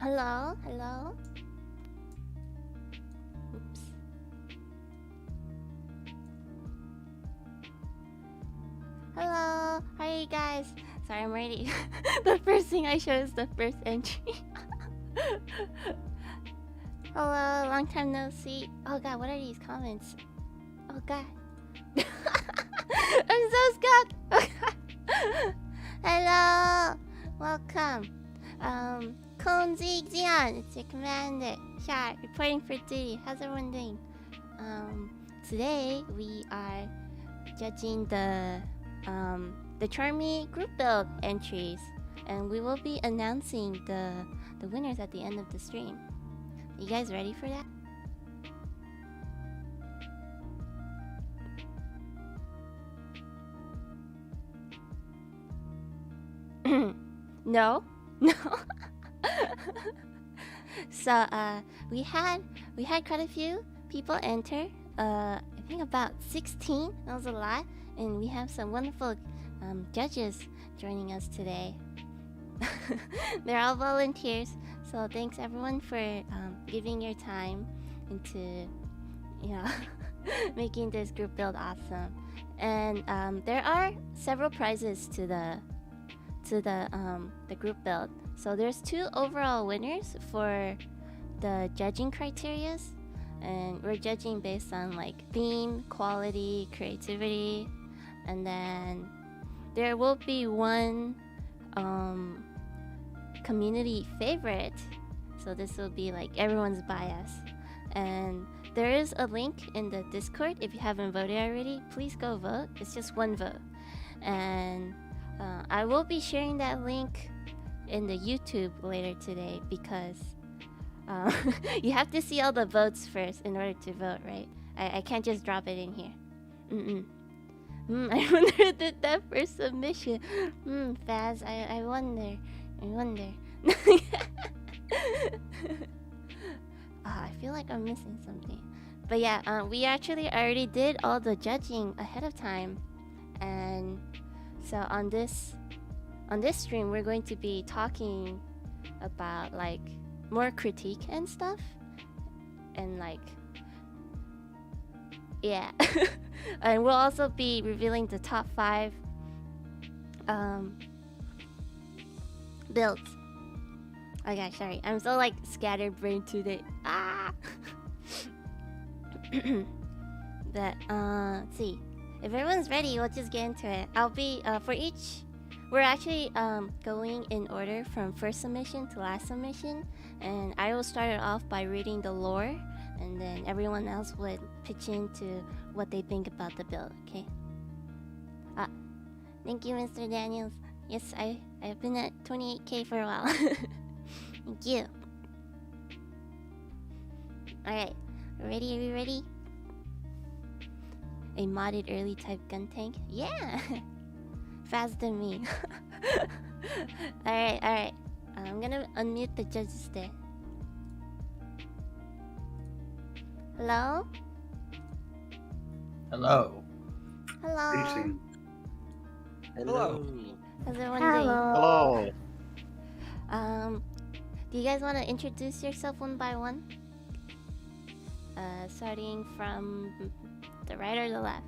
Hello? Hello? Oops. Hello? How are you guys? Sorry, I'm ready. The first thing I show is the first entry. Hello, long time no see. Oh god, what are these comments? Oh god. I'm so scared. Oh, god. Hello! Welcome. Considerate, it's your commander. Char, reporting for duty. How's everyone doing? Today we are judging the CHARMY group build entries, and we will be announcing the winners at the end of the stream. You guys ready for that? No. So we had quite a few people enter. I think about 16. That was a lot, and we have some wonderful judges joining us today. They're all volunteers, so thanks everyone for giving your time into, making this group build awesome. And there are several prizes to the group build. So there's 2 overall winners for the judging criterias, and we're judging based on like theme, quality, creativity, and then there will be one community favorite. So this will be like everyone's bias, and there is a link in the Discord. If you haven't voted already, please go vote. It's just 1 vote, and I will be sharing that link in the YouTube later today because you have to see all the votes first in order to vote, right? I can't just drop it in here. I wonder who did that for submission. Faz, I wonder. I feel like I'm missing something. But yeah, we actually already did all the judging ahead of time, and so on this stream we're going to be talking about like more critique and stuff, and like and we'll also be revealing the top 5 builds. Oh gosh, sorry, I'm so like scattered brain today. But let's see. If everyone's ready, we'll just get into it. I'll be for each. We're actually going in order from first submission to last submission, and I will start it off by reading the lore, and then everyone else would pitch into what they think about the build. Okay. Thank you, Mr. Daniels. Yes, I've been at 28K for a while. Thank you. All right, ready? Are we ready? A modded early type gun tank? Yeah! Faster than me. Alright. I'm gonna unmute the judges there. Hello? Hello. Hello. Hello. How's everyone doing? Hello. Do you guys want to introduce yourself one by one? Starting from the right or the left?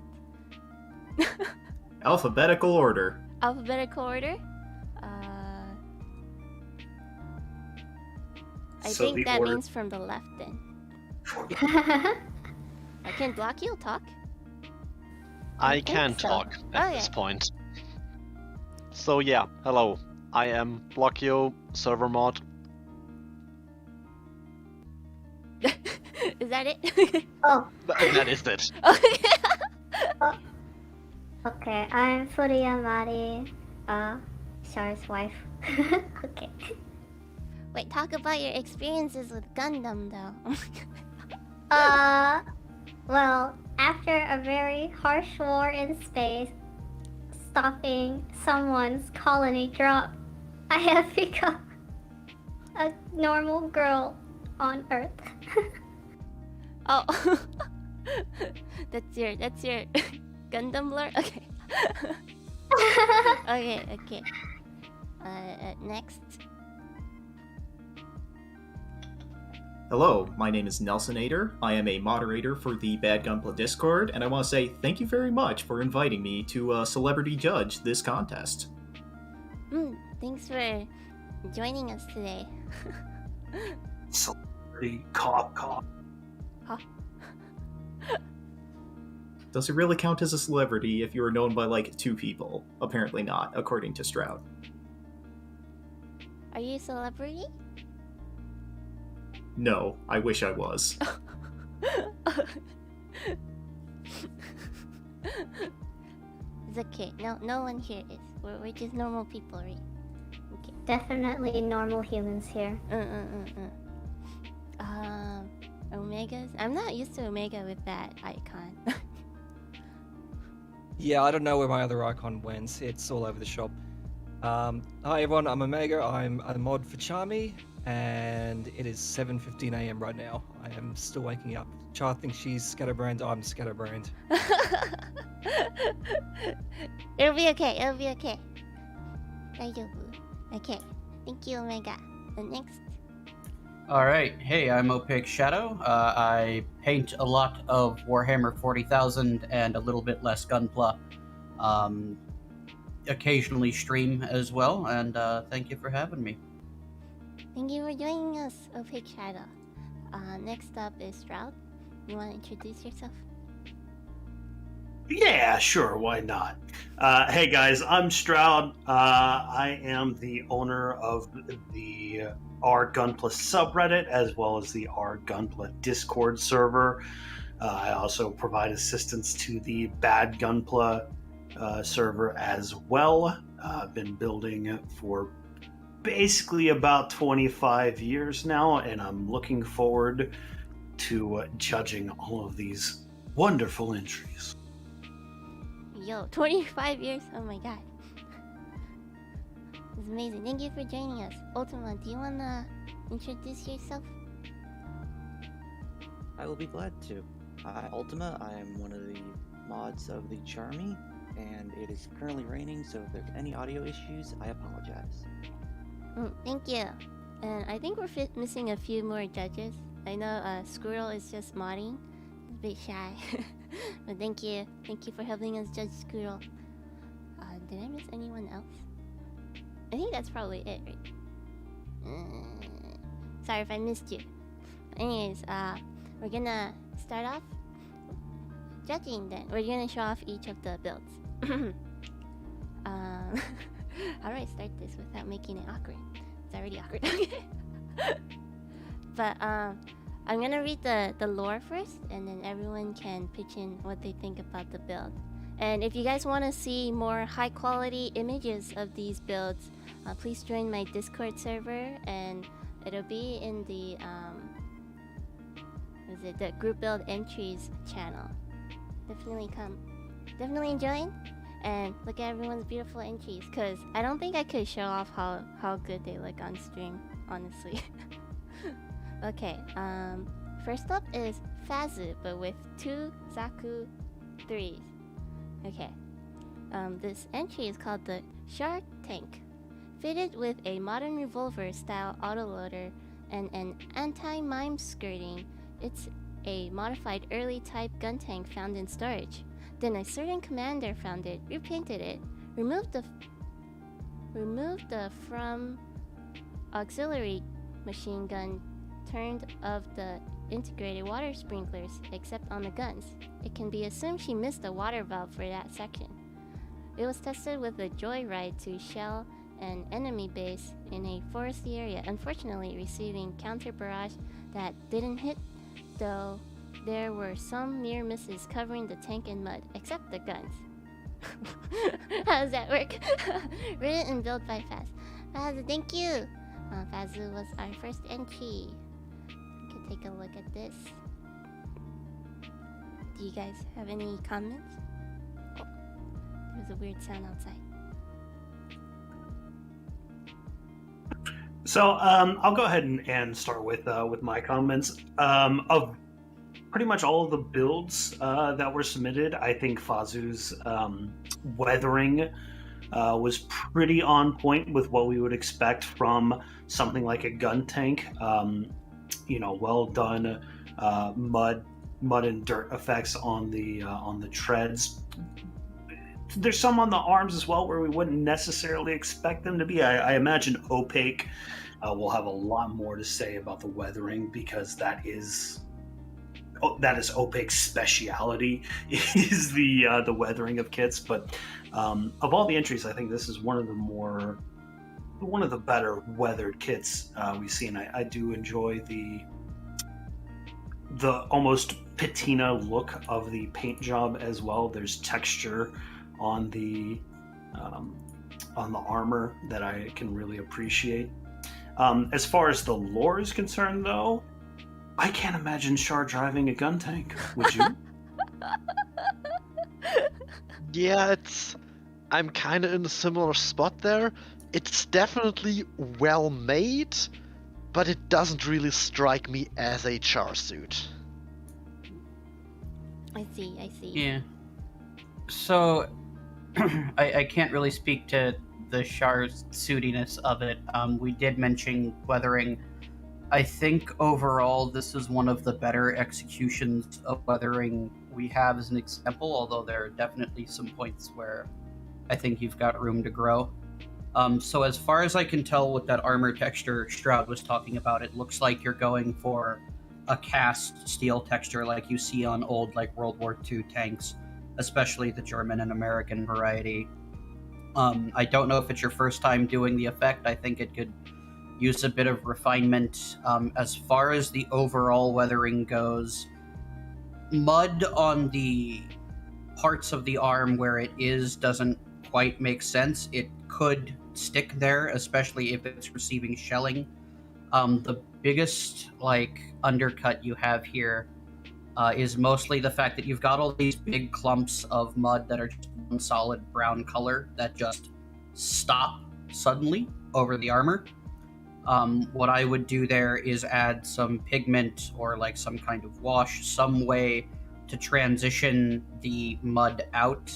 Alphabetical order. Alphabetical order? I think that means from the left then. I can block you, talk? I can talk at this point. So yeah, hello. I am Blockio, server mod. Is that it? Oh. That is it. Okay, I'm Furia Mari, Char's wife. Okay. Wait, talk about your experiences with Gundam though. Well, after a very harsh war in space, stopping someone's colony drop, I have become a normal girl on Earth. Oh. That's your Gundam lore? Okay. Okay. Next. Hello, my name is nlsnator. I am a moderator for the Bad Gunpla Discord, and I want to say thank you very much for inviting me to celebrity judge this contest. Thanks for joining us today. Celebrity cop. Huh? Does it really count as a celebrity if you are known by like 2 people? Apparently not, according to Stroud. Are you a celebrity? No, I wish I was. It's okay. No one here is. We're just normal people, right? Okay. Definitely normal humans here. Omegas? I'm not used to Omega with that icon. Yeah, I don't know where my other icon went. It's all over the shop. Hi everyone, I'm Omega. I'm a mod for CHARMY, and it is 7:15 AM right now. I am still waking up. Char thinks she's scatterbrained. I'm scatterbrained. It'll be okay. Okay. Thank you, Omega. And next. Alright, hey, I'm opaqueshadow. I paint a lot of Warhammer 40,000 and a little bit less Gunpla. Occasionally stream as well, and thank you for having me. Thank you for joining us, opaqueshadow. Next up is Stroud. You want to introduce yourself? Yeah, sure, why not? Hey guys, I'm Stroud. I am the owner of the R Gunpla subreddit as well as the R Gunpla Discord server. I also provide assistance to the Bad Gunpla server as well. I've been building for basically about 25 years now, and I'm looking forward to judging all of these wonderful entries. Yo, 25 years? Oh my god. It's amazing. Thank you for joining us. Ultima, do you want to introduce yourself? I will be glad to. Ultima, I am one of the mods of the CHARMY, and it is currently raining, so if there's any audio issues, I apologize. Thank you. And I think we're missing a few more judges. I know Squirrel is just modding. He's a bit shy. But thank you. Thank you for helping us judge Squirrel. Did I miss anyone else? I think that's probably it, right? Sorry if I missed you. Anyways, we're gonna start off judging then. We're gonna show off each of the builds. How do I start this without making it awkward? It's already awkward. But I'm gonna read the lore first, and then everyone can pitch in what they think about the build. And if you guys want to see more high quality images of these builds, please join my Discord server, and it'll be in the the group build entries channel. Definitely join and look at everyone's beautiful entries, because I don't think I could show off how good they look on stream, honestly. Okay, first up is Fazu, but with 2 Zaku 3s. Okay, this entry is called the Char tank. Fitted with a modern revolver-style autoloader and an anti-mime skirting, it's a modified early-type gun tank found in storage. Then a certain commander found it, repainted it, removed the from auxiliary machine gun, turned off the integrated water sprinklers except on the guns. It can be assumed she missed the water valve for that section. It was tested with a joyride to shell an enemy base in a foresty area, unfortunately receiving counter barrage that didn't hit, though there were some near misses covering the tank in mud, except the guns. How does that work? Written and built by Faz. Fazu, thank you! Fazu was our first entry. You can take a look at this. Do you guys have any comments? Oh, there was a weird sound outside. So I'll go ahead and start with my comments. Of pretty much all of the builds that were submitted, I think Fazu's weathering was pretty on point with what we would expect from something like a gun tank. well done mud and dirt effects on the treads. There's some on the arms as well where we wouldn't necessarily expect them to be. I imagine Opaque will have a lot more to say about the weathering, because that is Opaque's speciality, is the weathering of kits. But of all the entries, I think this is one of the better weathered kits we've seen. I do enjoy the almost patina look of the paint job as well. There's texture on the armor that I can really appreciate. As far as the lore is concerned, though, I can't imagine Char driving a gun tank. Would you? Yeah, I'm kind of in a similar spot there. It's definitely well made, but it doesn't really strike me as a Char suit. I see. Yeah. So, I can't really speak to the Char suitiness of it. We did mention weathering. I think overall this is one of the better executions of weathering we have as an example, although there are definitely some points where I think you've got room to grow. So as far as I can tell with that armor texture Stroud was talking about, it looks like you're going for a cast steel texture like you see on old World War II tanks, especially the German and American variety. I don't know if it's your first time doing the effect. I think it could use a bit of refinement. As far as the overall weathering goes, mud on the parts of the arm where it is doesn't quite make sense. It could stick there, especially if it's receiving shelling. The biggest undercut you have here is mostly the fact that you've got all these big clumps of mud that are just one solid brown color that just stop suddenly over the armor. What I would do there is add some pigment or some kind of wash, some way to transition the mud out.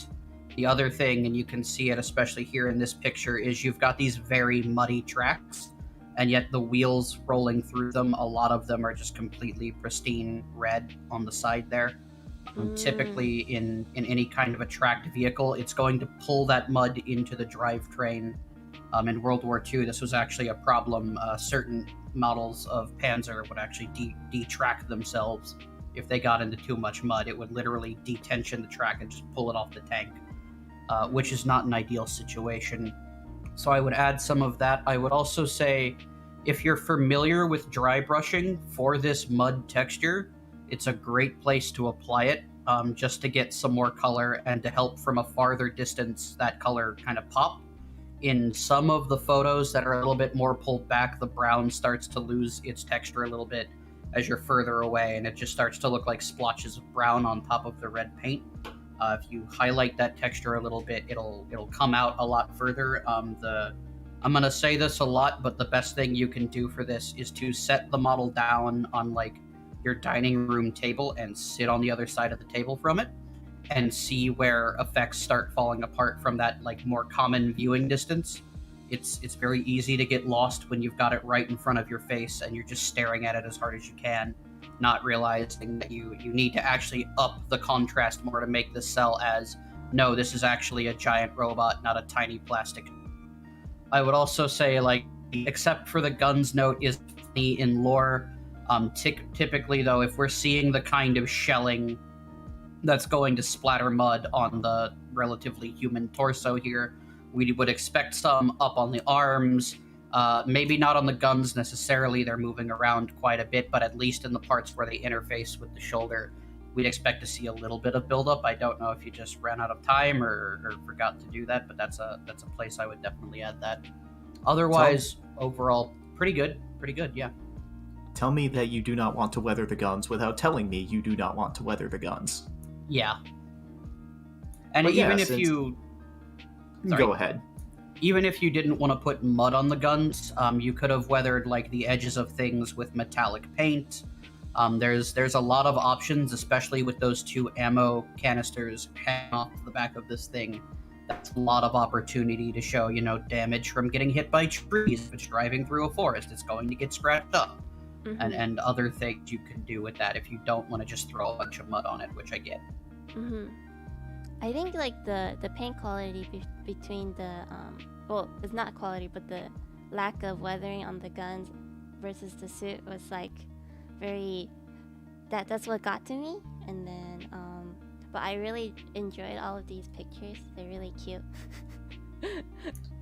The other thing, and you can see it especially here in this picture, is you've got these very muddy tracks, and yet the wheels rolling through them, a lot of them are just completely pristine red on the side there. Typically in any kind of a tracked vehicle, it's going to pull that mud into the drivetrain. In World War II, this was actually a problem. Certain models of Panzer would actually detrack themselves if they got into too much mud. It would literally detension the track and just pull it off the tank, which is not an ideal situation. So I would add some of that. I would also say, if you're familiar with dry brushing for this mud texture, it's a great place to apply it, just to get some more color and to help from a farther distance that color kind of pop. In some of the photos that are a little bit more pulled back, the brown starts to lose its texture a little bit as you're further away, and it just starts to look like splotches of brown on top of the red paint. If you highlight that texture a little bit, it'll come out a lot further. I'm gonna say this a lot, but the best thing you can do for this is to set the model down on your dining room table and sit on the other side of the table from it, and see where effects start falling apart from that more common viewing distance. It's very easy to get lost when you've got it right in front of your face and you're just staring at it as hard as you can, not realizing that you need to actually up the contrast more to make this sell as, no, this is actually a giant robot, not a tiny plastic. I would also say, except for the guns note is funny in lore, typically though, if we're seeing the kind of shelling that's going to splatter mud on the relatively human torso here, we would expect some up on the arms, maybe not on the guns necessarily, they're moving around quite a bit, but at least in the parts where they interface with the shoulder, we'd expect to see a little bit of buildup. I don't know if you just ran out of time or forgot to do that, but that's a place I would definitely add that. Otherwise, overall, pretty good, yeah. Tell me that you do not want to weather the guns without telling me you do not want to weather the guns. Yeah. And but even yeah, if you... Sorry. Go ahead. Even if you didn't want to put mud on the guns, you could have weathered the edges of things with metallic paint. There's a lot of options, especially with those two ammo canisters hanging off the back of this thing. That's a lot of opportunity to show, damage from getting hit by trees. If it's driving through a forest, it's going to get scratched up. and other things you can do with that if you don't want to just throw a bunch of mud on it, which I get. I think like the paint quality between the well, it's not quality, but the lack of weathering on the guns versus the suit was like very that's what got to me. And then but I really enjoyed all of these pictures. They're really cute.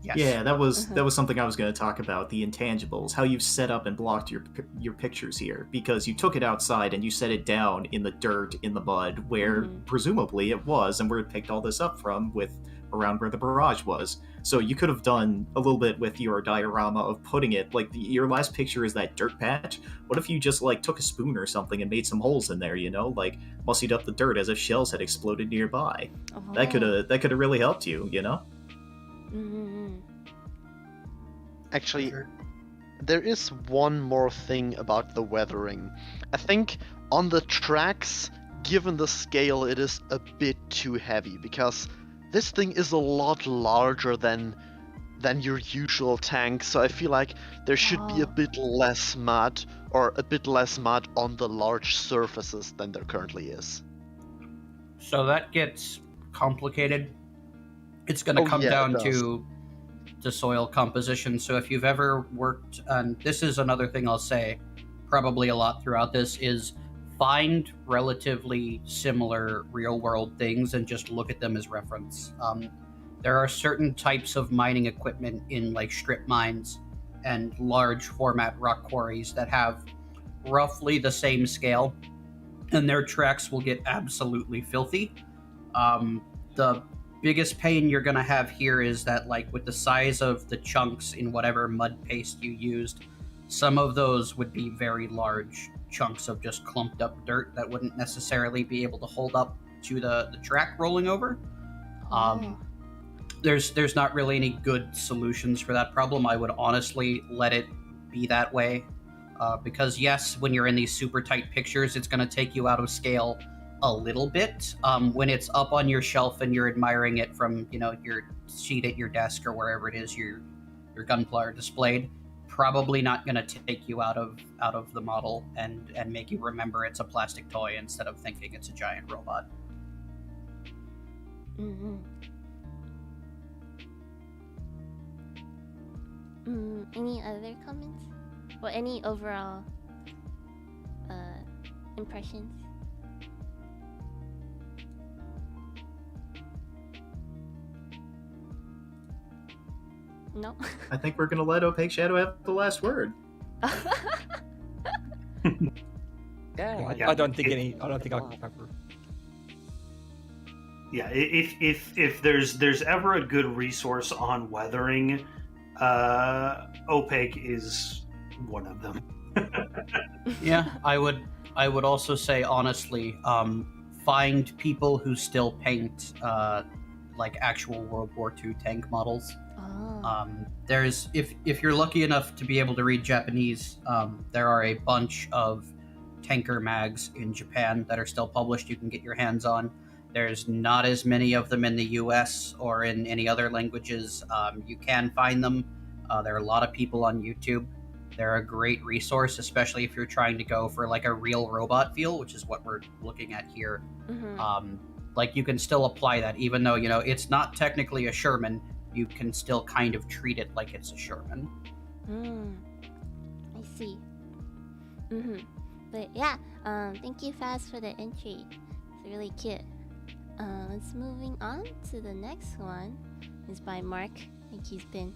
Yes. Yeah, that was something I was going to talk about, the intangibles, how you've set up and blocked your pictures here, because you took it outside and you set it down in the dirt, in the mud, where presumably it was, and where it picked all this up from, with around where the barrage was. So you could have done a little bit with your diorama of putting it, like your last picture is that dirt patch. What if you just like took a spoon or something and made some holes in there, you know, like mussied up the dirt as if shells had exploded nearby? That could have really helped you, you know? Actually, there is one more thing about the weathering. I think on the tracks, given the scale, it is a bit too heavy, because this thing is a lot larger than your usual tank, so I feel like there should be a bit less mud, or a bit less mud on the large surfaces than there currently is. So that gets complicated. It's going to come down to soil composition. So if you've ever worked, and this is another thing I'll say probably a lot throughout this, is find relatively similar real world things and just look at them as reference. There are certain types of mining equipment in like strip mines and large format rock quarries that have roughly the same scale, and their tracks will get absolutely filthy. The biggest pain you're going to have here is that, like, with the size of the chunks in whatever mud paste you used, some of those would be very large chunks of just clumped up dirt that wouldn't necessarily be able to hold up to the track rolling over. There's not really any good solutions for that problem. I would honestly let it be that way, because yes, when you're in these super tight pictures, it's going to take you out of scale a little bit. When it's up on your shelf and you're admiring it from, you know, your seat at your desk or wherever it is your gunpla are displayed, probably not going to take you out of the model and make you remember it's a plastic toy instead of thinking it's a giant robot. Any other comments? Or any overall impressions? No. I think we're gonna let opaqueshadow have the last word. I don't think I can cover. Yeah, if there's ever a good resource on weathering, Opaque is one of them. Yeah, I would also say honestly, find people who still paint like actual World War II tank models. There's if you're lucky enough to be able to read Japanese, there are a bunch of tanker mags in Japan that are still published you can get your hands on. There's not as many of them in the US or in any other languages. You can find them. There are a lot of people on YouTube. They're a great resource, especially if you're trying to go for like a real robot feel, which is what we're looking at here. Like you can still apply that, even though, you know, it's not technically a Sherman. You can still kind of treat it like it's a Sherman. I see. But yeah, thank you, Fast, for the entry. It's really cute. Let's moving on to the next one. It's by Mark. I think he's been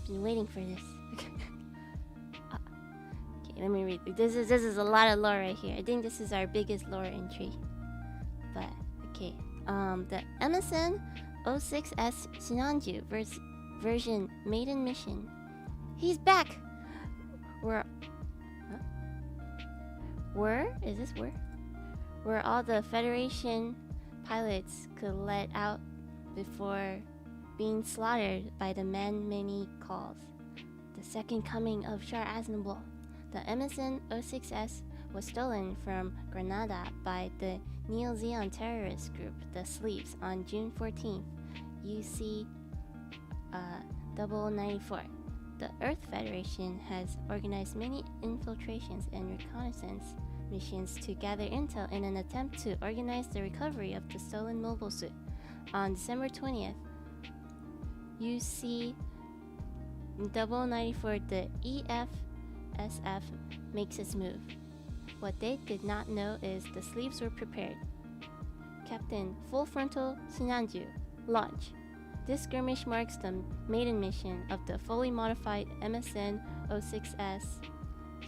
waiting for this. Okay, let me read. This is a lot of lore right here. I think this is our biggest lore entry. But okay, the MSN 06S Shinanju version Maiden Mission. He's back. Where all the Federation pilots could let out before being slaughtered by the many calls. The second coming of Char Aznavour. The MSN 06S was stolen from Grenada by the Neo-Zeon terrorist group, the Sleeps, on June 14th, UC 0094. the Earth Federation has organized many infiltrations and reconnaissance missions to gather intel in an attempt to organize the recovery of the stolen mobile suit. On December 20th, UC 0094, the EFSF makes its move. What they did not know is the sleeves were prepared. Captain Full Frontal Shinanju, launch. This skirmish marks the maiden mission of the fully modified MSN-06S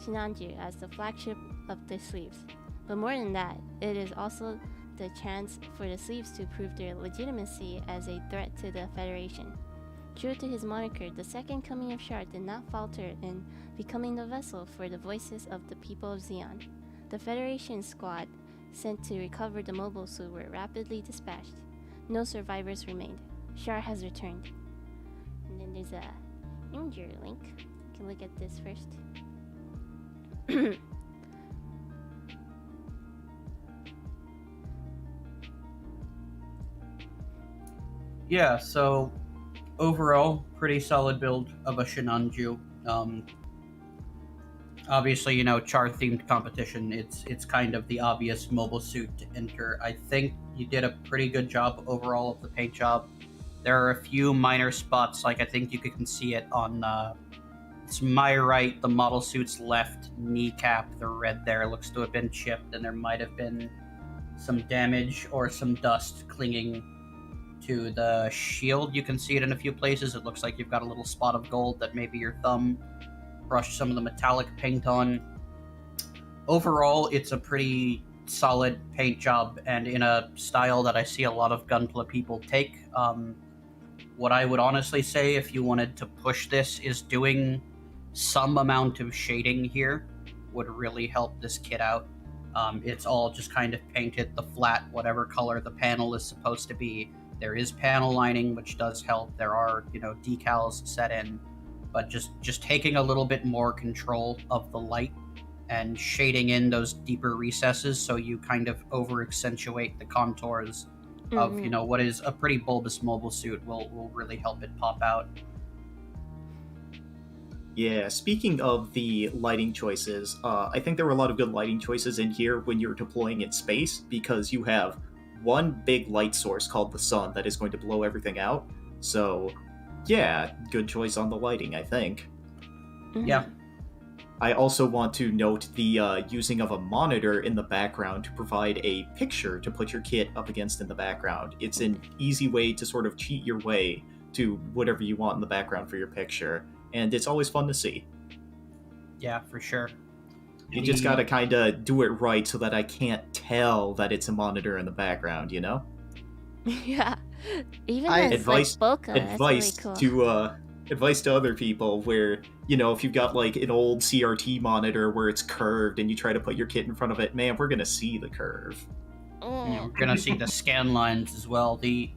Shinanju as the flagship of the sleeves. But more than that, it is also the chance for the sleeves to prove their legitimacy as a threat to the Federation. True to his moniker, the second coming of Char did not falter in becoming the vessel for the voices of the people of Xeon. The Federation squad sent to recover the mobile suit were rapidly dispatched. No survivors remained. Char has returned. And then there's a injury link. You can look at this first. Yeah, so overall, pretty solid build of a Shinanju. Obviously, you know, Char-themed competition, it's kind of the obvious mobile suit to enter. I think you did a pretty good job overall of the paint job. There are a few minor spots, like I think you can see it on, it's my right, the model suit's left kneecap, the red there looks to have been chipped, and there might have been some damage or some dust clinging to the shield. You can see it in a few places. It looks like you've got a little spot of gold that maybe your thumb brushed some of the metallic paint on. Overall, it's a pretty solid paint job, and in a style that I see a lot of Gunpla people take. What I would honestly say, if you wanted to push this, is doing some amount of shading here would really help this kit out. It's all just kind of painted the flat, whatever color the panel is supposed to be. There is panel lining, which does help. There are, you know, decals set in, but just taking a little bit more control of the light and shading in those deeper recesses so you kind of over accentuate the contours of, you know, what is a pretty bulbous mobile suit will really help it pop out. Yeah, speaking of the lighting choices, I think there were a lot of good lighting choices in here when you're deploying in space, because you have one big light source called the sun that is going to blow everything out. So, yeah, good choice on the lighting, I think. Yeah. I also want to note the using of a monitor in the background to provide a picture to put your kit up against in the background. It's an easy way to sort of cheat your way to whatever you want in the background for your picture, and it's always fun to see. Yeah, for sure. You just gotta kind of do it right so that I can't tell that it's a monitor in the background, you know? Yeah. Even I- as Advice- like bokeh, Advice that's really cool. advice to other people where, you know, if you've got like an old CRT monitor where it's curved and you try to put your kit in front of it, man, we're gonna see the curve. Yeah, we're gonna see the scan lines as well. The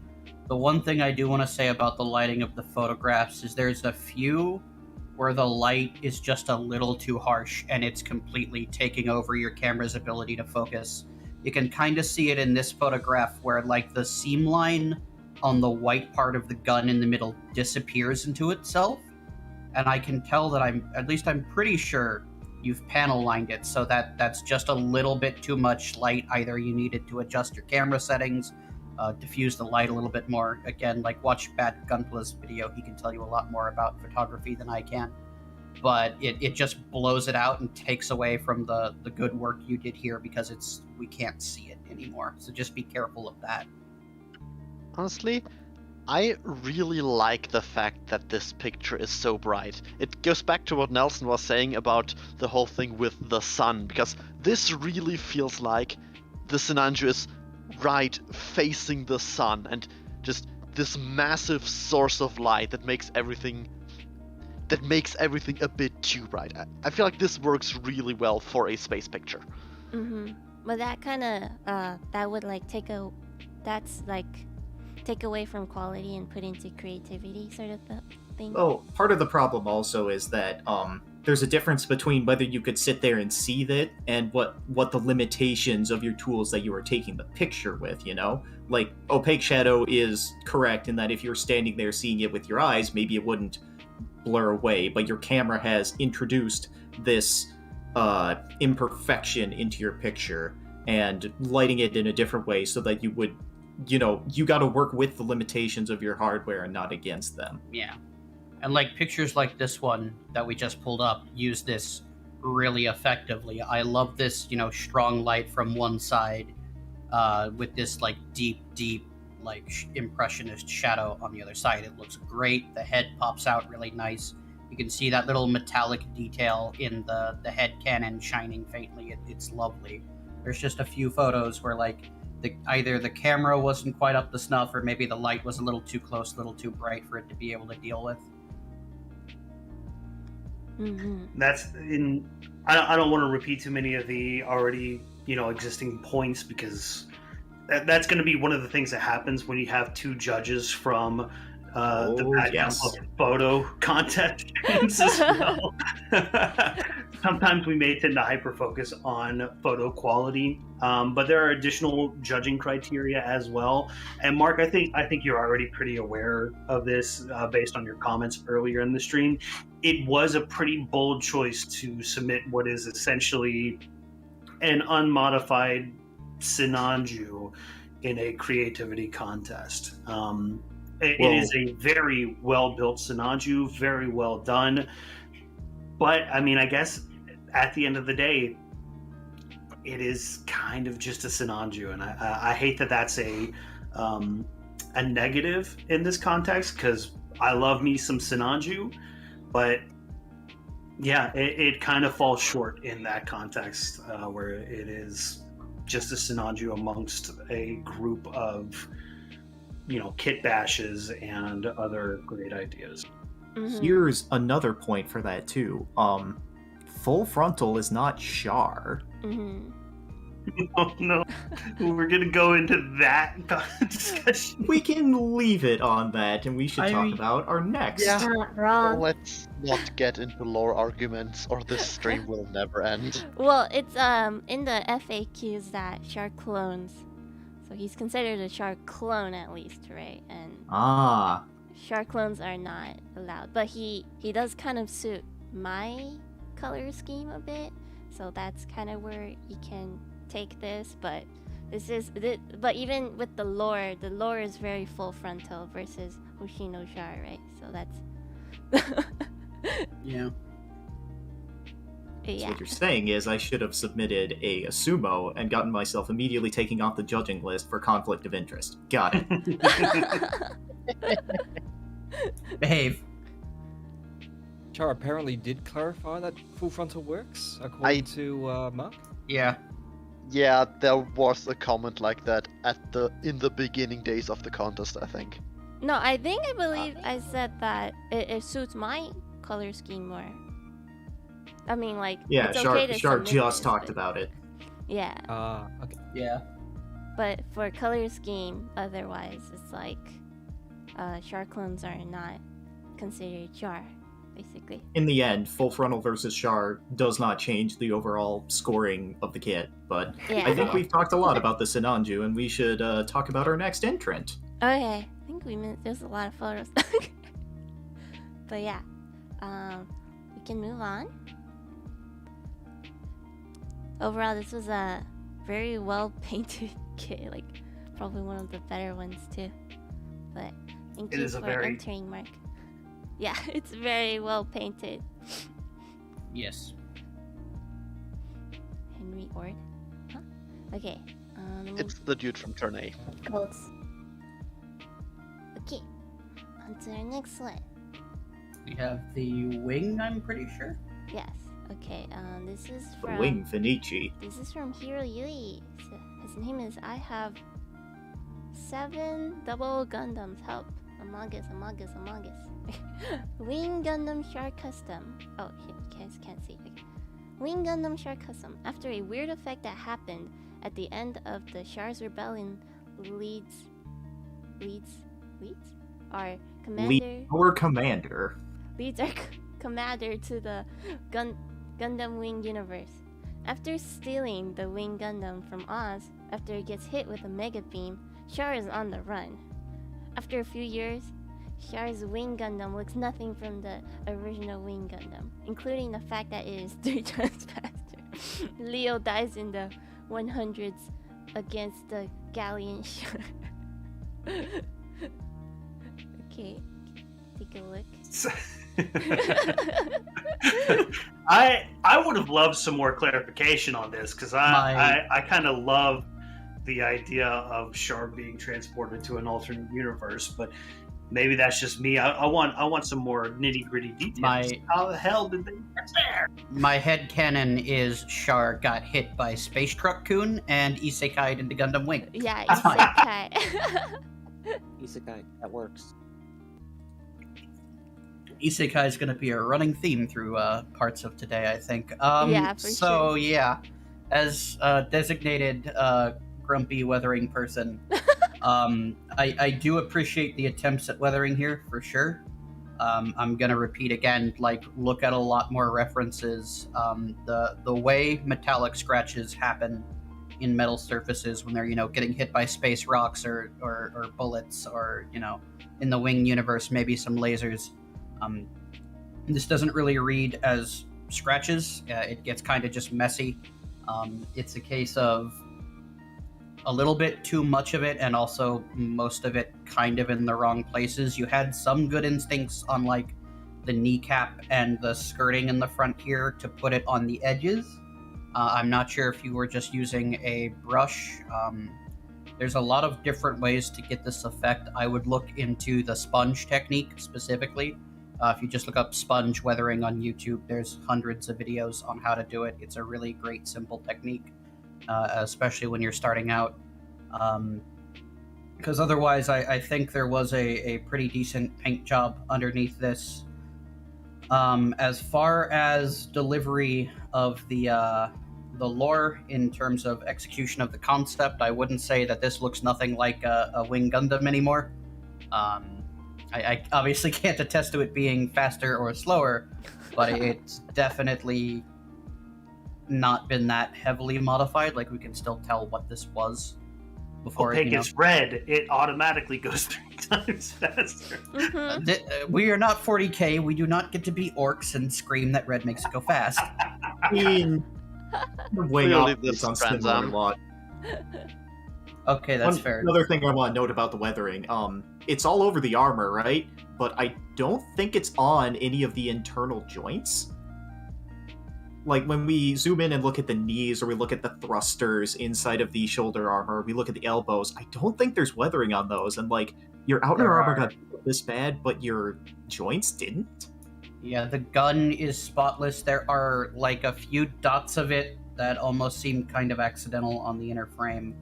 one thing I do want to say about the lighting of the photographs is there's a few where the light is just a little too harsh and it's completely taking over your camera's ability to focus. You can kind of see it in this photograph where like the seam line on the white part of the gun in the middle disappears into itself, and I can tell that I'm pretty sure you've panel lined it, so that's just a little bit too much light. Either you needed to adjust your camera settings, diffuse the light a little bit more. Again, like watch Bad Gunpla's video, he can tell you a lot more about photography than I can. But it just blows it out and takes away from the good work you did here, because we can't see it anymore. So just be careful of that. Honestly, I really like the fact that this picture is so bright. It goes back to what Nelson was saying about the whole thing with the sun, because this really feels like the Shinanju is right facing the sun, and just this massive source of light that makes everything a bit too bright. I feel like this works really well for a space picture. But that kind of that would like take away from quality and put into creativity sort of thing. Oh, part of the problem also is that there's a difference between whether you could sit there and see that and what the limitations of your tools that you are taking the picture with, you know? Like, opaque shadow is correct in that if you're standing there seeing it with your eyes, maybe it wouldn't blur away, but your camera has introduced this imperfection into your picture and lighting it in a different way so that you would, you got to work with the limitations of your hardware and not against them. Yeah. And like pictures like this one that we just pulled up use this really effectively. I love this, strong light from one side with this like deep, like impressionist shadow on the other side. It looks great. The head pops out really nice. You can see that little metallic detail in the head cannon shining faintly. It's lovely. There's just a few photos where like either the camera wasn't quite up to snuff or maybe the light was a little too close, a little too bright for it to be able to deal with. I don't want to repeat too many of the already existing points, because that's going to be one of the things that happens when you have two judges from the background photo contest games as well. Sometimes we may tend to hyper focus on photo quality, but there are additional judging criteria as well. And Mark, I think you're already pretty aware of this based on your comments earlier in the stream. It was a pretty bold choice to submit what is essentially an unmodified Sinanju in a creativity contest. It is a very well-built Sinanju, very well done. But, I mean, I guess at the end of the day, it is kind of just a Sinanju. And I hate that that's a negative in this context, because I love me some Sinanju. But, yeah, it kind of falls short in that context where it is just a Sinanju amongst a group of kit bashes and other great ideas. Here's another point for that too. Full frontal is not Char. Oh no, we're gonna go into that discussion. We can leave it on that, and we should talk about our next. Yeah, Not wrong. let's not get into lore arguments, or this stream will never end. Well, it's in the FAQs that Char clones, so he's considered a Char clone at least, right? And Char clones are not allowed, but he does kind of suit my color scheme a bit, so that's kind of where you can take this. But but even with the lore is very full frontal versus Hoshino Char, right? So that's Yeah. So what you're saying is I should have submitted a sumo and gotten myself immediately taken off the judging list for conflict of interest. Got it. Behave. Char apparently did clarify that full frontal works, according to Mark. Yeah. Yeah, there was a comment like that in the beginning days of the contest, I think. No, I believe I said that it suits my color scheme more. I mean, like, yeah, it's okay to Char submit just this, talked but- about it. Yeah, Okay. Yeah. but for color scheme, otherwise, it's like Char clones are not considered Char, basically. In the end, full frontal versus Char does not change the overall scoring of the kit, but Yeah. I think we've talked a lot about the Sinanju, and we should talk about our next entrant. Okay, I think there's a lot of photos. But yeah, we can move on. Overall, this was a very well painted kit, like probably one of the better ones too. But thank you for entering, Mark. Yeah, it's very well painted. Yes. Henry Ord. Huh? Okay. It's the dude from turn A. Goats. Okay. On to our next one. We have the wing, I'm pretty sure. Yes. Okay. This is The from Wing Finichi. This is from Hiro Yui. So his name is I have 7 double Gundams. Help. Among Us. Wing Gundam Char Custom. Oh, you guys can't see. Okay. Wing Gundam Char Custom. After a weird effect that happened at the end of the Char's rebellion leads our commander leads our commander to the Gundam Wing universe. After stealing the Wing Gundam from Oz, after it gets hit with a mega beam, Char is on the run. After a few years, Char's Wing Gundam looks nothing from the original Wing Gundam, including the fact that it is 3 times faster. Leo dies in the 100s against the Galleon Char. Okay, take a look. I would have loved some more clarification on this, because I kind of love the idea of Char being transported to an alternate universe, but maybe that's just me. I want some more nitty gritty details. How the hell did they get there? My headcanon is Char got hit by Space Truck Kun and isekai'd into Gundam Wing. Yeah, isekai. Isekai, that works. Isekai is going to be a running theme through parts of today, I think. Yeah, for sure. Yeah, as a designated grumpy weathering person, I do appreciate the attempts at weathering here, for sure. I'm going to repeat again, like, look at a lot more references. The way metallic scratches happen in metal surfaces when they're, getting hit by space rocks or bullets, or, in the Wing universe, maybe some lasers. This doesn't really read as scratches. It gets kind of just messy. It's a case of a little bit too much of it, and also most of it kind of in the wrong places. You had some good instincts on, like, the kneecap and the skirting in the front here to put it on the edges. I'm not sure if you were just using a brush. There's a lot of different ways to get this effect. I would look into the sponge technique specifically. If you just look up sponge weathering on YouTube, there's hundreds of videos on how to do it. It's a really great, simple technique, especially when you're starting out. Because otherwise, I think there was a pretty decent paint job underneath this. As far as delivery of the lore in terms of execution of the concept, I wouldn't say that this looks nothing like a Wing Gundam anymore. I obviously can't attest to it being faster or slower, but it's definitely not been that heavily modified. Like, we can still tell what this was before. Opaque is red. It automatically goes 3 times faster. Mm-hmm. We are not 40k. We do not get to be orcs and scream that red makes it go fast. I mean, way Clearly off. this It's on trans similar am. lot. Okay, that's fair. Another thing I want to note about the weathering, it's all over the armor, right? But I don't think it's on any of the internal joints. Like, when we zoom in and look at the knees, or we look at the thrusters inside of the shoulder armor, we look at the elbows, I don't think there's weathering on those. And, like, your outer There armor are. got this bad, but your joints didn't? Yeah, the gun is spotless. There are, like, a few dots of it that almost seem kind of accidental on the inner frame.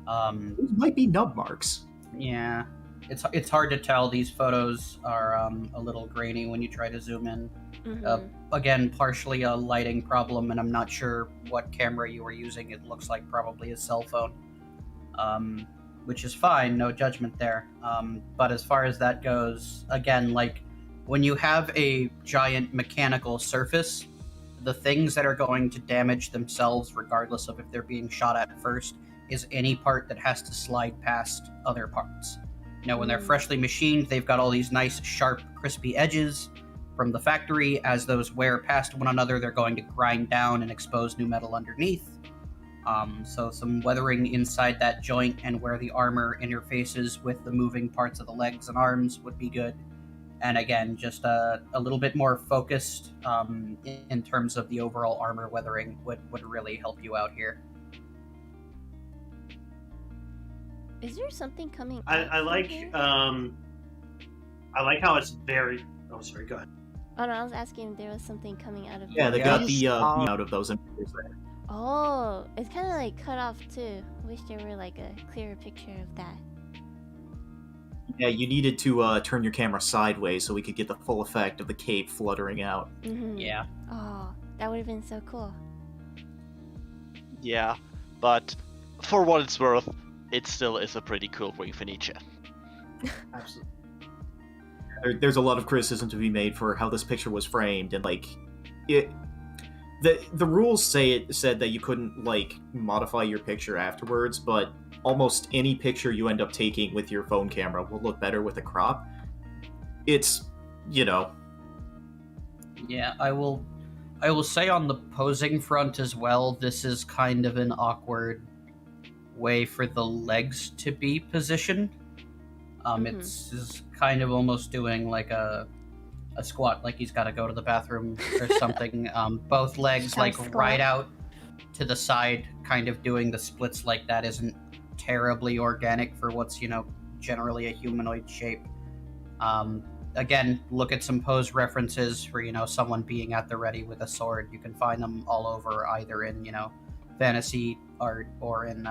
Those might be nub marks. Yeah, it's hard to tell. These photos are a little grainy when you try to zoom in. Mm-hmm. Again, partially a lighting problem, and I'm not sure what camera you were using. It looks like probably a cell phone, which is fine, no judgment there. But as far as that goes, again, like, when you have a giant mechanical surface, the things that are going to damage themselves, regardless of if they're being shot at first, is any part that has to slide past other parts. When they're freshly machined, they've got all these nice, sharp, crispy edges from the factory. As those wear past one another, they're going to grind down and expose new metal underneath. So some weathering inside that joint and where the armor interfaces with the moving parts of the legs and arms would be good. And again, just a little bit more focused in terms of the overall armor weathering would really help you out here. Is there something coming? I like how it's very. Oh, sorry. Go ahead. Oh no, I was asking if there was something coming out of. Yeah, they Yeah. got the out of those images there. Oh, it's kind of like cut off too. Wish there were like a clearer picture of that. Yeah, you needed to turn your camera sideways so we could get the full effect of the cape fluttering out. Mm-hmm. Yeah. Oh, that would have been so cool. Yeah, but for what it's worth, it still is a pretty cool Wing Fenice. Absolutely. There's a lot of criticism to be made for how this picture was framed, and like the rules said that you couldn't like modify your picture afterwards, but almost any picture you end up taking with your phone camera will look better with a crop. it's, you know. Yeah, I will say on the posing front as well, this is kind of an awkward way for the legs to be positioned. It's kind of almost doing like a squat, like he's got to go to the bathroom or something. Both legs like right out to the side, kind of doing the splits like that isn't terribly organic for what's, generally a humanoid shape. Again, look at some pose references for, someone being at the ready with a sword. You can find them all over, either in, fantasy art or in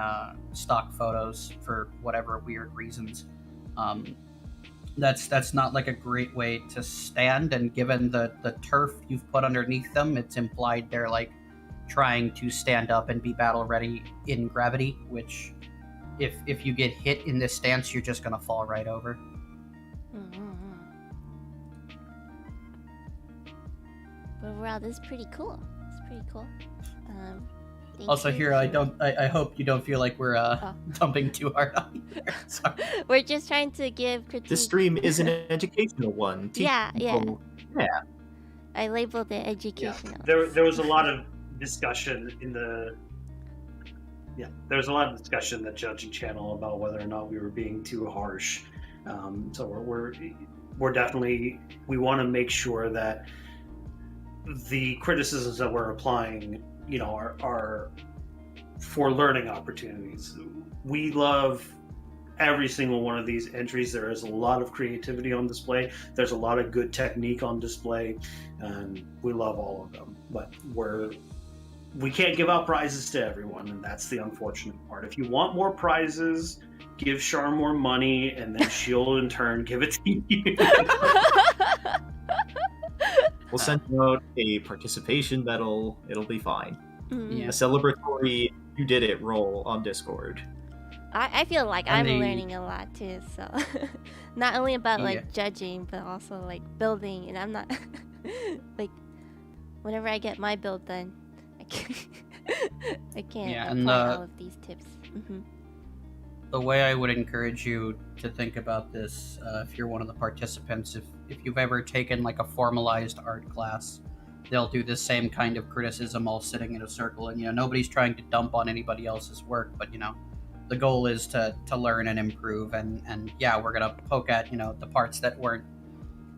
stock photos for whatever weird reasons. That's not like a great way to stand, and given the turf you've put underneath them, it's implied they're like trying to stand up and be battle ready in gravity, which if you get hit in this stance, you're just gonna fall right over. But overall, this is pretty cool. It's pretty cool. Also, here, I hope you don't feel like we're dumping too hard on you there. Sorry. We're just trying to give critique. This stream is an educational one. Yeah. Yeah. I labeled it educational. Yeah. There was a lot of discussion in the judging channel about whether or not we were being too harsh. So we're definitely, we want to make sure that the criticisms that we're applying, are for learning opportunities. We love every single one of these entries. There is a lot of creativity on display. There's a lot of good technique on display, and we love all of them. But we can't give out prizes to everyone, and that's the unfortunate part. If you want more prizes, give Char more money, and then she'll in turn give it to you. We'll send you out a participation medal. It'll be fine. Yeah. A celebratory "you did it" roll on Discord. I feel like I'm learning a lot too. So not only about judging, but also like building. And I'm not like, whenever I get my build done, I can't apply all of these tips. The way I would encourage you to think about this, if you're one of the participants, if you've ever taken like a formalized art class, they'll do the same kind of criticism, all sitting in a circle, and nobody's trying to dump on anybody else's work, but the goal is to learn and improve, and yeah, we're gonna poke at the parts that weren't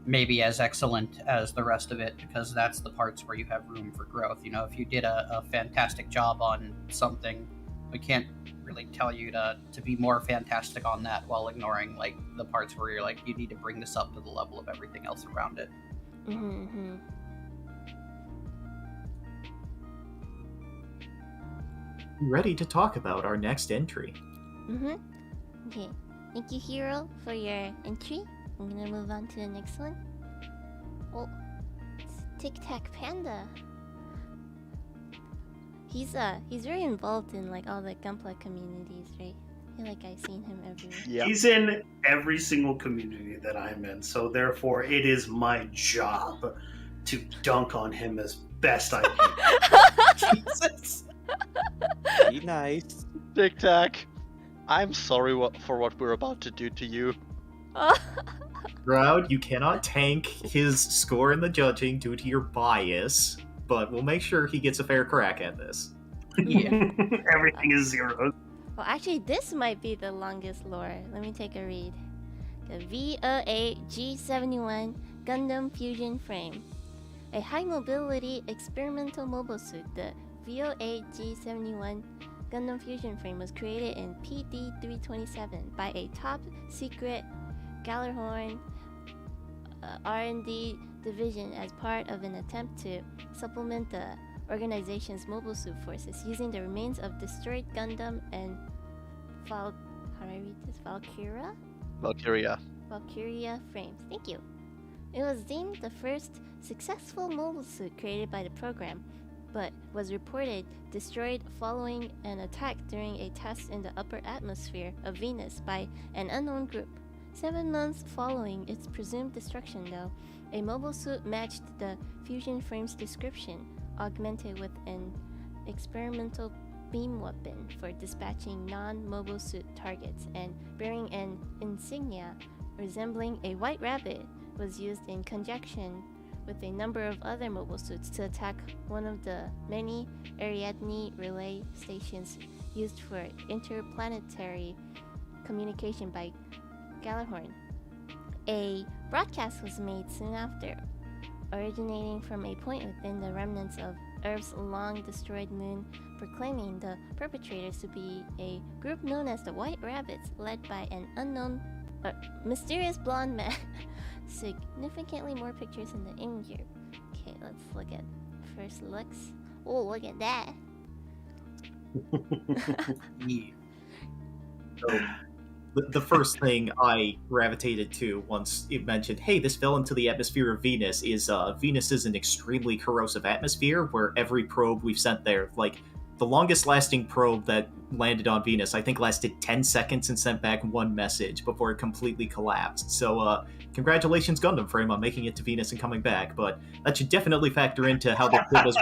maybe as excellent as the rest of it, because that's the parts where you have room for growth. If you did a fantastic job on something, we can't really tell you to be more fantastic on that, while ignoring like the parts where you're like, you need to bring this up to the level of everything else around it. Ready to talk about our next entry. Okay, thank you, Hero, for your entry. I'm gonna move on to the next one. Oh, it's Tic Tac Panda. He's very involved in like all the Gunpla communities, right? I feel like I've seen him everywhere. Yeah. He's in every single community that I'm in, so therefore it is my job to dunk on him as best I can. Jesus. Be nice. Tic Tac, I'm sorry for what we're about to do to you. Stroud, you cannot tank his score in the judging due to your bias, but we'll make sure he gets a fair crack at this. Yeah. Everything is zero. Well, actually, this might be the longest lore. Let me take a read. The VOA-G71 Gundam Fusion Frame. A high-mobility experimental mobile suit, the VOA-G71 Gundam Fusion Frame was created in PD-327 by a top-secret Gallerhorn R&D division as part of an attempt to supplement the organization's mobile suit forces using the remains of destroyed Gundam and Valkyria frames. Thank you. It was deemed the first successful mobile suit created by the program, but was reported destroyed following an attack during a test in the upper atmosphere of Venus by an unknown group. 7 months following its presumed destruction, though, a mobile suit matched the fusion frame's description, augmented with an experimental beam weapon for dispatching non-mobile suit targets and bearing an insignia resembling a white rabbit was used in conjunction with a number of other mobile suits to attack one of the many Ariadne relay stations used for interplanetary communication by Gjallarhorn. A broadcast was made soon after, originating from a point within the remnants of Earth's long-destroyed moon, proclaiming the perpetrators to be a group known as the White Rabbits, led by an unknown, mysterious blonde man. Significantly more pictures in the image. Okay, let's look at first looks. Oh, look at that. So, the first thing I gravitated to once it mentioned, hey, this fell into the atmosphere of Venus, is Venus is an extremely corrosive atmosphere where every probe we've sent there, like the longest lasting probe that landed on Venus, I think lasted 10 seconds and sent back one message before it completely collapsed. So congratulations Gundam Frame on making it to Venus and coming back, but that should definitely factor into how the ship was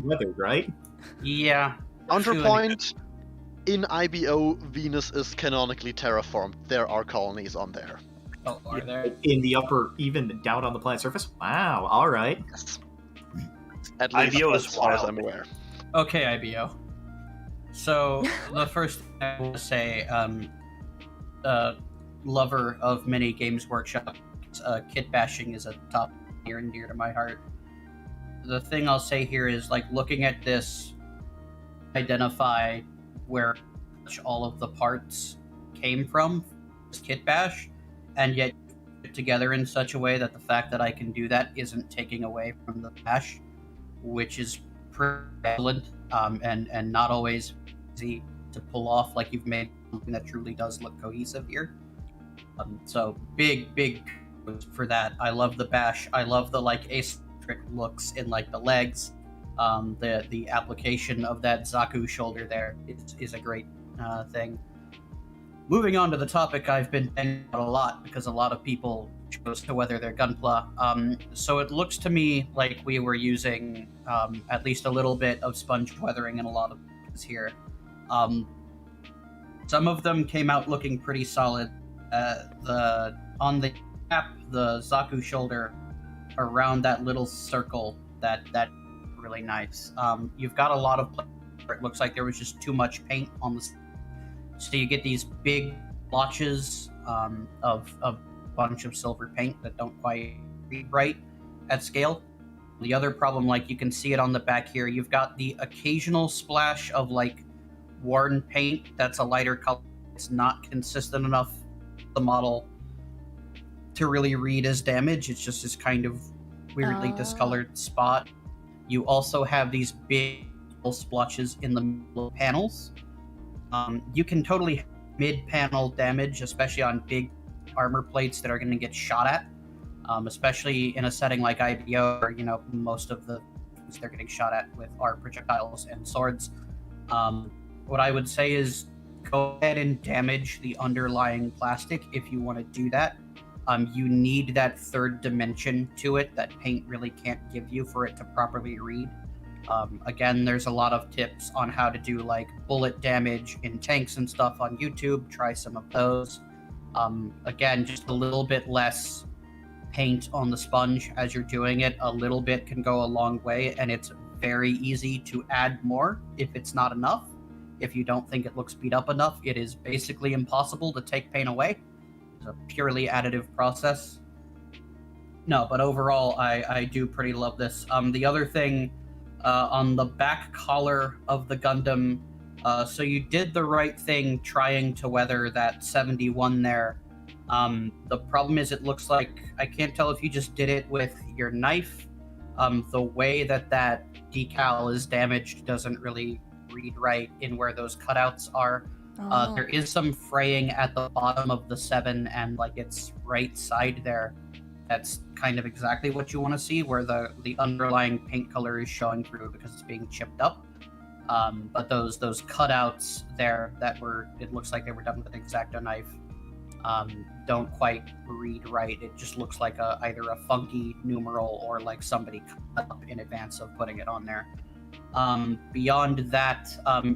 weathered, right? Yeah. Counterpoint, in IBO, Venus is canonically terraformed. There are colonies on there. Oh, are there? In the upper, even down on the planet's surface? Wow, alright. Yes. At least IBO as is far as wild. I'm aware. Okay, IBO. So, the first thing I will say, lover of many Games Workshop, kit bashing is a top near and dear to my heart. The thing I'll say here is, like, looking at this, identify where all of the parts came from, this kit bash, and yet put together in such a way that the fact that I can do that isn't taking away from the bash, which is prevalent, and not always easy to pull off. Like, you've made something that truly does look cohesive here. So big for that. I love the bash. I love the like asymmetric looks in like the legs. The application of that Zaku shoulder there is a great thing. Moving on to the topic I've been thinking about a lot because a lot of people chose to weather their Gunpla. So it looks to me like we were using at least a little bit of sponge weathering in a lot of things here. Some of them came out looking pretty solid. On the cap, the Zaku shoulder around that little circle, that really nice. You've got a lot of places where it looks like there was just too much paint on the, so you get these big blotches of a bunch of silver paint that don't quite read right at scale. The other problem, like you can see it on the back here, you've got the occasional splash of like worn paint that's a lighter color. It's not consistent enough the model to really read as damage. It's just this kind of weirdly discolored spot. You also have these big splotches in the middle panels. You can totally mid-panel damage, especially on big armor plates that are going to get shot at, especially in a setting like IBO, where, you know, most of the things they're getting shot at with are projectiles and swords. What I would say is go ahead and damage the underlying plastic if you want to do that. You need that third dimension to it that paint really can't give you for it to properly read. Again, there's a lot of tips on how to do like bullet damage in tanks and stuff on YouTube. Try some of those. Again, just a little bit less paint on the sponge as you're doing it. A little bit can go a long way, and it's very easy to add more if it's not enough. If you don't think it looks beat up enough, it is basically impossible to take paint away. It's a purely additive process. No, but overall, I do pretty love this. The other thing, on the back collar of the Gundam, so you did the right thing trying to weather that 71 there. The problem is it looks like, I can't tell if you just did it with your knife. The way that decal is damaged doesn't really read right in where those cutouts are. There is some fraying at the bottom of the 7 and like its right side there. That's kind of exactly what you want to see, where the underlying paint color is showing through because it's being chipped up. But those cutouts there that were, it looks like they were done with an X-Acto knife, don't quite read right. It just looks like either a funky numeral or like somebody cut up in advance of putting it on there. Beyond that,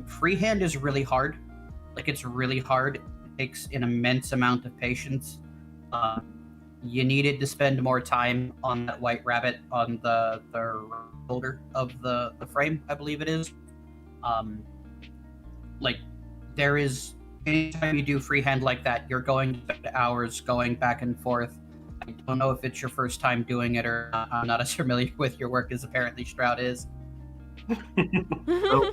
freehand is really hard. Like, it's really hard. It takes an immense amount of patience. you needed to spend more time on that white rabbit on the shoulder of the frame, I believe it is. Like, there is, anytime you do freehand like that, you're going to spend hours going back and forth. I don't know if it's your first time doing it or not. I'm not as familiar with your work as apparently Stroud is. So,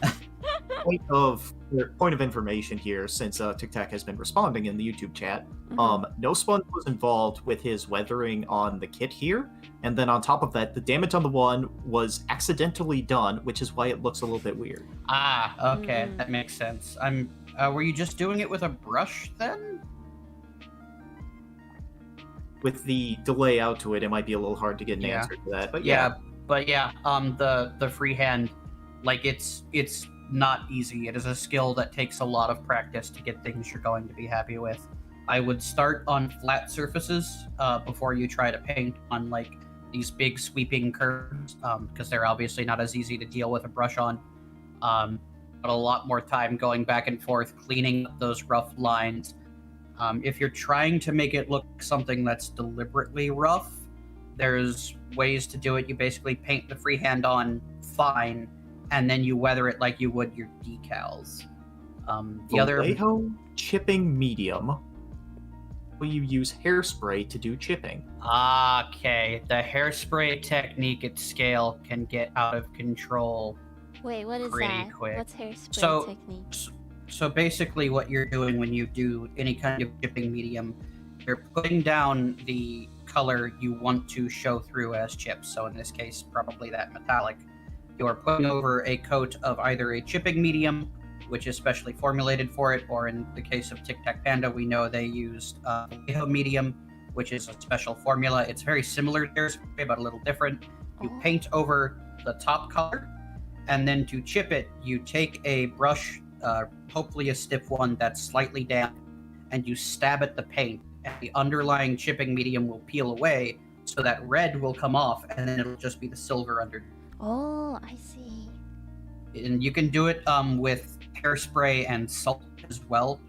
point of information here, since Tic Tac has been responding in the YouTube chat. No sponge was involved with his weathering on the kit here, and then on top of that, the damage on the one was accidentally done, which is why it looks a little bit weird. Ah, okay, that makes sense. Were you just doing it with a brush then? With the delay out to it, it might be a little hard to get an answer to that. But the freehand, like, it's not easy. It is a skill that takes a lot of practice to get things you're going to be happy with. I would start on flat surfaces before you try to paint on like these big sweeping curves, because they're obviously not as easy to deal with a brush on. But a lot more time going back and forth, cleaning up those rough lines. If you're trying to make it look something that's deliberately rough, there's ways to do it. You basically paint the freehand on fine, and then you weather it like you would your decals. The other chipping medium. Will you use hairspray to do chipping? Okay, the hairspray technique at scale can get out of control. Wait, what is pretty that? quick. What's hairspray technique? So basically what you're doing when you do any kind of chipping medium, you're putting down the color you want to show through as chips. So in this case, probably that metallic. You're putting over a coat of either a chipping medium, which is specially formulated for it, or in the case of Tic Tac Panda, we know they used medium, which is a special formula. It's very similar to hairspray, but a little different. You paint over the top color, and then to chip it, you take a brush, hopefully a stiff one that's slightly damp, and you stab at the paint, and the underlying chipping medium will peel away, so that red will come off, and then it'll just be the silver underneath. Oh, I see. And you can do it with hairspray and salt as well.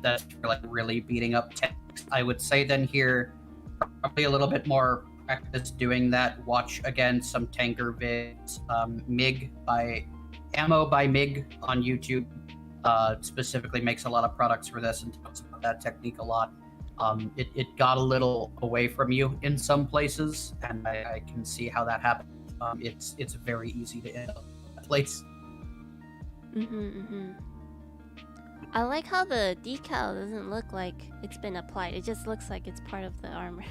That's for like really beating up text. I would say then here, probably a little bit more practice doing that. Watch again some Tanker vids. Ammo by Mig on YouTube specifically makes a lot of products for this and talks about that technique a lot. It got a little away from you in some places, and I can see how that happened. It's very easy to end up in that place. I like how the decal doesn't look like it's been applied. It just looks like it's part of the armor.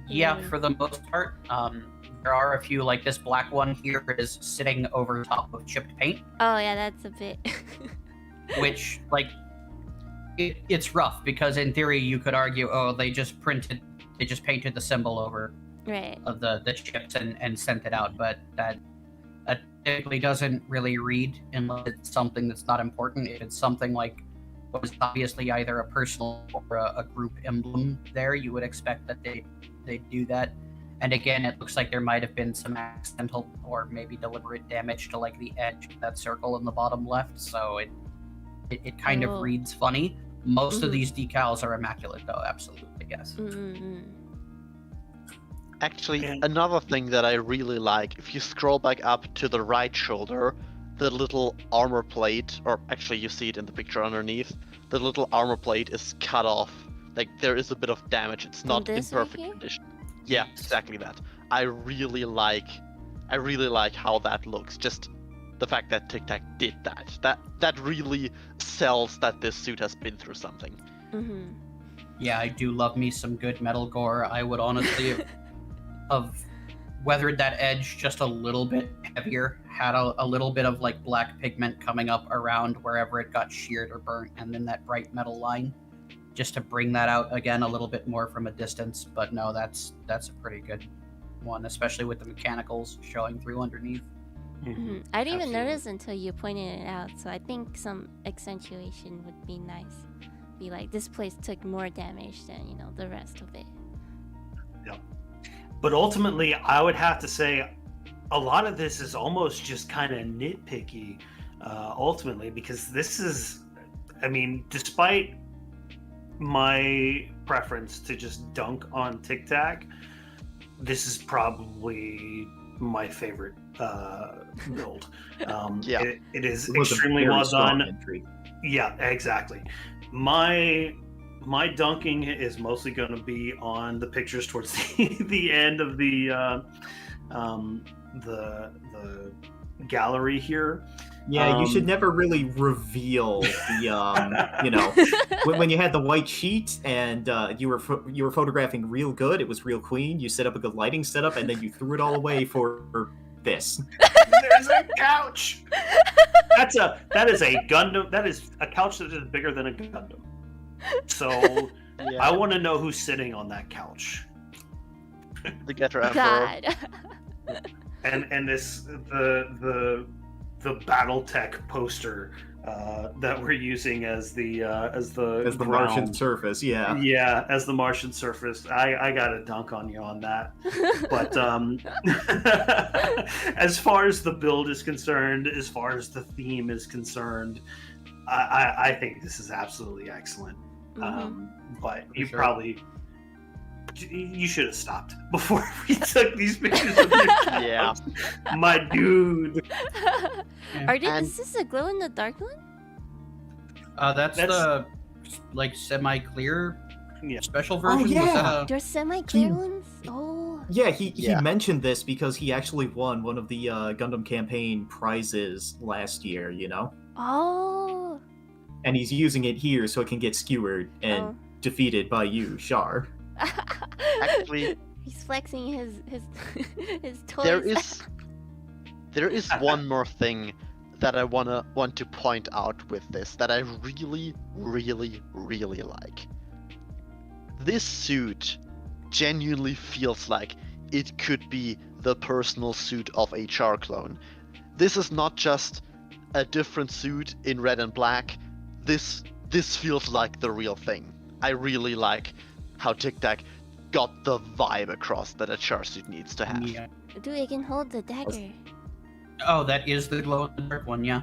Yeah, for the most part. There are a few, like this black one here is sitting over top of chipped paint. Oh yeah, that's a bit. Which, like, it's rough because in theory you could argue, oh, they just painted the symbol over of the chips and sent it out, but that typically doesn't really read unless it's something that's not important. If it's something like what is obviously either a personal or a group emblem there, you would expect that they do that. And again, it looks like there might have been some accidental or maybe deliberate damage to like the edge of that circle in the bottom left, so it kind of reads funny. Most of these decals are immaculate though, absolutely, yes. Actually, another thing that I really like, if you scroll back up to the right shoulder, the little armor plate, or actually you see it in the picture underneath, the little armor plate is cut off. Like, there is a bit of damage, it's not in perfect condition. Yeah, exactly that. I really like how that looks. Just the fact that Tic Tac did that really sells that this suit has been through something. Yeah, I do love me some good metal gore. I would honestly have weathered that edge just a little bit heavier, had a little bit of like black pigment coming up around wherever it got sheared or burnt, and then that bright metal line, just to bring that out again a little bit more from a distance. But no, that's a pretty good one, especially with the mechanicals showing through underneath. I didn't even notice until you pointed it out, so I think some accentuation would be nice. Be like, this place took more damage than, you know, the rest of it. Yeah. But ultimately, I would have to say a lot of this is almost just kind of nitpicky, ultimately, because this is, I mean, despite my preference to just dunk on Tic Tac, this is probably my favorite build. It is extremely well done. Entry. Yeah, exactly. My dunking is mostly going to be on the pictures towards the end of the gallery here. Yeah, you should never really reveal the when you had the white sheet and you were photographing real good. It was real clean. You set up a good lighting setup, and then you threw it all away for this. There's a couch. That is a Gundam. That is a couch that is bigger than a Gundam. So I want to know who's sitting on that couch. The Getter Emperor. God. And this the BattleTech poster that we're using as the Martian surface. Yeah. Yeah, as the Martian surface. I got a dunk on you on that. But as far as the build is concerned, as far as the theme is concerned, I think this is absolutely excellent. But you should have stopped before we took these pictures of your couch. Yeah. My dude. Is this a glow in the dark one? That's the like semi-clear special version. Oh, yeah. Was that There's semi-clear ones? Oh. Yeah, he mentioned this because he actually won one of the Gundam campaign prizes last year, Oh. And he's using it here so it can get skewered and defeated by you, Char. Actually, he's flexing his toys. There is one more thing that I want to point out with this that I really, really, really like. This suit genuinely feels like it could be the personal suit of a Char clone. This is not just a different suit in red and black. This feels like the real thing. I really like how Tic Tac got the vibe across that a Char suit needs to have. Yeah. Dude, I can hold the dagger. Oh, that is the glow in the dark one, yeah.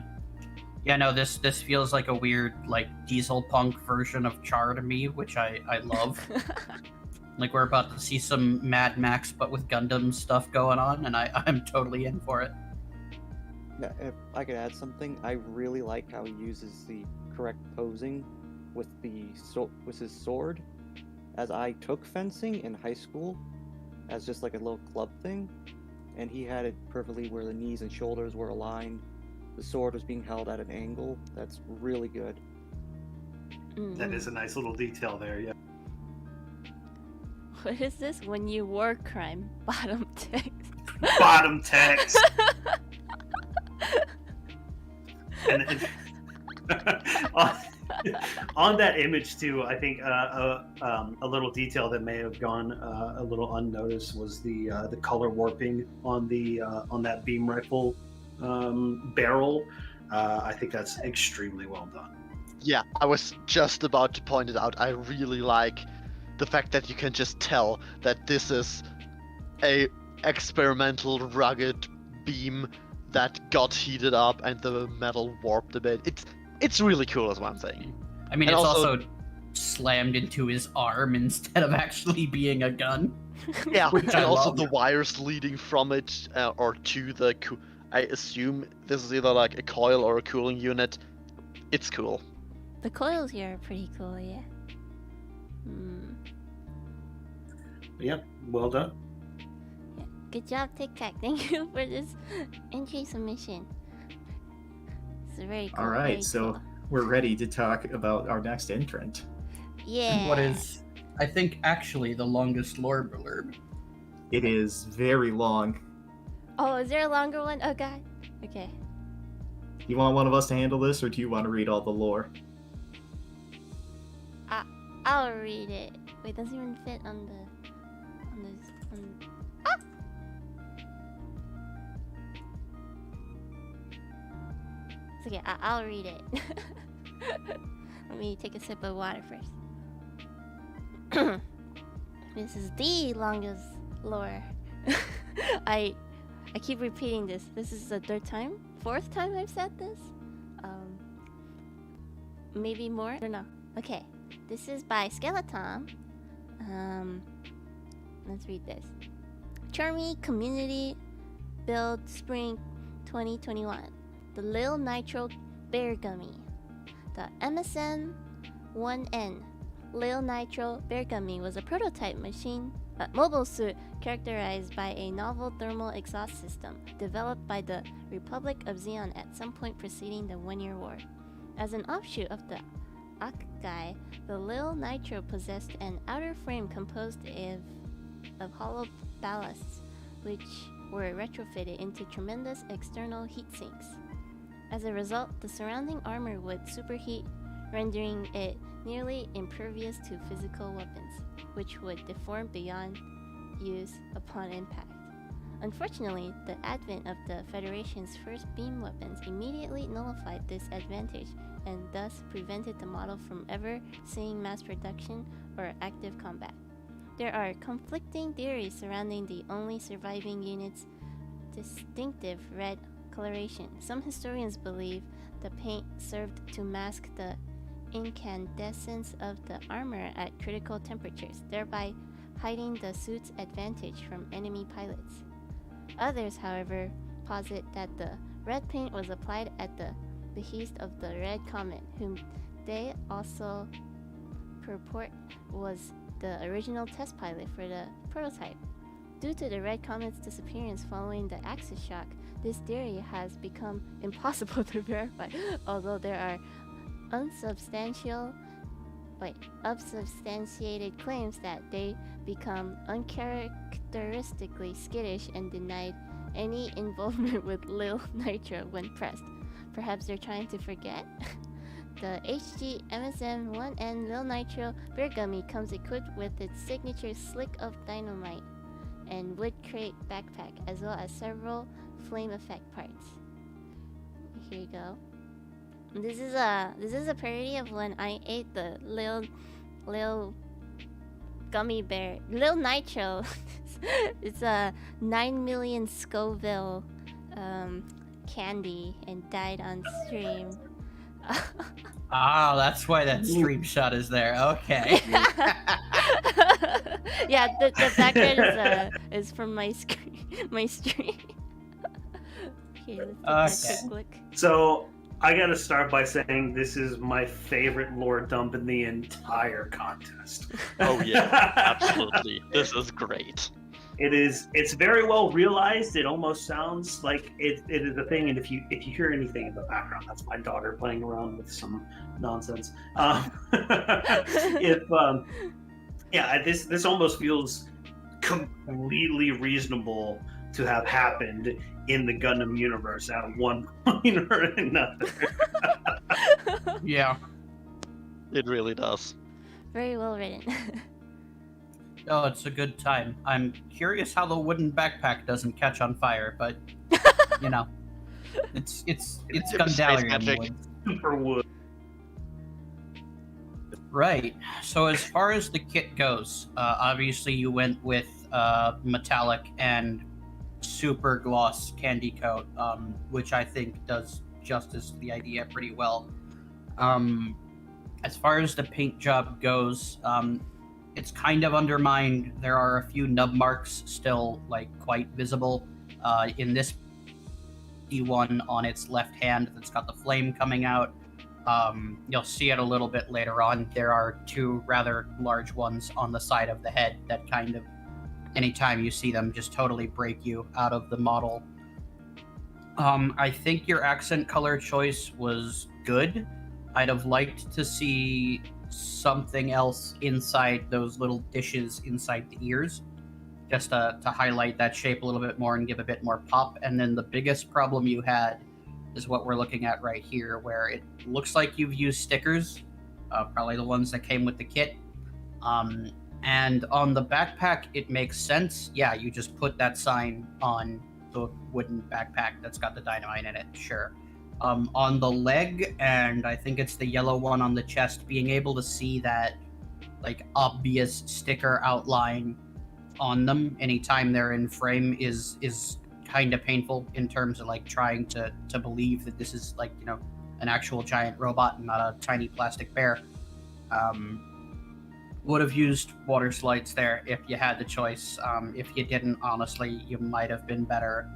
Yeah, no, this feels like a weird, like, diesel punk version of Char to me, which I love. Like, we're about to see some Mad Max, but with Gundam stuff going on, and I'm totally in for it. Yeah, if I could add something, I really like how he uses the correct posing with his sword. As I took fencing in high school as just like a little club thing, and he had it perfectly where the knees and shoulders were aligned. The sword was being held at an angle. That's really good. That is a nice little detail there, yeah. What is this? When you war crime, bottom text. Bottom text. And on that image too, I think a little detail that may have gone a little unnoticed was the color warping on that beam rifle barrel. I think that's extremely well done. Yeah, I was just about to point it out. I really like the fact that you can just tell that this is a experimental rugged beam that got heated up and the metal warped a bit. It's really cool is what I'm saying. I mean, And it's also- also slammed into his arm instead of actually being a gun. Yeah, Which and I also love. the wires leading from it or to the... I assume this is either like a coil or a cooling unit. It's cool. The coils here are pretty cool, yeah. Yeah, well done. Yeah. Good job, Tic Tac. Thank you for this entry submission. It's very cool. All very right, so cool. we're ready to talk about our next entrant. Yeah. What is, I think, actually the longest lore blurb. It is very long. Oh, is there a longer one? Oh god. Okay. You want one of us to handle this, or do you want to read all the lore? I'll read it. Wait, doesn't even fit on the. Ah! It's okay. I'll read it. Let me take a sip of water first. This is the longest lore. I keep repeating this. This is the fourth time I've said this. Maybe more. I don't know. Okay, this is by Skeleton. Let's read this. CHARMY Community Build Spring 2021. The Lil Nitro Bear Gummy. The MSM-1N Lil Nitro Bear Gummy was a prototype mobile suit characterized by a novel thermal exhaust system developed by the Republic of Xeon at some point preceding the One-Year War. As an offshoot of the Akai, the Lil Nitro possessed an outer frame composed of hollow ballasts, which were retrofitted into tremendous external heat sinks. As a result, the surrounding armor would superheat, rendering it nearly impervious to physical weapons, which would deform beyond use upon impact. Unfortunately, the advent of the Federation's first beam weapons immediately nullified this advantage and thus prevented the model from ever seeing mass production or active combat. There are conflicting theories surrounding the only surviving unit's distinctive red coloration. Some historians believe the paint served to mask the incandescence of the armor at critical temperatures, thereby hiding the suit's advantage from enemy pilots. Others, however, posit that the red paint was applied at the behest of the Red Comet, whom they also purport was the original test pilot for the prototype. Due to the Red Comet's disappearance following the Axis shock, this theory has become impossible to verify, although there are unsubstantiated claims that they become uncharacteristically skittish and denied any involvement with Lil Nitro when pressed. Perhaps they're trying to forget? The HG MSM-1N Lil Nitro Bear Gummy comes equipped with its signature Slick of Dynamite and Wood Crate backpack, as well as several flame effect parts. Here you go. This is a parody of when I ate the Lil gummy bear, Lil Nitro. It's a 9 million Scoville candy and died on stream. Ah, that's why that stream shot is there. Okay. Yeah, the background is from my screen, my stream. Okay, let's take a quick look. So I gotta start by saying this is my favorite lore dump in the entire contest. Oh yeah, absolutely. This is great. It's very well realized. It almost sounds like it is a thing, and if you hear anything in the background, that's my daughter playing around with some nonsense. This almost feels completely reasonable to have happened in the Gundam universe at one point or another. Yeah. It really does. Very well written. Oh, it's a good time. I'm curious how the wooden backpack doesn't catch on fire, but you know, it's Gundalian in the woods. Super wood. Right. So as far as the kit goes, obviously you went with metallic and super gloss candy coat, which I think does justice to the idea pretty well. As far as the paint job goes, it's kind of undermined. There are a few nub marks still quite visible. In this one on its left hand that's got the flame coming out. You'll see it a little bit later on. There are two rather large ones on the side of the head that kind of, anytime you see them, just totally break you out of the model. I think your accent color choice was good. I'd have liked to see something else inside those little dishes inside the ears, just to highlight that shape a little bit more and give a bit more pop. And then the biggest problem you had is what we're looking at right here, where it looks like you've used stickers, probably the ones that came with the kit. And on the backpack, it makes sense. Yeah, you just put that sign on the wooden backpack that's got the dynamite in it, sure. On the leg, and I think it's the yellow one on the chest, being able to see that obvious sticker outline on them anytime they're in frame is kind of painful in terms of trying to believe that this is an actual giant robot and not a tiny plastic bear. would have used water slides there if you had the choice. If you didn't, honestly, you might have been better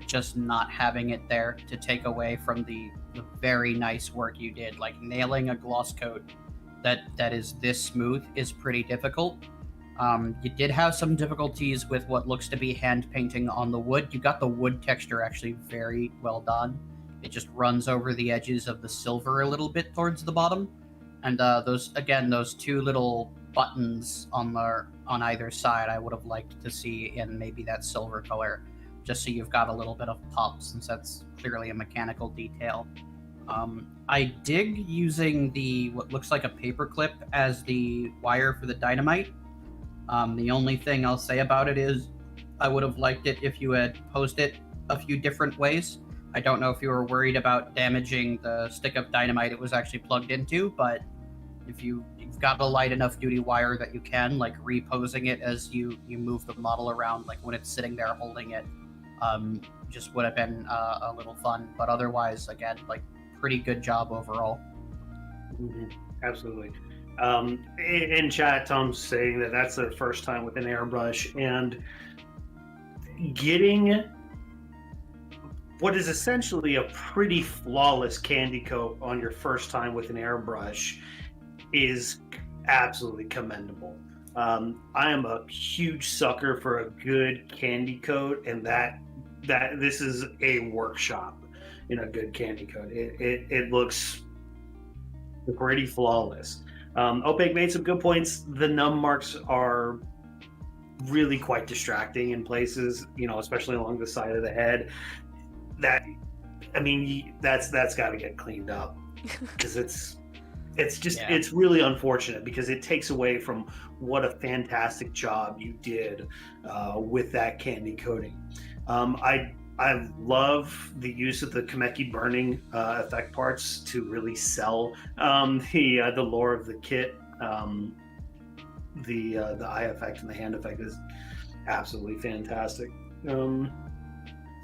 just not having it there to take away from the very nice work you did. Like, nailing a gloss coat that is this smooth is pretty difficult. You did have some difficulties with what looks to be hand painting on the wood. You got the wood texture actually very well done. It just runs over the edges of the silver a little bit towards the bottom. And those two little buttons on either side, I would have liked to see in maybe that silver color, just so you've got a little bit of pop, since that's clearly a mechanical detail. I dig using what looks like a paper clip as the wire for the dynamite. The only thing I'll say about it is I would have liked it if you had posed it a few different ways. I don't know if you were worried about damaging the stick of dynamite it was actually plugged into, but if you've got a light enough duty wire that you can, like, reposing it as you move the model around, like when it's sitting there holding it, just would have been a little fun. But otherwise, again, like, pretty good job overall. Mm-hmm. Absolutely. In chat, Tom's saying that that's their first time with an airbrush, and getting what is essentially a pretty flawless candy coat on your first time with an airbrush is absolutely commendable. I am a huge sucker for a good candy coat, and that this is a workshop in a good candy coat. It looks pretty flawless. Opaque made some good points. The num marks are really quite distracting in places, especially along the side of the head. That's got to get cleaned up, because it's really unfortunate, because it takes away from what a fantastic job you did with that candy coating. I love the use of the Kameki burning effect parts to really sell the lore of the kit. The eye effect and the hand effect is absolutely fantastic.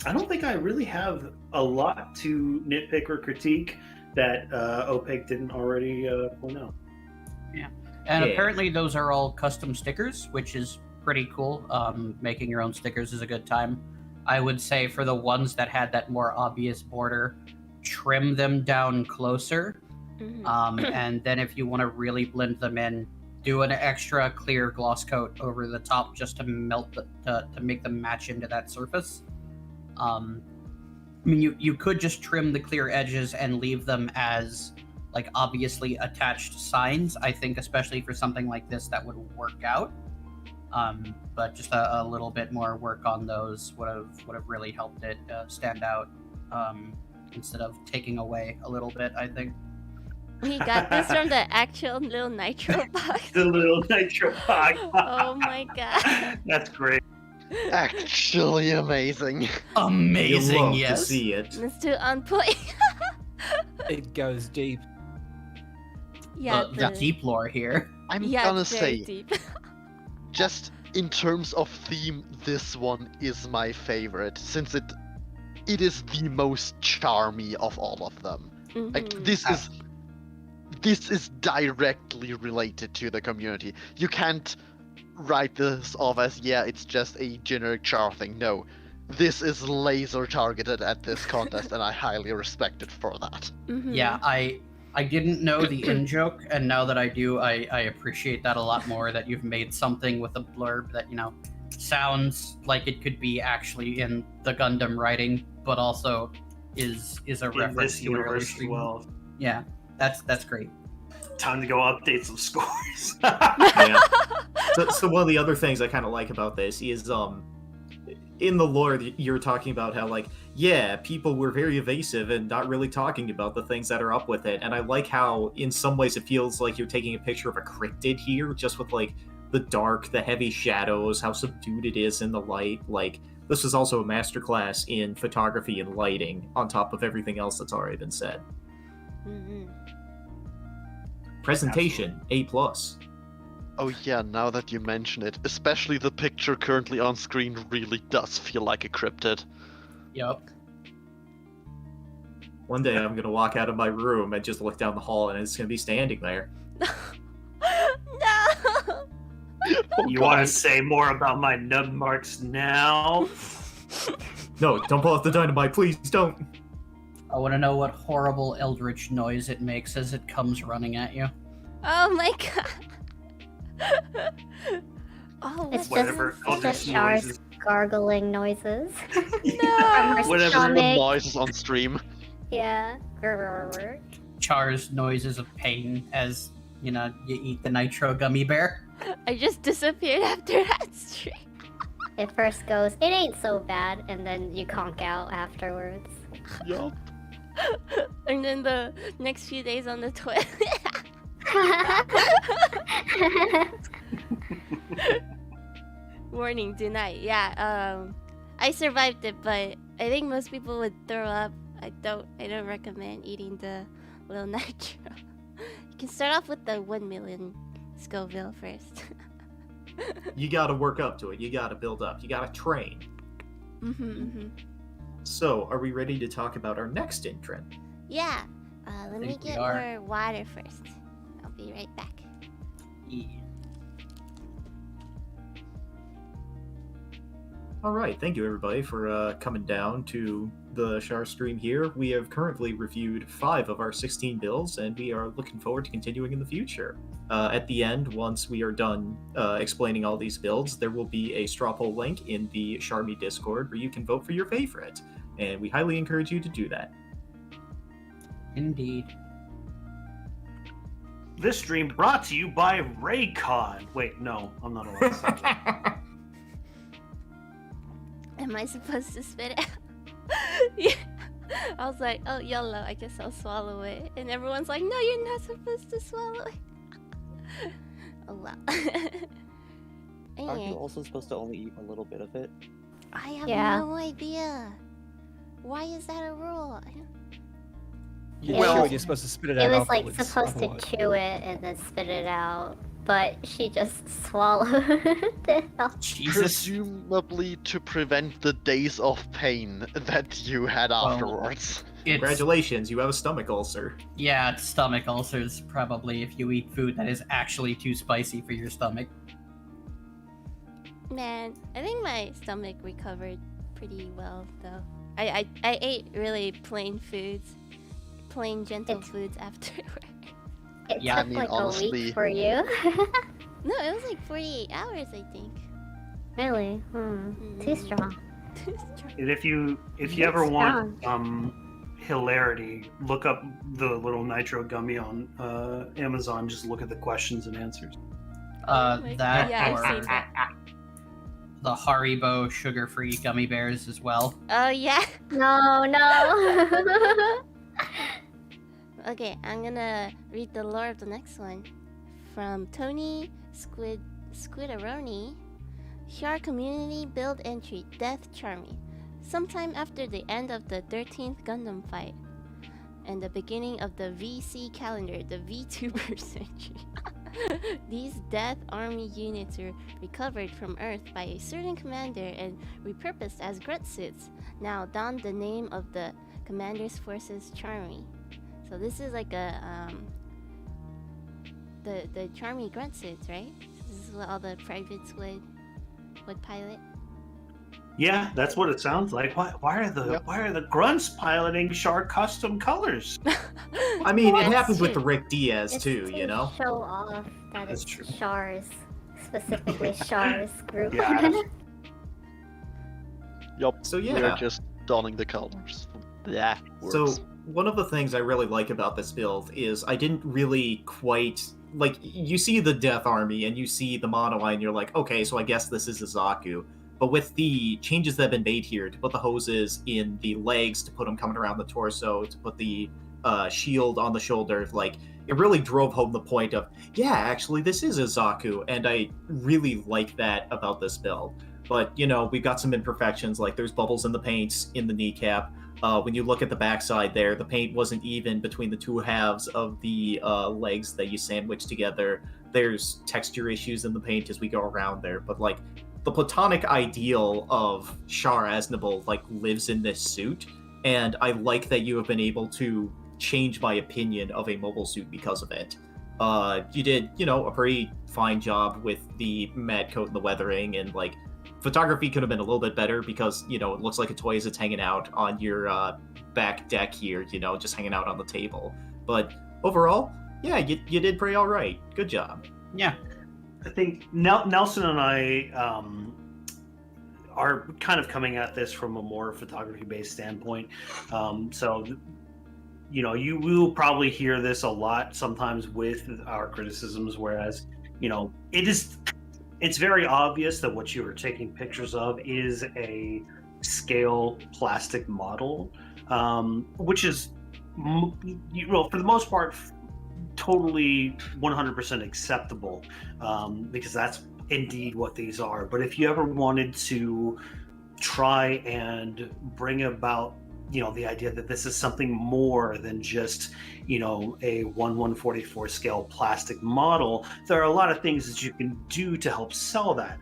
I don't think I really have a lot to nitpick or critique that Opaque didn't already point out. Yeah, and apparently those are all custom stickers, which is pretty cool. Making your own stickers is a good time. I would say for the ones that had that more obvious border, trim them down closer. Mm-hmm. And then if you want to really blend them in, do an extra clear gloss coat over the top just to to make them match into that surface. You could just trim the clear edges and leave them as, like, obviously attached signs. I think especially for something like this that would work out. But just a little bit more work on those would have really helped it stand out, instead of taking away a little bit, I think. We got this from the actual little nitro box. The little nitro box. Oh my god. That's great. Actually amazing. Amazing, You love yes. to see it. It's too on point. It goes deep. Yeah, the deep lore here. I'm yeah, gonna it's very say, deep. just in terms of theme, this one is my favorite, since it is the most charmy of all of them. Mm-hmm. Like, this is directly related to the community. You can't write this off as, it's just a generic Char thing. No, this is laser targeted at this contest, and I highly respect it for that. Mm-hmm. Yeah, I didn't know the in-joke, and now that I do, I appreciate that a lot more, that you've made something with a blurb that, sounds like it could be actually in the Gundam writing, but also is a In reference this to an earlier universe as stream. well. Yeah, that's great. Time to go update some scores. Yeah. So one of the other things I kind of like about this is, in the lore, you're talking about how, like, people were very evasive and not really talking about the things that are up with it. And I like how, in some ways, it feels like you're taking a picture of a cryptid here, just with, like, the dark, the heavy shadows, how subdued it is in the light. Like, this is also a masterclass in photography and lighting, on top of everything else that's already been said. Mm-hmm. Presentation, A+. Oh yeah, now that you mention it, especially the picture currently on screen really does feel like a cryptid. Yep. One day I'm gonna walk out of my room and just look down the hall and it's gonna be standing there. No! You want to say more about my nub marks now? No, don't pull out the dynamite, please don't. I want to know what horrible eldritch noise it makes as it comes running at you. Oh my god. Oh, It's Whatever just eldritch Char's noises. gargling noises. no. From her Whenever the stomach. noises on stream. Yeah. Char's noises of pain as, you know, you eat the nitro gummy bear. I just disappeared after that stream. It first goes, it ain't so bad, and then you conk out afterwards. Yup. And then the next few days on the toilet. Warning, do not. Yeah, I survived it, but I think most people would throw up. I don't recommend eating the little nitro. You can start off with the 1 million Scoville first. You gotta work up to it. You gotta build up. You gotta train. So, are we ready to talk about our next entrant? Yeah. Let me think we get are. more water first. I'll be right back. Yeah. Alright, thank you everybody for coming down to the Char stream here. We have currently reviewed 5 of our 16 builds, and we are looking forward to continuing in the future. At the end, once we are done explaining all these builds, there will be a straw poll link in the CHARMY Discord where you can vote for your favorite, and we highly encourage you to do that. Indeed. This stream brought to you by Raycon. Wait, no, I'm not allowed to say that. Am I supposed to spit it out? Yeah. I was like, oh, YOLO, I guess I'll swallow it. And everyone's like, no, you're not supposed to swallow it. Oh, wow. Aren't you Anyway, also supposed to only eat a little bit of it? I have Yeah. no idea. Why is that a rule? Yeah, Well, sure, you're supposed to spit it out It was like afterwards, supposed otherwise- to chew it and then spit it out, but she just swallowed it. Jesus. Presumably to prevent the days of pain that you had afterwards. It's, Congratulations, you have a stomach ulcer. yeah, it's stomach ulcers, probably, if you eat food that is actually too spicy for your stomach. Man, I think my stomach recovered pretty well, though. I ate really plain foods. Plain, gentle foods afterward. It Yeah, I took mean, like a honestly- week for you. No, it was like 48 hours, I think. Really? Too strong. And if you ever want hilarity, look up the little nitro gummy on Amazon. Just look at the questions and answers. That yeah, or I've seen that. the Haribo sugar-free gummy bears as well. Oh yeah. No. Okay, I'm gonna read the lore of the next one from Tony Squidaroni. Char community build entry Death Charmy. Sometime after the end of the 13th Gundam fight and the beginning of the VC calendar, the VTuber century. These Death Army units were recovered from Earth by a certain commander and repurposed as grunt suits, now don the name of the commander's forces CHARMY. So this is like a the CHARMY grunt suits, right? This is what all the privates would pilot. Yeah, that's what it sounds like. Why are the grunts piloting Char custom colors? I mean, it That's happened with the true. Rick Diaz It's too, to you know? show off that That's it's true. Char's, specifically Char's group. Yeah. Yup. So We're yeah. just donning the colors. Yeah. So one of the things I really like about this build is I didn't really quite like you see the Death Army and you see the monoline and you're like, okay, so I guess this is a Zaku. But with the changes that have been made here, to put the hoses in the legs, to put them coming around the torso, to put the shield on the shoulder, like it really drove home the point of, yeah, actually this is a Zaku, and I really like that about this build. But you know, we've got some imperfections, like there's bubbles in the paint in the kneecap. When you look at the backside there, the paint wasn't even between the two halves of the legs that you sandwich together. There's texture issues in the paint as we go around there, but like the platonic ideal of Char Aznable like lives in this suit, and I like that you have been able to change my opinion of a mobile suit because of it. You did, a pretty fine job with the matte coat and the weathering, and like photography could have been a little bit better because it looks like a toy as it's hanging out on your back deck here, just hanging out on the table. But overall, yeah, you did pretty all right. Good job. Yeah. I think Nelson and I are kind of coming at this from a more photography-based standpoint. So, you will probably hear this a lot sometimes with our criticisms, whereas, it's very obvious that what you are taking pictures of is a scale plastic model, which is, for the most part, totally 100% acceptable, because that's indeed what these are. But if you ever wanted to try and bring about the idea that this is something more than just a 1/144 scale plastic model, there are a lot of things that you can do to help sell that.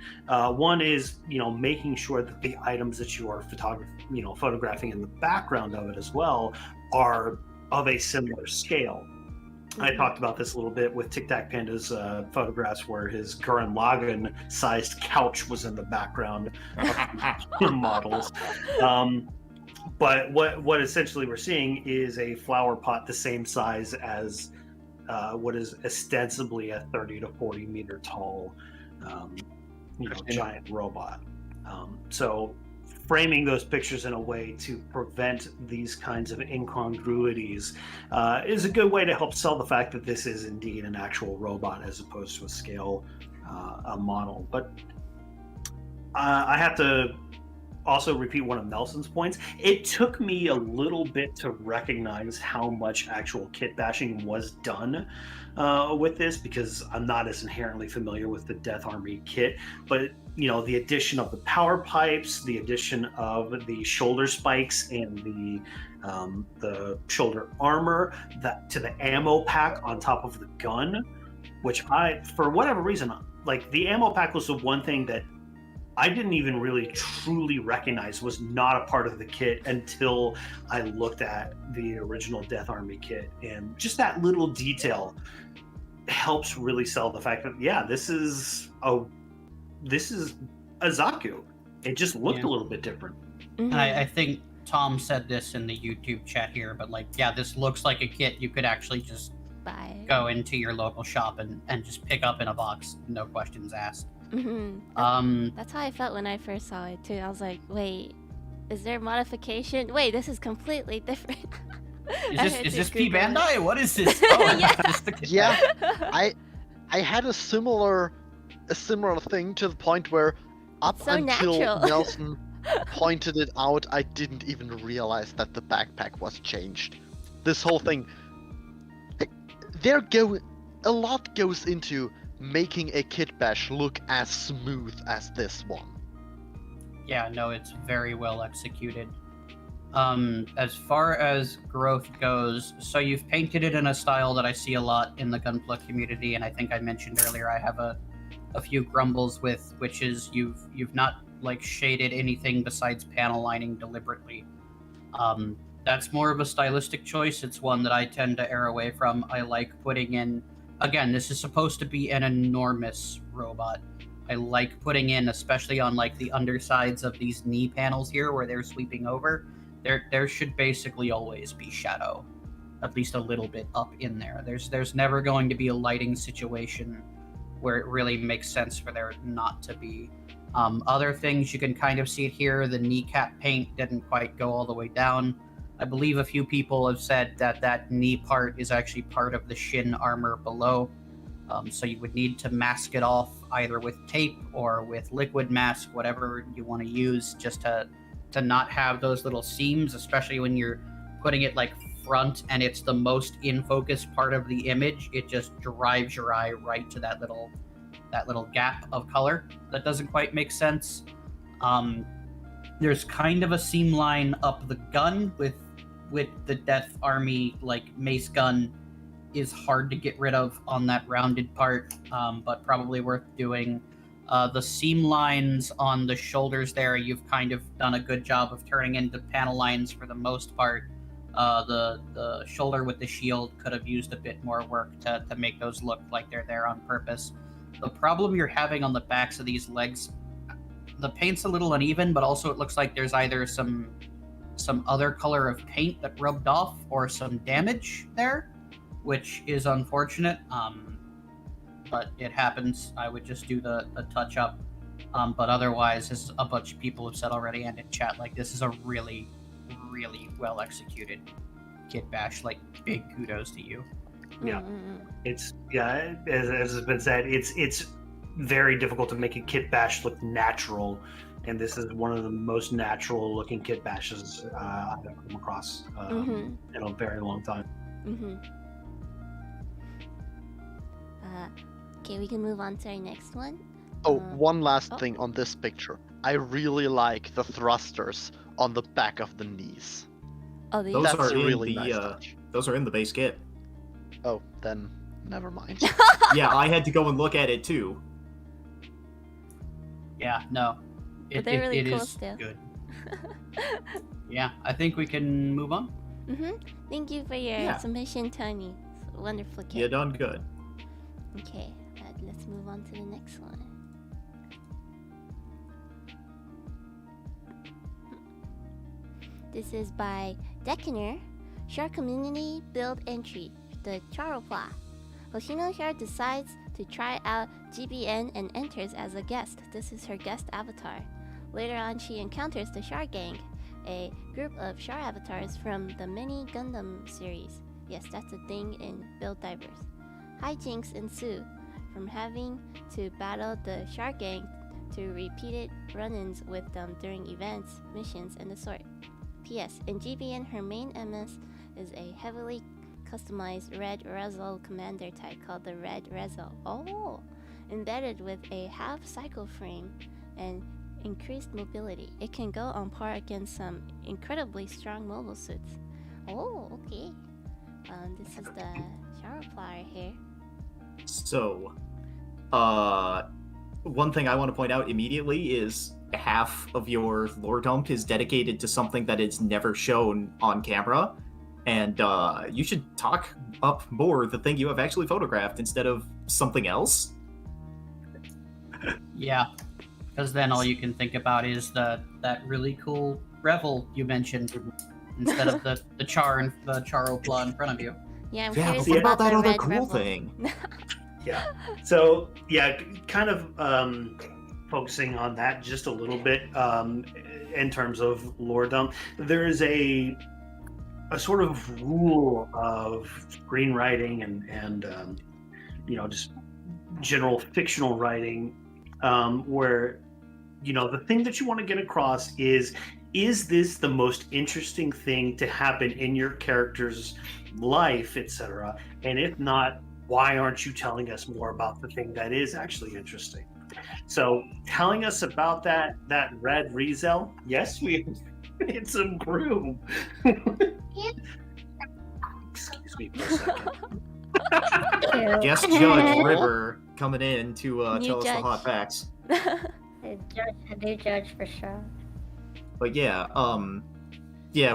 One is making sure that the items that you are photographing in the background of it as well are of a similar scale. I talked about this a little bit with Tic Tac Panda's photographs, where his Gurren Lagann sized couch was in the background of models. But what essentially we're seeing is a flower pot the same size as what is ostensibly a 30 to 40 meter tall giant robot. So framing those pictures in a way to prevent these kinds of incongruities is a good way to help sell the fact that this is indeed an actual robot as opposed to a scale model. But I have to also repeat one of Nelson's points. It took me a little bit to recognize how much actual kit bashing was done with this, because I'm not as inherently familiar with the Death Army kit. But the addition of the power pipes, the addition of the shoulder spikes and the shoulder armor, that to the ammo pack on top of the gun, which for whatever reason, like the ammo pack was the one thing that I didn't even really truly recognize was not a part of the kit until I looked at the original Death Army kit. And just that little detail helps really sell the fact that, yeah, this is a Zaku. It just looked a little bit different. Mm-hmm. And I think Tom said this in the YouTube chat here, but this looks like a kit you could actually just go into your local shop and just pick up in a box, no questions asked. Mm-hmm. That's how I felt when I first saw it too. I was like, wait, is there modification? Wait, this is completely different. Is this P Bandai? What is this? Yeah, I had a similar thing, to the point where until Nelson pointed it out, I didn't even realize that the backpack was changed. This whole thing, a lot goes into making a kit bash look as smooth as this one. Yeah, no, it's very well executed. As far as growth goes, so you've painted it in a style that I see a lot in the Gunpla community, and I think I mentioned earlier I have a few grumbles with, which is you've not shaded anything besides panel lining deliberately. That's more of a stylistic choice. It's one that I tend to err away from. I like putting in, again, this is supposed to be an enormous robot. I like putting in, especially on the undersides of these knee panels here where they're sweeping over, there should basically always be shadow, at least a little bit up in there. There's never going to be a lighting situation where it really makes sense for there not to be. Other things, you can kind of see it here. The kneecap paint didn't quite go all the way down. I believe a few people have said that knee part is actually part of the shin armor below. So you would need to mask it off either with tape or with liquid mask, whatever you want to use, just to not have those little seams, especially when you're putting it front and it's the most in focus part of the image. It just drives your eye right to that little gap of color that doesn't quite make sense. There's kind of a seam line up the gun with the Death Army mace gun is hard to get rid of on that rounded part, but probably worth doing. The seam lines on the shoulders there, you've kind of done a good job of turning into panel lines for the most part. The shoulder with the shield could have used a bit more work to make those look like they're there on purpose. The problem you're having on the backs of these legs, the paint's a little uneven, but also it looks like there's either some other color of paint that rubbed off or some damage there, which is unfortunate. But it happens. I would just do the touch up. But otherwise, as a bunch of people have said already and in chat, like, this is a really, really well executed kit bash. Like, big kudos to you. Yeah, it's as has been said, it's very difficult to make a kit bash look natural, and this is one of the most natural looking kit bashes I've ever come across in a very long time. Okay, we can move on to our next one. Oh, one last thing on this picture. I really like the thrusters on the back of the knees. Oh, these Those That's are a in really the nice touch. those are in the base kit. Oh, then never mind. Yeah, I had to go and look at it too. Yeah, no. But they're really cool is still. good. Yeah, I think we can move on. Thank you for your submission, Tony. It's a wonderful kit. You done good. Okay, let's move on to the next one. This is by Deckener. Char community build entry, the Charopla. Hoshino Char decides to try out GBN and enters as a guest. This is her guest avatar. Later on, she encounters the Char Gang, a group of Char avatars from the Mini Gundam series. Yes, that's a thing in Build Divers. Hijinks ensue, from having to battle the Char Gang to repeated run-ins with them during events, missions, and the sort. P.S. In GBN, her main MS is a heavily customized Red Rezol commander type called the Red Rezol. Oh! Embedded with a half-cycle frame and increased mobility. It can go on par against some incredibly strong mobile suits. Oh, okay. This is the Charopla here. So, one thing I want to point out immediately is half of your lore dump is dedicated to something that is never shown on camera, and you should talk up more the thing you have actually photographed instead of something else. Yeah, because then all you can think about is that really cool Revel you mentioned instead of the Char and the Charopla in front of you. Yeah, I'm Yeah, but curious what about about that the other Red cool Rebel. thing? Yeah. So yeah, kind of focusing on that just a little bit in terms of lore dump. There is a sort of rule of screenwriting and just general fictional writing where the thing that you want to get across is this the most interesting thing to happen in your character's life, etc. And if not, why aren't you telling us more about the thing that is actually interesting? So telling us about that Red Rezel, yes, it's a broom. Excuse me for a second. Guest Judge River coming in to tell us judge. the hot facts. A new judge for sure. But yeah,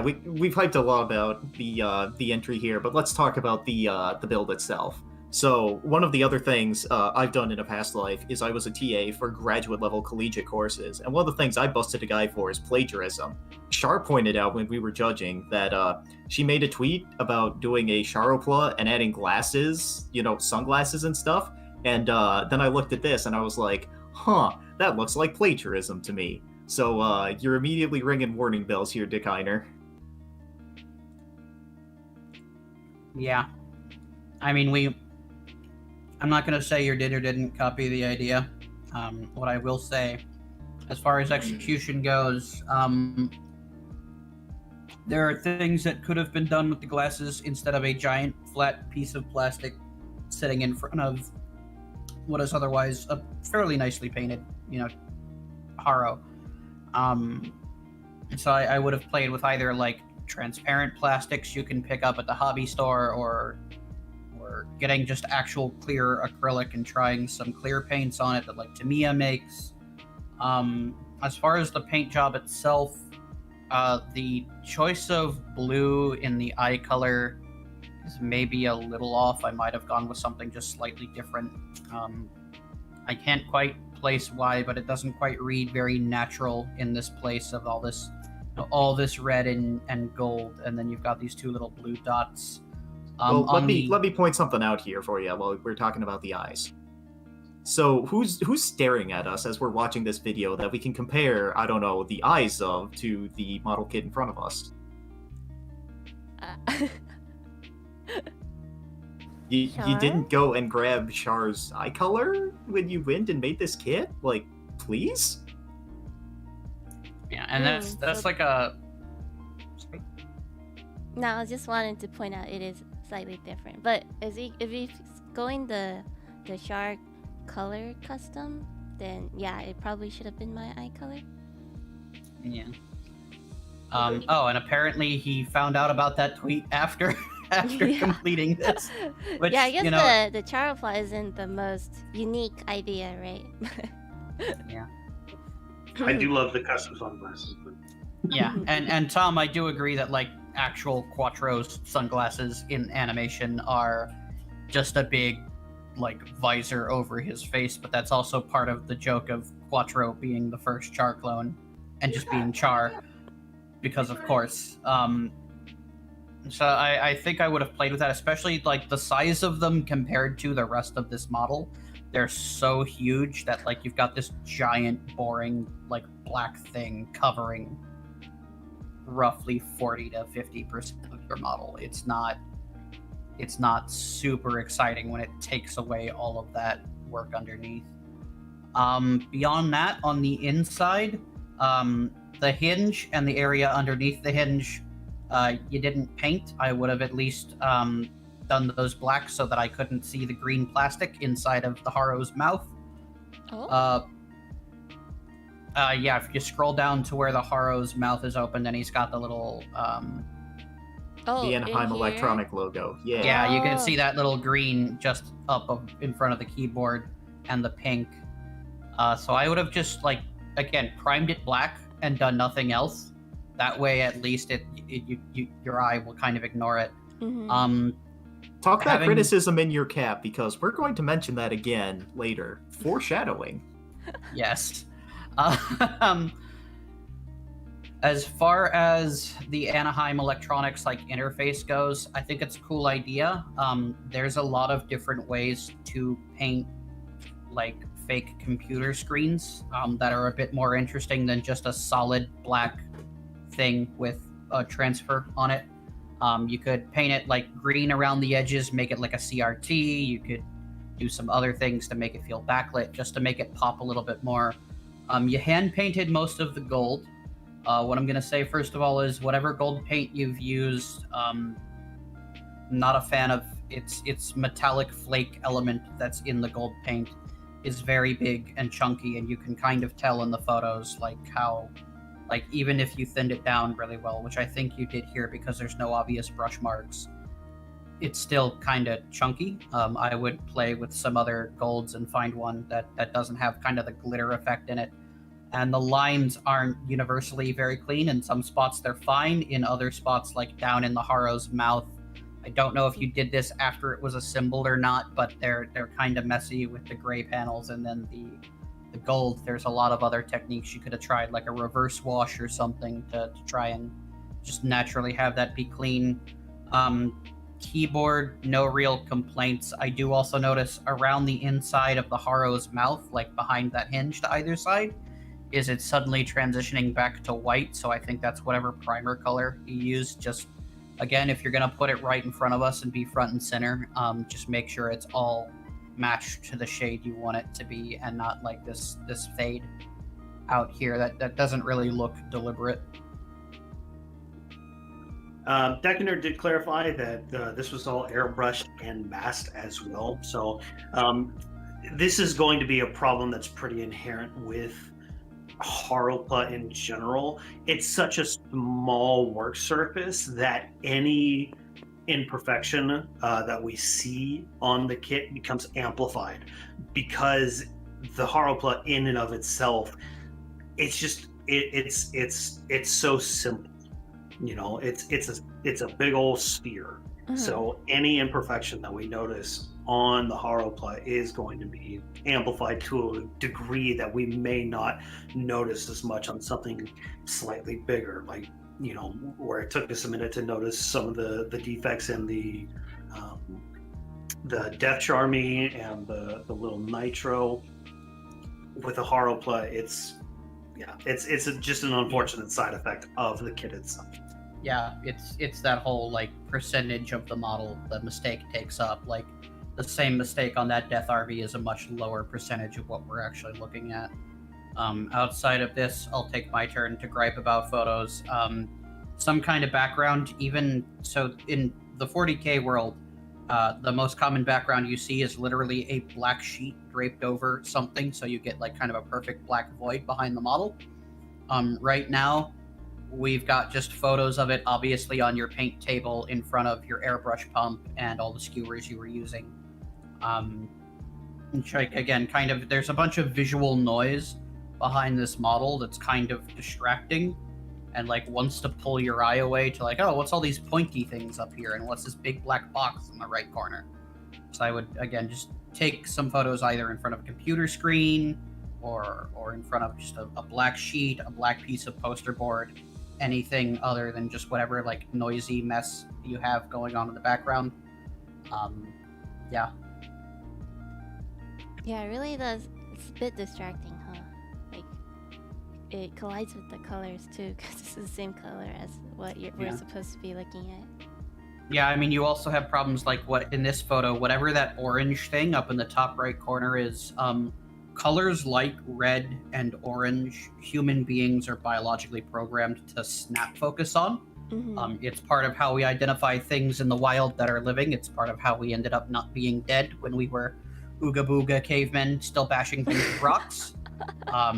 we've hyped a lot about the entry here, but let's talk about the build itself. So one of the other things I've done in a past life is I was a TA for graduate level collegiate courses, and one of the things I busted a guy for is plagiarism. Char pointed out when we were judging that she made a tweet about doing a Charopla and adding glasses, sunglasses and stuff, and then I looked at this and I was like, huh, that looks like plagiarism to me. So you're immediately ringing warning bells here, Dick Einer. Yeah. I mean, I'm not going to say you did or didn't copy the idea. What I will say, as far as execution goes, there are things that could have been done with the glasses instead of a giant flat piece of plastic sitting in front of what is otherwise a fairly nicely painted, Haro. So I would have played with either like transparent plastics you can pick up at the hobby store or getting just actual clear acrylic and trying some clear paints on it that like Tamiya makes. As far as the paint job itself, The choice of blue in the eye color is maybe a little off. I might have gone with something just slightly different. I can't quite place why, but it doesn't quite read very natural in this place of all this red and gold, and then you've got these two little blue dots. Well, let me point something out here for you while we're talking about the eyes. So who's staring at us as we're watching this video that we can compare, I don't know, the eyes of to the model kit in front of us? You didn't go and grab Char's eye color when you went and made this kit? Like, please? Yeah, and that's like a... No, I just wanted to point out it is slightly different. But if he's going the Char color custom, then yeah, it probably should have been my eye color. Yeah. Oh, and apparently he found out about that tweet after completing this. Which, yeah, I guess you know, the Char flaw isn't the most unique idea, right? Yeah. I do love the custom sunglasses. But... Yeah, and Tom, I do agree that like actual Quattro's sunglasses in animation are just a big like visor over his face, but that's also part of the joke of Quattro being the first Char clone and just being Char, because of course. So I think I would have played with that, especially like the size of them compared to the rest of this model. They're so huge that like you've got this giant, boring, like black thing covering roughly 40 to 50% of your model. It's not super exciting when it takes away all of that work underneath. Beyond that, on the inside, the hinge and the area underneath the hinge, you didn't paint. I would have at least done those black so that I couldn't see the green plastic inside of the Haro's mouth. Oh. Yeah, if you scroll down to where the Haro's mouth is open, and he's got the little the Anaheim Electronic logo. Yeah. Yeah, you can see that little green just up in front of the keyboard and the pink. So I would have just like, again, primed it black and done nothing else. That way, at least your eye will kind of ignore it. Mm-hmm. Talk that criticism in your cap, because we're going to mention that again later. Foreshadowing. Yes. As far as the Anaheim Electronics like interface goes, I think it's a cool idea. There's a lot of different ways to paint like fake computer screens that are a bit more interesting than just a solid black thing with a transfer on it. You could paint it like green around the edges, make it like a CRT. You could do some other things to make it feel backlit, just to make it pop a little bit more. You hand painted most of the gold. What I'm going to say first of all is whatever gold paint you've used, not a fan of its metallic flake element that's in the gold paint is very big and chunky, and you can kind of tell in the photos like how, like even if you thinned it down really well, which I think you did here because there's no obvious brush marks, it's still kind of chunky. I would play with some other golds and find one that doesn't have kind of the glitter effect in it. And the lines aren't universally very clean. In some spots they're fine. In other spots, like down in the Haro's mouth, I don't know if you did this after it was assembled or not, but they're kind of messy with the gray panels. And then the gold, there's a lot of other techniques you could have tried, like a reverse wash or something to try and just naturally have that be clean. Keyboard, no real complaints. I do also notice around the inside of the Haro's mouth, like behind that hinge to either side, is it suddenly transitioning back to white. So I think that's whatever primer color you use. Just, again, if you're going to put it right in front of us and be front and center, just make sure it's all matched to the shade you want it to be and not like this fade out here that doesn't really look deliberate. Deckener did clarify that this was all airbrushed and masked as well. So this is going to be a problem that's pretty inherent with Haropa in general. It's such a small work surface that any imperfection that we see on the kit becomes amplified, because the Haropa in and of itself, it's it's so simple. You know, it's a big old sphere. So any imperfection that we notice on the Haropla is going to be amplified to a degree that we may not notice as much on something slightly bigger, like, you know, where it took us a minute to notice some of the defects in the Death Charmy and the little Nitro. With the Haropla, it's just an unfortunate side effect of the kit itself. Yeah, it's that whole like percentage of the model the mistake takes up. Like the same mistake on that Death RV is a much lower percentage of what we're actually looking at. Outside of this, I'll take my turn to gripe about photos. Some kind of background, even so in the 40K world, the most common background you see is literally a black sheet draped over something, so you get like kind of a perfect black void behind the model. Right now, we've got just photos of it, obviously, on your paint table in front of your airbrush pump and all the skewers you were using. Again, kind of, there's a bunch of visual noise behind this model that's kind of distracting and like wants to pull your eye away to like, oh, what's all these pointy things up here and what's this big black box in the right corner? So I would, again, just take some photos either in front of a computer screen or in front of just a black sheet, a black piece of poster board, anything other than just whatever like noisy mess you have going on in the background. Yeah, it really does. It's a bit distracting, huh? Like it collides with the colors too, because it's the same color as what we're supposed to be looking at. Yeah, I mean, you also have problems like what in this photo, whatever that orange thing up in the top right corner is. Colors like red and orange, human beings are biologically programmed to snap focus on. It's part of how we identify things in the wild that are living. It's part of how we ended up not being dead when we were ooga booga cavemen still bashing things with rocks.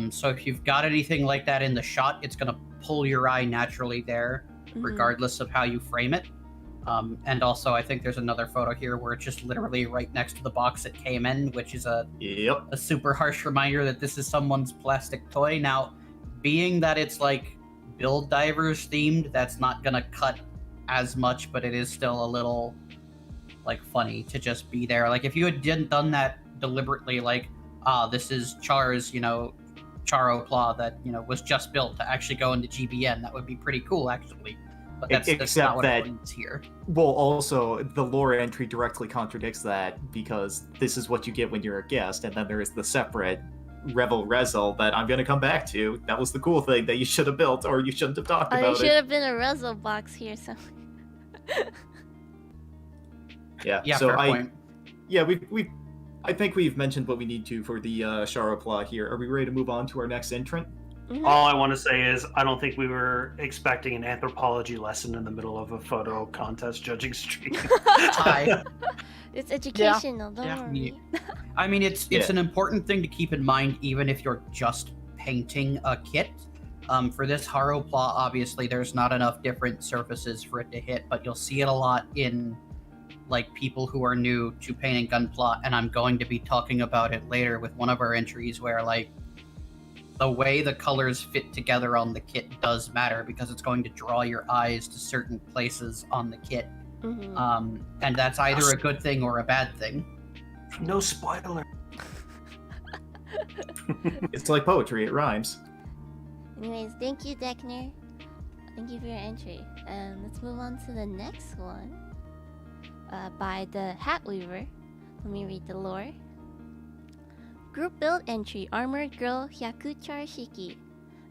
So if you've got anything like that in the shot, it's going to pull your eye naturally there, regardless of how you frame it. And also, I think there's another photo here where it's just literally right next to the box it came in, which is a super harsh reminder that this is someone's plastic toy. Now, being that it's like Build Divers themed, that's not gonna cut as much, but it is still a little like funny to just be there. Like if you hadn't done that deliberately, like, this is Char's, you know, Charopla that, you know, was just built to actually go into GBN, that would be pretty cool, actually. But that's not what it means here. Well, also, the lore entry directly contradicts that, because this is what you get when you're a guest, and then there is the separate Revel Rezel that I'm going to come back to. That was the cool thing that you should have built, or you shouldn't have talked about it. There should have been a Rezel box here somewhere. Yeah, so I think we've mentioned what we need to for the Charopla here. Are we ready to move on to our next entrant? All I want to say is I don't think we were expecting an anthropology lesson in the middle of a photo contest judging stream. It's educational, don't worry. I mean, it's an important thing to keep in mind, even if you're just painting a kit. For this Haropla, obviously, there's not enough different surfaces for it to hit, but you'll see it a lot in like people who are new to painting Gunpla, and I'm going to be talking about it later with one of our entries where like the way the colors fit together on the kit does matter, because it's going to draw your eyes to certain places on the kit. And that's either a good thing or a bad thing. No spoiler. It's like poetry, it rhymes. Anyways, thank you, Deckner. Thank you for your entry. Let's move on to the next one. By the Hat Weaver. Let me read the lore. Group build entry, Armored Girl Hyaku Char Shiki.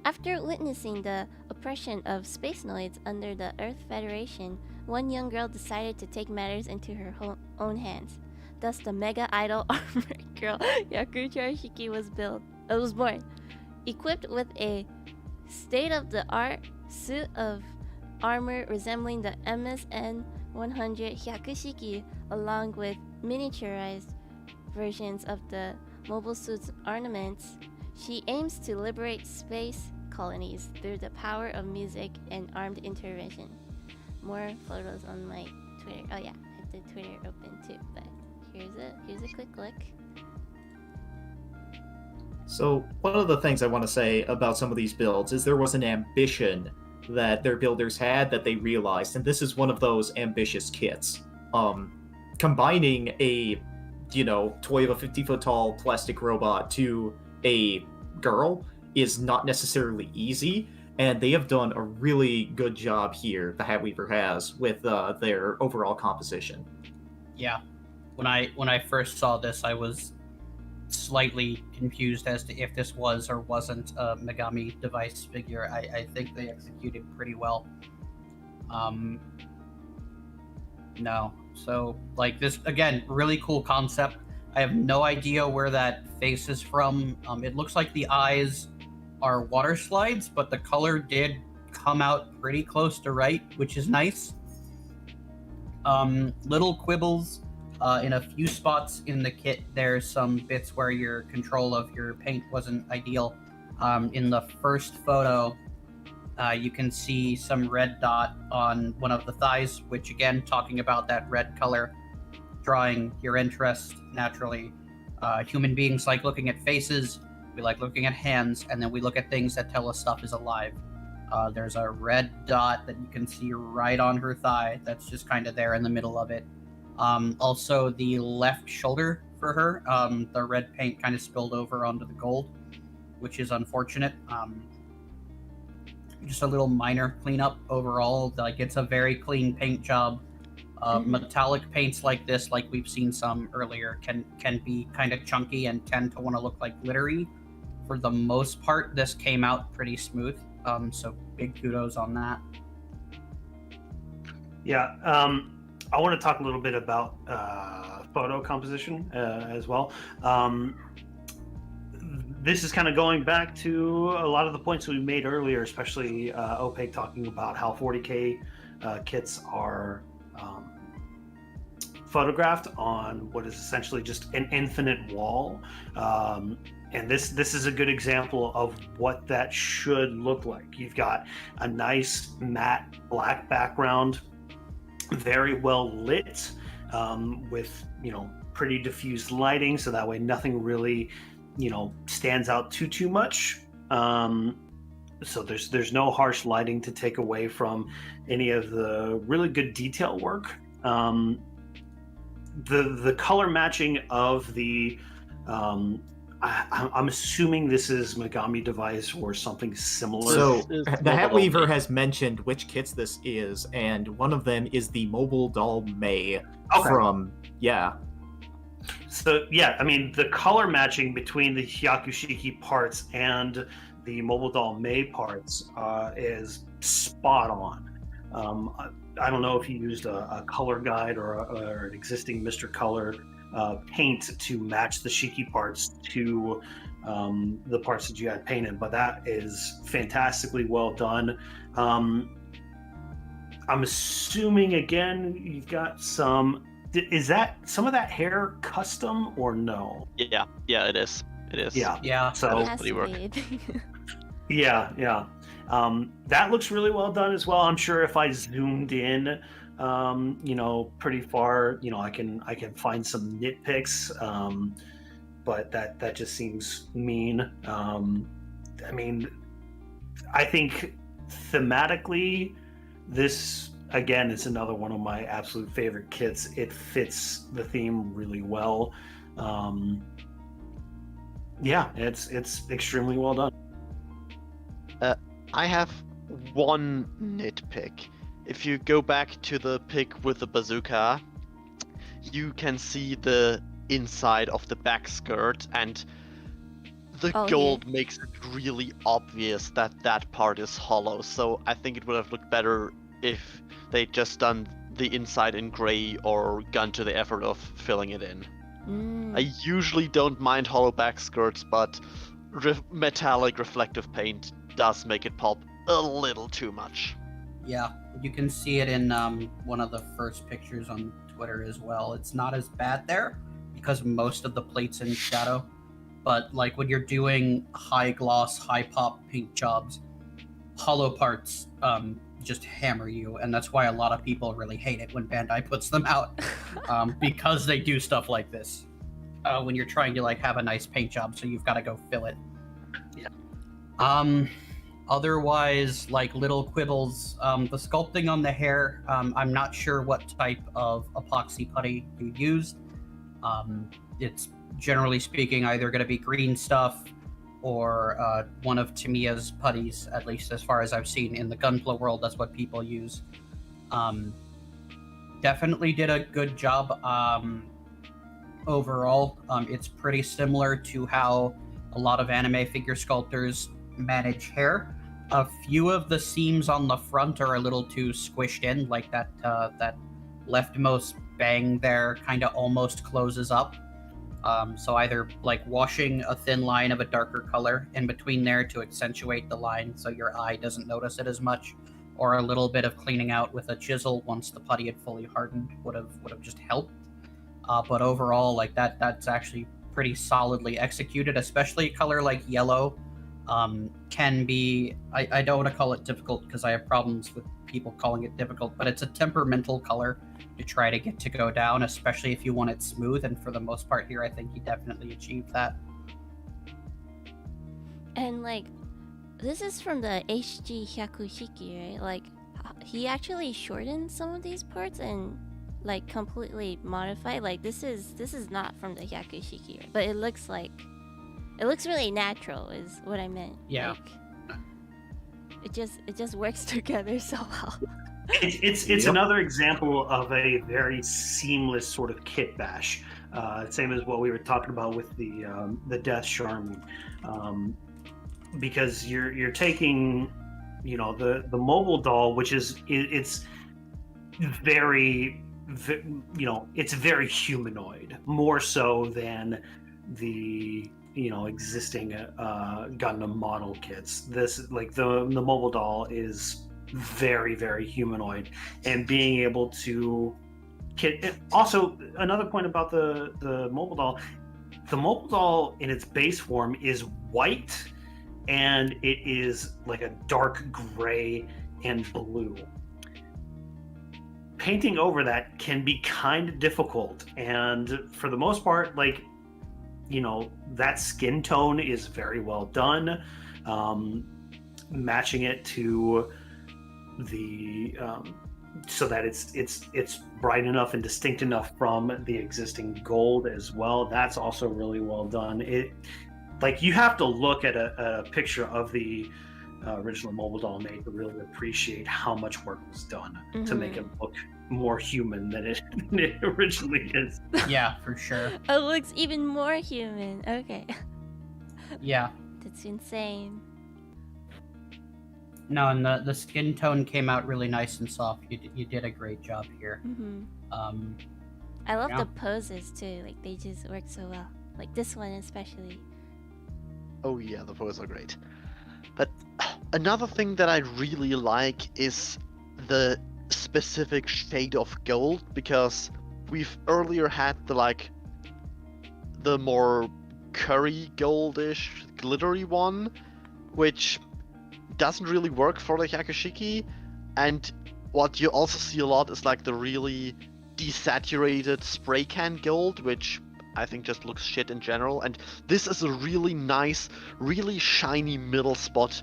After witnessing the oppression of space noids under the Earth Federation, one young girl decided to take matters into her own hands. Thus, the mega idol Armored Girl Hyaku Char Shiki was born. Equipped with a state-of-the-art suit of armor resembling the MSN 100 Hyakushiki, along with miniaturized versions of the mobile suit's ornaments, she aims to liberate space colonies through the power of music and armed intervention. More photos on my Twitter. Oh yeah, I have the Twitter open too, but here's a quick look. So one of the things I want to say about some of these builds is there was an ambition that their builders had that they realized, and this is one of those ambitious kits. Combining a, toy of a 50-foot tall plastic robot to a girl is not necessarily easy, and they have done a really good job here, the Hat Weaver has, with their overall composition. Yeah. When I first saw this, I was slightly confused as to if this was or wasn't a Megami device figure. I think they executed pretty well. No. So, like, this, again, really cool concept. I have no idea where that face is from. It looks like the eyes are water slides, but the color did come out pretty close to right, which is nice. Little quibbles. In a few spots in the kit, there's some bits where your control of your paint wasn't ideal. In the first photo, you can see some red dot on one of the thighs, which again, talking about that red color, drawing your interest naturally. Human beings like looking at faces, we like looking at hands, and then we look at things that tell us stuff is alive. There's a red dot that you can see right on her thigh that's just kind of there in the middle of it. Also, the left shoulder for her, the red paint kind of spilled over onto the gold, which is unfortunate. Just a little minor cleanup overall. Like, it's a very clean paint job. Metallic paints like this, like we've seen some earlier, can be kind of chunky and tend to want to look like glittery. For the most part, this came out pretty smooth. So big kudos on that. Yeah. I want to talk a little bit about photo composition as well. This is kind of going back to a lot of the points we made earlier, especially Opaque talking about how 40K kits are photographed on what is essentially just an infinite wall. And this is a good example of what that should look like. You've got a nice matte black background, very well lit, with pretty diffused lighting, so that way nothing really stands out too much. So there's no harsh lighting to take away from any of the really good detail work. The color matching of the I'm assuming this is Megami device or something similar. So the Hat Weaver has mentioned which kits this is, and one of them is the Mobile Doll May from So yeah, I mean, the color matching between the Hyakushiki parts and the Mobile Doll May parts is spot on. I don't know if you used a color guide or an existing Mr. Color paint to match the Shiki parts to the parts that you had painted, but that is fantastically well done. I'm assuming, again, you've got some... Is that some of that hair custom or no? Yeah, it is. It is. Yeah. So It has to work. be. Yeah. That looks really well done as well. I'm sure if I zoomed in, pretty far, I can find some nitpicks, but that just seems mean. I mean, I think thematically, this again is another one of my absolute favorite kits. It fits the theme really well. It's extremely well done. I have one nitpick. If you go back to the pic with the bazooka, you can see the inside of the back skirt, and the gold makes it really obvious that that part is hollow. So I think it would have looked better if they'd just done the inside in gray or gone to the effort of filling it in. I usually don't mind hollow back skirts, but metallic reflective paint does make it pop a little too much. Yeah, you can see it in one of the first pictures on Twitter as well. It's not as bad there because most of the plate's in shadow, but like when you're doing high gloss, high pop paint jobs, hollow parts just hammer you, and that's why a lot of people really hate it when Bandai puts them out, because they do stuff like this. when you're trying to like have a nice paint job, so you've got to go fill it. Yeah. Otherwise, like little quibbles, the sculpting on the hair, I'm not sure what type of epoxy putty you used. It's generally speaking either going to be green stuff or one of Tamiya's putties, at least as far as I've seen in the Gunpla world. That's what people use. Definitely did a good job. Overall, it's pretty similar to how a lot of anime figure sculptors manage hair. A few of the seams on the front are a little too squished in, like that leftmost bang there kind of almost closes up. So either like washing a thin line of a darker color in between there to accentuate the line so your eye doesn't notice it as much, or a little bit of cleaning out with a chisel once the putty had fully hardened would have just helped. But overall, like that's actually pretty solidly executed, especially a color like yellow. Can be, I don't want to call it difficult because I have problems with people calling it difficult, but it's a temperamental color to try to get to go down, especially if you want it smooth, and for the most part here I think he definitely achieved that. And like, this is from the ex.XXX, right? Like, he actually shortened some of these parts and like completely modified. Like this is not from the XXX, right? But it looks really natural is what I meant. Yeah. Like, it just works together so well. It's another example of a very seamless sort of kit bash. Same as what we were talking about with the Death CHARMY, because you're taking, you know, the mobile doll, which is it's very, you know, it's very humanoid, more so than the, you know, existing Gundam model kits. This, like, the mobile doll is very, very humanoid, and being able to kit. Also, another point about the mobile doll in its base form is white, and it is like a dark gray and blue. Painting over that can be kind of difficult, and for the most part, like, you know, that skin tone is very well done. Matching it to the so that it's bright enough and distinct enough from the existing gold as well. That's also really well done. It, like, you have to look at a picture of the original mobile doll made to really appreciate how much work was done to make it look more human than it originally is. Yeah, for sure. Oh, it looks even more human. Okay. Yeah. That's insane. No, and the skin tone came out really nice and soft. You did a great job here. I love the poses too. Like, they just work so well. Like this one especially. Oh yeah, the poses are great. But another thing that I really like is the specific shade of gold, because we've earlier had the more curry goldish glittery one, which doesn't really work for the Yakushiki. And what you also see a lot is like the really desaturated spray can gold, which I think just looks shit in general. And this is a really nice, really shiny middle spot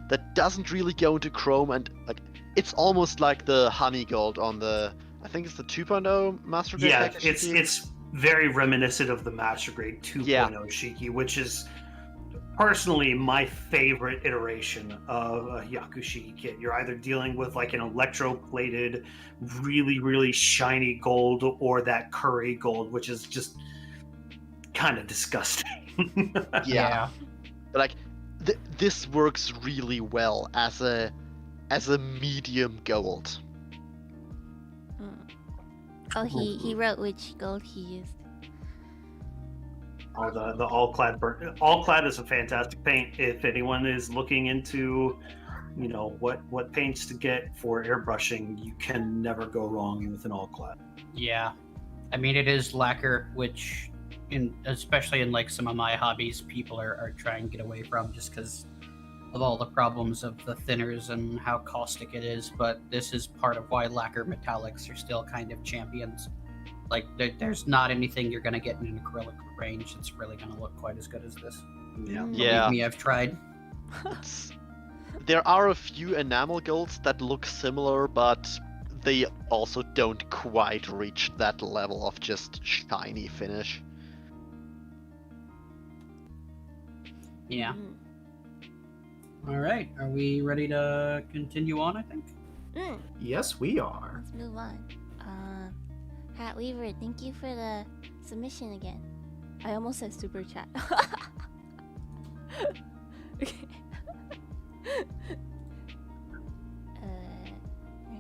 that doesn't really go into chrome, and like it's almost like the honey gold on the, I think it's the 2.0 Master Grade. Yeah, Yakushiki. it's very reminiscent of the Master Grade 2.0 Shiki, which is personally my favorite iteration of a Yakushiki kit. You're either dealing with like an electroplated, really, really shiny gold, or that curry gold, which is just kind of disgusting. Yeah. But like this works really well as a medium gold. Oh, he wrote which gold he used. Oh, the all-clad is a fantastic paint. If anyone is looking into, you know, what paints to get for airbrushing, you can never go wrong with an all-clad. Yeah, I mean, it is lacquer, which especially in like some of my hobbies, people are trying to get away from just because of all the problems of the thinners and how caustic it is. But this is part of why lacquer metallics are still kind of champions. Like, there's not anything you're going to get in an acrylic range that's really going to look quite as good as this. Yeah. Yeah. Believe me, I've tried. There are a few enamel golds that look similar, but they also don't quite reach that level of just shiny finish. Yeah. Mm. All right. Are we ready to continue on, I think? Yes, we are. Let's move on. Hat Weaver, thank you for the submission again. I almost said super chat. Okay.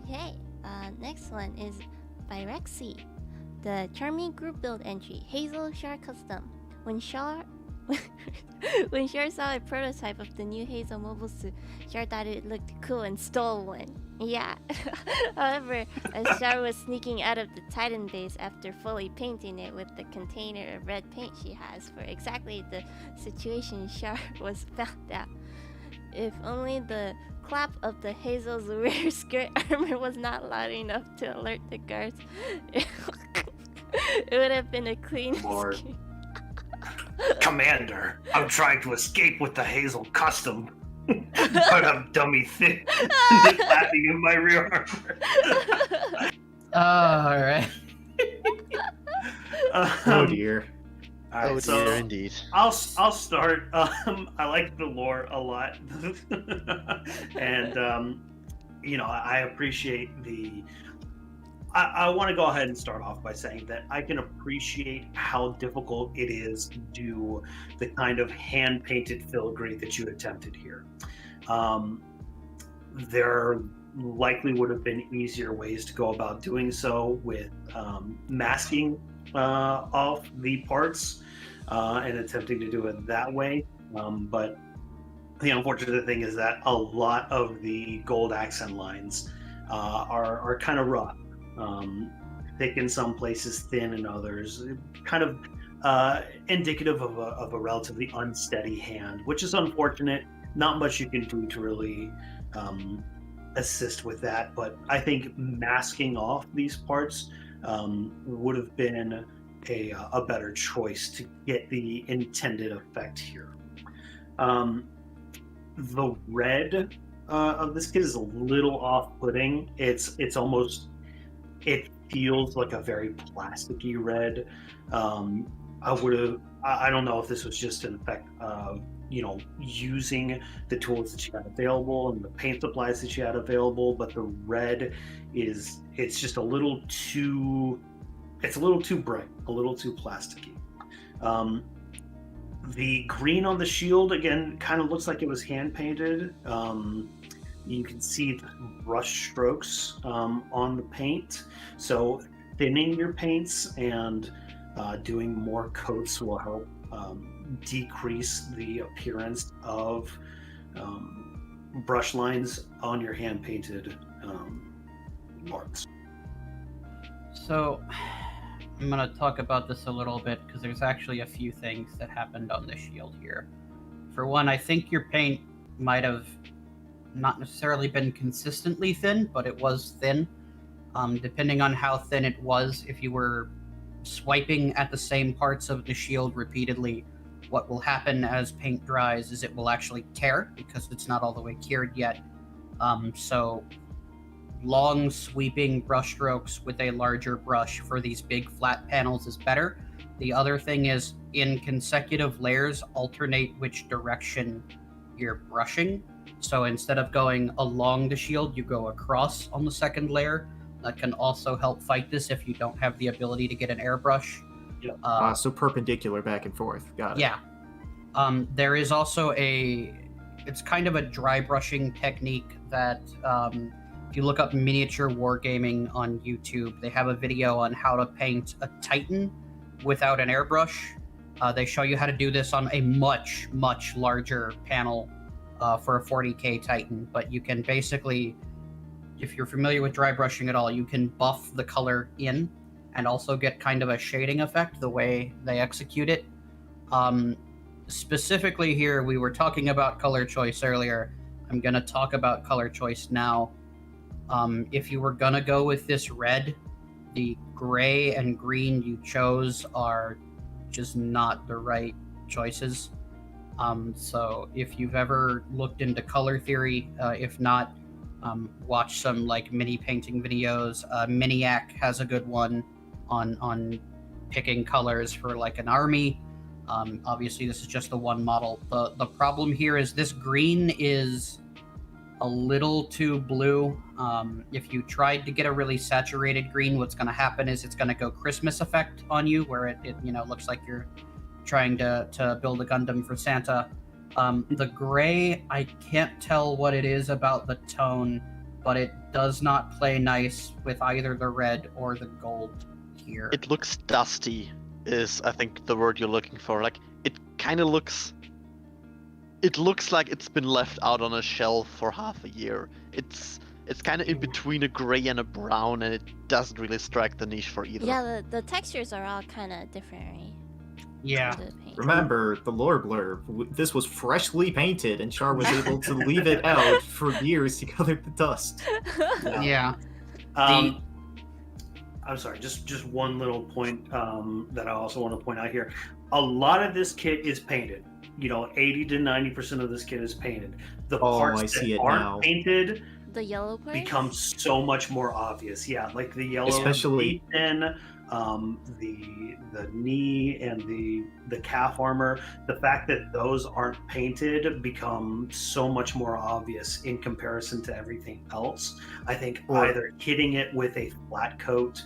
Okay. Next one is by Rexy. The CHARMY group build entry. Hazel Char custom. When Char saw a prototype of the new Hazel mobile suit, Char thought it looked cool and stole one. Yeah. However, as Char was sneaking out of the Titan base after fully painting it with the container of red paint she has for exactly the situation, Char was found out. If only the clap of the Hazel's rear skirt armor was not loud enough to alert the guards, it would have been a clean Lord. escape. Commander, I'm trying to escape with the Hazel custom, but I'm dummy thick and laughing in my rear armor. All right. Oh dear. All right, Oh so dear, indeed. I'll start. I like the lore a lot, and I appreciate the. I want to go ahead and start off by saying that I can appreciate how difficult it is to do the kind of hand-painted filigree that you attempted here. There likely would have been easier ways to go about doing so with masking off the parts and attempting to do it that way. But the unfortunate thing is that a lot of the gold accent lines are kind of rough. Thick in some places, thin in others, kind of indicative of a relatively unsteady hand, which is unfortunate. Not much you can do to really assist with that, but I think masking off these parts would have been a better choice to get the intended effect here. The red of this kit is a little off-putting. It's almost, it feels like a very plasticky red. I don't know if this was just an effect of, using the tools that you had available and the paint supplies that you had available, but the red it's just a little too bright, a little too plasticky. The green on the shield, again, kind of looks like it was hand painted. You can see the brush strokes on the paint. So thinning your paints and doing more coats will help decrease the appearance of brush lines on your hand painted parts. So I'm going to talk about this a little bit because there's actually a few things that happened on the shield here. For one, I think your paint might have not necessarily been consistently thin, but it was thin. Depending on how thin it was, if you were swiping at the same parts of the shield repeatedly, what will happen as paint dries is it will actually tear because it's not all the way cured yet. So long sweeping brush strokes with a larger brush for these big flat panels is better. The other thing is, in consecutive layers, alternate which direction you're brushing. So instead of going along the shield, you go across on the second layer. That can also help fight this if you don't have the ability to get an airbrush. Yeah. So perpendicular back and forth. Got it. Yeah. There is also it's kind of a dry brushing technique that if you look up miniature wargaming on YouTube, they have a video on how to paint a Titan without an airbrush. They show you how to do this on a much, much larger panel for a 40K Titan, but you can basically, if you're familiar with dry brushing at all, you can buff the color in and also get kind of a shading effect the way they execute it. Specifically here, we were talking about color choice earlier. I'm going to talk about color choice now. If you were going to go with this red, the gray and green you chose are just not the right choices. So if you've ever looked into color theory, if not, watch some like mini painting videos. Miniac has a good one on picking colors for like an army. Obviously, this is just the one model. The problem here is this green is a little too blue. If you tried to get a really saturated green, what's going to happen is it's going to go Christmas effect on you, where it looks like you're trying to build a Gundam for Santa. The gray, I can't tell what it is about the tone, but it does not play nice with either the red or the gold here. It looks dusty, is I think the word you're looking for. Like, it kind of looks... It looks like it's been left out on a shelf for half a year. It's kind of in between a gray and a brown, and it doesn't really strike the niche for either. Yeah, the textures are all kind of different, right? Yeah. Remember, the lore blurb, this was freshly painted, and Char was able to leave it out for years to color the dust. Yeah. I'm sorry, just one little point that I also want to point out here. A lot of this kit is painted. 80 to 90% of this kit is painted. The parts that aren't painted, the yellow part becomes so much more obvious. Yeah, like the yellow, especially the knee and the calf armor. The fact that those aren't painted become so much more obvious in comparison to everything else. I think either hitting it with a flat coat,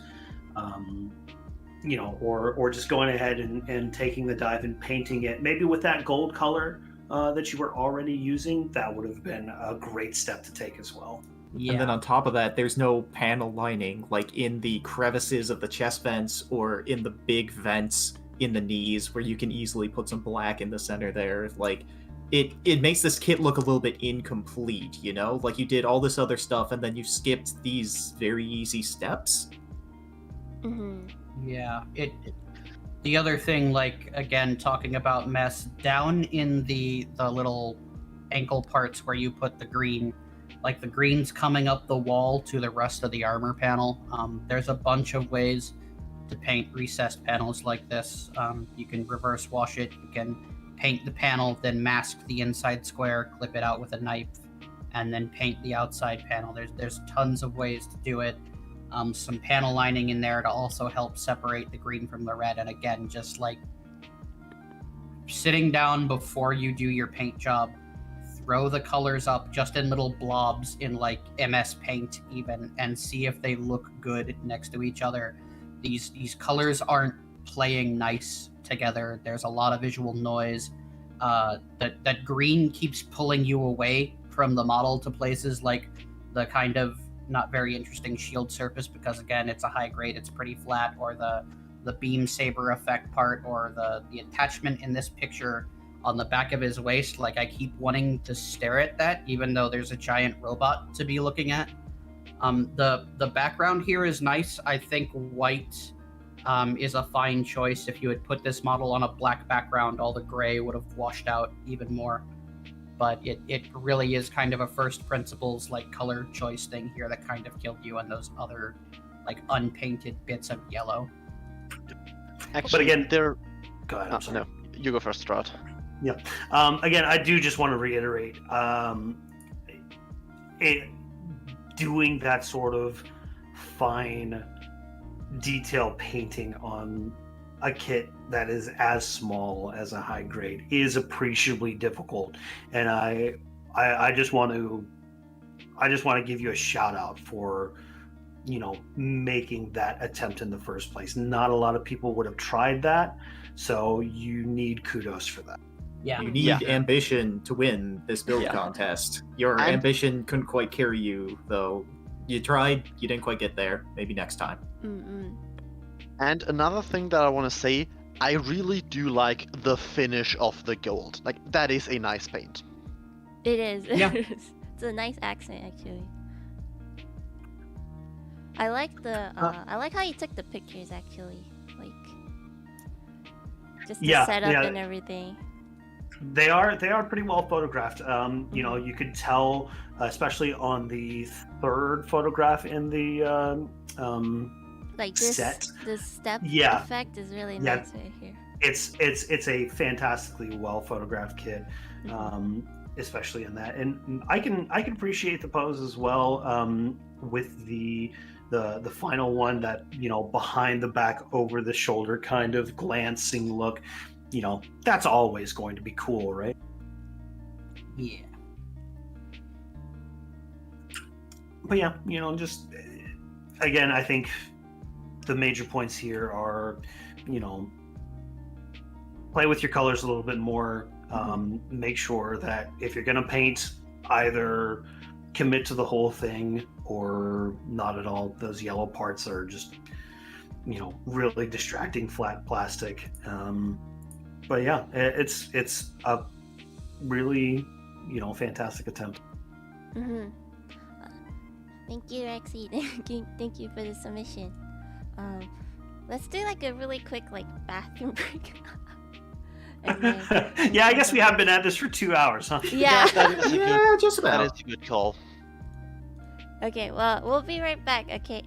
or just going ahead and taking the dive and painting it, maybe with that gold color that you were already using, that would have been a great step to take as well. Yeah. And then on top of that, there's no panel lining, like in the crevices of the chest vents or in the big vents in the knees, where you can easily put some black in the center there. Like, it makes this kit look a little bit incomplete, Like, you did all this other stuff, and then you skipped these very easy steps. Mm-hmm. Yeah, the other thing, like, again, talking about mess, down in the little ankle parts where you put the green, like the green's coming up the wall to the rest of the armor panel. There's a bunch of ways to paint recessed panels like this. You can reverse wash it, you can paint the panel, then mask the inside square, clip it out with a knife, and then paint the outside panel. There's tons of ways to do it. Some panel lining in there to also help separate the green from the red. And again, just like sitting down before you do your paint job, throw the colors up just in little blobs in like MS Paint even, and see if they look good next to each other. These colors aren't playing nice together. There's a lot of visual noise. That green keeps pulling you away from the model to places like the kind of not very interesting shield surface, because again, it's a high grade, it's pretty flat, or the beam saber effect part, or the attachment in this picture on the back of his waist. Like, I keep wanting to stare at that, even though there's a giant robot to be looking at. The background here is nice. I think white is a fine choice. If you had put this model on a black background, all the gray would have washed out even more. But it really is kind of a first principles like color choice thing here that kind of killed you, and those other like unpainted bits of yellow. Actually, but again, they're... Go ahead. I'm sorry. No, you go first, Stroud. Yeah. Again, I do just want to reiterate, doing that sort of fine detail painting on a kit that is as small as a high grade is appreciably difficult, and I just want to give you a shout out for making that attempt in the first place. Not a lot of people would have tried that, so you need kudos for that. Yeah, you need ambition to win this build contest. Your ambition couldn't quite carry you, though. You tried, you didn't quite get there. Maybe next time. Mm-mm. And another thing that I want to say, I really do like the finish of the gold. Like, that is a nice paint. It is. Yeah. It's a nice accent, actually. I like I like how you took the pictures, actually. Like, just the setup and everything. They are pretty well photographed. You could tell, especially on the third photograph in the like this set. The step Yeah. effect is really nice right here. it's a fantastically well photographed kit, especially in that. And I can appreciate the pose as well, with the final one, that, you know, behind the back over the shoulder kind of glancing look. You know, that's always going to be cool, right? Yeah. But yeah, you know, just again, I think the major points here are, you know, play with your colors a little bit more. Make sure that if you're going to paint, either commit to the whole thing or not at all. Those yellow parts are just, you know, really distracting flat plastic. But yeah, it's a really, you know, fantastic attempt. Thank you, Rexy. Thank you for the submission. Let's do like a really quick like bathroom break. Yeah, I guess we have been at this for 2 hours, huh? Yeah. Yeah, just about. That is a good call. Okay, well, we'll be right back, okay?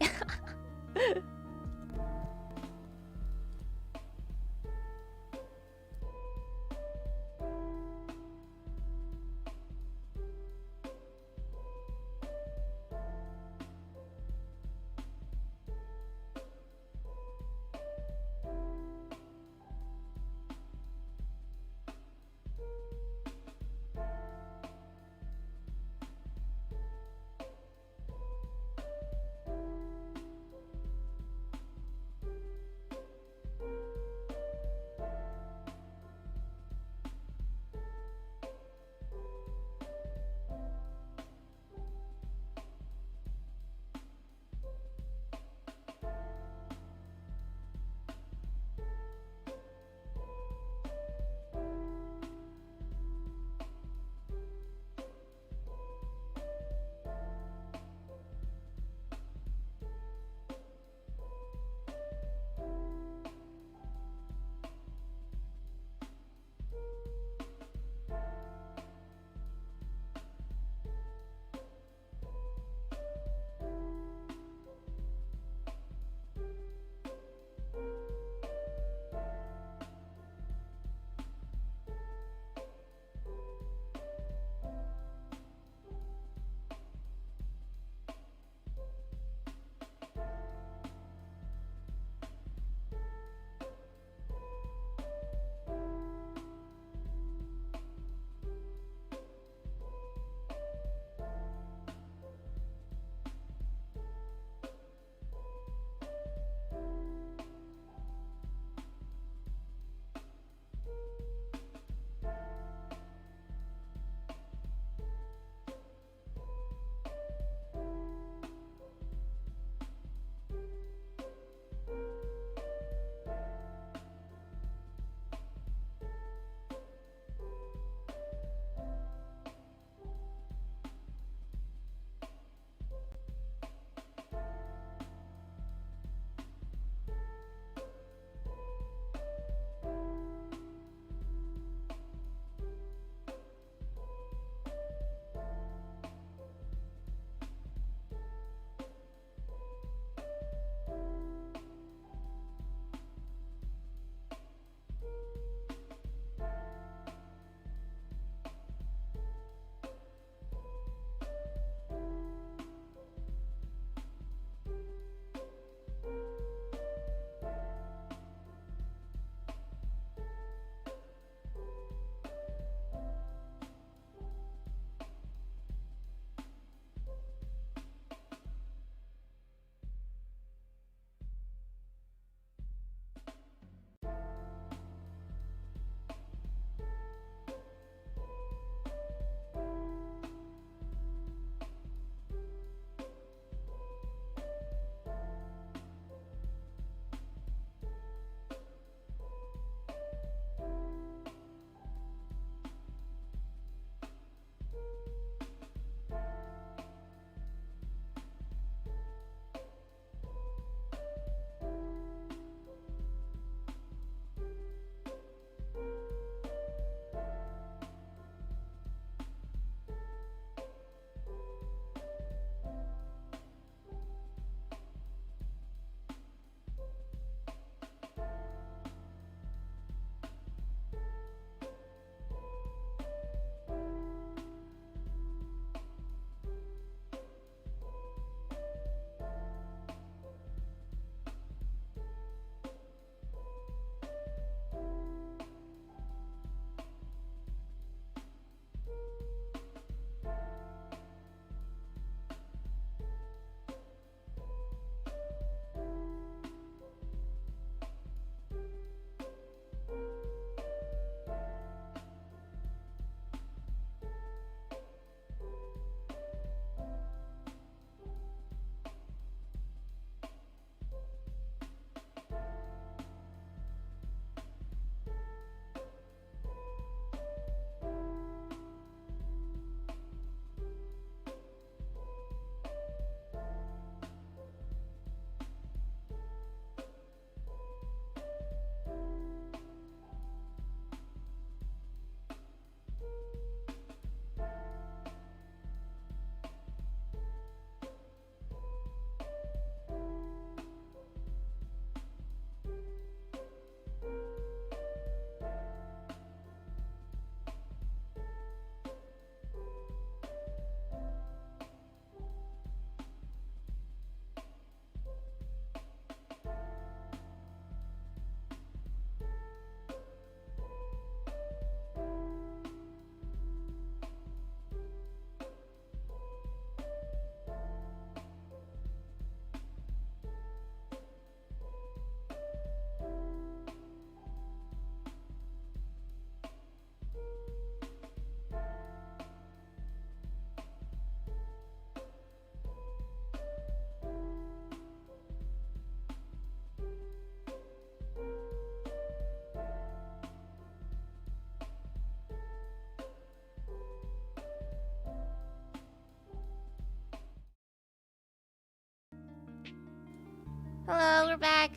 Hello, we're back.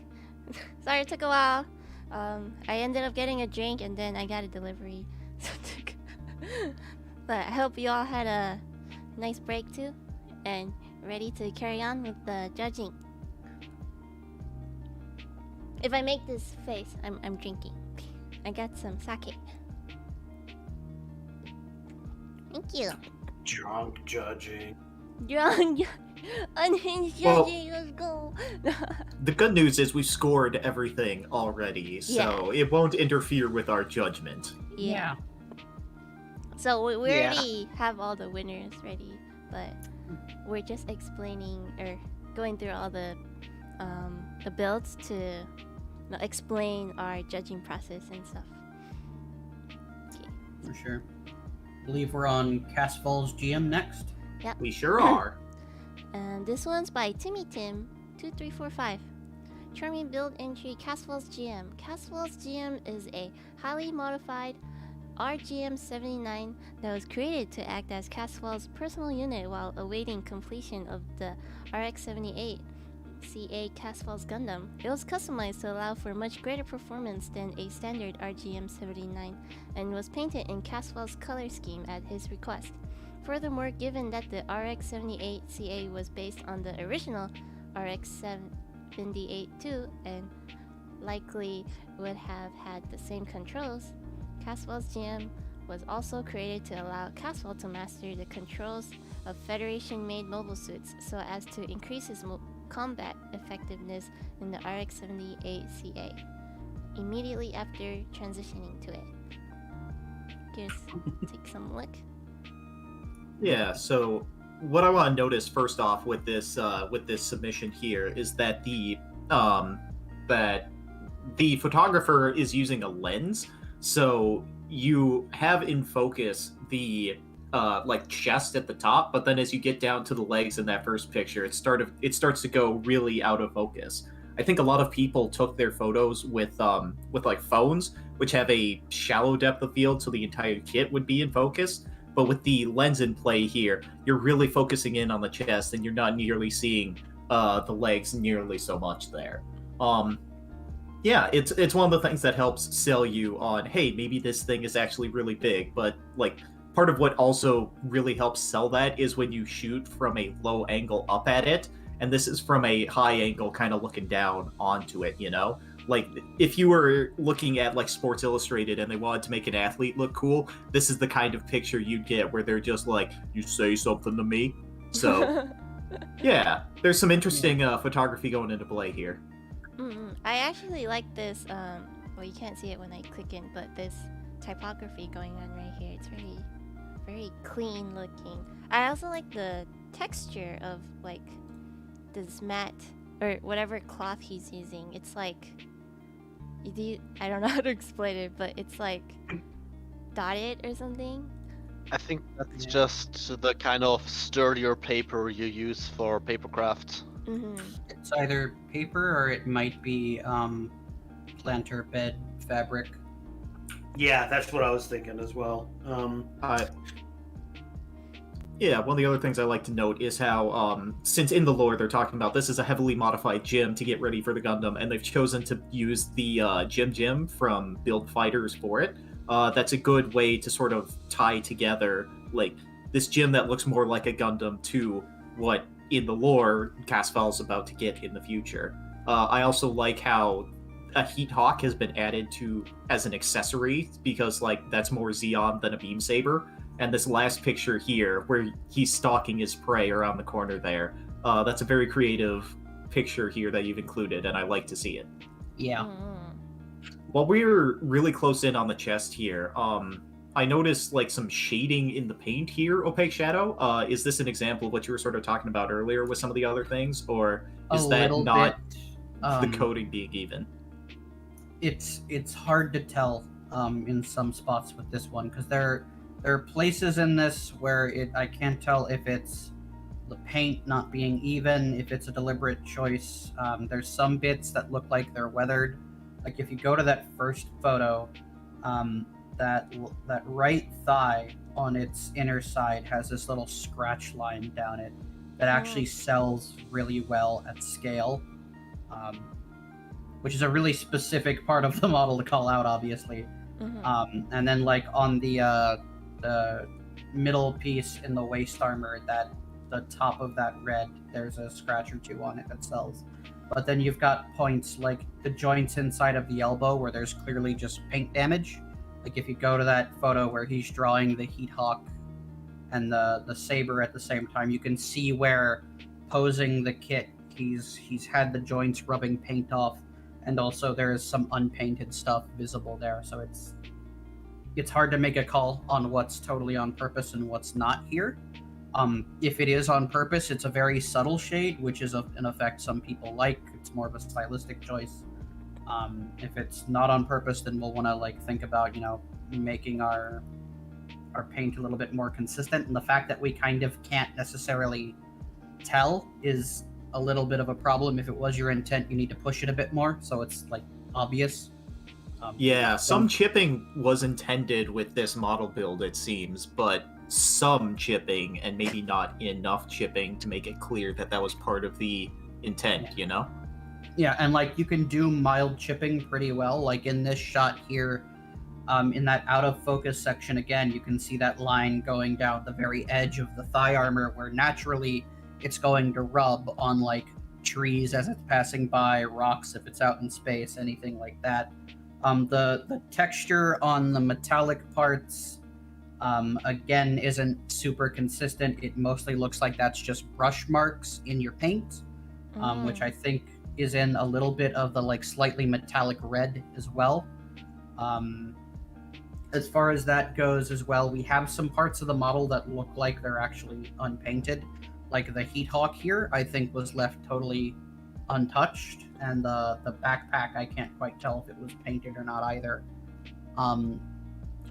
Sorry it took a while. I ended up getting a drink and then I got a delivery. But I hope you all had a nice break too and ready to carry on with the judging. If I make this face, I'm drinking. I got some sake. Thank you. Drunk judging. Drunk. Unhinged judging. Let's go. The good news is we've scored everything already, so it won't interfere with our judgment. Yeah. So we already have all the winners ready, but we're just explaining or going through all the builds to explain our judging process and stuff. Okay. For sure. I believe we're on Casfall's GM next. Yep. We sure are. And this one's by Timmy Tim 2345. Charming build entry Casfall's GM. Casfall's GM is a highly modified RGM-79 that was created to act as Casfall's personal unit while awaiting completion of the RX-78 CA Casfall's Gundam. It was customized to allow for much greater performance than a standard RGM-79 and was painted in Casfall's color scheme at his request. Furthermore, given that the RX-78 CA was based on the original RX-78 too and likely would have had the same controls, Casfall's GM was also created to allow Casfall to master the controls of Federation-made mobile suits so as to increase his combat effectiveness in the RX-78 CA immediately after transitioning to it. Just take some look. Yeah, so what I want to notice first off with this submission here is that the photographer is using a lens. So you have in focus the chest at the top, but then as you get down to the legs in that first picture, it starts to go really out of focus. I think a lot of people took their photos with like phones, which have a shallow depth of field, so the entire kit would be in focus. But with the lens in play here, you're really focusing in on the chest, and you're not nearly seeing the legs nearly so much there. Yeah, it's one of the things that helps sell you on, hey, maybe this thing is actually really big, but like part of what also really helps sell that is when you shoot from a low angle up at it, and this is from a high angle kind of looking down onto it, you know? Like, if you were looking at like Sports Illustrated and they wanted to make an athlete look cool, this is the kind of picture you'd get where they're just like, you say something to me? So, yeah, there's some interesting photography going into play here. I actually like this, well, you can't see it when I click in, but this typography going on right here, it's very, very clean looking. I also like the texture of, like, this mat, or whatever cloth he's using. It's like, I don't know how to explain it, but it's like dotted or something. I think that's just the kind of sturdier paper you use for papercraft. It's either paper or it might be planter bed fabric. Yeah, that's what I was thinking as well. Yeah, one of the other things I like to note is how, since in the lore they're talking about this is a heavily modified gym to get ready for the Gundam, and they've chosen to use the gym from Build Fighters for it, that's a good way to sort of tie together, like, this gym that looks more like a Gundam to what, in the lore, Casfall's about to get in the future. I also like how a Heat Hawk has been added to as an accessory, because, like, that's more Xeon than a Beam Saber. And this last picture here, where he's stalking his prey around the corner there, that's a very creative picture here that you've included, and I like to see it. Yeah. While we're really close in on the chest here, I noticed like some shading in the paint here, Opaque Shadow. Is this an example of what you were sort of talking about earlier with some of the other things, or is that not the coating being even? It's hard to tell in some spots with this one, because there are places in this where I can't tell if it's the paint not being even, if it's a deliberate choice. There's some bits that look like they're weathered. Like if you go to that first photo, that right thigh on its inner side has this little scratch line down it that actually sells really well at scale. which is a really specific part of the model to call out, obviously. And then like on the middle piece in the waist armor, that the top of that red, there's a scratch or two on it that sells. But then you've got points like the joints inside of the elbow where there's clearly just paint damage. Like if you go to that photo where he's drawing the Heat Hawk and the saber at the same time, you can see where posing the kit, he's had the joints rubbing paint off, and also there is some unpainted stuff visible there. So it's hard to make a call on what's totally on purpose and what's not here. If it is on purpose, it's a very subtle shade, which is an effect some people like. It's more of a stylistic choice. If it's not on purpose, then we'll want to like think about, you know, making our paint a little bit more consistent. And the fact that we kind of can't necessarily tell is a little bit of a problem. If it was your intent, you need to push it a bit more so it's like obvious. Yeah, some chipping was intended with this model build, it seems, but some chipping and maybe not enough chipping to make it clear that that was part of the intent, you know? Yeah, and like you can do mild chipping pretty well. Like in this shot here, in that out of focus section again, you can see that line going down the very edge of the thigh armor where naturally it's going to rub on like trees as it's passing by, rocks if it's out in space, anything like that. The texture on the metallic parts, again, isn't super consistent. It mostly looks like that's just brush marks in your paint, which I think is in a little bit of the like slightly metallic red as well. As far as that goes as well, we have some parts of the model that look like they're actually unpainted. Like the Heat Hawk here, I think was left totally untouched, and the backpack, I can't quite tell if it was painted or not either.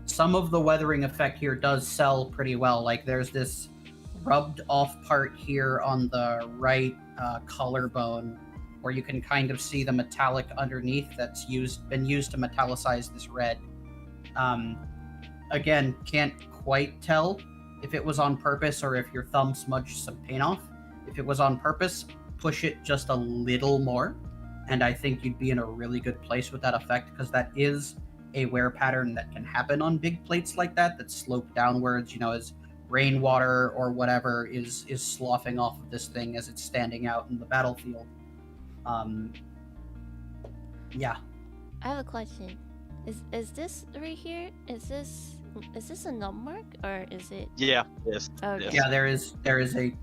Some of the weathering effect here does sell pretty well. Like there's this rubbed off part here on the right collarbone where you can kind of see the metallic underneath that's been used to metallicize this red. Again, can't quite tell if it was on purpose or if your thumb smudged some paint off. If it was on purpose, push it just a little more, and I think you'd be in a really good place with that effect, because that is a wear pattern that can happen on big plates like that slope downwards, you know, as rainwater or whatever is sloughing off of this thing as it's standing out in the battlefield. Yeah. I have a question. Is this right here? Is this a nub mark or is it? Yeah. Yes. Okay. Yeah, there is a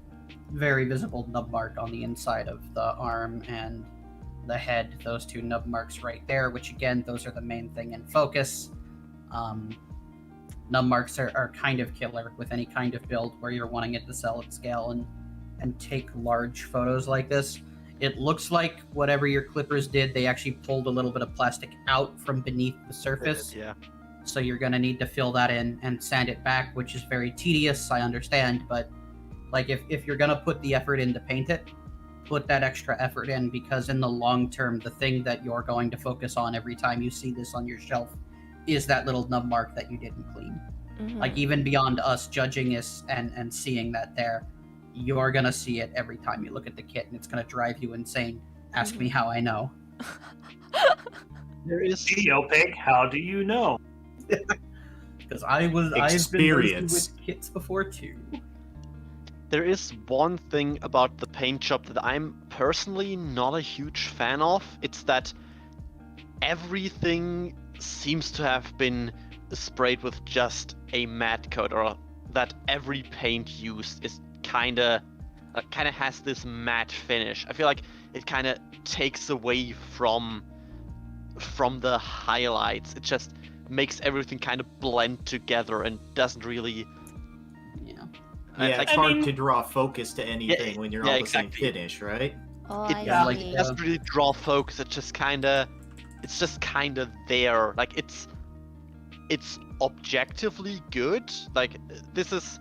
very visible nub mark on the inside of the arm and the head. Those two nub marks right there, which again, those are the main thing in focus. Nub marks are kind of killer with any kind of build where you're wanting it to sell at scale and take large photos like this. It looks like whatever your clippers did, they actually pulled a little bit of plastic out from beneath the surface. Yeah. So you're going to need to fill that in and sand it back, which is very tedious, I understand. But like if you're going to put the effort in to paint it, put that extra effort in, because in the long term, the thing that you're going to focus on every time you see this on your shelf is that little nub mark that you didn't clean. Mm-hmm. Like even beyond us judging this and seeing that there, you're going to see it every time you look at the kit, and it's going to drive you insane. Ask me how I know. There is Pig, how do you know? Because I've been working with kits before too. There is one thing about the paint job that I'm personally not a huge fan of. It's that everything seems to have been sprayed with just a matte coat, or that every paint used is kind of has this matte finish. I feel like it kind of takes away from the highlights. It just makes everything kind of blend together and doesn't really. Yeah, it's hard to draw focus to anything when you're all the same finish, right? Oh, it I doesn't really draw focus. It's just kind of there. Like it's objectively good. Like this is.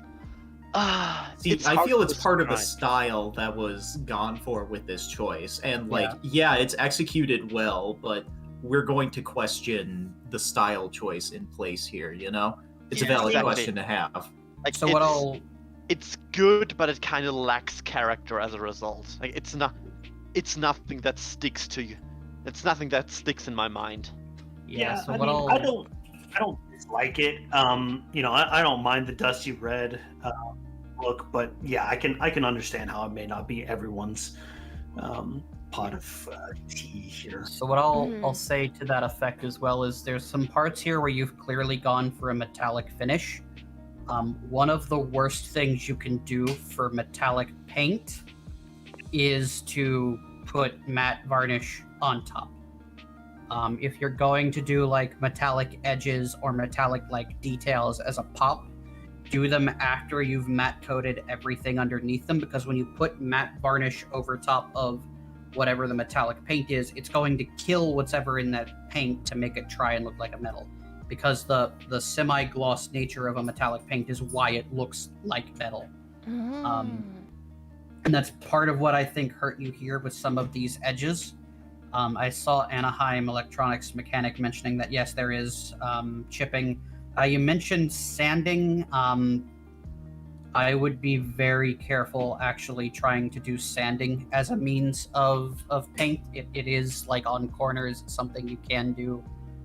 See, I feel it's part of the style that was gone for with this choice, and it's executed well, but we're going to question the style choice in place here. You know, it's a valid question to have. Like, so it's good, but it kind of lacks character as a result. Like it's not. it's nothing that sticks to you. It's nothing that sticks in my mind. Yeah, so I what mean, I'll... I don't dislike it. I don't mind the dusty red look, but yeah, I can understand how it may not be everyone's pot of tea here. So what I'll say to that effect as well is there's some parts here where you've clearly gone for a metallic finish. One of the worst things you can do for metallic paint is to put matte varnish on top. If you're going to do like metallic edges or metallic like details as a pop, do them after you've matte coated everything underneath them, because when you put matte varnish over top of whatever the metallic paint is, it's going to kill what's ever in that paint to make it try and look like a metal. Because the semi-gloss nature of a metallic paint is why it looks like metal. And that's part of what I think hurt you here with some of these edges. I saw Anaheim Electronics Mechanic mentioning that yes, there is chipping. You mentioned sanding. I would be very careful actually trying to do sanding as a means of paint. It is like on corners, something you can do,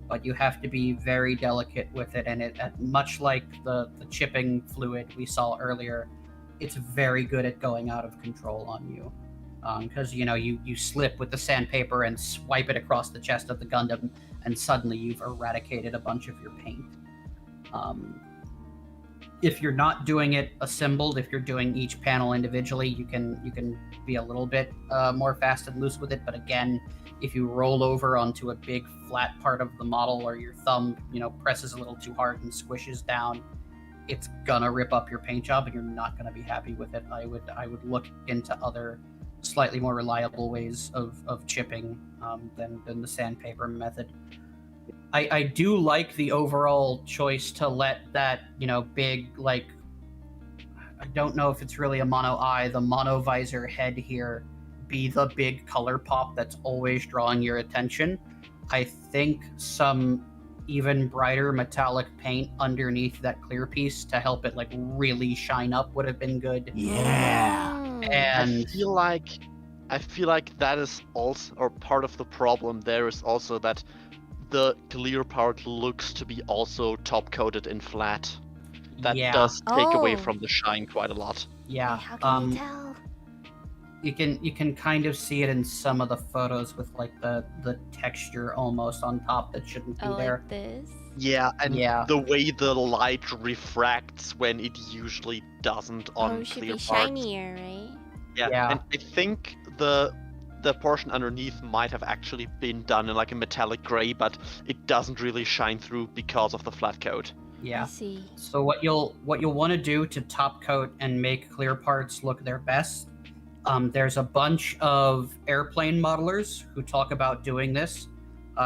but you have to be very delicate with it. And it much like the chipping fluid we saw earlier, it's very good at going out of control on you. Because you slip with the sandpaper and swipe it across the chest of the Gundam, and suddenly you've eradicated a bunch of your paint. If you're not doing it assembled, if you're doing each panel individually, you can be a little bit more fast and loose with it. But again, if you roll over onto a big flat part of the model, or your thumb presses a little too hard and squishes down, it's gonna rip up your paint job, and you're not gonna be happy with it. I would look into other slightly more reliable ways of chipping than the sandpaper method. I do like the overall choice to let that, big, like, I don't know if it's really a mono eye, the mono visor head here be the big color pop that's always drawing your attention. I think some even brighter metallic paint underneath that clear piece to help it like really shine up would have been good. Yeah. And I feel like that is also, or part of the problem there is also that the clear part looks to be also top coated in flat. That does take away from the shine quite a lot. Yeah. How can you tell? You can kind of see it in some of the photos with like the texture almost on top that shouldn't be there. Like this? Yeah, and the way the light refracts when it usually doesn't on it should clear be parts. shinier, right? Yeah, and I think the portion underneath might have actually been done in like a metallic gray, but it doesn't really shine through because of the flat coat. Yeah. I see. So what you'll want to do to top coat and make clear parts look their best, there's a bunch of airplane modelers who talk about doing this.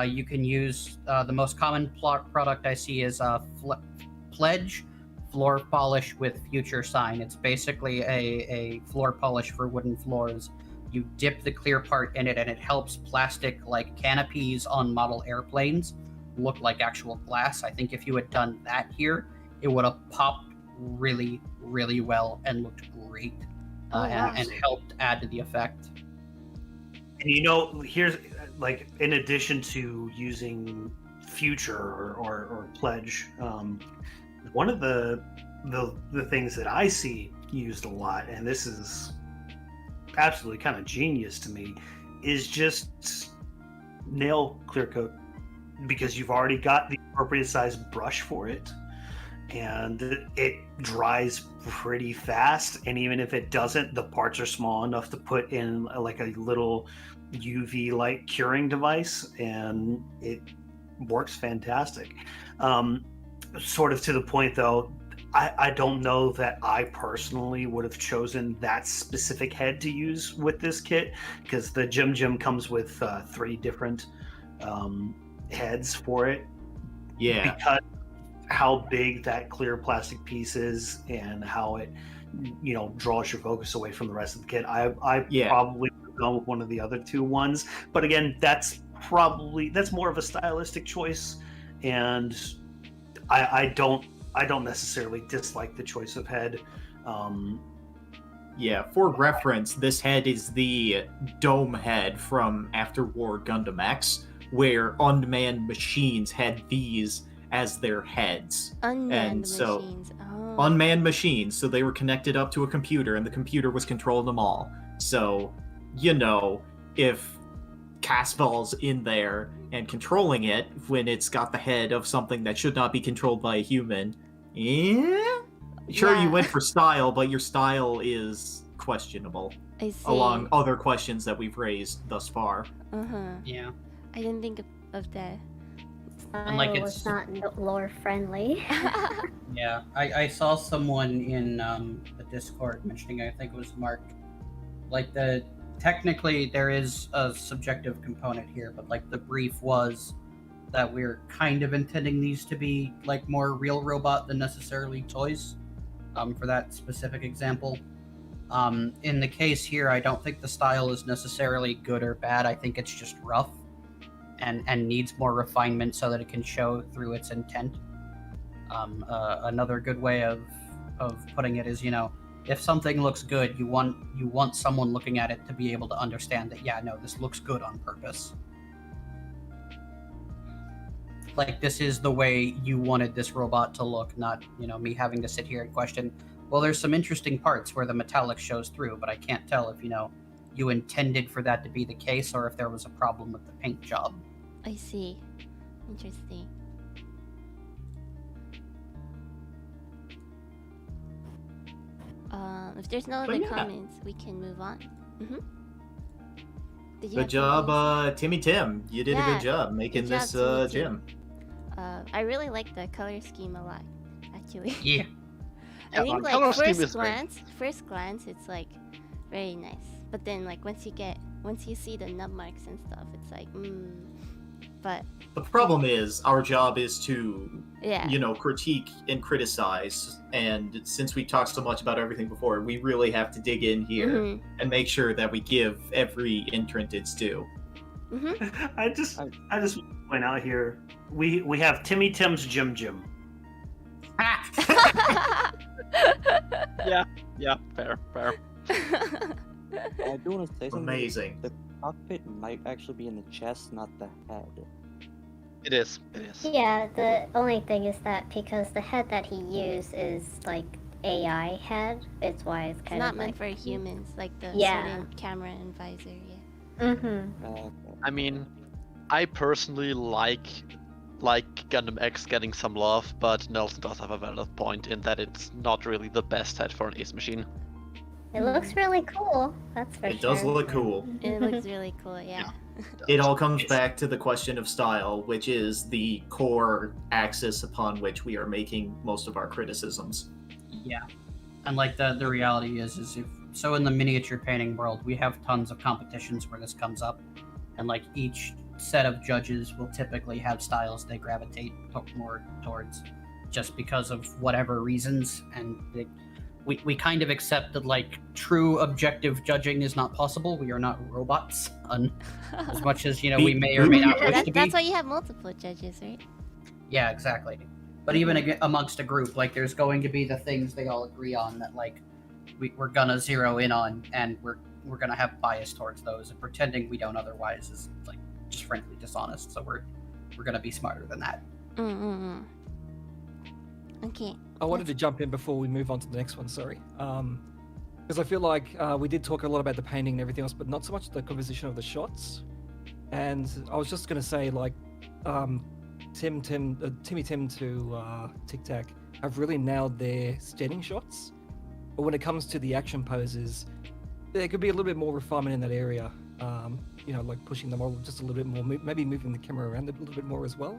You can use the most common product I see is Pledge floor polish with future sign. It's basically a floor polish for wooden floors. You dip the clear part in it, and it helps plastic like canopies on model airplanes look like actual glass. I think if you had done that here, it would have popped really, really well and looked great, and helped add to the effect. And here's like, in addition to using future or pledge, one of the things that I see used a lot, and this is absolutely kind of genius to me, is just nail clear coat, because you've already got the appropriate size brush for it, and it dries pretty fast. And even if it doesn't, the parts are small enough to put in like a little UV light curing device, and it works fantastic. Sort of to the point though, I don't know that I personally would have chosen that specific head to use with this kit, because the Jim comes with 3 different heads for it. Yeah. Because how big that clear plastic piece is and how it, draws your focus away from the rest of the kit. I probably would have gone with one of the other 2 ones. But again, that's more of a stylistic choice, and I don't necessarily dislike the choice of head. Yeah, for reference, this head is the dome head from After-War Gundam X, where unmanned machines had these as their heads. Unmanned machines. Oh. Unmanned machines, so they were connected up to a computer, and the computer was controlling them all. So, if Casval's in there and controlling it when it's got the head of something that should not be controlled by a human, Sure, you went for style, but your style is questionable. I see. Along other questions that we've raised thus far. Yeah. I didn't think of that. And, like, Style was not lore friendly. Yeah, I saw someone in the Discord mentioning, I think it was Mark, like technically there is a subjective component here, but like the brief was that we're kind of intending these to be like more real robot than necessarily toys, for that specific example. In the case here, I don't think the style is necessarily good or bad. I think it's just rough and needs more refinement so that it can show through its intent. Another good way of putting it is, if something looks good, you want someone looking at it to be able to understand that, yeah, no, this looks good on purpose. Like, this is the way you wanted this robot to look, not, me having to sit here and question, well, there's some interesting parts where the metallic shows through, but I can't tell if, you intended for that to be the case or if there was a problem with the paint job. I see. Interesting. If there's no other comments, we can move on. Good job, Timmy Tim. You did a good job making this gym. I really like the color scheme a lot, actually. Yeah. I think like first glance, it's like very nice. But then like once you see the nub marks and stuff, it's like But the problem is our job is to critique and criticize, and since we talked so much about everything before, we really have to dig in here and make sure that we give every entrant its due. I just point out here we have Timmy Tim's Jim. Yeah, fair. I do want to say something. Amazing. The cockpit might actually be in the chest, not the head. It is. Yeah, the only thing is that because the head that he used is like AI head, it's why it's kind not of meant for humans, like the certain camera and visor. I mean, I personally like Gundam X getting some love, but Nelson does have a valid point in that it's not really the best head for an ace machine. It looks really cool, that's for sure. It does look cool. It looks really cool, yeah. It all comes back to the question of style, which is the core axis upon which we are making most of our criticisms. Yeah. And like the reality is in the miniature painting world, we have tons of competitions where this comes up, and like each set of judges will typically have styles they gravitate more towards just because of whatever reasons, and we kind of accept that like true objective judging is not possible. We are not robots, as much as we may or may not wish to be. That's why you have multiple judges, right? Yeah, exactly. But even amongst a group, like there's going to be the things they all agree on that like we're gonna zero in on, and we're gonna have bias towards those, and pretending we don't otherwise is like just frankly dishonest. So we're gonna be smarter than that. Okay. I wanted to jump in before we move on to the next one, sorry. Because I feel like we did talk a lot about the painting and everything else, but not so much the composition of the shots. And I was just going to say, like, Timmy Tim to Tic Tac have really nailed their standing shots. But when it comes to the action poses, there could be a little bit more refinement in that area. Like pushing the model just a little bit more, maybe moving the camera around a little bit more as well.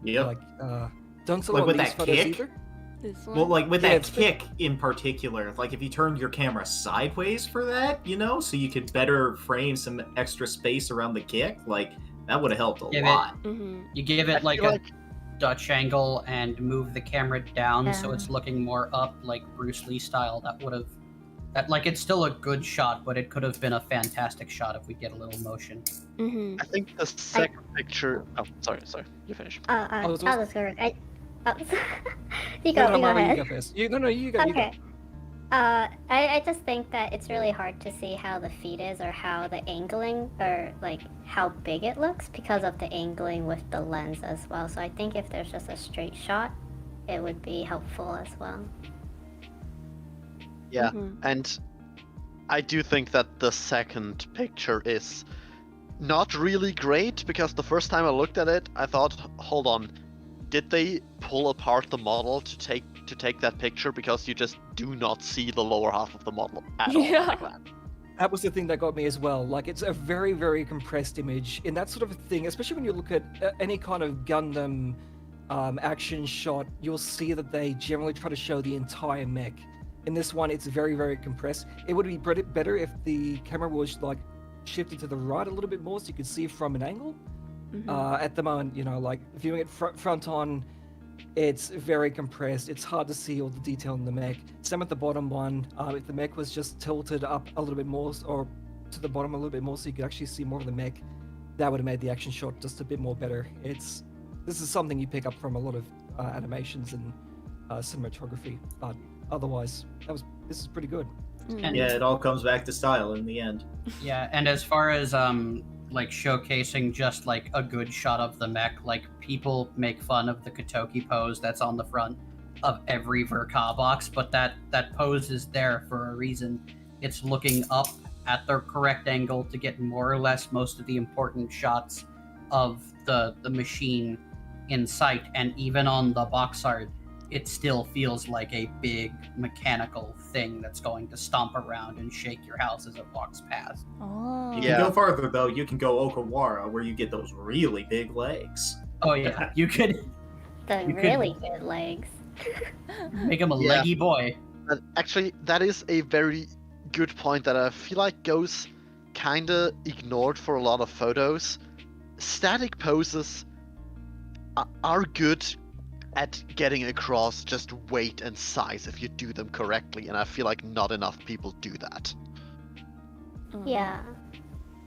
Yeah. Like, don't sell like with these that photos kick? either. Well, like with that kick in particular, like if you turned your camera sideways for that, so you could better frame some extra space around the kick, like that would have helped a lot. You give it like a Dutch angle and move the camera down so it's looking more up, like Bruce Lee style. It's still a good shot, but it could have been a fantastic shot if we get a little motion. I think the second picture. Oh, sorry. You finish. I'll just go. You No, go Mari, ahead. you go first. You go. Okay. I just think that it's really hard to see how the feet is or how the angling or like how big it looks because of the angling with the lens as well. So I think if there's just a straight shot, it would be helpful as well. Yeah, and I do think that the second picture is not really great because the first time I looked at it, I thought, hold on, did they pull apart the model to take that picture because you just do not see the lower half of the model at all at a glance. That was the thing that got me as well. Like, it's a very, very compressed image, and that sort of thing, especially when you look at any kind of Gundam action shot, you'll see that they generally try to show the entire mech. In this one, it's very, very compressed. It would be better if the camera was like shifted to the right a little bit more so you could see from an angle. At the moment, you know, like viewing it front on, it's very compressed. It's hard to see all the detail in the mech. Same with the bottom one. If the mech was just tilted up a little bit more or to the bottom a little bit more so you could actually see more of the mech, that would have made the action shot just a bit more better. This is something you pick up from a lot of animations and cinematography, but otherwise, this is pretty good. And Yeah, it all comes back to style in the end. yeah, and as far as like showcasing just like a good shot of the mech, like people make fun of the Katoki pose that's on the front of every Verka box, but that pose is there for a reason. It's looking up at the correct angle to get more or less most of the important shots of the machine in sight, and even on the box art, it still feels like a big mechanical thing that's going to stomp around and shake your house as it walks past. Oh. You can go farther though. You can go Okawara, where you get those really big legs. Oh yeah, you could Really good legs. make him a leggy boy. And actually, that is a very good point that I feel like goes kinda ignored for a lot of photos. Static poses are good at getting across just weight and size if you do them correctly, and I feel like not enough people do that. Yeah.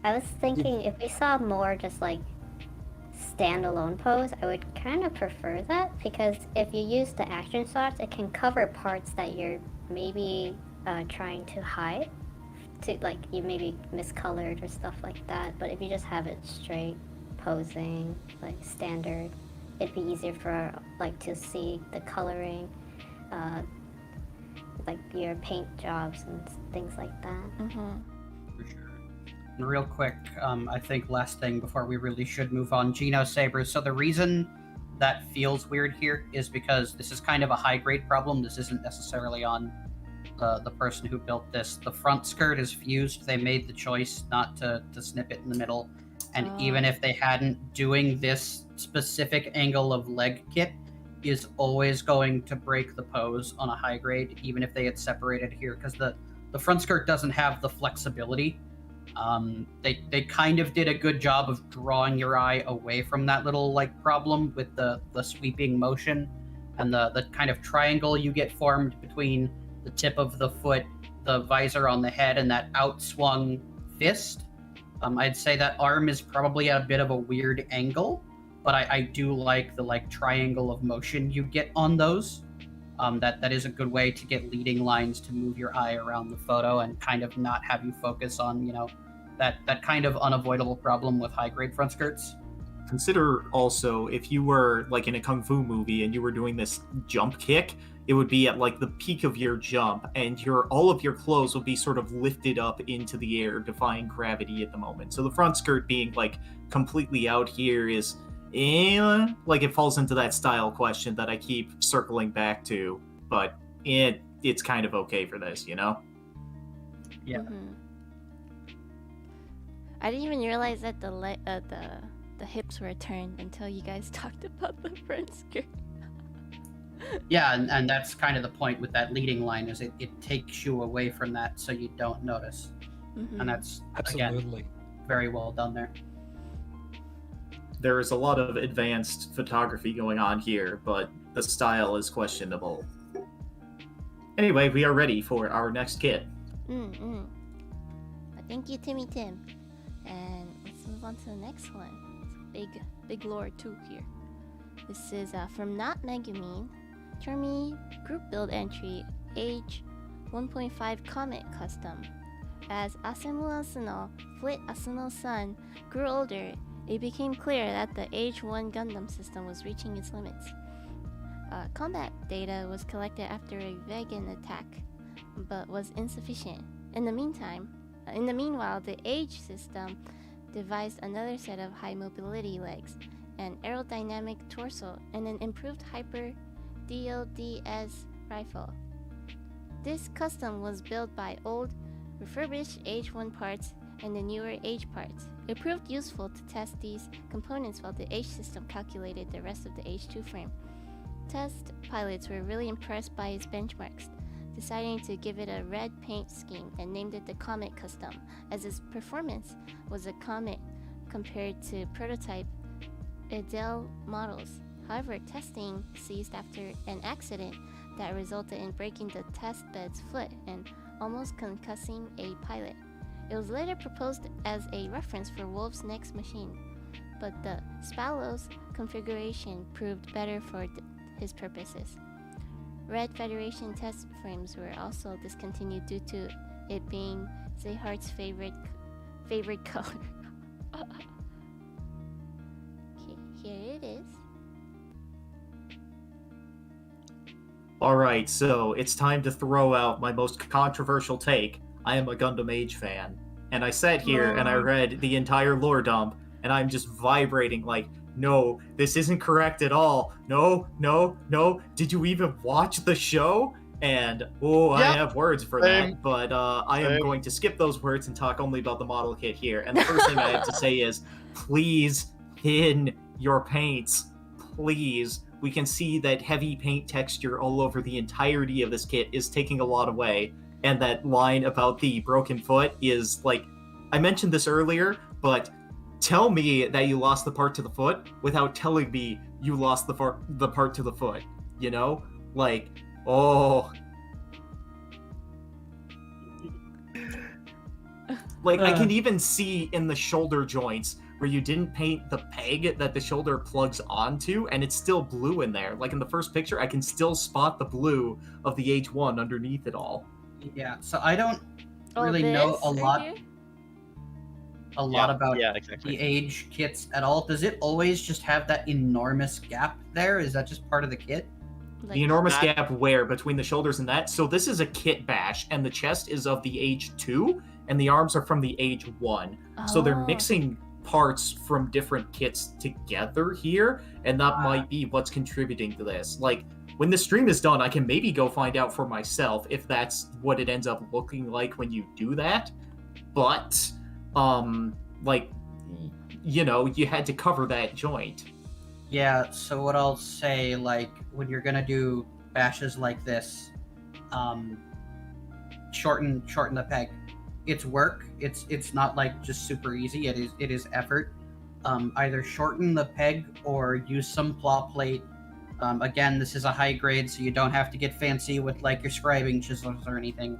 I was thinking if we saw more just like standalone pose, I would kind of prefer that because if you use the action shots, it can cover parts that you're maybe trying to hide, to like you maybe miscolored or stuff like that. But if you just have it straight posing like standard, it'd be easier for like to see the coloring, like your paint jobs and things like that. For sure. And real quick, I think last thing before we really should move on, Geno Sabers. So the reason that feels weird here is because this is kind of a high-grade problem. This isn't necessarily on the person who built this. The front skirt is fused. They made the choice not to snip it in the middle. And even if they hadn't, doing this specific angle of leg kit is always going to break the pose on a high grade, even if they had separated here, because the front skirt doesn't have the flexibility. They kind of did a good job of drawing your eye away from that little like problem with the sweeping motion and the kind of triangle you get formed between the tip of the foot, the visor on the head, and that outswung fist. I'd say that arm is probably at a bit of a weird angle, but I do like the like triangle of motion you get on those. That is a good way to get leading lines to move your eye around the photo and kind of not have you focus on, you know, that kind of unavoidable problem with high grade front skirts. Consider also if you were like in a kung fu movie and you were doing this jump kick, it would be at like the peak of your jump, and all of your clothes would be sort of lifted up into the air, defying gravity at the moment. So the front skirt being like completely out here is like it falls into that style question that I keep circling back to, but it's kind of okay for this, you know? Yeah. I didn't even realize that the hips were turned until you guys talked about the front skirt. Yeah, and that's kind of the point with that leading line, is it takes you away from that so you don't notice. And that's, Absolutely. again, very well done there. There is a lot of advanced photography going on here, but the style is questionable. Anyway, we are ready for our next kit. Thank you, Timmy Tim. And let's move on to the next one. It's a big lore too here. This is from Not Megumin. CHARMY group build entry, age 1.5 Comet Custom. As Asemuasu no Flit Asuno Sun grew older, it became clear that the Age 1 Gundam system was reaching its limits. Combat data was collected after a vegan attack, but was insufficient. In the meanwhile, the Age system devised another set of high mobility legs, an aerodynamic torso, and an improved hyper DLDS rifle. This custom was built by old, refurbished Age 1 parts and the newer Age parts. It proved useful to test these components while the Age system calculated the rest of the Age 2 frame. Test pilots were really impressed by its benchmarks, deciding to give it a red paint scheme and named it the Comet Custom, as its performance was a comet compared to prototype Edel models. However, testing ceased after an accident that resulted in breaking the test bed's foot and almost concussing a pilot. It was later proposed as a reference for Wolf's next machine, but the Spalos configuration proved better for his purposes. Red Federation test frames were also discontinued due to it being Zehart's favorite color. Here it is. Alright, so it's time to throw out my most controversial take. I am a Gundam Age fan. And I sat here and I read the entire lore dump, and I'm just vibrating like, no, this isn't correct at all. No. Did you even watch the show? And, I have words for that, but I am going to skip those words and talk only about the model kit here. And the first thing I have to say is, please thin your paints. Please. We can see that heavy paint texture all over the entirety of this kit is taking a lot away. And that line about the broken foot is like, I mentioned this earlier, but tell me that you lost the part to the foot without telling me you lost the part to the foot. You know? Like, oh. Like, I can even see in the shoulder joints where you didn't paint the peg that the shoulder plugs onto, and it's still blue in there. Like in the first picture, I can still spot the blue of the Age 1 underneath it all. Yeah, so I don't really know a lot about the Age kits at all. Does it always just have that enormous gap there? Is that just part of the kit? Like the enormous gap where? Between the shoulders and that? So this is a kit bash, and the chest is of the Age 2, and the arms are from the Age 1. So they're mixing parts from different kits together here, and that might be what's contributing to this. Like, when the stream is done, I can maybe go find out for myself if that's what it ends up looking like when you do that. But, like, you know, you had to cover that joint. Yeah, so what I'll say, like, when you're gonna do bashes like this, shorten the peg. It's work. It's not like just super easy. It is effort. Either shorten the peg or use some claw plate. Again, this is a high grade, so you don't have to get fancy with like your scribing chisels or anything.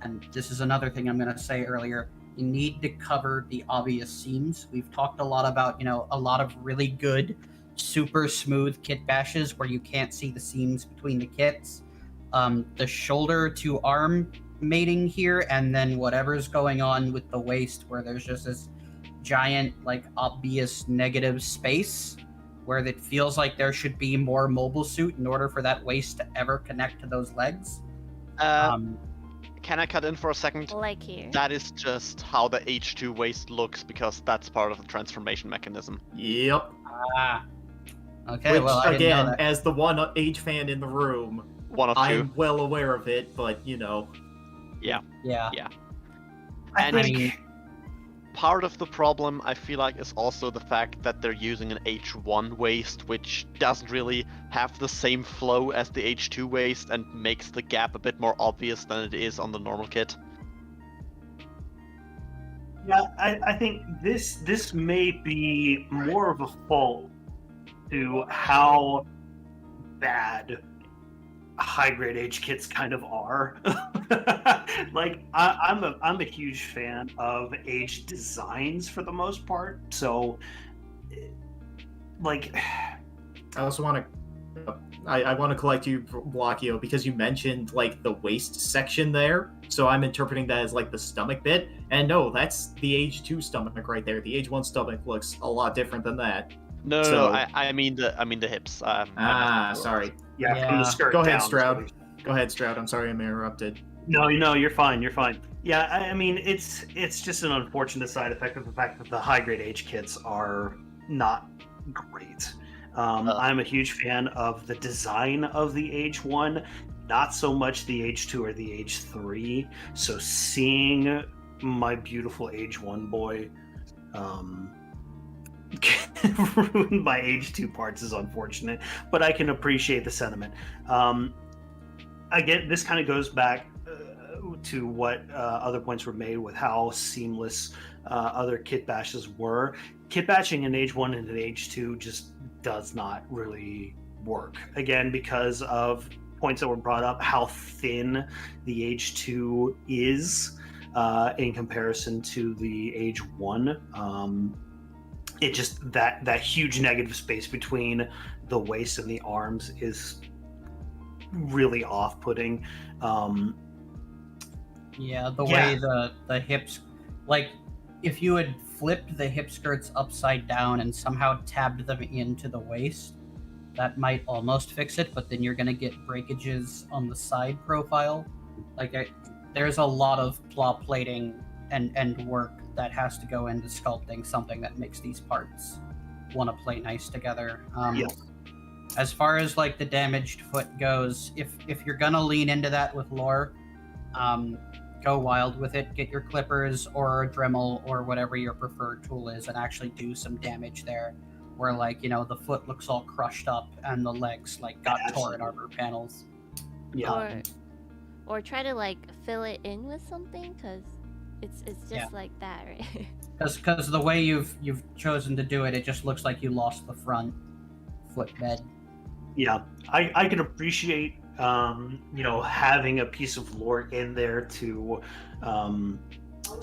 And this is another thing I'm gonna say earlier. You need to cover the obvious seams. We've talked a lot about, you know, a lot of really good, super smooth kit bashes where you can't see the seams between the kits. The shoulder to arm mating here, and then whatever's going on with the waist where there's just this giant, like, obvious negative space where it feels like there should be more mobile suit in order for that waist to ever connect to those legs. Can I cut in for a second? Like here. That is just how the H2 waist looks, because that's part of the transformation mechanism. Yep. Okay, which, well, again, as the one Age fan in the room, I'm 2. well aware of it, but, you know. Yeah. I think part of the problem, I feel like, is also the fact that they're using an H1 waist, which doesn't really have the same flow as the H2 waist and makes the gap a bit more obvious than it is on the normal kit. Yeah, I think this may be more of a fault to how bad high-grade Age kits kind of are. Like, I'm a huge fan of Age designs for the most part. So, like, I also want to I want to collect you, Blockio, because you mentioned like the waist section there. So I'm interpreting that as like the stomach bit. And no, that's the age 2 stomach right there. The age 1 stomach looks a lot different than that. No, So- I mean the hips. Sorry. Yeah, from the skirt Go ahead, down. Stroud. Go ahead, Stroud. I'm sorry I'm interrupted. No, you're fine. You're fine. Yeah, I mean, it's just an unfortunate side effect of the fact that the high grade age kits are not great. I'm a huge fan of the design of the age 1, not so much the age 2 or the age 3. So seeing my beautiful age 1 boy ruined by age 2 parts is unfortunate, but I can appreciate the sentiment. I get this kind of goes back to what other points were made with how seamless other kit bashes were. Kit bashing in age 1 and in age 2 just does not really work. Again, because of points that were brought up, how thin the age 2 is in comparison to the age 1. It just that huge negative space between the waist and the arms is really off-putting. Way the hips, like if you had flipped the hip skirts upside down and somehow tabbed them into the waist, that might almost fix it, but then you're going to get breakages on the side profile. There's a lot of plot plating and work that has to go into sculpting something that makes these parts want to play nice together. As far as like the damaged foot goes, if you're gonna lean into that with lore, go wild with it. Get your clippers or a Dremel or whatever your preferred tool is and actually do some damage there, where like, the foot looks all crushed up and the legs like got torn in armor panels. Or try to like fill it in with something, because it's just like that, right? Because the way you've chosen to do it, it just looks like you lost the front footbed. Yeah, I can appreciate having a piece of lore in there to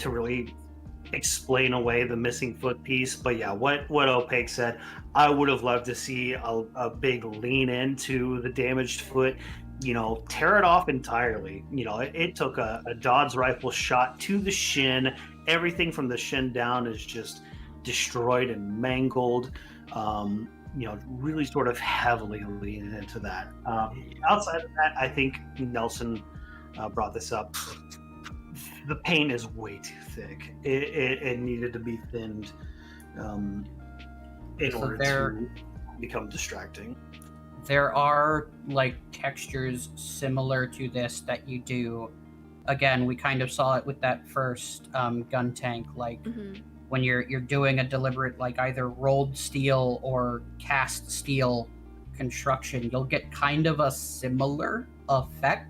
really explain away the missing foot piece. But yeah, what Opaque said, I would have loved to see a big lean into the damaged foot. Tear it off entirely. It took a Dodd's rifle shot to the shin. Everything from the shin down is just destroyed and mangled. Really sort of heavily leaning into that. Outside of that, I think Nelson brought this up. The paint is way too thick. It needed to be thinned in order to become distracting. There are like textures similar to this that you do. Again, we kind of saw it with that first gun tank, like when you're doing a deliberate like either rolled steel or cast steel construction, you'll get kind of a similar effect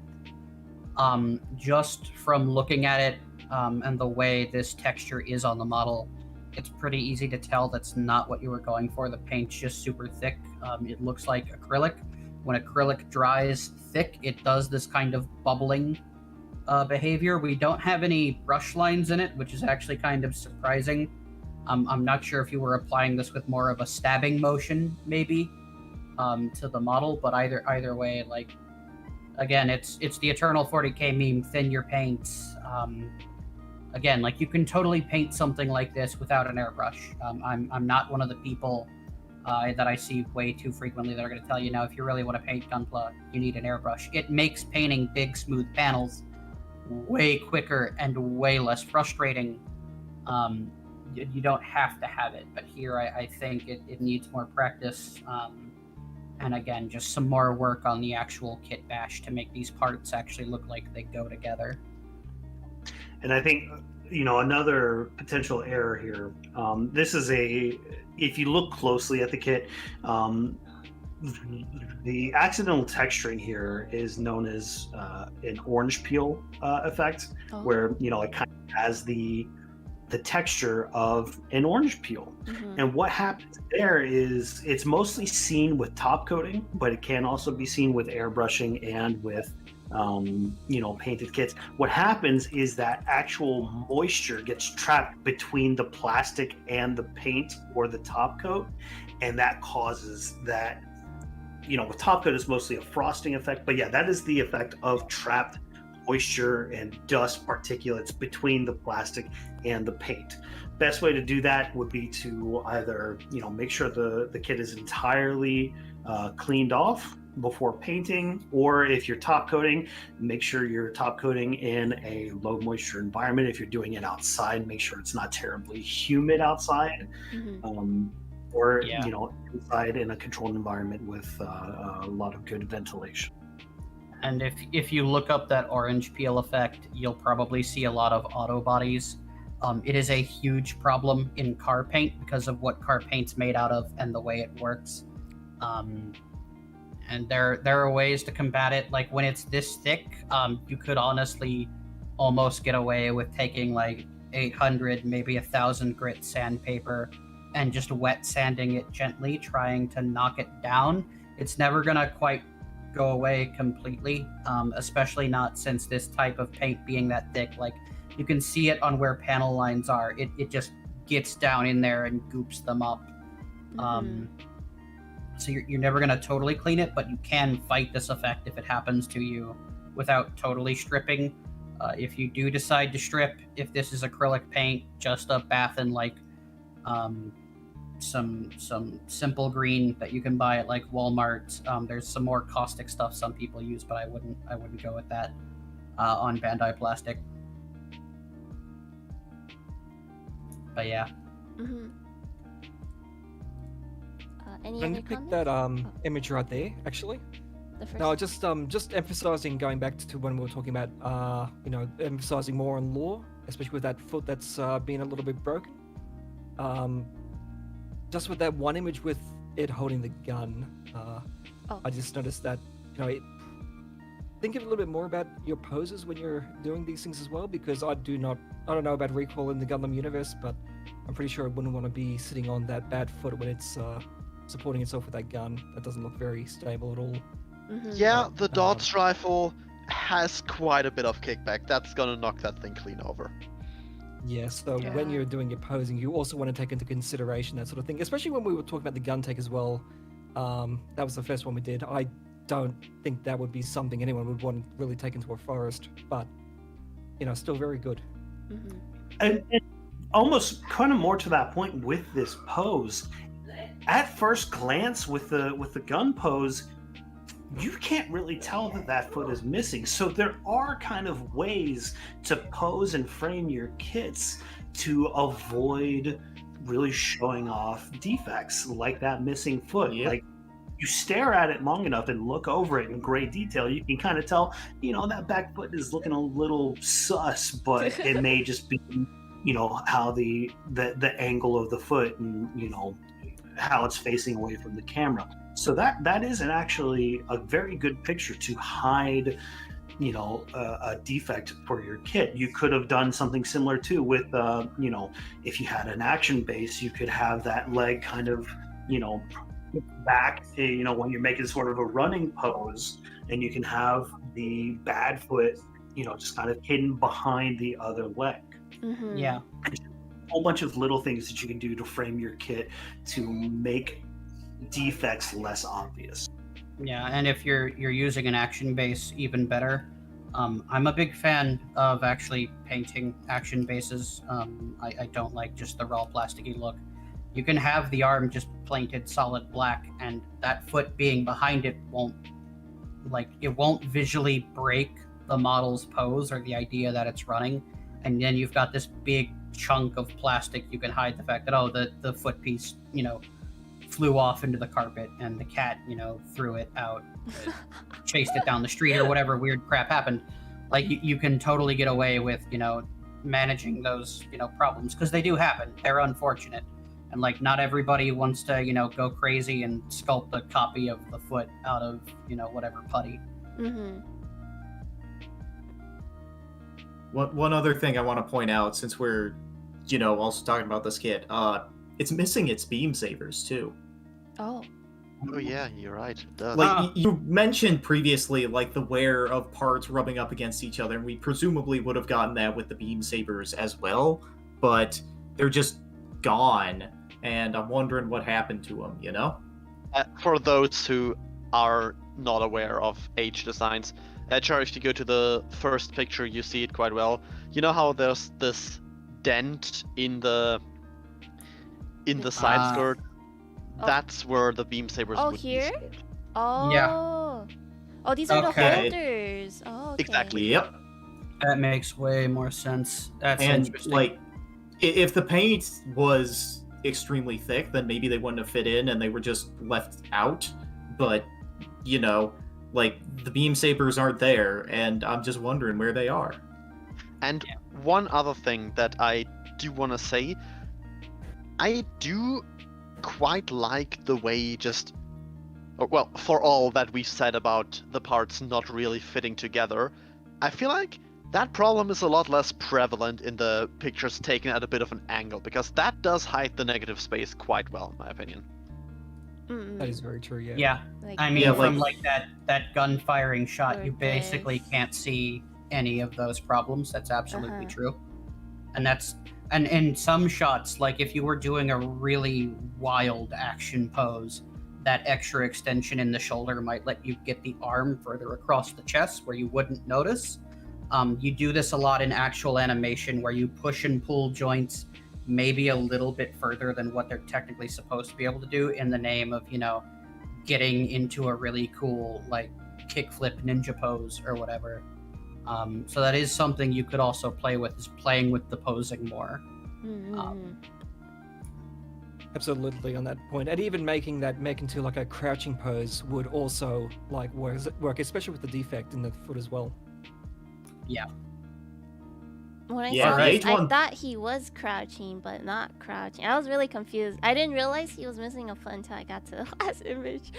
just from looking at it and the way this texture is on the model. It's pretty easy to tell that's not what you were going for. The paint's just super thick. It looks like acrylic. When acrylic dries thick, it does this kind of bubbling behavior. We don't have any brush lines in it, which is actually kind of surprising. I'm not sure if you were applying this with more of a stabbing motion, maybe, to the model, but either way, like, again, it's the eternal 40k meme, thin your paints. Again, like, you can totally paint something like this without an airbrush. I'm not one of the people that I see way too frequently that are going to tell you, now, if you really want to paint Gunpla, you need an airbrush. It makes painting big, smooth panels way quicker and way less frustrating. You don't have to have it, but here I think it needs more practice. And again, just some more work on the actual kit bash to make these parts actually look like they go together. And I think, another potential error here, this is if you look closely at the kit, the accidental texturing here is known as an orange peel effect, where, it kind of has the texture of an orange peel. And what happens there is it's mostly seen with top coating, but it can also be seen with airbrushing and with painted kits. What happens is that actual moisture gets trapped between the plastic and the paint or the top coat, and that causes that with top coat it's mostly a frosting effect, but yeah, that is the effect of trapped moisture and dust particulates between the plastic and the paint. Best way to do that would be to either make sure the kit is entirely cleaned off before painting, or if you're top coating, make sure you're top coating in a low moisture environment. If you're doing it outside, make sure it's not terribly humid outside. Or inside in a controlled environment with a lot of good ventilation. And if you look up that orange peel effect, you'll probably see a lot of auto bodies. It is a huge problem in car paint because of what car paint's made out of and the way it works. And there are ways to combat it. Like when it's this thick, you could honestly almost get away with taking like 800, maybe 1,000 grit sandpaper and just wet sanding it gently, trying to knock it down. It's never gonna quite go away completely, especially not since this type of paint being that thick. Like you can see it on where panel lines are. It just gets down in there and goops them up. So you're never gonna totally clean it, but you can fight this effect if it happens to you without totally stripping. If you do decide to strip, if this is acrylic paint, just a bath in like some simple green that you can buy at like Walmart. There's some more caustic stuff some people use, but I wouldn't go with that on Bandai plastic. But yeah. Any Can other you pick comments? that image right there, actually? The first No, just emphasizing, going back to when we were talking about emphasizing more on lore, especially with that foot that's been a little bit broken. Just with that one image with it holding the gun, I just noticed that think a little bit more about your poses when you're doing these things as well, because I don't know about recoil in the Gundam universe, but I'm pretty sure I wouldn't want to be sitting on that bad foot when it's supporting itself with that gun. That doesn't look very stable at all. Yeah, the Dodge rifle has quite a bit of kickback. That's gonna knock that thing clean over. Yeah, so when you're doing your posing, you also want to take into consideration that sort of thing, especially when we were talking about the gun take as well. That was the first one we did. I don't think that would be something anyone would want to really take into a forest, but still very good. And almost kind of more to that point with this pose, at first glance with the gun pose, you can't really tell that foot is missing. So there are kind of ways to pose and frame your kits to avoid really showing off defects like that missing foot. Like you stare at it long enough and look over it in great detail, you can kind of tell, that back foot is looking a little sus, but it may just be, how the angle of the foot and, how it's facing away from the camera. So that is actually a very good picture to hide, a defect for your kit. You could have done something similar too with, if you had an action base, you could have that leg kind of, back, when you're making sort of a running pose, and you can have the bad foot, just kind of hidden behind the other leg. Yeah. A whole bunch of little things that you can do to frame your kit to make defects less obvious. Yeah, and if you're using an action base, even better. I'm a big fan of actually painting action bases. I don't like just the raw plasticky look. You can have the arm just painted solid black, and that foot being behind it won't visually break the model's pose or the idea that it's running. And then you've got this big chunk of plastic. You can hide the fact that the foot piece flew off into the carpet and the cat threw it out, chased it down the street, or whatever weird crap happened. Like you can totally get away with managing those problems, because they do happen. They're unfortunate, and like not everybody wants to go crazy and sculpt a copy of the foot out of whatever putty. One other thing I want to point out, since we're also talking about this kit, it's missing its beam sabers too. Oh yeah, you're right. It does. Like you mentioned previously, like the wear of parts rubbing up against each other, and we presumably would have gotten that with the beam sabers as well, but they're just gone, and I'm wondering what happened to them. For those who are not aware of age designs. Char, if you go to the first picture, you see it quite well. You know how there's this dent in the side skirt? That's where the beam sabers would here? be stored. Oh. Yeah. Oh, these are Okay. the holders. Oh, okay. Exactly. Yep. That makes way more sense. That's And interesting. like, if the paint was extremely thick, then maybe they wouldn't have fit in and they were just left out. But you know, like the beam sabers aren't there, and I'm just wondering where they are. And one other thing that I do want to say, I do quite like the way well, for all that we've said about the parts not really fitting together, I feel like that problem is a lot less prevalent in the pictures taken at a bit of an angle, because that does hide the negative space quite well, in my opinion. That is very true. Yeah. Yeah, Like, I mean, Yeah, from like- like that gun firing shot, Or you basically this. can't see any of those problems. That's absolutely Uh-huh. true. And in some shots, like if you were doing a really wild action pose, that extra extension in the shoulder might let you get the arm further across the chest where you wouldn't notice. You do this a lot in actual animation where you push and pull joints maybe a little bit further than what they're technically supposed to be able to do in the name of, you know, getting into a really cool like kickflip ninja pose or whatever. So that is something you could also play with, is playing with the posing more. Absolutely on that point, and even making that mech into like a crouching pose would also like work, especially with the defect in the foot as well. When I Yeah, saw the this, I H1 thought he was crouching, but not crouching. I was really confused. I didn't realize he was missing a foot until I got to the last image.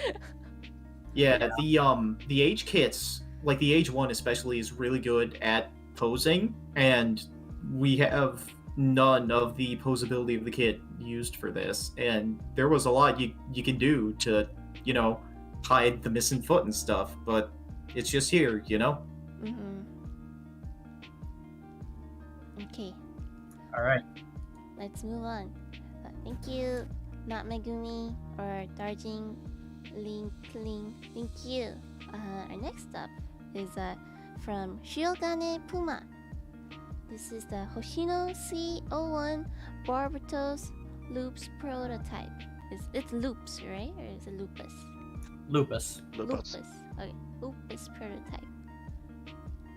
Yeah, the age kits, like the age 1 especially, is really good at posing, and we have none of the posability of the kit used for this, and there was a lot you can do to, you know, hide the missing foot and stuff, but it's just here, you know? Okay, All right. let's move on. Thank you, not Megumi or Darjing Ling. Thank you. Our next up is from Shiogane Puma. This is the Hoshino C01 Barbatos Loops prototype. It's loops, right? Or is it lupus? Lupus. Lupus. Okay, lupus prototype.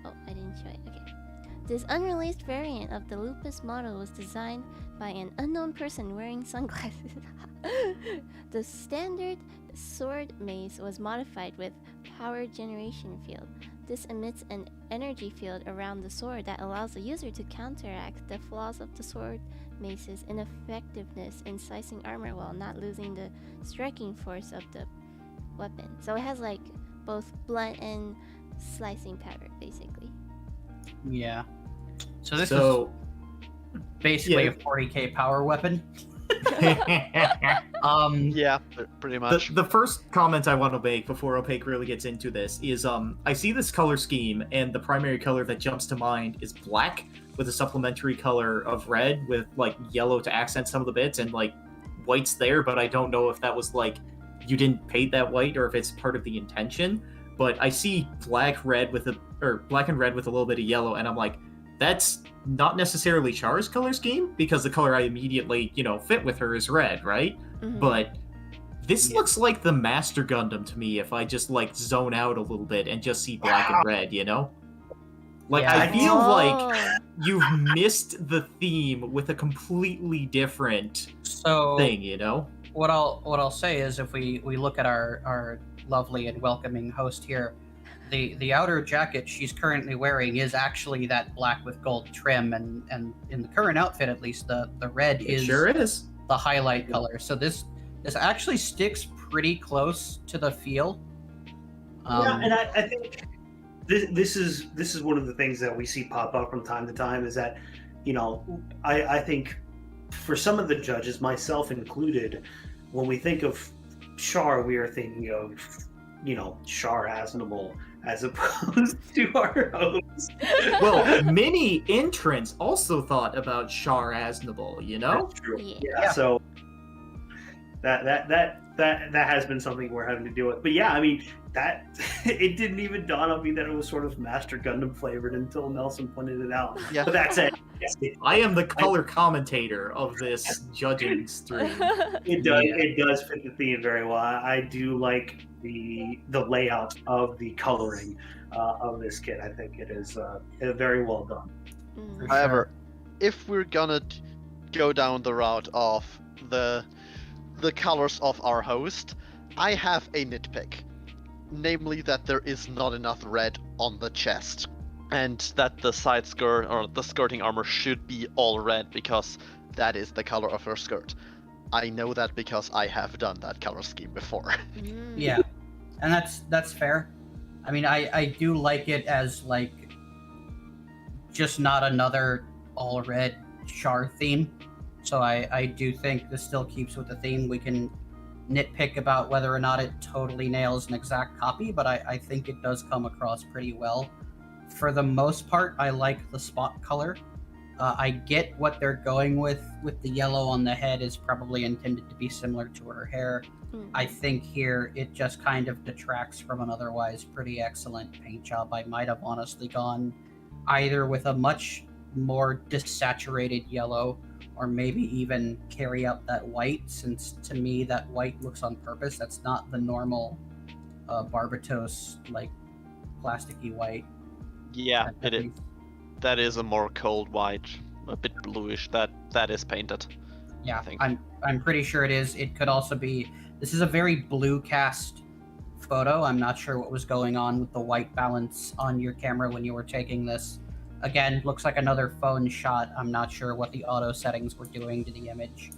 Oh, I didn't show it. Okay. This unreleased variant of the lupus model was designed by an unknown person wearing sunglasses. The standard sword mace was modified with power generation field. This emits an energy field around the sword that allows the user to counteract the flaws of the sword mace's ineffectiveness in slicing armor while not losing the striking force of the weapon. So it has like both blunt and slicing power, basically. Yeah. So this So, is basically yeah. a 40k power weapon. Yeah, pretty much. the first comment I want to make before Opaque really gets into this is I see this color scheme, and the primary color that jumps to mind is black with a supplementary color of red with like yellow to accent some of the bits, and like white's there, but I don't know if that was like you didn't paint that white or if it's part of the intention. But I see black and red with a little bit of yellow, and I'm like, that's not necessarily Char's color scheme, because the color I immediately, fit with her is red, right? Mhm. But this looks like the Master Gundam to me if I just like zone out a little bit and just see black and red, Like, Yeah, I I feel Oh. like you've missed the theme with a completely different So thing, what I'll say is, if we look at our lovely and welcoming host here, the outer jacket she's currently wearing is actually that black with gold trim, and in the current outfit at least, the red It is sure is. the highlight color. So this actually sticks pretty close to the feel. Yeah, and I think this is one of the things that we see pop up from time to time, is that, I think for some of the judges, myself included, when we think of Char, we are thinking of, Char Asinable as opposed to our host. Well, many entrants also thought about Char Asinable, That's true. Yeah. Yeah. So that has been something we're having to deal with. But yeah, I mean, that it didn't even dawn on me that it was sort of Master Gundam flavored until Nelson pointed it out. Yeah. But that's it. I am the color commentator of this judging stream. It does fit the theme very well. I do like the layout of the coloring of this kit. I think it is very well done. However, if we're gonna go down the route of the colors of our host, I have a nitpick. Namely that there is not enough red on the chest. And that the side skirt or the skirting armor should be all red because that is the color of her skirt. I know that because I have done that color scheme before. Yeah, and that's fair. I mean, I do like it as like just not another all red Char theme. So I do think this still keeps with the theme. We can nitpick about whether or not it totally nails an exact copy, but I think it does come across pretty well. For the most part, I like the spot color. I get what they're going with the yellow on the head is probably intended to be similar to her hair. I think here it just kind of detracts from an otherwise pretty excellent paint job. I might have honestly gone either with a much more desaturated yellow or maybe even carry up that white, since to me that white looks on purpose. That's not the normal Barbatos like plasticky white. Yeah, it is. That is a more cold white, a bit bluish. That is painted. Yeah, I think. I'm pretty sure it is. It could also be. This is a very blue cast photo. I'm not sure what was going on with the white balance on your camera when you were taking this. Again, looks like another phone shot. I'm not sure what the auto settings were doing to the image.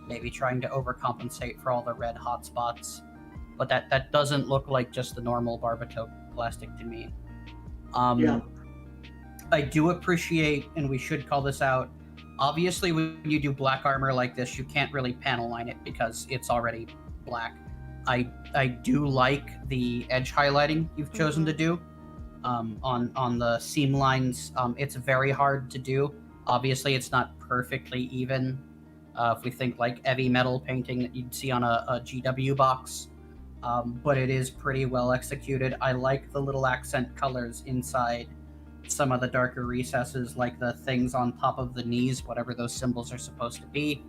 Maybe trying to overcompensate for all the red hotspots. But that doesn't look like just the normal Barbato plastic to me. Yeah. I do appreciate, and we should call this out, obviously when you do black armor like this, you can't really panel line it because it's already black. I do like the edge highlighting you've chosen to do. On the seam lines, it's very hard to do. Obviously, it's not perfectly even. If we think like heavy metal painting that you'd see on a GW box, but it is pretty well executed. I like the little accent colors inside some of the darker recesses, like the things on top of the knees, whatever those symbols are supposed to be.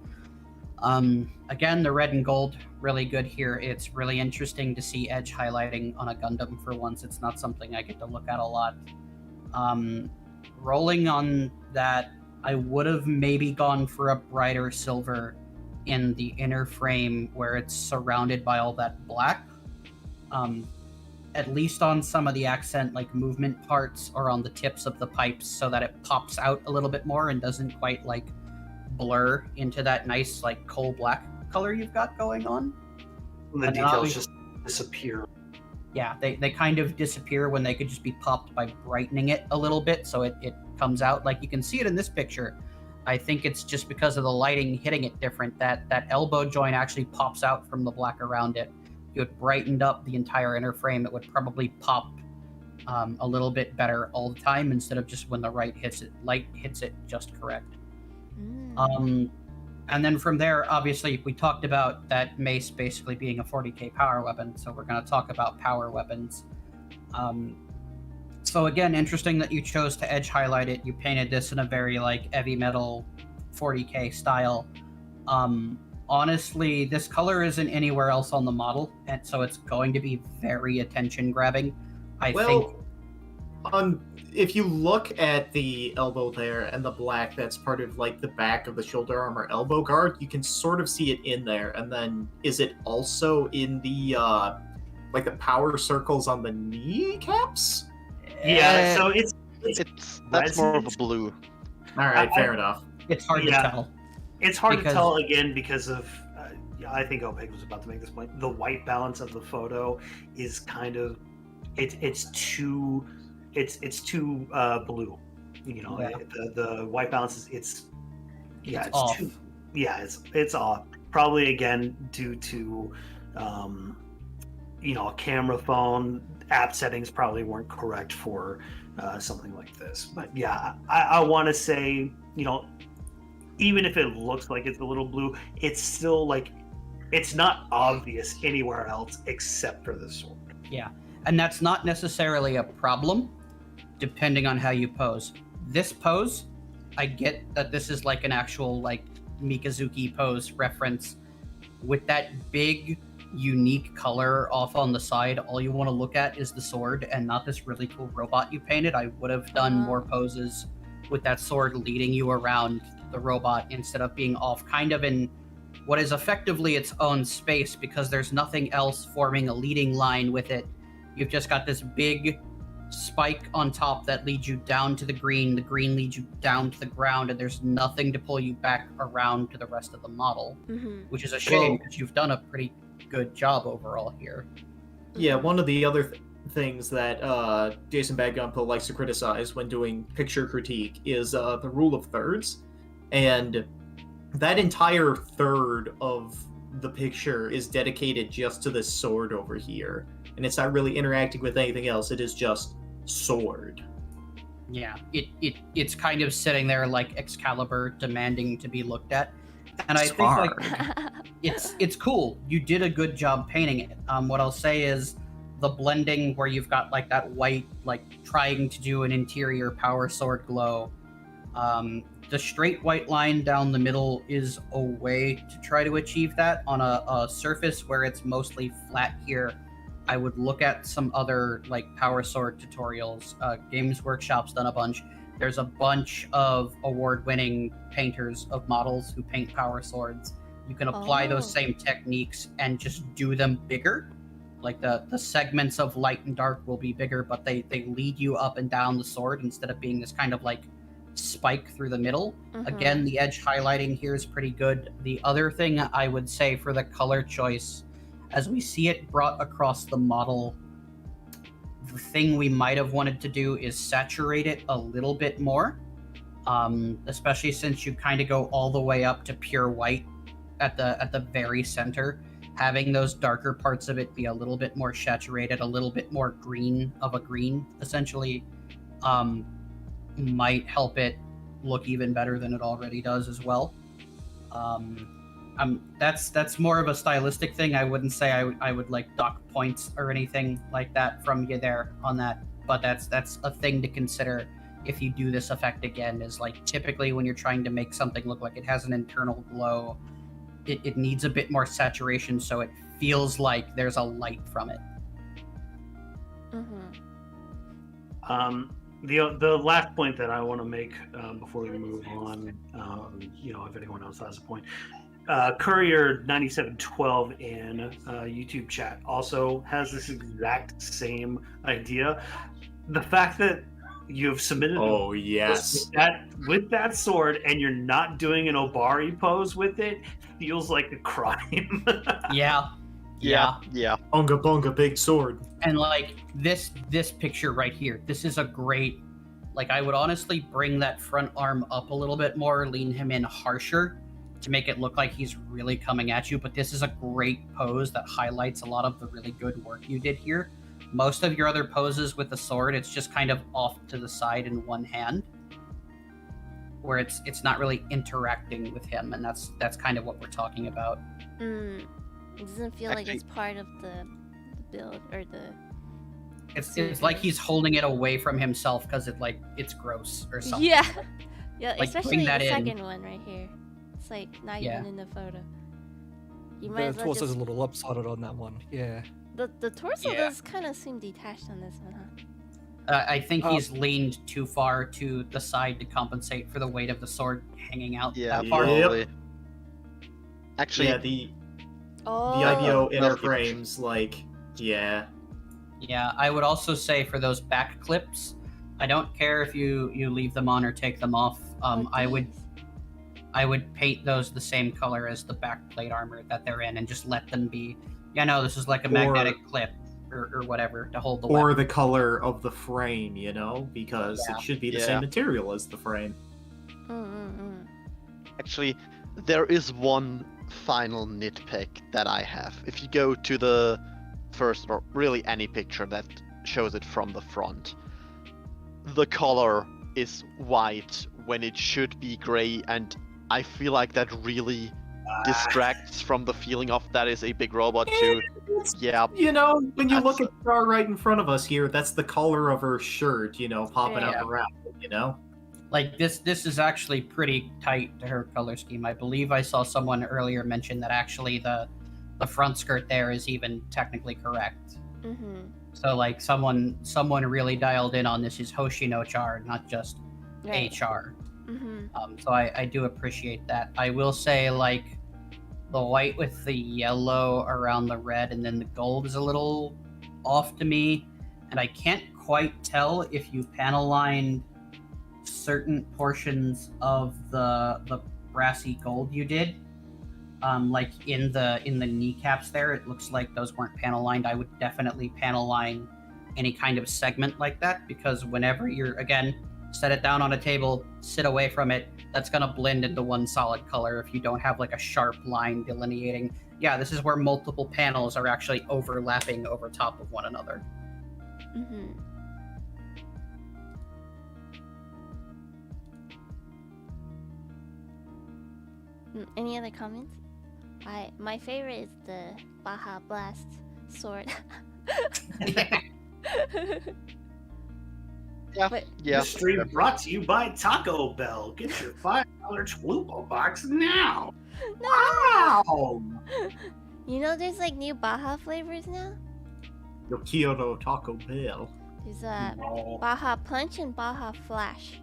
Again, the red and gold, really good here. It's really interesting to see edge highlighting on a Gundam for once. It's not something I get to look at a lot. Rolling on that, I would have maybe gone for a brighter silver in the inner frame where it's surrounded by all that black. At least on some of the accent like movement parts or on the tips of the pipes so that it pops out a little bit more and doesn't quite like blur into that nice like coal black color you've got going on. The details just disappear. Yeah, they kind of disappear when they could just be popped by brightening it a little bit so it comes out. Like you can see it in this picture. I think it's just because of the lighting hitting it different that elbow joint actually pops out from the black around it. If you had brightened up the entire inner frame, it would probably pop a little bit better all the time instead of just when the light hits it just correct. And then from there, obviously, we talked about that mace basically being a 40k power weapon, so we're going to talk about power weapons. So again, interesting that you chose to edge highlight it. You painted this in a very like heavy metal 40k style. Honestly, this color isn't anywhere else on the model, and so it's going to be very attention grabbing. I think. If you look at the elbow there and the black, that's part of like the back of the shoulder armor elbow guard. You can sort of see it in there. And then is it also in the like the power circles on the kneecaps? Yeah, so that's more of a blue. All right, fair enough. It's hard to tell. It's hard to tell again because of I think Opaque was about to make this point. The white balance of the photo is kind of it's too blue. You know, the white balance is it's off. It's off. Probably again due to a camera phone app settings probably weren't correct for something like this. But yeah, I want to say, even if it looks like it's a little blue, it's still like It's not obvious anywhere else except for the sword. Yeah, and that's not necessarily a problem, depending on how you pose. This pose, I get that this is like an actual like Mikazuki pose reference. With that big, unique color off on the side, all you want to look at is the sword and not this really cool robot you painted. I would have done more poses with that sword leading you around the robot instead of being off kind of in what is effectively its own space, because there's nothing else forming a leading line with it. You've just got this big spike on top that leads you down to the green leads you down to the ground, and there's nothing to pull you back around to the rest of the model, which is a shame because you've done a pretty good job overall here. Yeah, one of the other things that Jason Badgunpil likes to criticize when doing picture critique is the rule of thirds, and that entire third of the picture is dedicated just to this sword over here, and it's not really interacting with anything else. It is just sword. Yeah, it's kind of sitting there like Excalibur, demanding to be looked at, and I think like it's cool. You did a good job painting it. What I'll say is the blending where you've got like that white, like trying to do an interior power sword glow. The straight white line down the middle is a way to try to achieve that on a surface where it's mostly flat here. I would look at some other like power sword tutorials. Games Workshop's done a bunch. There's a bunch of award-winning painters of models who paint power swords. You can apply those same techniques and just do them bigger. Like the segments of light and dark will be bigger, but they lead you up and down the sword instead of being this kind of like spike through the middle. Again, the edge highlighting here is pretty good. The other thing I would say for the color choice, as we see it brought across the model, the thing we might have wanted to do is saturate it a little bit more, especially since you kind of go all the way up to pure white at the very center. Having those darker parts of it be a little bit more saturated, a little bit more green of a green, essentially, might help it look even better than it already does as well. That's more of a stylistic thing. I wouldn't say I would like dock points or anything like that from you there on that, but that's a thing to consider if you do this effect again. Is like typically when you're trying to make something look like it has an internal glow, it needs a bit more saturation so it feels like there's a light from it. The last point that I want to make before we move on, if anyone else has a point, Courier 9712 in YouTube chat also has this exact same idea. The fact that you have submitted with that sword and you're not doing an Obari pose with it feels like a crime. Yeah. Bunga bunga big sword. And like this picture right here, this is a great, like I would honestly bring that front arm up a little bit more, lean him in harsher to make it look like he's really coming at you. But this is a great pose that highlights a lot of the really good work you did here. Most of your other poses with the sword, it's just kind of off to the side in one hand, where it's not really interacting with him, and that's kind of what we're talking about. It doesn't feel like it's part of the build or the. It's like he's holding it away from himself because it's gross or something. Yeah, like, especially the that second one right here. It's like not even in the photo. You might as well torso's a little lopsided on that one. Yeah. The torso does kind of seem detached on this one, huh? I think he's leaned too far to the side to compensate for the weight of the sword hanging out that far. Probably. Actually, the IBO inner frames, Yeah, I would also say for those back clips, I don't care if you leave them on or take them off. I would paint those the same color as the back plate armor that they're in and just let them be. This is like a magnetic clip or whatever to hold the weapon. Or the color of the frame, because it should be the same material as the frame. Actually, there is one final nitpick that I have. If you go to the first, or really any picture that shows it from the front, the color is white when it should be gray, and I feel like that really distracts from the feeling of that is a big robot too. Yeah. You know, when you That's look at Char right in front of us here, that's the color of her shirt, you know, popping Yeah. out around, you know? Like this is actually pretty tight to her color scheme. I believe I saw someone earlier mention that actually the front skirt there is even technically correct. Mm-hmm. So like someone really dialed in on this is Hoshino Char, not just a Char. Mm-hmm. So I do appreciate that. I will say like the white with the yellow around the red and then the gold is a little off to me, and I can't quite tell if you panel lined certain portions of the brassy gold you did. Like in the kneecaps there, it looks like those weren't panel lined. I would definitely panel line any kind of segment like that, because whenever you're, again, set it down on a table, sit away from it, that's gonna blend into one solid color if you don't have like a sharp line delineating. Yeah, this is where multiple panels are actually overlapping over top of one another. Mm-hmm. Any other comments? My favorite is the Baja Blast sword. Yeah. But- Yeah. This stream brought to you by Taco Bell. Get your $5 Chalupa box now. No! Wow. You know, there's like new Baja flavors now. Your Kyoto Taco Bell. There's No, Baja Punch and Baja Flash.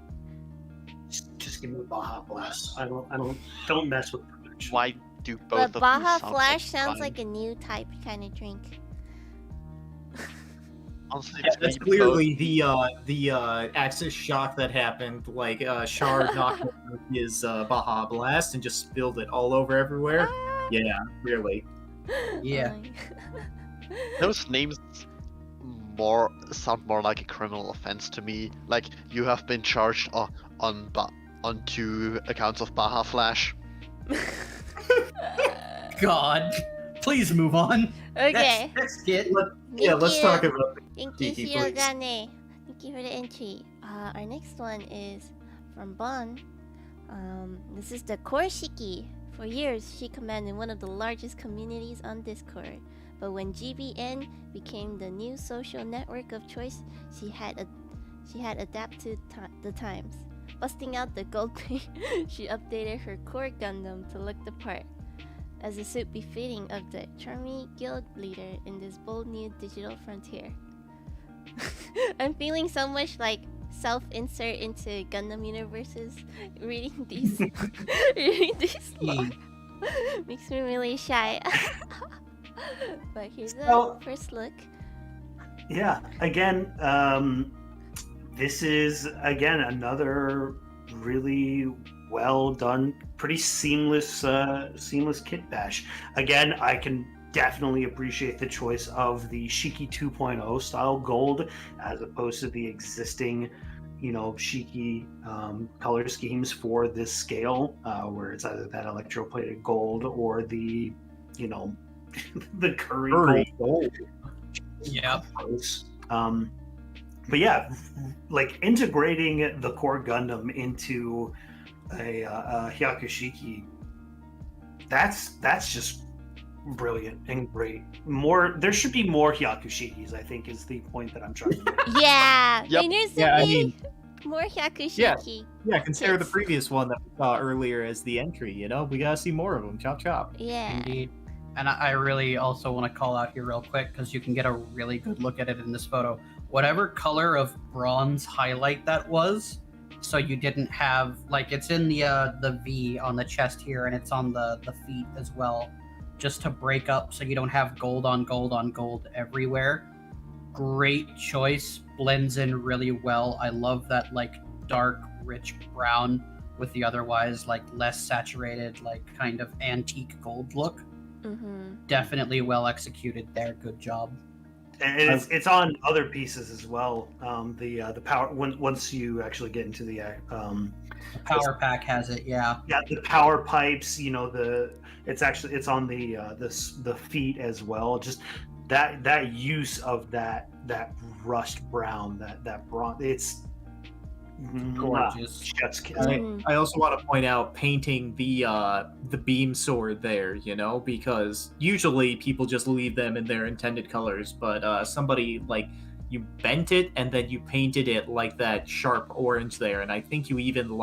just give me the Baja Blast. Don't mess with production. Why do both But of them Baja sound Flash like sounds fun? like a new type kind of drink. Honestly, Yeah, to that's me, clearly the Axis shock that happened. Like Char knocked over his Baja Blast and just spilled it all over everywhere. Ah! Yeah, really. Yeah. Oh my- those names sound more like a criminal offense to me. Like you have been charged on 2 accounts of Baja Flash. God, please move on. Okay. Next kid. Yeah, Thank let's you. talk about Thank you, Kiki, Shirogane. please. Thank you for the entry. Our next one is from Bon. This is the Korshiki. For years, she commanded one of the largest communities on Discord. But when GBN became the new social network of choice, she had adapted to the times. Busting out the gold paint, she updated her core Gundam to look the part, as a suit befitting of the CHARMY guild leader in this bold new digital frontier. I'm feeling so much like self-insert into Gundam universes. Reading these, makes me really shy. But here's the Well- first look. Yeah, again, this is again another really well done, pretty seamless kit bash. Again, I can definitely appreciate the choice of the Shiki 2.0 style gold as opposed to the existing, Shiki color schemes for this scale, where it's either that electroplated gold or the, the curry gold. Yeah. But yeah, like integrating the core Gundam into a Hyakushiki, that's just brilliant and great. There should be more Hyakushikis, I think, is the point that I'm trying to make. Yeah, Yep. there needs to Yeah, I be mean- more Hyakushiki. Yeah, consider the Kits. previous one that we saw earlier as the entry. We gotta see more of them. Chop chop. Yeah. Indeed. And I really also want to call out here real quick because you can get a really good look at it in this photo. Whatever color of bronze highlight that was, so you didn't have, like, it's in the V on the chest here, and it's on the feet as well, just to break up so you don't have gold on gold on gold everywhere. Great choice, blends in really well. I love that, like, dark, rich brown with the otherwise, like, less saturated, like, kind of antique gold look. Mm-hmm. Definitely well executed there. Good job. And it's on other pieces as well. The power once you actually get into the The power pack has it, yeah. the power pipes. It's on the feet as well. Just that use of that rust brown, that bronze. It's Gorgeous. Chet's kiss. I also want to point out painting the beam sword there, because usually people just leave them in their intended colors, but somebody you bent it and then you painted it like that sharp orange there, and I think you even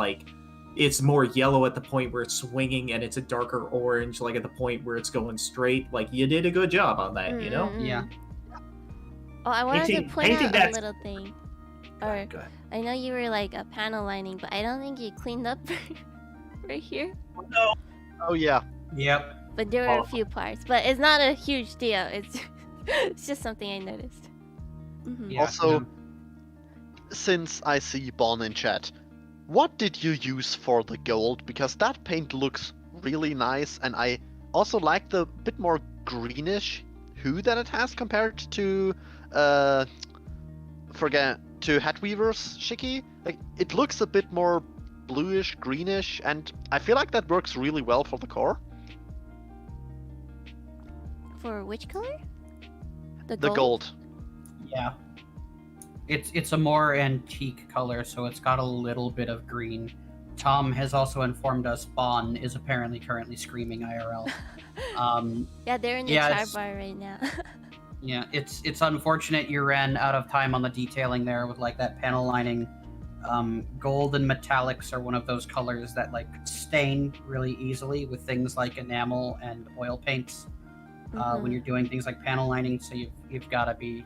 it's more yellow at the point where it's swinging, and it's a darker orange at the point where it's going straight. You did a good job on that, Yeah. Oh, I wanted to point painting out that- a little thing. Or Go ahead. I know you were a panel lining, but I don't think you cleaned up right here. No. Oh yeah. Yep. But there were a few parts, but it's not a huge deal. It's just something I noticed. Yeah, Also, no. since I see Bon in chat, what did you use for the gold? Because that paint looks really nice, and I also like the bit more greenish hue that it has compared to Hatweaver's Shiki. It looks a bit more bluish, greenish, and I feel like that works really well for the core. For which color? The The gold. gold. Yeah. It's a more antique color, so it's got a little bit of green. Tom has also informed us Bon is apparently currently screaming IRL. Yeah, they're in the Yeah, char it's- bar right now. Yeah, it's unfortunate you ran out of time on the detailing there with that panel lining. Gold and metallics are one of those colors that stain really easily with things like enamel and oil paints when you're doing things like panel lining. So you've got to be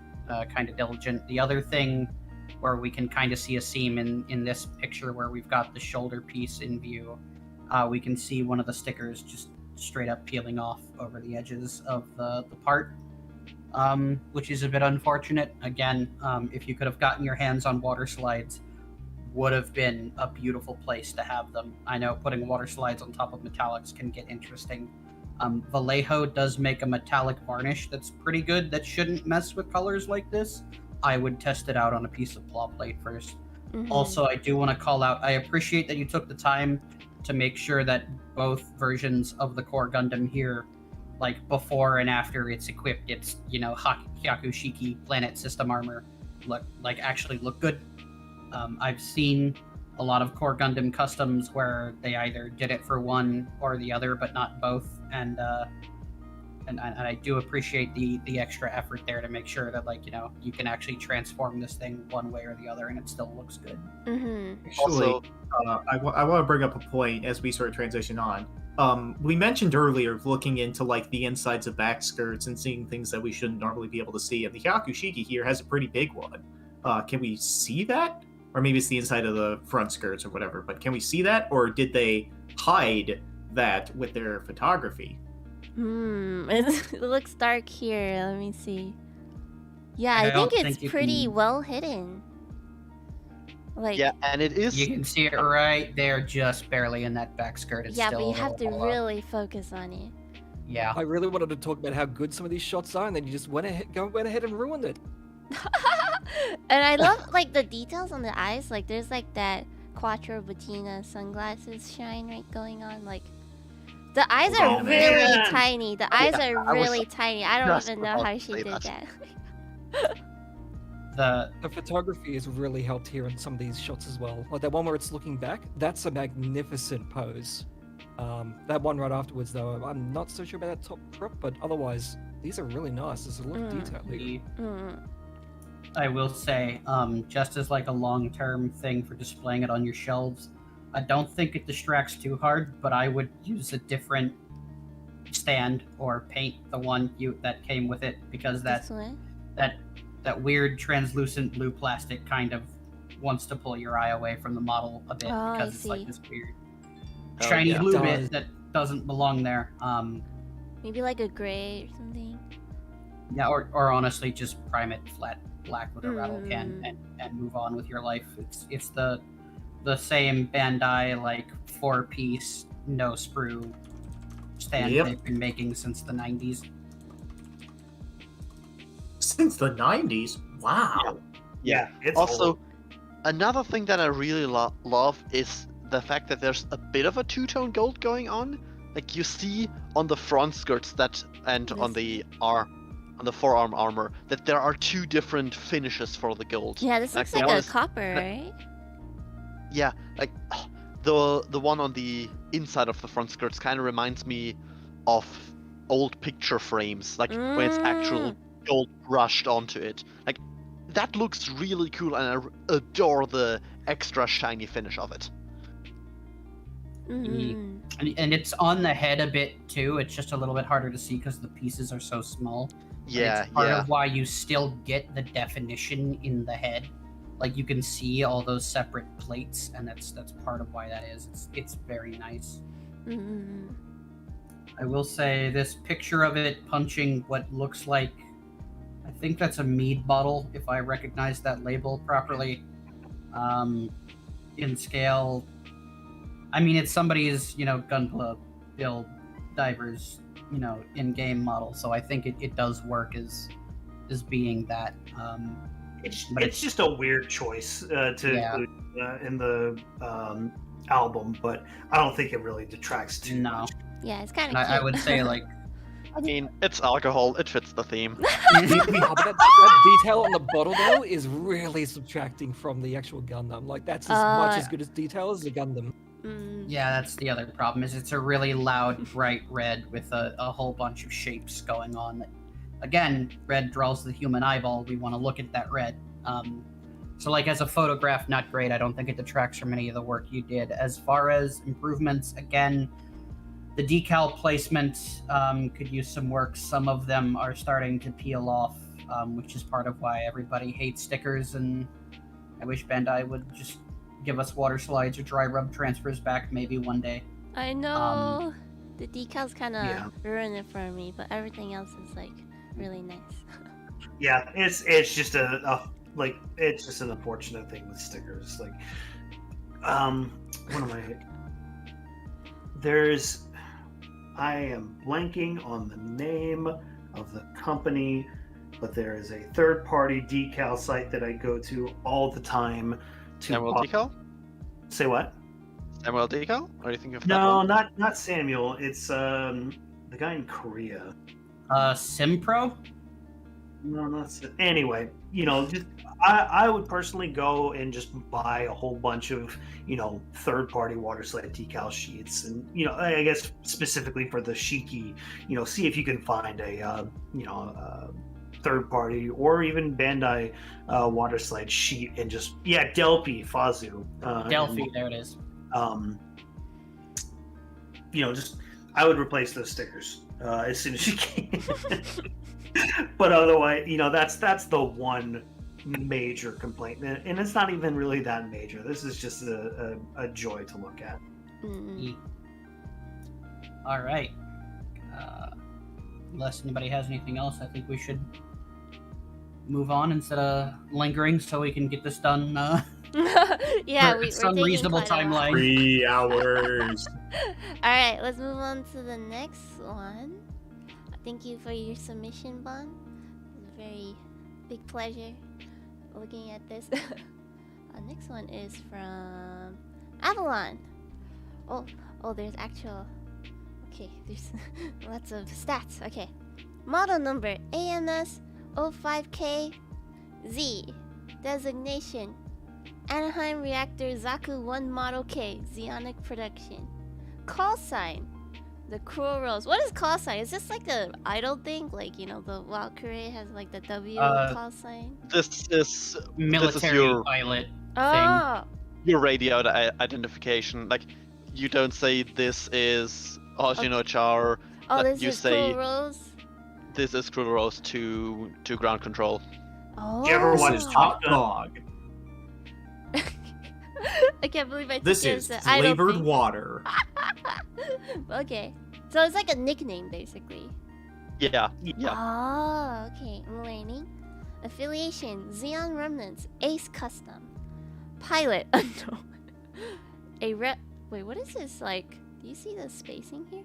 kind of diligent. The other thing where we can kind of see a seam in this picture where we've got the shoulder piece in view, we can see one of the stickers just straight up peeling off over the edges of the part. Which is a bit unfortunate. Again, if you could have gotten your hands on water slides, would have been a beautiful place to have them. I know putting water slides on top of metallics can get interesting. Vallejo does make a metallic varnish that's pretty good, that shouldn't mess with colors like this. I would test it out on a piece of claw plate first. Also, I do want to call out, I appreciate that you took the time to make sure that both versions of the core Gundam here, before and after it's equipped, it's Hyakushiki planet system armor actually look good. I've seen a lot of core Gundam customs where they either did it for one or the other, but not both, and I do appreciate the extra effort there to make sure that you can actually transform this thing one way or the other and it still looks good. Actually, I want to bring up a point as we sort of transition on. We mentioned earlier looking into the insides of back skirts and seeing things that we shouldn't normally be able to see, and the Hyakushiki here has a pretty big one. Can we see that? Or maybe it's the inside of the front skirts or whatever, but can we see that? Or did they hide that with their photography? It looks dark here. Let me see. Yeah, I think it's pretty well hidden. Yeah, and it is. You can see it right there, just barely in that back skirt. It's yeah, still but you have to hollow. really focus on it. Yeah. I really wanted to talk about how good some of these shots are, and then you just went ahead and ruined it. And I love the details on the eyes. There's that Quattro Bettina sunglasses shine going on. The eyes are really tiny. The eyes are really tiny. I don't even know how she did that. The photography has really helped here in some of these shots as well. That one where it's looking back, that's a magnificent pose. That one right afterwards, though, I'm not so sure about that top crop, but otherwise, these are really nice. There's a lot of detail here. I will say, just as a long-term thing for displaying it on your shelves, I don't think it distracts too hard, but I would use a different stand or paint the one that came with it, because that weird translucent blue plastic kind of wants to pull your eye away from the model a bit, because it's this weird shiny blue bit that doesn't belong there. Maybe a gray or something. Yeah, or honestly just prime it flat black with a rattle can and move on with your life. It's the same Bandai 4-piece no sprue stand they've been making since the 90s. Since the 90s? Wow. Yeah. It's also, old. another thing that I really love is the fact that there's a bit of a two-tone gold going on. You see on the front skirts and on the forearm armor that there are two different finishes for the gold. Yeah, this looks like a copper, right? Yeah, like the one on the inside of the front skirts kind of reminds me of old picture frames, like when it's actual gold brushed onto it. Like that looks really cool, and I adore the extra shiny finish of it. Mm. And it's on the head a bit too. It's just a little bit harder to see because the pieces are so small. Yeah, it's part of why you still get the definition in the head. Like you can see all those separate plates, and that's part of why that is. It's very nice. Mm. I will say this picture of it punching what looks like, I think that's a mead bottle, if I recognize that label properly. In scale, I mean, it's somebody's, Gunpla build divers, in-game model, so I think it does work as being that. It's just a weird choice to include in the album, but I don't think it really detracts too much. Yeah, it's kind of cute. I would say, like... I mean, it's alcohol. It fits the theme. That detail on the bottle, though, is really subtracting from the actual Gundam. Like, that's as much as good as detail as the Gundam. Yeah, that's the other problem, is it's a really loud, bright red with a whole bunch of shapes going on. Again, red draws the human eyeball. We want to look at that red. So, like, as a photograph, not great. I don't think it detracts from any of the work you did. As far as improvements, again, the decal placement could use some work. Some of them are starting to peel off, which is part of why everybody hates stickers, and I wish Bandai would just give us water slides or dry rub transfers back maybe one day. I know. The decals kind of ruin it for me, but everything else is like really nice. Yeah, it's just it's just an unfortunate thing with stickers. Like, what am I? I am blanking on the name of the company, but there is a third-party decal site that I go to all the time. Samuel Decal? Say what? Samuel Decal? Are you thinking of that No, one? not Samuel. It's the guy in Korea. Simpro? No, not anyway. Just I would personally go and just buy a whole bunch of third-party water slide decal sheets, and I guess specifically for the Shiki, see if you can find a third-party or even Bandai water slide sheet, and just Delphi Fazu. Delphi, there it is. Just I would replace those stickers as soon as you can. But otherwise, that's the one major complaint, and it's not even really that major. This is just a joy to look at. All right. Unless anybody has anything else, I think we should move on instead of lingering, so we can get this done. Yeah, we're some reasonable timeline. 3 hours. All right, let's move on to the next one. Thank you for your submission, Bon. It was a very big pleasure looking at this. Our next one is from Avalon. Oh, there's actual... Okay, there's lots of stats. Okay. Model number AMS 05KZ. Designation Anaheim Reactor Zaku 1 Model K. Zeonic Production. Call sign the Cruel Rose. What is call sign? Is this like the idol thing? Like, the Valkyrie has like the W call sign? This is Military your pilot Oh! your radio identification. Like, you don't say this is Char. Oh, this you is say Cruel Rose? this is Cruel Rose to ground control. Oh. Did you ever watch Top Dog. I can't believe I took This it is as an idol flavored thing. water. Okay. So it's like a nickname, basically. Yeah. Oh, okay. I'm learning. Affiliation: Xeon Remnants, Ace Custom. Pilot: unknown. Wait, what is this like? Do you see the spacing here?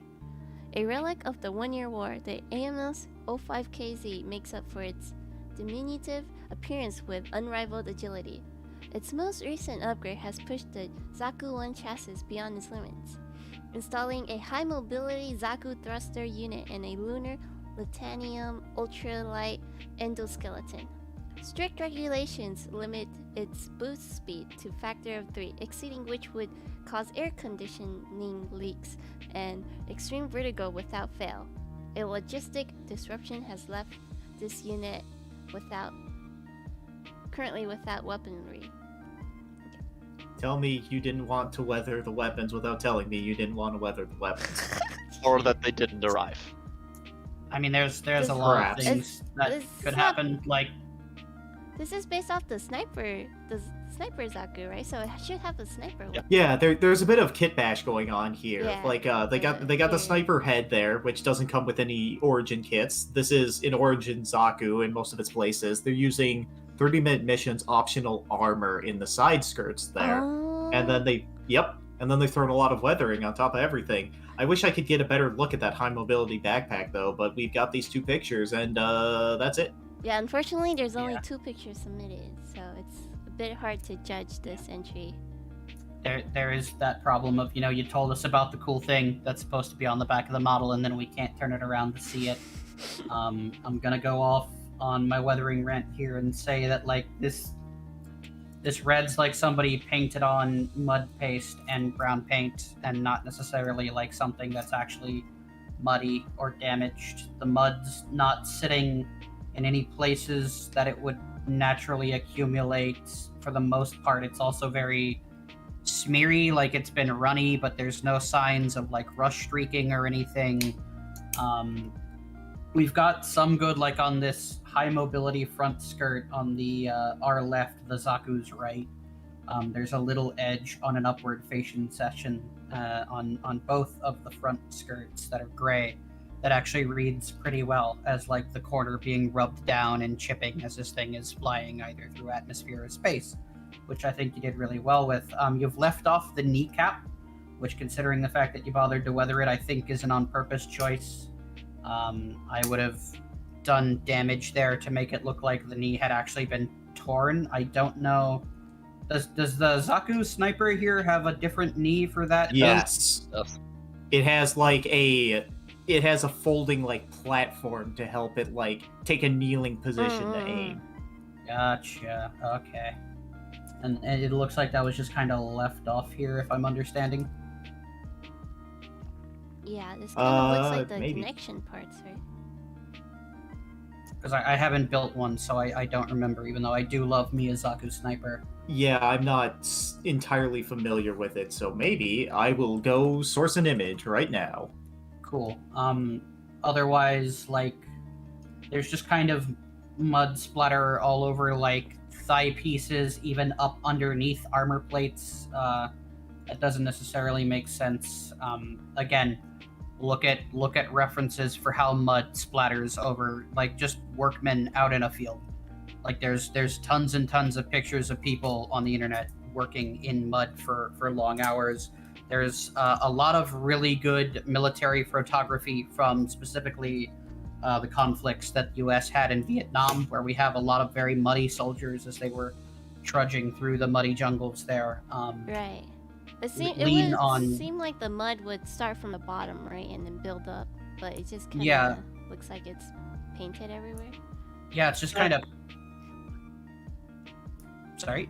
A relic of the 1-year war, the AMS 05KZ makes up for its diminutive appearance with unrivaled agility. Its most recent upgrade has pushed the Zaku 1 chassis beyond its limits, installing a high-mobility Zaku thruster unit and a lunar Litanium ultralight endoskeleton. Strict regulations limit its boost speed to factor of 3, exceeding which would cause air conditioning leaks and extreme vertigo without fail. A logistic disruption has left this unit currently without weaponry. Tell me you didn't want to weather the weapons without telling me you didn't want to weather the weapons. Or that they didn't arrive. I mean, there's a lot Perhaps. of things that could happen. Like, this is based off the sniper Zaku, right? So it should have a sniper. Yep. Yeah, there's a bit of kit bash going on here. Yeah. Like they got the sniper head there, which doesn't come with any origin kits. This is an origin Zaku in most of its places. They're using 30-minute missions optional armor in the side skirts there. Oh. And then they throw a lot of weathering on top of everything. I wish I could get a better look at that high mobility backpack though, but we've got these 2 pictures and that's it. Yeah, unfortunately there's only 2 pictures submitted, so it's a bit hard to judge this entry. there is that problem of, you told us about the cool thing that's supposed to be on the back of the model, and then we can't turn it around to see it. I'm gonna go off on my weathering rant here and say that, like, this red's like somebody painted on mud paste and brown paint, and not necessarily like something that's actually muddy or damaged. The mud's not sitting in any places that it would naturally accumulate. For the most part, it's also very smeary, like it's been runny, but there's no signs of like rush streaking or anything. We've got some good, like on this high mobility front skirt on the our left, the Zaku's right. There's a little edge on an upward facing section on both of the front skirts that are gray that actually reads pretty well as like the corner being rubbed down and chipping as this thing is flying either through atmosphere or space, which I think you did really well with. You've left off the kneecap, which, considering the fact that you bothered to weather it, I think is an on-purpose choice. I would have done damage there to make it look like the knee had actually been torn. I don't know. Does the Zaku sniper here have a different knee for that? Yes. It has like a folding like platform to help it like take a kneeling position to aim. Gotcha. Okay. And it looks like that was just kind of left off here, if I'm understanding. Yeah, this kind of looks like the maybe. connection parts, right? Because I haven't built one, so I don't remember, even though I do love Miyazaku Sniper. Yeah, I'm not entirely familiar with it, so maybe I will go source an image right now. Cool. Otherwise, like, there's just kind of mud splatter all over, like, thigh pieces, even up underneath armor plates. That doesn't necessarily make sense. Again, look at references for how mud splatters over, like, just workmen out in a field. Like, there's tons and tons of pictures of people on the internet working in mud for long hours. There's a lot of really good military photography from specifically the conflicts that the U.S. had in Vietnam, where we have a lot of very muddy soldiers as they were trudging through the muddy jungles there. Right. It seemed like the mud would start from the bottom, right, and then build up, but it just kind of looks like it's painted everywhere. Yeah, it's just kind of... Sorry?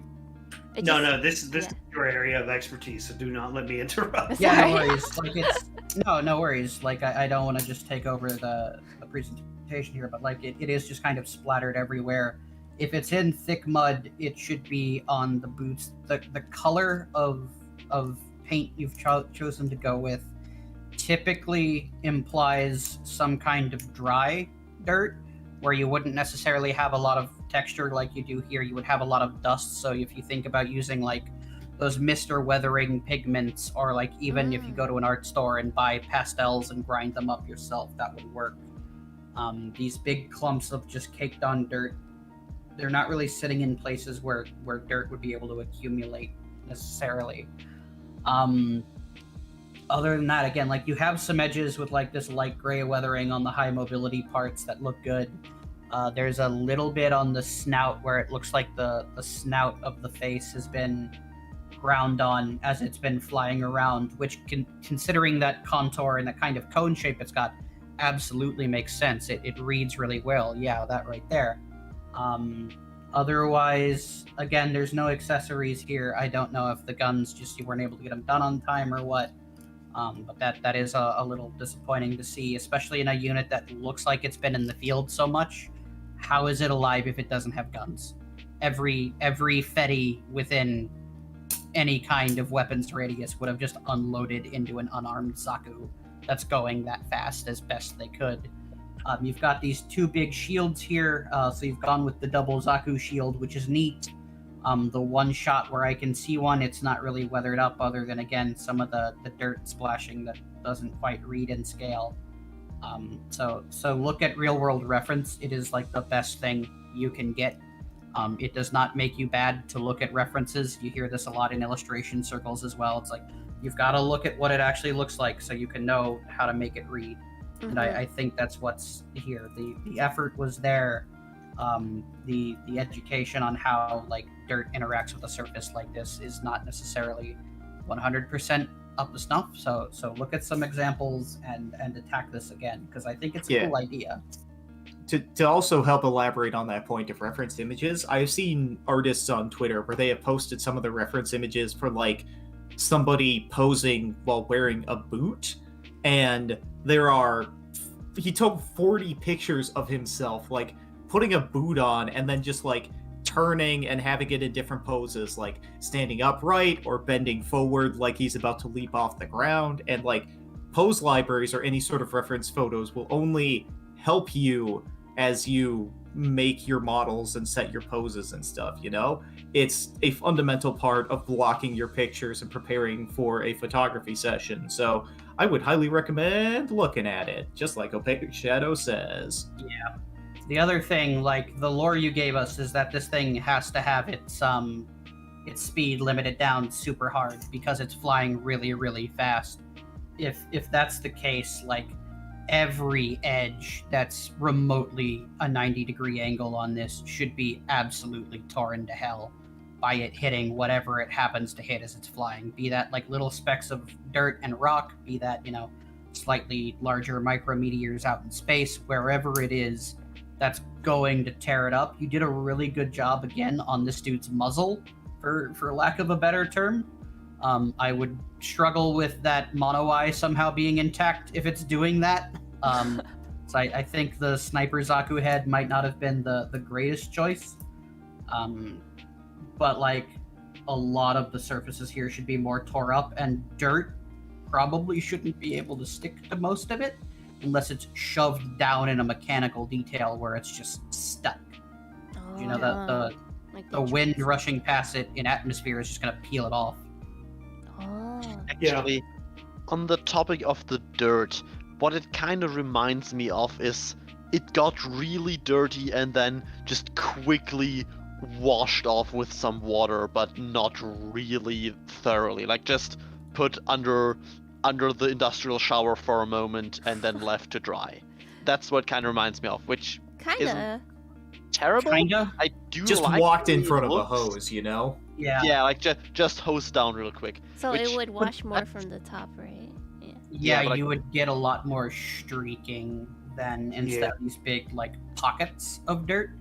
This is your area of expertise, so do not let me interrupt. Yeah, no worries. Like, no worries. Like, I don't want to just take over the presentation here, but like, it is just kind of splattered everywhere. If it's in thick mud, it should be on the boots. The color of paint you've chosen to go with typically implies some kind of dry dirt, where you wouldn't necessarily have a lot of texture like you do here. You would have a lot of dust. So if you think about using like those Mr. Weathering pigments, or like even if you go to an art store and buy pastels and grind them up yourself, that would work. These big clumps of just caked on dirt, they're not really sitting in places where dirt would be able to accumulate necessarily. Other than that, again, like, you have some edges with like this light gray weathering on the high mobility parts that look good. There's a little bit on the snout where it looks like the snout of the face has been ground on as it's been flying around, which, considering that contour and the kind of cone shape it's got, absolutely makes sense. It reads really well. Yeah, that right there. Otherwise, again, there's no accessories here. I don't know if the guns just you weren't able to get them done on time or what. But that is a little disappointing to see, especially in a unit that looks like it's been in the field so much. How is it alive if it doesn't have guns? Every Fetty within any kind of weapons radius would have just unloaded into an unarmed Zaku that's going that fast as best they could. You've got these two big shields here, so you've gone with the double Zaku shield, which is neat. The one shot where I can see one, it's not really weathered up other than, again, some of the dirt splashing that doesn't quite read in scale. So look at real world reference. It is like the best thing you can get. It does not make you bad to look at references. You hear this a lot in illustration circles as well. It's like, you've got to look at what it actually looks like so you can know how to make it read. Mm-hmm. And I think that's what's here. The effort was there. The education on how like dirt interacts with a surface like this is not necessarily 100% up to snuff. So look at some examples and attack this again, because I think it's a cool idea. To also help elaborate on that point of reference images, I've seen artists on Twitter where they have posted some of the reference images for like somebody posing while wearing a boot, and he took 40 pictures of himself like putting a boot on and then just like turning and having it in different poses, like standing upright or bending forward like he's about to leap off the ground. And like pose libraries or any sort of reference photos will only help you as you make your models and set your poses and stuff, you know? It's a fundamental part of blocking your pictures and preparing for a photography session. So I would highly recommend looking at it, just like opaqueshadow says. Yeah. The other thing, like the lore you gave us, is that this thing has to have its speed limited down super hard because it's flying really, really fast. If that's the case, like every edge that's remotely a 90-degree angle on this should be absolutely torn to hell by it hitting whatever it happens to hit as it's flying. Be that like little specks of dirt and rock, be that, you know, slightly larger micrometeors out in space, wherever it is that's going to tear it up. You did a really good job again on this dude's muzzle, for lack of a better term. I would struggle with that mono eye somehow being intact if it's doing that. So I think the sniper Zaku head might not have been the greatest choice. But like a lot of the surfaces here should be more tore up, and dirt probably shouldn't be able to stick to most of it unless it's shoved down in a mechanical detail where it's just stuck. You know, the wind rushing past it in atmosphere is just going to peel it off. Actually, on the topic of the dirt, what it kind of reminds me of is it got really dirty and then just quickly washed off with some water, but not really thoroughly. Like just put under the industrial shower for a moment and then left to dry. That's what kind of reminds me of, which kinda terrible. Kinda. I do just like walked in front of a looks. hose, you know? Yeah, like just hose down real quick. So it would wash more from the top, right? Yeah, but you would get a lot more streaking than instead of these big like pockets of dirt.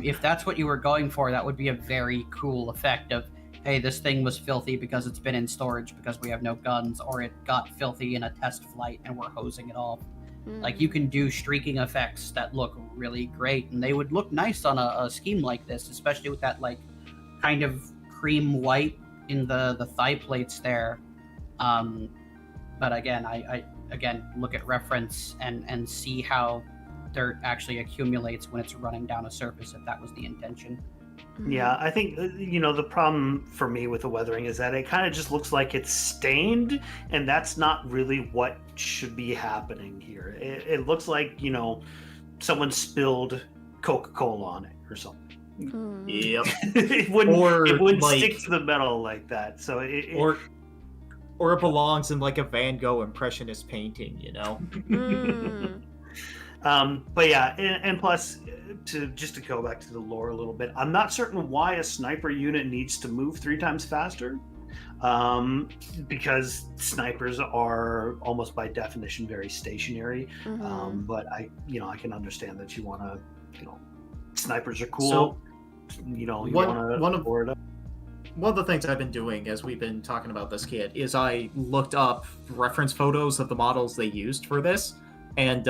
If that's what you were going for, that would be a very cool effect of, hey, this thing was filthy because it's been in storage because we have no guns, or it got filthy in a test flight and we're hosing it off. Like you can do streaking effects that look really great, and they would look nice on a scheme like this, especially with that like kind of cream white in the thigh plates there. But again, I look at reference and see how dirt actually accumulates when it's running down a surface, if that was the intention. Yeah, I think, the problem for me with the weathering is that it kind of just looks like it's stained, and that's not really what should be happening here. It looks like, someone spilled Coca-Cola on it or something. Yep. it wouldn't stick to the metal like that. So or it belongs in like a Van Gogh impressionist painting, But yeah, and plus, to go back to the lore a little bit, I'm not certain why a sniper unit needs to move 3 times faster, because snipers are almost by definition very stationary. But I can understand that you want to, snipers are cool. you know, you One want to of board up. One of the things I've been doing as we've been talking about this kit is I looked up reference photos of the models they used for this, and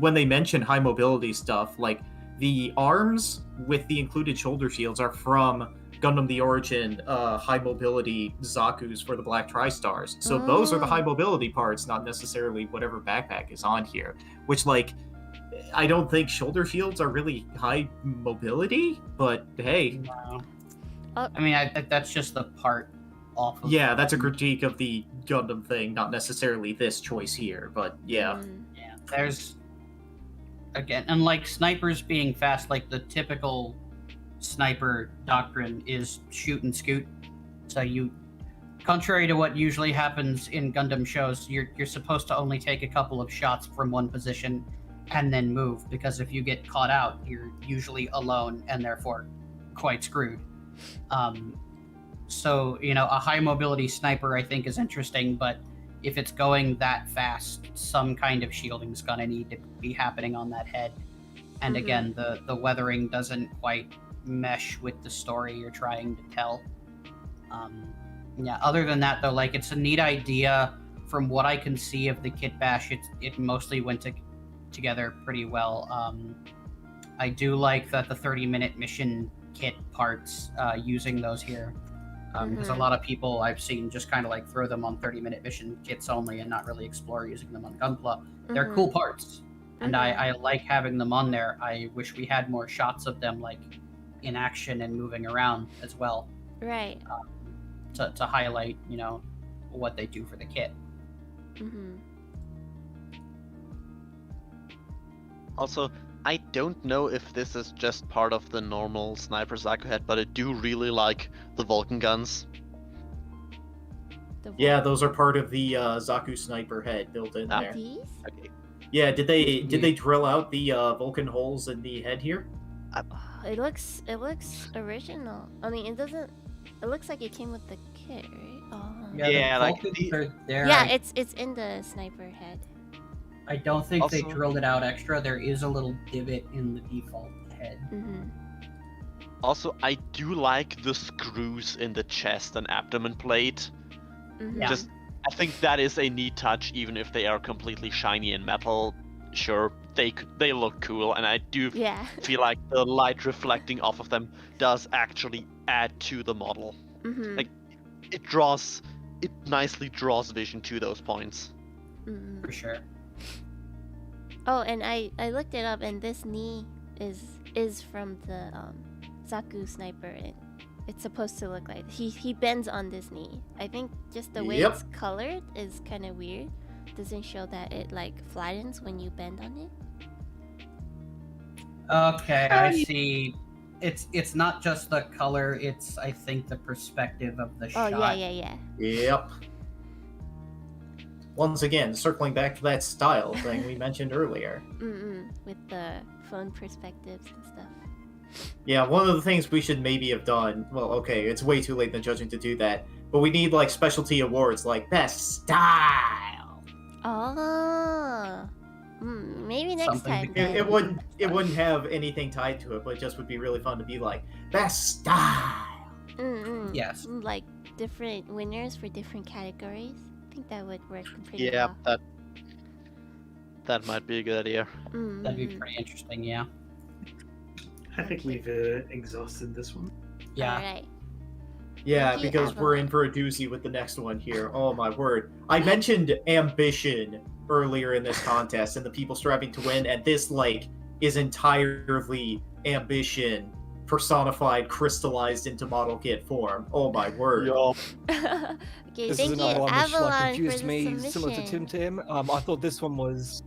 when they mention high mobility stuff, like the arms with the included shoulder shields are from Gundam the Origin high mobility Zaku's for the Black Tri-Stars. So those are the high mobility parts, not necessarily whatever backpack is on here, which, like, I don't think shoulder shields are really high mobility, but hey. Wow. I mean, that's just the part off of... Yeah, that's a critique of the Gundam thing, not necessarily this choice here, but yeah. Yeah, there's... Again, unlike snipers being fast, like the typical sniper doctrine is shoot and scoot. So you... Contrary to what usually happens in Gundam shows, you're supposed to only take a couple of shots from one position and then move, because if you get caught out, you're usually alone and therefore quite screwed. So, you know, a high mobility sniper I think is interesting, but if it's going that fast, some kind of shielding's gonna need to be happening on that head. And again, the weathering doesn't quite mesh with the story you're trying to tell. Yeah, other than that though, like, it's a neat idea. From what I can see of the kit bash, it mostly went together pretty well. I do like that the 30-minute mission kit parts, using those here, because a lot of people I've seen just kind of like throw them on 30-minute mission kits only and not really explore using them on Gunpla. They're cool parts, and I like having them on there. I wish we had more shots of them, like, in action and moving around as well. Right. To highlight, you know, what they do for the kit. Also, I don't know if this is just part of the normal sniper Zaku head, but I do really like the Vulcan guns. Yeah, those are part of the Zaku sniper head built in there. These? Okay. Yeah, did they drill out the Vulcan holes in the head here? It looks original. I mean, it doesn't. It looks like it came with the kit, right? Oh. Yeah, like yeah, it's in the sniper head. I don't think they Also- drilled it out extra. There is a little divot in the default head. Also, I do like the screws in the chest and abdomen plate. Yeah. Just, I think that is a neat touch, even if they are completely shiny and metal. Sure, they look cool, and I do feel like the light reflecting off of them does actually add to the model. Like, it nicely draws vision to those points. For sure. Oh, and I looked it up, and this knee is from the Zaku sniper, and it's supposed to look like he bends on this knee. I think just the way it's colored is kind of weird. Doesn't show that it like flattens when you bend on it. Okay, I see. It's not just the color. It's, I think, the perspective of the shot. Oh yeah. Yep. Once again, circling back to that style thing we mentioned earlier. With the phone perspectives and stuff. Yeah, one of the things we should maybe have done, well, okay, it's way too late in the judging to do that, but we need, like, specialty awards, like Best Style! Oh! Maybe next time. It wouldn't have anything tied to it, but it just would be really fun to be like, Best Style! Yes. Like, different winners for different categories. I think that would work pretty Yeah, well. that might be a good idea. That'd be pretty interesting, yeah. I think we've exhausted this one. Yeah. Alright. Yeah, Thank you, because we're in for a doozy with the next one here. Oh my word. I mentioned ambition earlier in this contest and the people striving to win, and this, like, is entirely ambition personified, crystallized into model kit form. Oh my word. Okay, This thank is you, another one which Avalon, like, for confused the me, submission. similar to Tim Tim. I thought this one was.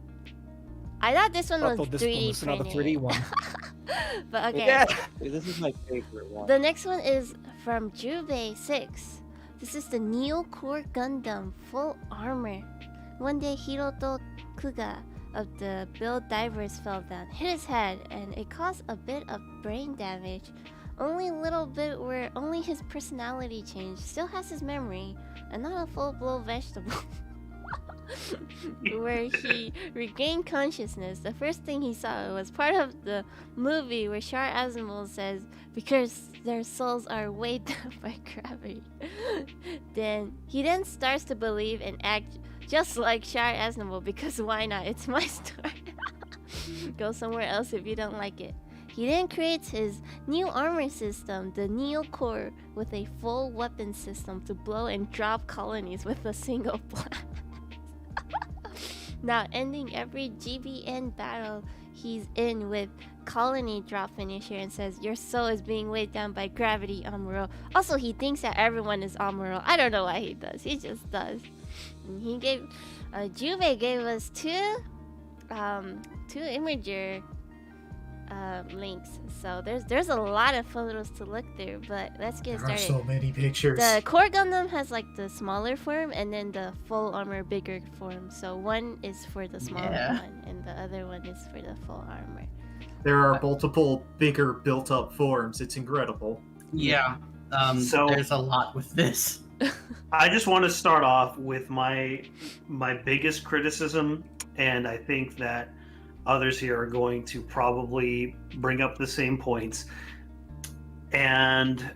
I thought this one I was thought this 3D one was another printed. 3D one. But okay. Yeah. This is my favorite one. The next one is from Jubei6. This is the Neo Core Gundam full armor. One day Hiroto Kuga of the Build Divers fell down, hit his head, and it caused a bit of brain damage. Only a little bit where only his personality changed. Still has his memory, and not a full-blown vegetable. where he regained consciousness. The first thing he saw was part of the movie where Char Asimov says, because their souls are weighed down by gravity. He then starts to believe and act just like Char Asimov, because why not? It's my story. Go somewhere else if you don't like it. He then creates his new armor system, the Neo Core, with a full weapon system to blow and drop colonies with a single blast. Now, ending every GBN battle he's in with colony drop finisher and says, your soul is being weighed down by gravity, Amuro. Also, he thinks that everyone is Amuro. I don't know why he does. He just does. And he gave... Juve gave us two imager links, so there's a lot of photos to look through, but let's get started. There are so many pictures. The core Gundam has like the smaller form and then the full armor bigger form, so one is for the smaller one and the other one is for the full armor. There are multiple bigger built up forms. It's incredible. Yeah. So there's a lot with this. I just want to start off with my biggest criticism, and I think that others here are going to probably bring up the same points. And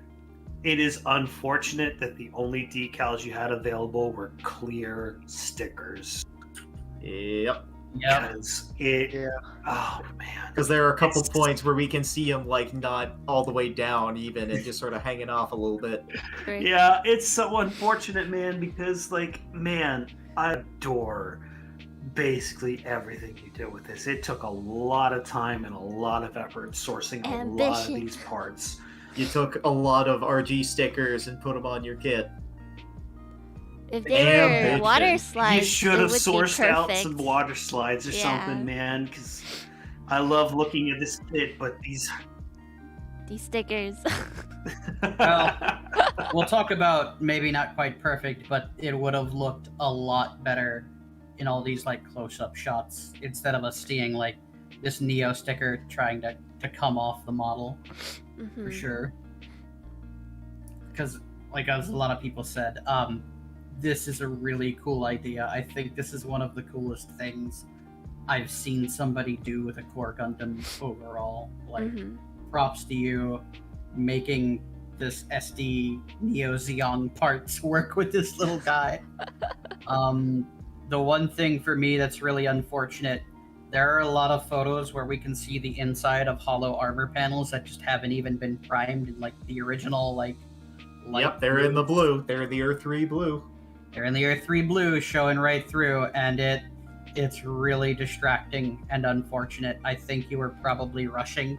it is unfortunate that the only decals you had available were clear stickers. Yep. Because oh man. Because there are a couple points where we can see them like not all the way down even and just sort of hanging off a little bit. Yeah, it's so unfortunate, man, because like, man, I adore basically everything you did with this. It took a lot of time and a lot of effort sourcing a lot of these parts. You took a lot of RG stickers and put them on your kit. If they were water slides, you should have sourced out some water slides or something, man, because I love looking at this kit, but these stickers. Well, we'll talk about maybe not quite perfect, but it would have looked a lot better in all these like close-up shots instead of us seeing like this Neo sticker trying to come off the model. For sure. Because like as a lot of people said, this is a really cool idea. I think this is one of the coolest things I've seen somebody do with a core Gundam overall. Like props to you making this SD Neo Xeon parts work with this little guy. The one thing for me that's really unfortunate, there are a lot of photos where we can see the inside of hollow armor panels that just haven't even been primed in like the original like light. Yep, they're in the blue. They're the Earth 3 blue. They're in the Earth 3 blue showing right through, and it's really distracting and unfortunate. I think you were probably rushing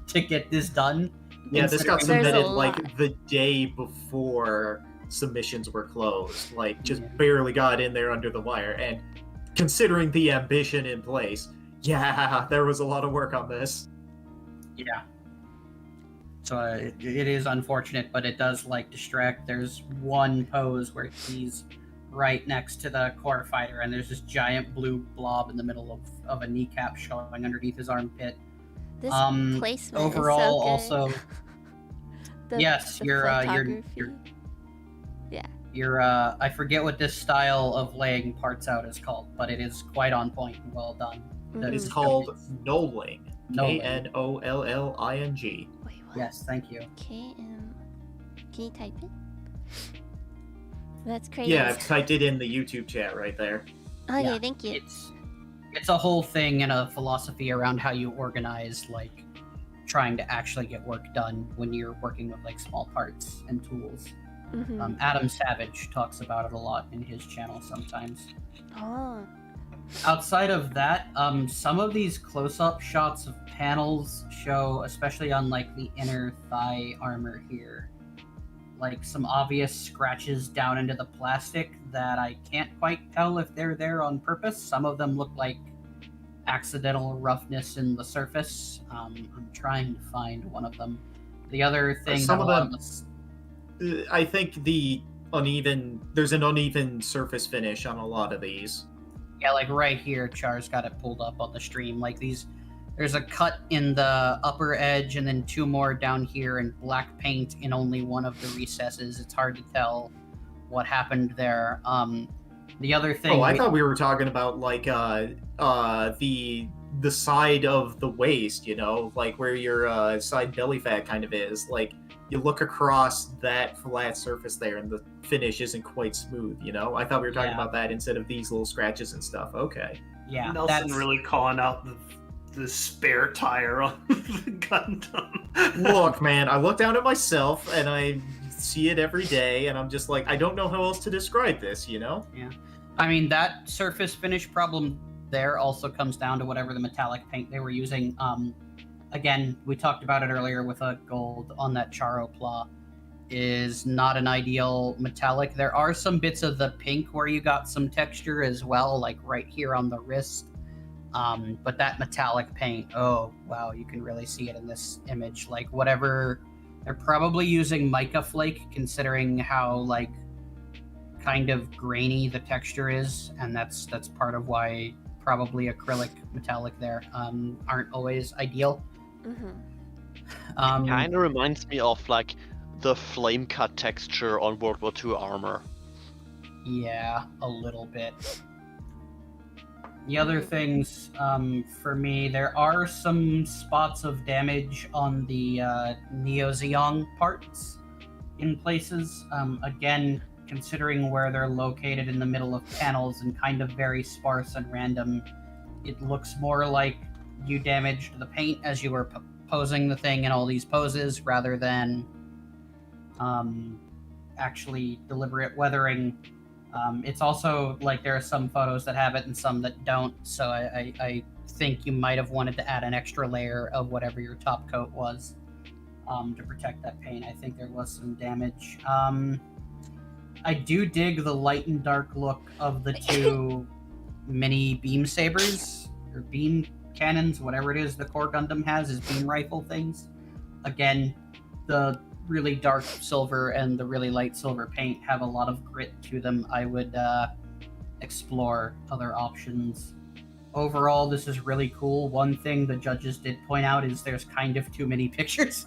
to get this done. Yeah, this got submitted like the day before submissions were closed, like just barely got in there under the wire, and considering the ambition in place, there was a lot of work on this. Yeah, so it is unfortunate, but it does like distract. There's one pose where he's right next to the core fighter and there's this giant blue blob in the middle of a kneecap showing underneath his armpit. This placement overall is so also yes, you're I forget what this style of laying parts out is called, but it is quite on point and well done. That is called knolling. Knolling. Wait, what? Yes, thank you. Can you type it? That's crazy. Yeah, I've typed it in the YouTube chat right there. Okay, thank you. It's a whole thing and a philosophy around how you organize like trying to actually get work done when you're working with like small parts and tools. Adam Savage talks about it a lot in his channel sometimes. Outside of that, some of these close-up shots of panels show, especially on like the inner thigh armor here, like some obvious scratches down into the plastic that I can't quite tell if they're there on purpose. Some of them look like accidental roughness in the surface. I'm trying to find one of them. The other thing some of them, I think there's an uneven surface finish on a lot of these. Yeah, like right here, Char's got it pulled up on the stream. Like there's a cut in the upper edge and then two more down here and black paint in only one of the recesses. It's hard to tell what happened there. The other thing. Oh, I thought we were talking about like the side of the waist, you know, like where your side belly fat kind of is. Like you look across that flat surface there, and the finish isn't quite smooth. You know, I thought we were talking about that instead of these little scratches and stuff. Okay. Yeah, Nelson really calling out the spare tire on the Gundam. Look, man, I look down at myself and I see it every day, and I'm just like, I don't know how else to describe this, you know? Yeah. I mean, that surface finish problem there also comes down to whatever the metallic paint they were using. Again, we talked about it earlier with a gold on that Char is not an ideal metallic. There are some bits of the pink where you got some texture as well, like right here on the wrist. But that metallic paint, oh, wow, you can really see it in this image. Like whatever, they're probably using mica flake considering how like kind of grainy the texture is. And that's part of why probably acrylic metallic there aren't always ideal. Kind of reminds me of like the flame cut texture on World War II armor. Yeah, a little bit. The other things, for me, there are some spots of damage on the Neo-Zeong parts in places. Again, considering where they're located in the middle of panels and kind of very sparse and random, it looks more like you damaged the paint as you were posing the thing in all these poses rather than actually deliberate weathering. It's also like there are some photos that have it and some that don't, so I think you might have wanted to add an extra layer of whatever your top coat was to protect that paint. I think there was some damage. I do dig the light and dark look of the two mini beam sabers, or beam cannons, whatever it is the core Gundam has, is beam rifle things. Again, the really dark silver and the really light silver paint have a lot of grit to them. I would explore other options. Overall, this is really cool. One thing the judges did point out is there's kind of too many pictures.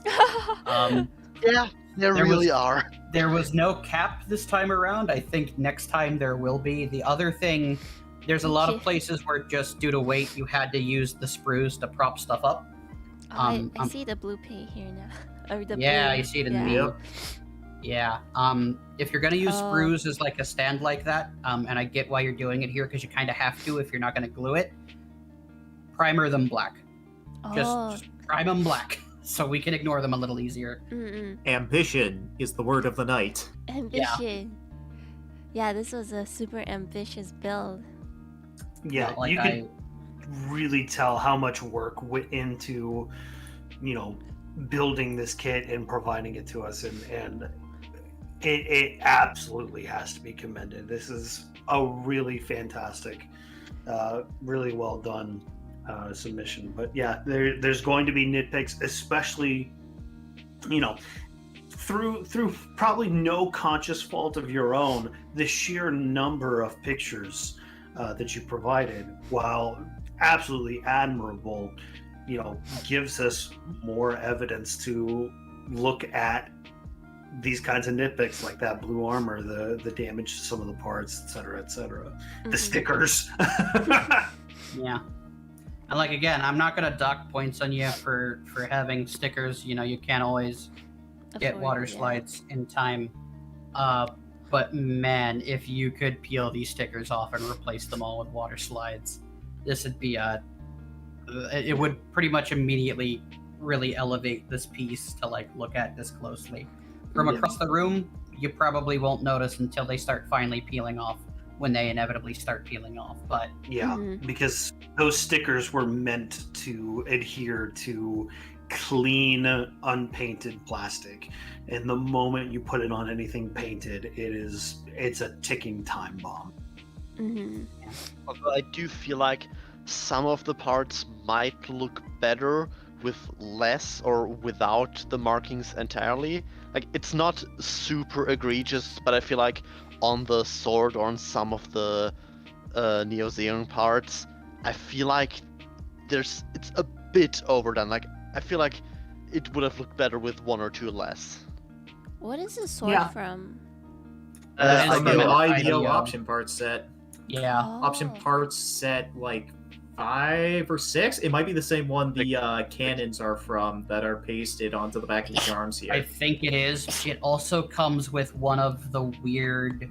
Yeah, there really are. There was no cap this time around. I think next time there will be. The other thing, there's a lot of places where just due to weight, you had to use the sprues to prop stuff up. I see the blue paint here now. Or the yeah, blue. you see it in the blue. Yeah. If you're gonna use sprues as like a stand like that, and I get why you're doing it here because you kind of have to if you're not gonna glue it. Primer them black. Just prime them black, so we can ignore them a little easier. Ambition is the word of the night. Ambition. Yeah, this was a super ambitious build. Yeah, like you can really tell how much work went into, you know, building this kit and providing it to us, and it absolutely has to be commended. This is a really fantastic, really well done submission. But yeah, there's going to be nitpicks, especially, you know, through probably no conscious fault of your own, the sheer number of pictures that you provided, while absolutely admirable, you know, gives us more evidence to look at these kinds of nitpicks like that blue armor, the damage to some of the parts, etc., the stickers. Yeah. And like, again, I'm not gonna dock points on you for having stickers. You know, you can't always get water slides in time. But man, if you could peel these stickers off and replace them all with water slides, this would be it would pretty much immediately really elevate this piece to like look at this closely. From across the room, you probably won't notice until they start finally peeling off, when they inevitably start peeling off. But yeah, because those stickers were meant to adhere to clean, unpainted plastic, and the moment you put it on anything painted, it's a ticking time bomb. Although I do feel like some of the parts might look better with less or without the markings entirely. Like, it's not super egregious, but I feel like on the sword or on some of the Neo-Zeong parts, I feel like it's a bit overdone. Like, I feel like it would have looked better with one or two less. What is the sword from? From the ideal option part set. Yeah. option parts set like 5 or 6. It might be the same one the cannons are from that are pasted onto the back of the arms here. I think it is. It also comes with one of the weird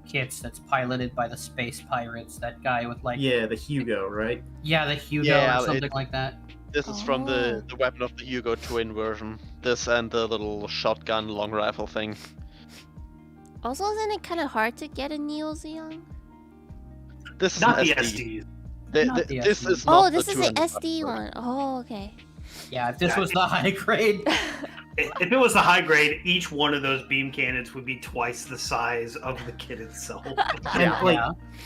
kits that's piloted by the space pirates. That guy with like the Hugo, right? Yeah, the Hugo Yeah, or something like that. This is from the weapon of the Hugo twin version. This and the little shotgun long rifle thing. Also, isn't it kind of hard to get a Neo Xeon? This is Not an the SD. SD. Not the This SD. is not This the is the 200 SD one. Oh, okay. Yeah, if this was the high grade. If it was the high grade, each one of those beam cannons would be twice the size of the kit itself.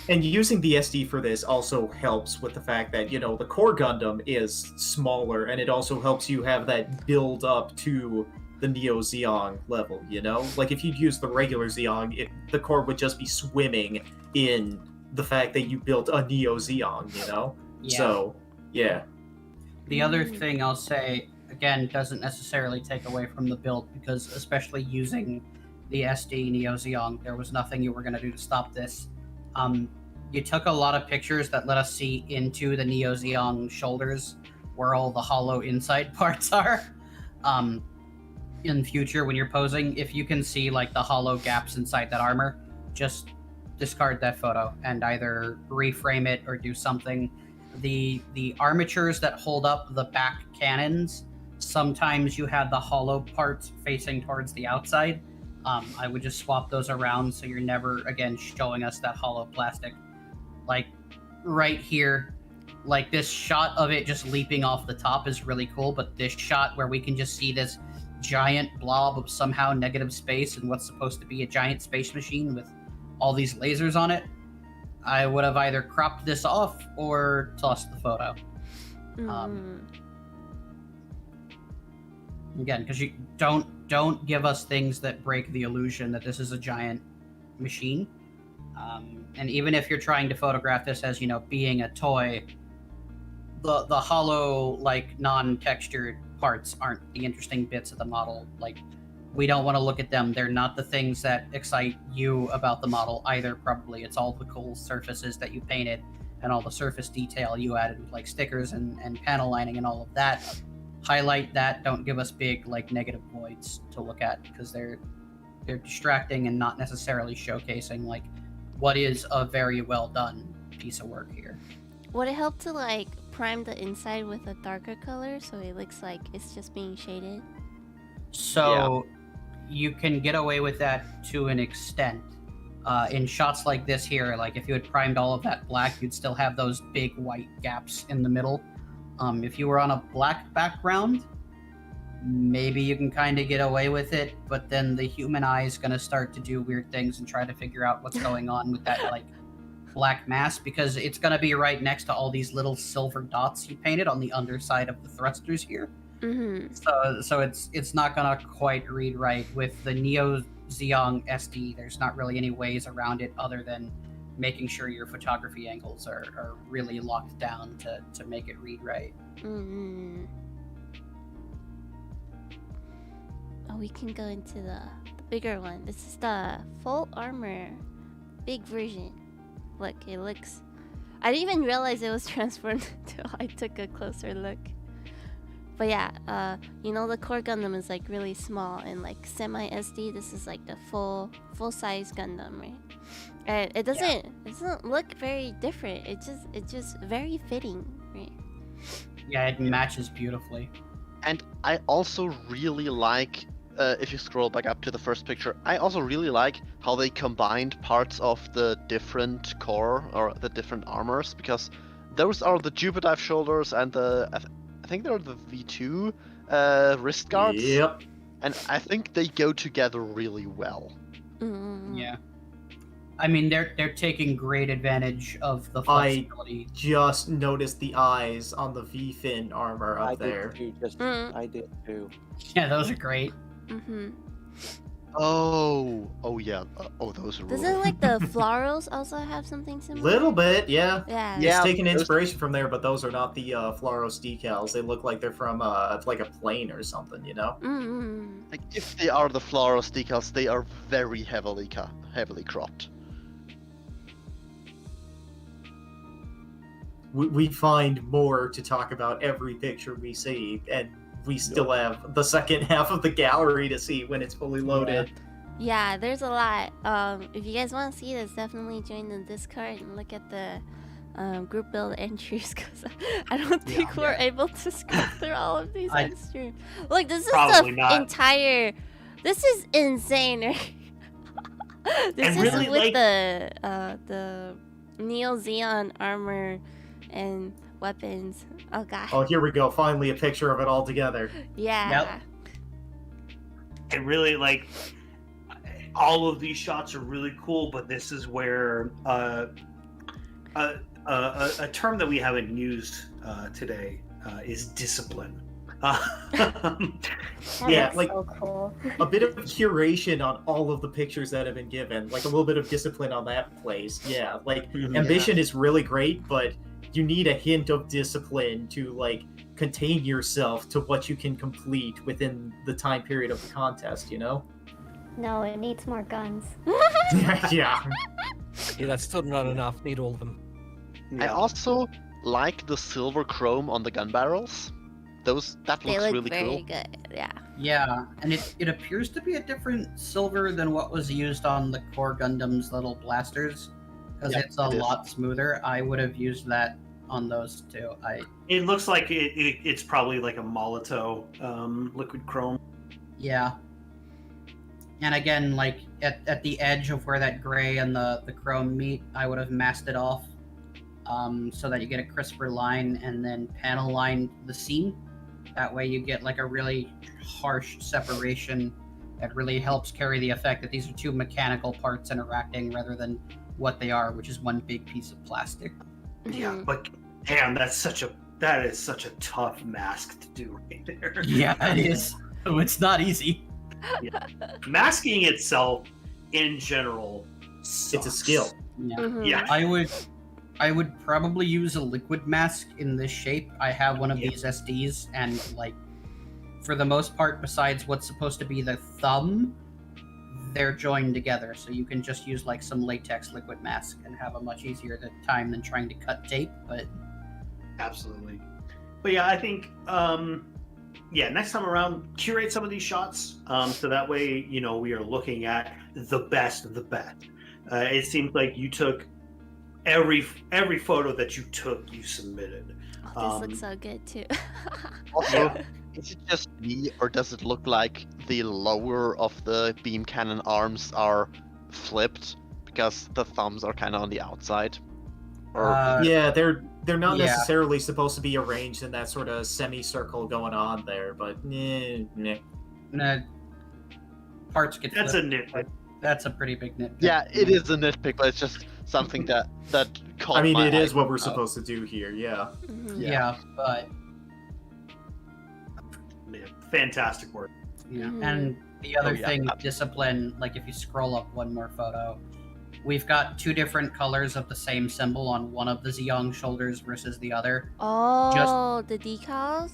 And using the SD for this also helps with the fact that, you know, the core Gundam is smaller, and it also helps you have that build up to the Neo Zeon level, you know? Like, if you'd use the regular Zeon, the core would just be swimming in the fact that you built a Neo Zeon, you know? Yeah. So, yeah. The other thing I'll say, again, doesn't necessarily take away from the build, because especially using the SD Neo Zeon, there was nothing you were going to do to stop this. You took a lot of pictures that let us see into the Neo Zeon shoulders, where all the hollow inside parts are. In future, when you're posing, if you can see like the hollow gaps inside that armor, just discard that photo and either reframe it or do something. The armatures that hold up the back cannons, sometimes you had the hollow parts facing towards the outside. I would just swap those around so you're never again showing us that hollow plastic. Like right here, like this shot of it just leaping off the top is really cool, but this shot where we can just see this giant blob of somehow negative space and what's supposed to be a giant space machine with all these lasers on it, I would have either cropped this off or tossed the photo. Again, because you don't give us things that break the illusion that this is a giant machine. And even if you're trying to photograph this as, you know, being a toy, the hollow, like non-textured parts aren't the interesting bits of the model. Like, we don't want to look at them. They're not the things that excite you about the model either, probably. It's all the cool surfaces that you painted and all the surface detail you added with like stickers and panel lining and all of that. Highlight that. Don't give us big like negative voids to look at, because they're distracting and not necessarily showcasing like what is a very well done piece of work here. Would it help to like prime the inside with a darker color so it looks like it's just being shaded? So you can get away with that to an extent. In shots like this here, like if you had primed all of that black, you'd still have those big white gaps in the middle. If you were on a black background, maybe you can kind of get away with it, but then the human eye is going to start to do weird things and try to figure out what's going on with that like black mass, because it's going to be right next to all these little silver dots you painted on the underside of the thrusters here. So it's not gonna quite read right. With the Neo Zeon SD, there's not really any ways around it other than making sure your photography angles are really locked down to make it read right. Oh, we can go into the bigger one. This is the full armor, big version. Look, it looks... I didn't even realize it was transformed until I took a closer look. But yeah, you know, the core Gundam is like really small and like semi SD. This is like the full size Gundam, right? And it doesn't look very different. It's just very fitting, right? Yeah, it matches beautifully. And I also really like, if you scroll back up to the first picture, I also really like how they combined parts of the different core or the different armors, because those are the Jupiter Dive shoulders and I think they're the V2 wrist guards. Yep. And I think they go together really well. Yeah. I mean, they're taking great advantage of the flexibility. I just noticed the eyes on the V-fin armor up there. I did too. Yeah, those are great. Oh yeah. Those are. Doesn't like the florals also have something similar? Little bit, yeah. Yeah. It's taking inspiration from there, but those are not the Floros decals. They look like they're from like a plane or something, you know? Like if they are the Floros decals, they are very heavily cropped. we find more to talk about every picture we see, and we still have the second half of the gallery to see when it's fully loaded. Yeah, there's a lot. If you guys want to see this, definitely join the Discord and look at the group build entries, because I don't think we're able to scroll through all of these on stream. Look, this is the entire. This is insane, right? This is really, with the Neo Xeon armor and weapons. Oh god. Oh, here we go. Finally, a picture of it all together. Yeah. It really, like, all of these shots are really cool, but this is where a term that we haven't used today is discipline. Yeah, like so cool. a bit of curation on all of the pictures that have been given, like a little bit of discipline on that place. Yeah, like ambition is really great, but you need a hint of discipline to like contain yourself to what you can complete within the time period of the contest, you know? No, it needs more guns. Yeah. Yeah, that's still not enough. Need all of them. I also like the silver chrome on the gun barrels. That They looks look really very cool. good. Yeah. Yeah, and it appears to be a different silver than what was used on the core Gundam's little blasters, because it's a lot smoother. I would have used that on those too. It looks like it's probably like a Molotov liquid chrome. Yeah. And again, like at the edge of where that gray and the chrome meet, I would have masked it off so that you get a crisper line, and then panel line the seam. That way you get like a really harsh separation that really helps carry the effect that these are two mechanical parts interacting rather than what they are, which is one big piece of plastic. Yeah, but damn, that is such a tough mask to do right there. Yeah, it is. So it's not easy. Yeah. Masking itself in general sucks. It's a skill. Yeah. Yeah. I would probably use a liquid mask in this shape. I have one of these SDs, and like for the most part, besides what's supposed to be the thumb, they're joined together. So you can just use like some latex liquid mask and have a much easier time than trying to cut tape. But absolutely. But yeah, I think next time around, curate some of these shots so that way, you know, we are looking at the best of the best. It seems like you took every photo that you took, you submitted. Oh, this looks so good too. Also, is it just me, or does it look like the lower of the beam cannon arms are flipped because the thumbs are kind of on the outside? Yeah, they're not necessarily supposed to be arranged in that sort of semicircle going on there, but parts get that's flipped. a nitpick. That's a pretty big nitpick. Yeah, it is a nitpick, but it's just something that caught I mean, my it eye. is what we're supposed to do here, yeah. Yeah, but fantastic work. yeah. And the other thing, discipline, like if you scroll up one more photo, we've got two different colors of the same symbol on one of the Zeong shoulders versus the other. Oh, the decals?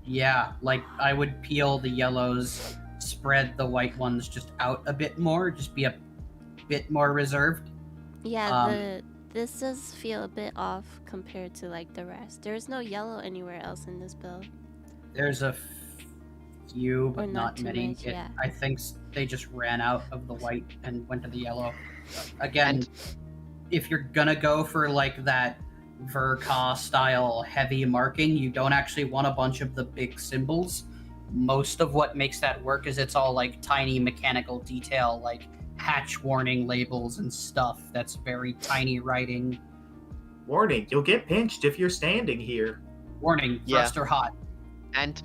Yeah, like I would peel the yellows, spread the white ones just out a bit more, just be a bit more reserved. Yeah, this does feel a bit off compared to like the rest. There's no yellow anywhere else in this build. There's a few, but Or not not too many. much, yeah. I think they just ran out of the white and went to the yellow. Again, if you're gonna go for like that Verka style heavy marking, you don't actually want a bunch of the big symbols. Most of what makes that work is it's all like tiny mechanical detail, like hatch warning labels and stuff that's very tiny writing. Warning, you'll get pinched if you're standing here. Warning, thrust or hot. And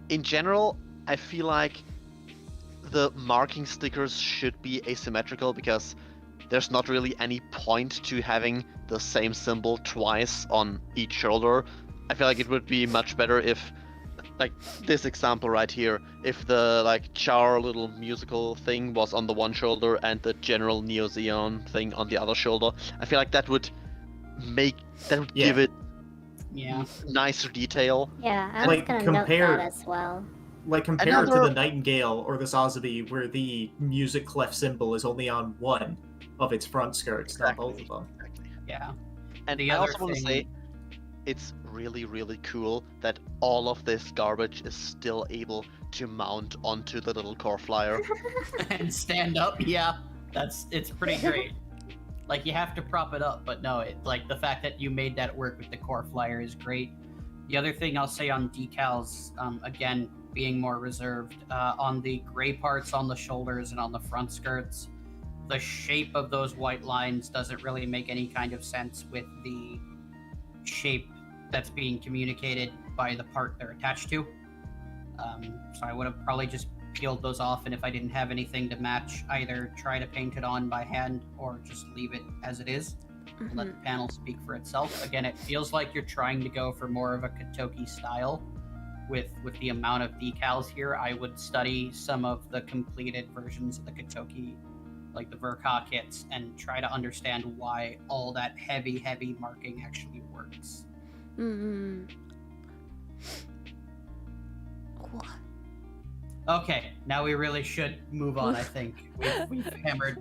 in general, I feel like the marking stickers should be asymmetrical because there's not really any point to having the same symbol twice on each shoulder. I feel like it would be much better if, like this example right here, if the like Char little musical thing was on the one shoulder and the general Neo Xeon thing on the other shoulder. I feel like that would give it nicer detail. Yeah, I was gonna note that as well. Like compared to the Nightingale or the Sazabi, where the music clef symbol is only on one of its front skirts, not both of them. Yeah. And The I other also want to thing- say, it's really, really cool that all of this garbage is still able to mount onto the little core flyer. And stand up. Yeah, it's pretty great. Like, you have to prop it up, but no, like the fact that you made that work with the core flyer is great. The other thing I'll say on decals, again, being more reserved, on the gray parts on the shoulders and on the front skirts, the shape of those white lines doesn't really make any kind of sense with the shape that's being communicated by the part they're attached to. So I would have probably just peeled those off, and if I didn't have anything to match, either try to paint it on by hand or just leave it as it is. And let the panel speak for itself. Again, it feels like you're trying to go for more of a Katoki style with the amount of decals here. I would study some of the completed versions of the Katoki, like the Verka kits, and try to understand why all that heavy marking actually works. Okay, now we really should move on, I think. We've hammered.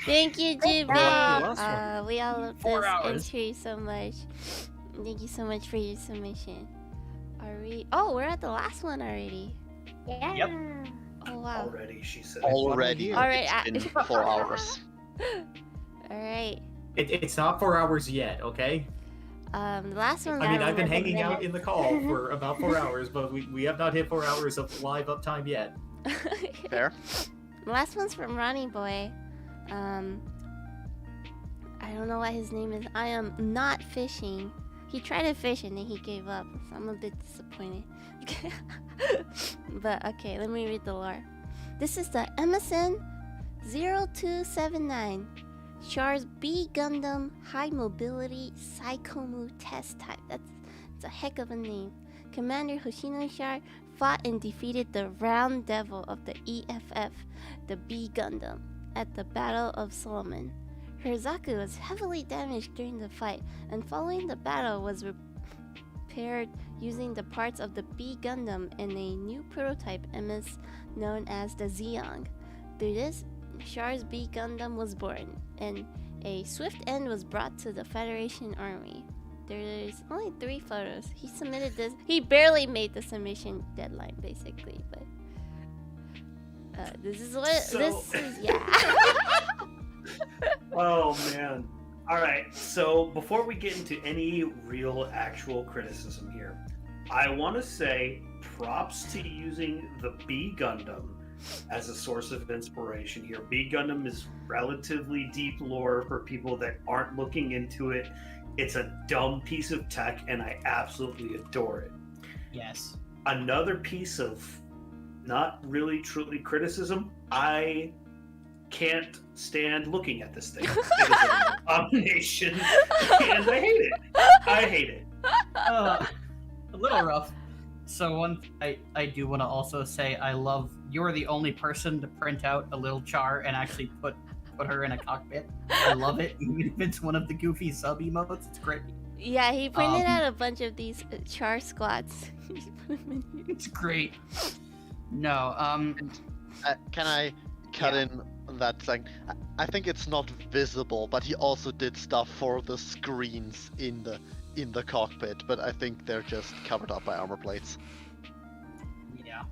Thank you, Jimmy. We all love 4 this hours. entry so much. Thank you so much for your submission. Are we? Oh, we're at the last one already. Yeah. Yep. Oh wow. Already, she said. Already. All right. It's been 4 hours. All right. It's not 4 hours yet, okay? The last one. I mean, that I've been was hanging out minutes. in the call for about 4 hours, but we have not hit 4 hours of live uptime yet. Fair. The last one's from Ronnie Boy. I don't know what his name is. I am not fishing. He tried to fish and then he gave up, so I'm a bit disappointed. But okay, let me read the lore. This is the MSN 0279 Char's B Gundam High Mobility Psychomu Test Type. That's a heck of a name. Commander Hoshino Char fought and defeated the Round Devil of the EFF, the B Gundam, at the Battle of Solomon. Her Zaku was heavily damaged during the fight, and following the battle was repaired using the parts of the B Gundam in a new prototype MS known as the Zeong. Through this, Char's B Gundam was born, and a swift end was brought to the Federation Army. There's only 3 photos. He submitted this. He barely made the submission deadline, basically, but this is what this is. Yeah. Oh man. Alright, so before we get into any real actual criticism here, I want to say props to using the B Gundam as a source of inspiration here. B Gundam is relatively deep lore for people that aren't looking into it. It's a dumb piece of tech and I absolutely adore it. Yes. Another piece of not really truly criticism, I can't stand looking at this thing. It is an abomination, and I hate it. I hate it. A little rough. So one thing I do want to also say, I love you're the only person to print out a little Char and actually put her in a cockpit. I love it. Even if it's one of the goofy sub emotes, it's great. Yeah, he printed out a bunch of these Char squats. It's great. No, Can I cut in that thing? I think it's not visible, but he also did stuff for the screens in the cockpit, but I think they're just covered up by armor plates. yeah.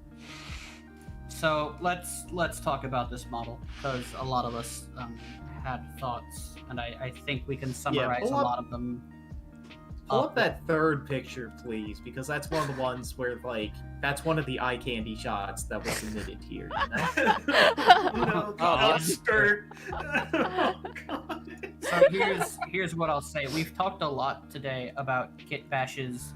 So let's talk about this model, because a lot of us had thoughts, and I think we can summarize a lot of them. Pull up that third picture, please, because that's one of the ones where, like, that's one of the eye candy shots that was submitted here. You know? Skirt. Oh, God. So here's what I'll say. We've talked a lot today about kit bashes,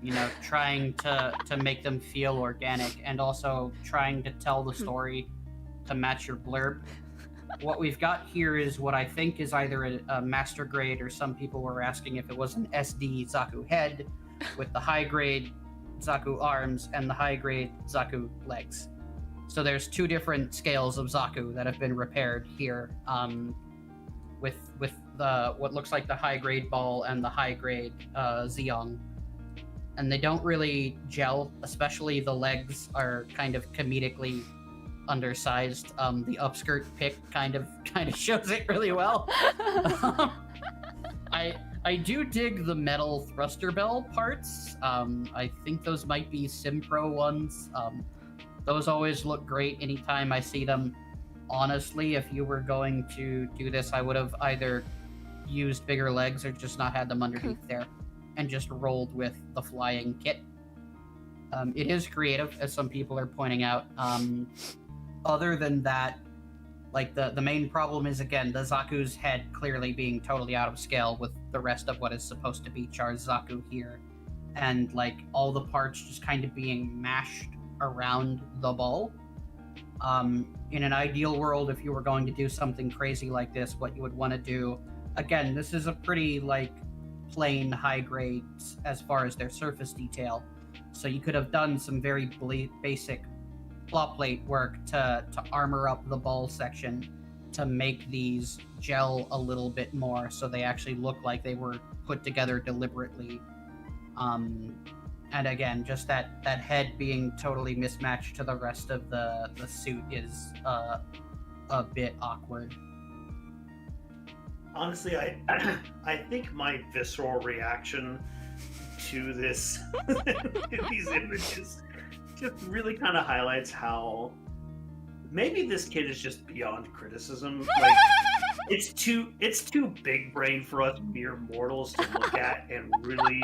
you know, trying to make them feel organic and also trying to tell the story to match your blurb. What we've got here is what I think is either a master grade, or some people were asking if it was an SD Zaku head with the high grade Zaku arms and the high grade Zaku legs. So there's 2 different scales of Zaku that have been repaired here, with the what looks like the high grade ball and the high grade Zeong. And they don't really gel, especially the legs are kind of comedically undersized. The upskirt pic kind of shows it really well. I I do dig the metal thruster bell parts. I think those might be Simpro ones. Those always look great anytime I see them. Honestly, if you were going to do this, I would have either used bigger legs or just not had them underneath there and just rolled with the flying kit. It is creative, as some people are pointing out. Other than that, like the main problem is, again, the Zaku's head clearly being totally out of scale with the rest of what is supposed to be Char's Zaku here. And like all the parts just kind of being mashed around the ball. In an ideal world, if you were going to do something crazy like this, what you would want to do, again, this is a pretty like plain high grades as far as their surface detail. So you could have done some very basic plot plate work to armor up the ball section to make these gel a little bit more so they actually look like they were put together deliberately. And again, just that head being totally mismatched to the rest of the suit is a bit awkward. Honestly, I think my visceral reaction to this these images just really kind of highlights how maybe this kid is just beyond criticism. Like it's too big brain for us mere mortals to look at and really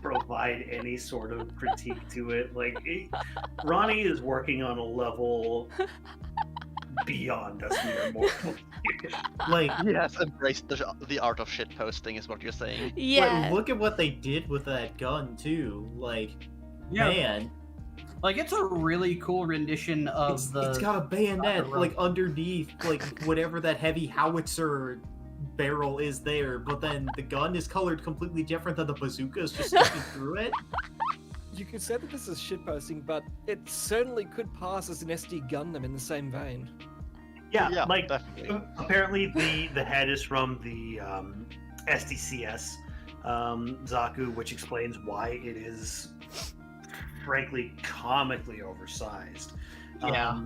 provide any sort of critique to it. Like Ronnie is working on a level beyond us mere mortals. Like, He has embraced the art of shitposting, is what you're saying. Yeah. look at what they did with that gun too. Like, man, Like, it's a really cool rendition of it's got a bayonet like underneath, like whatever that heavy howitzer barrel is there, but then the gun is colored completely different than the bazooka is just sticking through it. You could say that this is shitposting, but it certainly could pass as an SD Gundam in the same vein. Yeah, Yeah, like definitely. apparently the head is from the SDCS Zaku, which explains why it is frankly comically oversized. Yeah.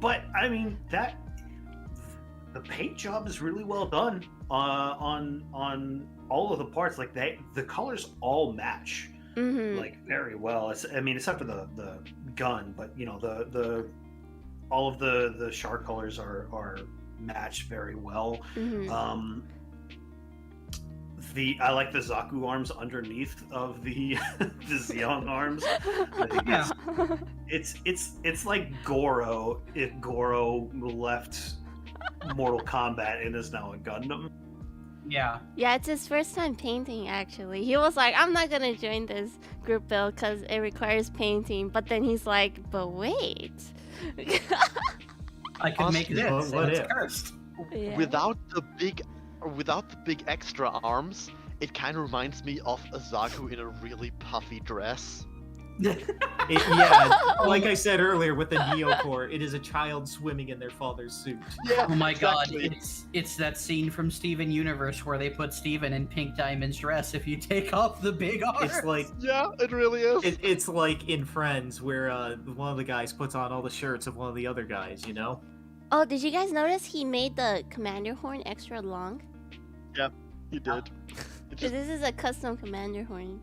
But I mean the paint job is really well done on all of the parts. Like the colors all match like very well. I mean, except for the gun, but you know the all of the Char colors are matched very well. I like the Zaku arms underneath of the the Zeon arms. Yeah. It's like Goro if Goro left Mortal Kombat and is now a Gundam. Yeah. Yeah, it's his first time painting, actually. He was like, I'm not gonna join this group build because it requires painting. But then he's like, but wait. I can make this, Well, what and it's if? cursed. Yeah. Without the big extra arms, it kind of reminds me of a Zaku in a really puffy dress. Yeah, like I said earlier with the Neocore, it is a child swimming in their father's suit. Yeah, Oh my exactly. god, it's that scene from Steven Universe where they put Steven in Pink Diamond's dress if you take off the big arms. It's like Yeah, it really is. it's like in Friends where one of the guys puts on all the shirts of one of the other guys, you know? Oh, did you guys notice he made the commander horn extra long? He did. It Because just, this is a custom commander horn.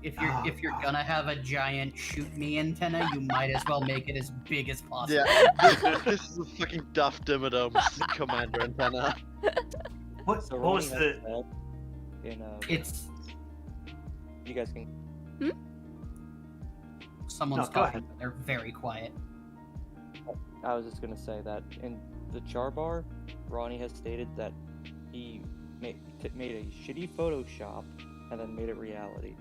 If you're gonna have a giant shoot me antenna, you might as well make it as big as possible. yeah, this is a fucking Duff Dimmadome's commander antenna. What So what was Ronnie the has said in It's you guys can someone's No, go talking, but they're very quiet. I was just gonna say that in the Char bar, Ronnie has stated that he made a shitty Photoshop and then made it reality.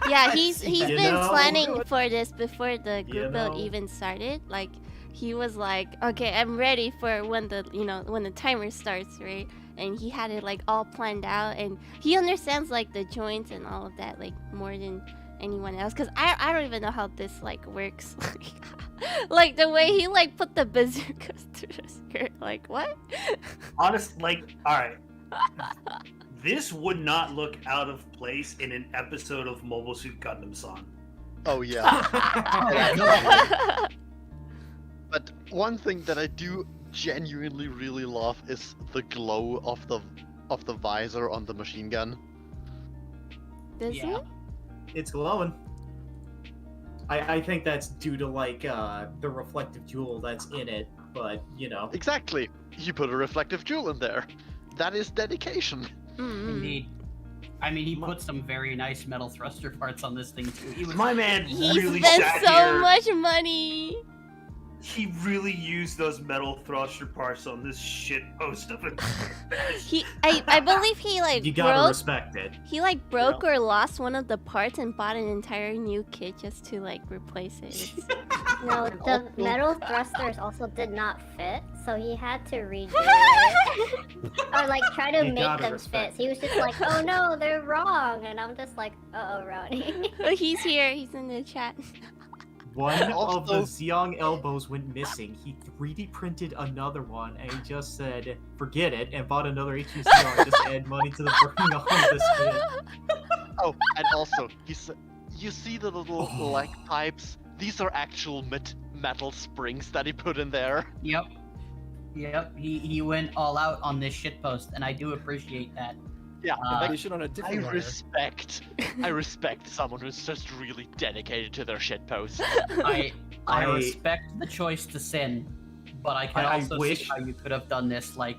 Yeah, he's You been know? planning for this before the You group build know? even started. Like, he was like, okay, I'm ready for when the timer starts, right? And he had it like all planned out, and he understands like the joints and all of that like more than anyone else. Cause I don't even know how this like works. Like the way he like put the bazookas through the skirt. Like what? honest like all right. This would not look out of place in an episode of Mobile Suit Gundam-san. Oh yeah. But one thing that I do genuinely really love is the glow of the visor on the machine gun. Does Yeah. it? It's glowing. I think that's due to like the reflective jewel that's in it, but you know. Exactly. You put a reflective jewel in there. That is dedication. Indeed. I mean, he put some very nice metal thruster parts on this thing too. He was My man He really spent sat so here. much money. He really used those metal thruster parts on this shit post of it. I believe he like You gotta broke. respect it. He like broke or lost one of the parts and bought an entire new kit just to like replace it. It's- No, the metal thrusters also did not fit, so he had to redo it. Or like try to You make gotta them respect fit. He was just like, oh no, they're wrong. And I'm just like, uh-oh, Ronnie. Oh, he's here. He's in the chat. One of Also- the Xiong elbows went missing. He 3D printed another one, and he just said, "Forget it," and bought another HU Xiong just to add money to the burning of this kid. Oh, and also, you see the little leg pipes? These are actual metal springs that he put in there. Yep. He went all out on this shitpost, and I do appreciate that. Yeah, Uh, They should on a I different layer. respect someone who's just really dedicated to their shitpost. I I- respect the choice to sin, but I can I also wish- see how you could have done this like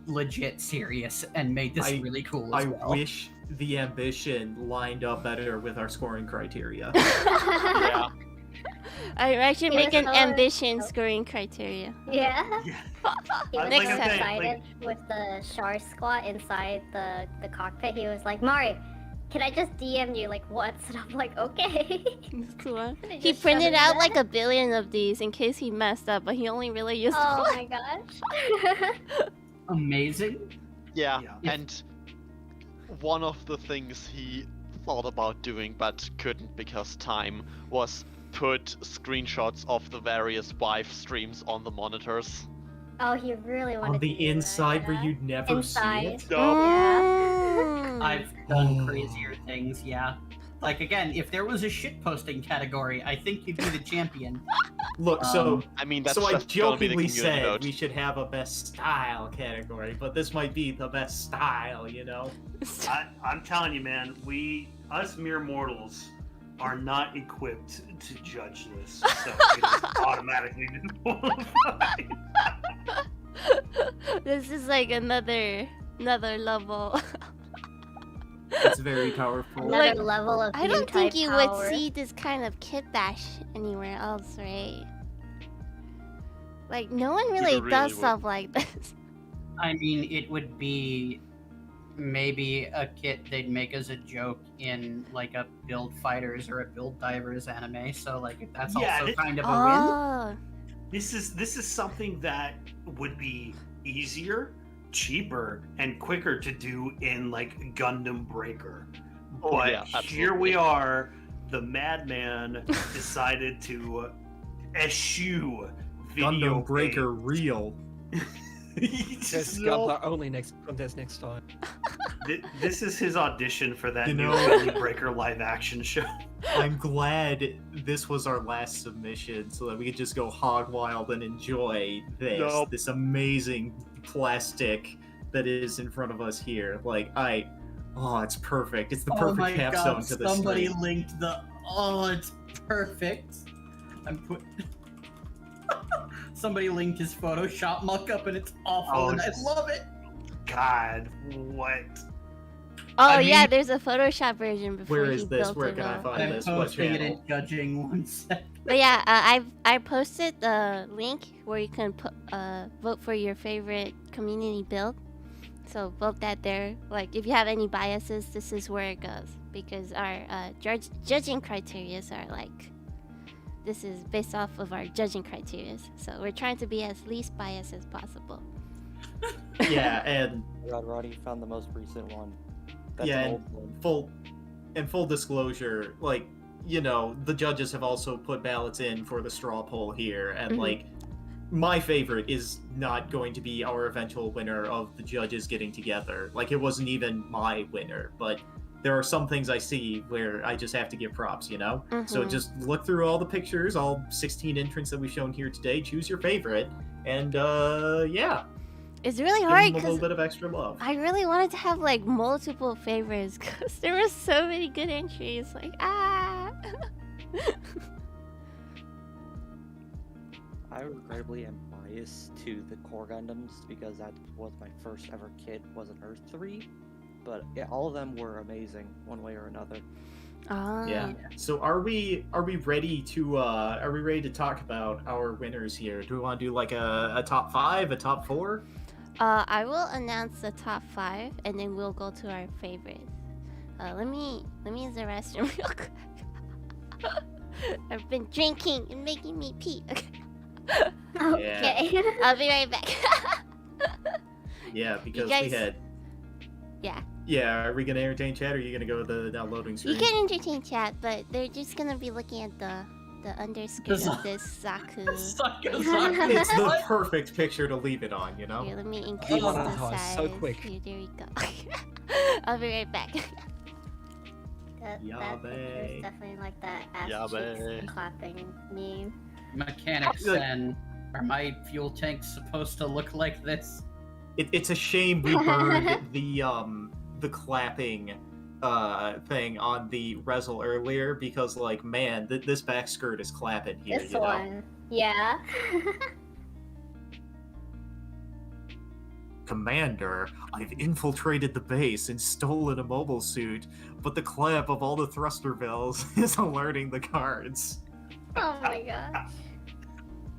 legit serious and made this I- really cool as I well. wish the ambition lined up better with our scoring criteria. Yeah. I should make an Here's our- ambition scoring criteria. Yeah. Yeah. He was Like so I said, excited with the Char squat inside the cockpit. He was like, Mari, can I just DM you like once? And I'm like, okay. Cool. They He just printed shove it out in like there. a billion of these in case he messed up, but he only really used Oh one. my gosh. Amazing. Yeah, Yeah. and one of the things he thought about doing but couldn't because time was put screenshots of the various wife streams on the monitors. Oh, he really wanted On to the do that, inside where yeah. you'd never Inside. see it. Mm. I've done Oh. crazier things, yeah. Like again, if there was a shitposting category, I think you'd be the champion. Look, so I mean, that's so I just gonna be the jokingly community said vote. we should have a best style category, but this might be the best style, you know? I'm telling you, man, us mere mortals, are not equipped to judge this, so it is automatically disqualified. This is like another level. It's very powerful. Another Like, level of I don't think mutant you power. would see this kind of kit bash anywhere else, right? Like no one really really does would. stuff like this. I mean, it would be maybe a kit they'd make as a joke in like a Build Fighters or a Build Divers anime. So like that's Yeah, also it- kind of a win. Oh, This is something that would be easier, cheaper, and quicker to do in like Gundam Breaker. Oh, But yeah, here we absolutely. are, the madman decided to eschew video Gundam Breaker games. real. That's Gabla only next contest next time. This is his audition for that You new know- Video Breaker live action show. I'm glad this was our last submission so that we could just go hog wild and enjoy Nope. this amazing plastic that is in front of us here. Like, it's perfect. It's the Oh perfect my capstone god, to this somebody stream. linked the. Oh, it's perfect. I'm put. Somebody linked his Photoshop mock-up and it's awful, Oh, and I it's- love it. God, what? oh I yeah, mean- there's a Photoshop version before Where he is this? built Where it can I up. find I'm this? What posting it channel? and judging 1 sec. But yeah, I posted the link where you can vote for your favorite community build. So vote that there. Like if you have any biases, this is where it goes because our judging criterias are like. This is based off of our judging criteria, so we're trying to be as least biased as possible. Yeah, and God, Roddy found the most recent one. That's Yeah, an and old one. full disclosure, like, you know, the judges have also put ballots in for the straw poll here, and Mhm. like, my favorite is not going to be our eventual winner of the judges getting together. Like, it wasn't even my winner, but there are some things I see where I just have to give props, you know? So just look through all the pictures, all 16 entrants that we've shown here today, choose your favorite, and yeah. It's really Give hard them a little because bit of extra love. I really wanted to have like multiple favorites because there were so many good entries. Like, I regrettably am biased to the core Gundams because that was my first ever kit, was an Earth 3. But yeah, all of them were amazing, one way or another. Yeah. So are we ready to talk about our winners here? Do we want to do like a top 5, a top 4? I will announce the top 5, and then we'll go to our favorites. Let me use the restroom real quick. I've been drinking and making me pee. Okay. I'll be right back. Yeah, because guys... we had. Yeah. Yeah, are we gonna entertain chat, or are you gonna go to the downloading screen? You can entertain chat, but they're just gonna be looking at the underskirt of this Zaku. It's the perfect picture to leave it on, you know? Here, let me increase the size. So quick. Here, there we go. I'll be right back. That picture is definitely like that ass cheeks clapping meme. Mechanics and are my fuel tanks supposed to look like this? It's a shame we burned the clapping thing on the Rezel earlier because, like, man, this back skirt is clapping here. This one, yeah. Commander, I've infiltrated the base and stolen a mobile suit, but the clap of all the thruster bells is alerting the guards. Oh my gosh.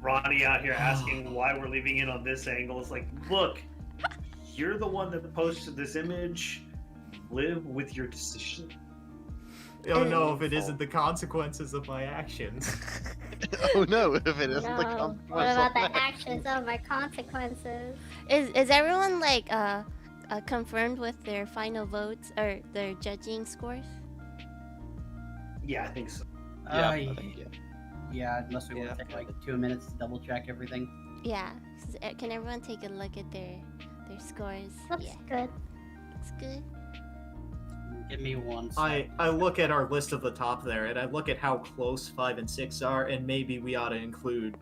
Ronnie out here asking why we're leaving it on this angle. It's like, look, you're the one that posted this image. Live with your decision. Oh no, if it isn't the consequences of my actions. Oh no, if it isn't the consequences. What about the actions of my consequences? Is everyone like confirmed with their final votes or their judging scores? Yeah, I think so. Yeah, unless we want to take like 2 minutes to double check everything. Yeah. Can everyone take a look at their scores? Looks good. Looks good. Give me one second. I look at our list of the top there, and I look at how close 5 and 6 are, and maybe we ought to include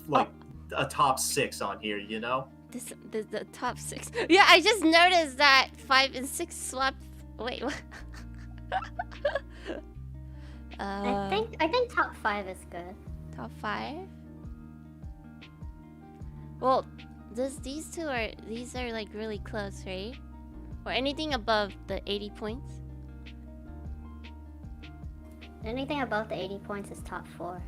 like a top 6 on here, you know? The top 6. Yeah, I just noticed that 5 and 6 swapped. Wait, what? I think top 5 is good. Top 5? Well, these are like really close, right? Or anything above the 80 points? Anything above the 80 points is top 4.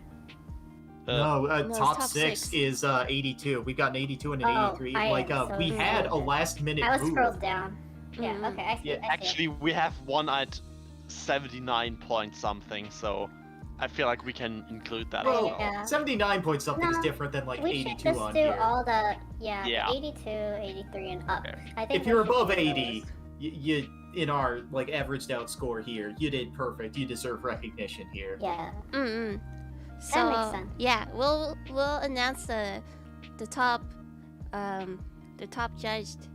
No, top 6 is 82. We got an 82 and an 83. We had a last minute move. I was scrolled down. Yeah, okay, I see. Actually, we have one at 79 point something, so I feel like we can include that as well. 79 point something is different than like 82 on here. We should just do all the, the 82, 83, and up. I think if you're above 80, you in our like averaged out score here, you did perfect. You deserve recognition here. Yeah. So that makes sense. Yeah, we'll announce the top judged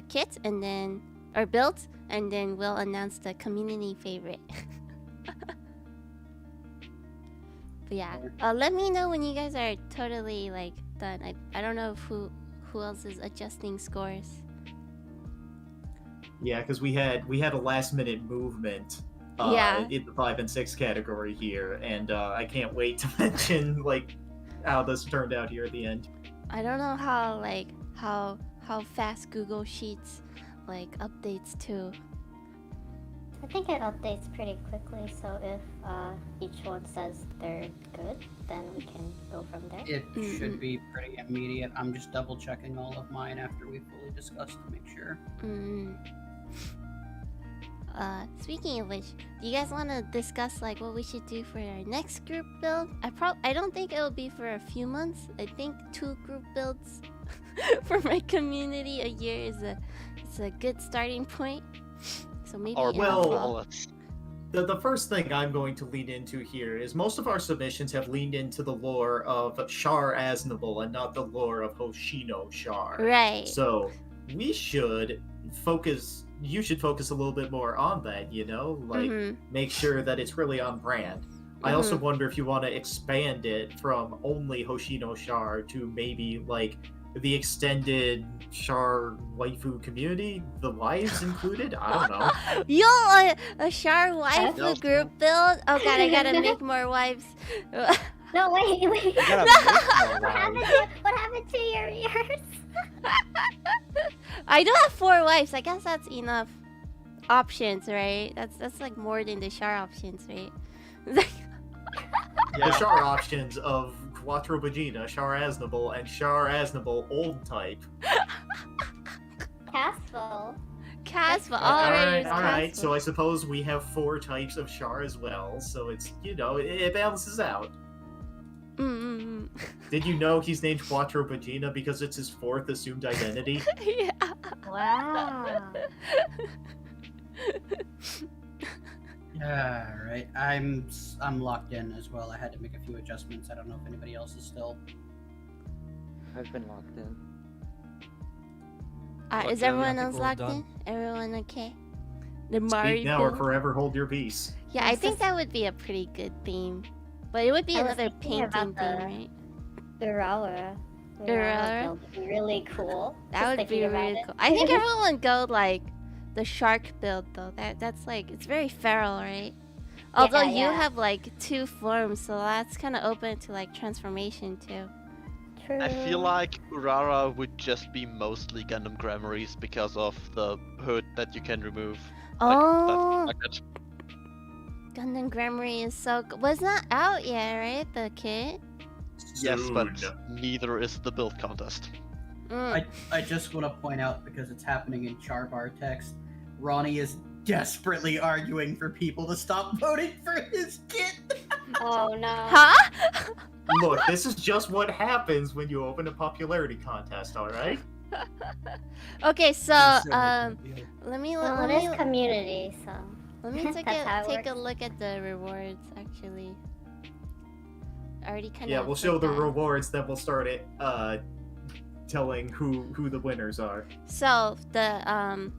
kits and then or builds, and then we'll announce the community favorite. But yeah, let me know when you guys are totally like done. I don't know who else is adjusting scores. Yeah, because we had a last minute movement in the 5 and 6 category here, and I can't wait to mention like how this turned out here at the end. I don't know how fast Google Sheets like updates too. I think it updates pretty quickly, so if each one says they're good, then we can go from there. It should be pretty immediate. I'm just double checking all of mine after we fully discussed to make sure. Speaking of which, do you guys want to discuss like what we should do for our next group build? I don't think it will be for a few months. I think 2 group builds for my community a year is a good starting point. So maybe the first thing I'm going to lean into here is most of our submissions have leaned into the lore of Char Aznable and not the lore of Hoshino Char. Right. So we should focus you should focus a little bit more on that, like make sure that it's really on brand. I also wonder if you want to expand it from only Hoshino Char to maybe like the extended Char waifu community, the wives included. I don't know. A Char waifu group build? Oh god, I gotta make more wives. No, wait. You gotta make more What happened to yours? I do have 4 wives. I guess that's enough options, right? That's like more than the Char options, right? The Char options of Quattro Vagina, Char Aznable, and Char Aznable old type. Castle. Alright, so I suppose we have 4 types of Char as well, so it's, it balances out. Did you know he's named Quattro Vagina because it's his 4th assumed identity? Yeah. Wow. Alright, I'm locked in as well. I had to make a few adjustments. I don't know if anybody else is still. I've been locked in. Is everyone else locked in? Everyone okay? The Mario. Speak now or forever hold your peace. Yeah, I think that would be a pretty good theme. But it would be another painting theme, right? Aurora would be really cool. That would be really cool. I think everyone would go like the shark build though. That's like, it's very feral, right? Although you have like 2 forms, so that's kind of open to like transformation too. True. I feel like Urara would just be mostly Gundam Gramaries because of the hood that you can remove. Oh, Like that. Gundam Grammary is so good. Was not out yet, right? The kit? Yes, but Soon. neither is the build contest. I just want to point out, because it's happening in Char bar text, Ronnie is desperately arguing for people to stop voting for his kit. Oh no. Huh? Look, this is just what happens when you open a popularity contest, alright? Okay, so let me Well, it is community, so. let me take That's how it a works. look at the rewards actually. I already kind of. Yeah, we'll show the rewards, then we'll start it telling who the winners are. So the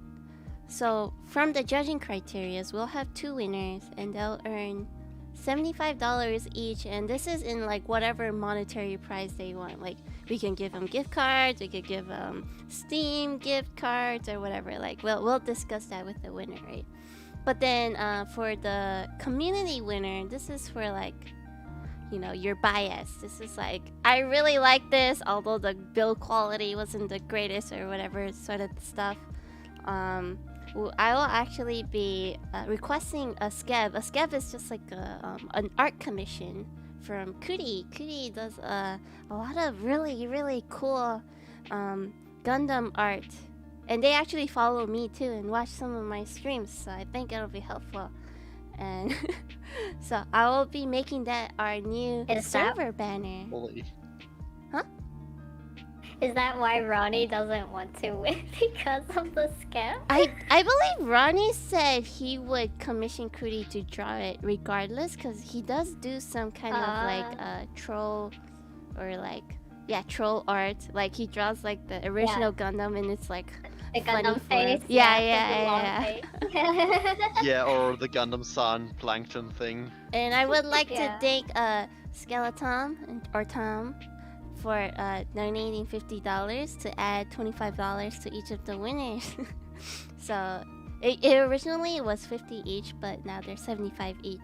so from the judging criterias, we'll have 2 winners, and they'll earn $75 each, and this is in like whatever monetary prize they want. Like we can give them gift cards, we could give them Steam gift cards or whatever. Like we'll discuss that with the winner, right? But then for the community winner, this is for like, your bias. This is like, I really like this, although the build quality wasn't the greatest or whatever sort of stuff. I will actually be requesting a skev. A skev is just like an art commission from Kuri. Kuri does a lot of really, really cool Gundam art. And they actually follow me too and watch some of my streams, so I think it'll be helpful. And so I will be making that our new server banner. Holy. Is that why Ronnie doesn't want to win because of the scam? I believe Ronnie said he would commission Kuri to draw it regardless, because he does do some kind of like troll or like troll art. Like he draws like the original Gundam and it's like The funny Gundam face. form. Yeah. Yeah, or the Gundam Sun Plankton thing. And I would like to thank Skeleton or Tom for donating $50 to add $25 to each of the winners. So it originally was 50 each, but now they're 75 each.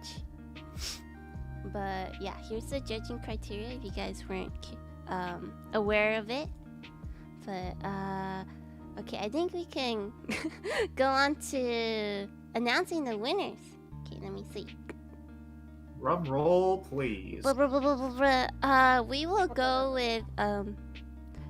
But yeah, here's the judging criteria if you guys weren't aware of it. But okay, I think we can go on to announcing the winners. Okay, let me see. Drum roll, please. We will go with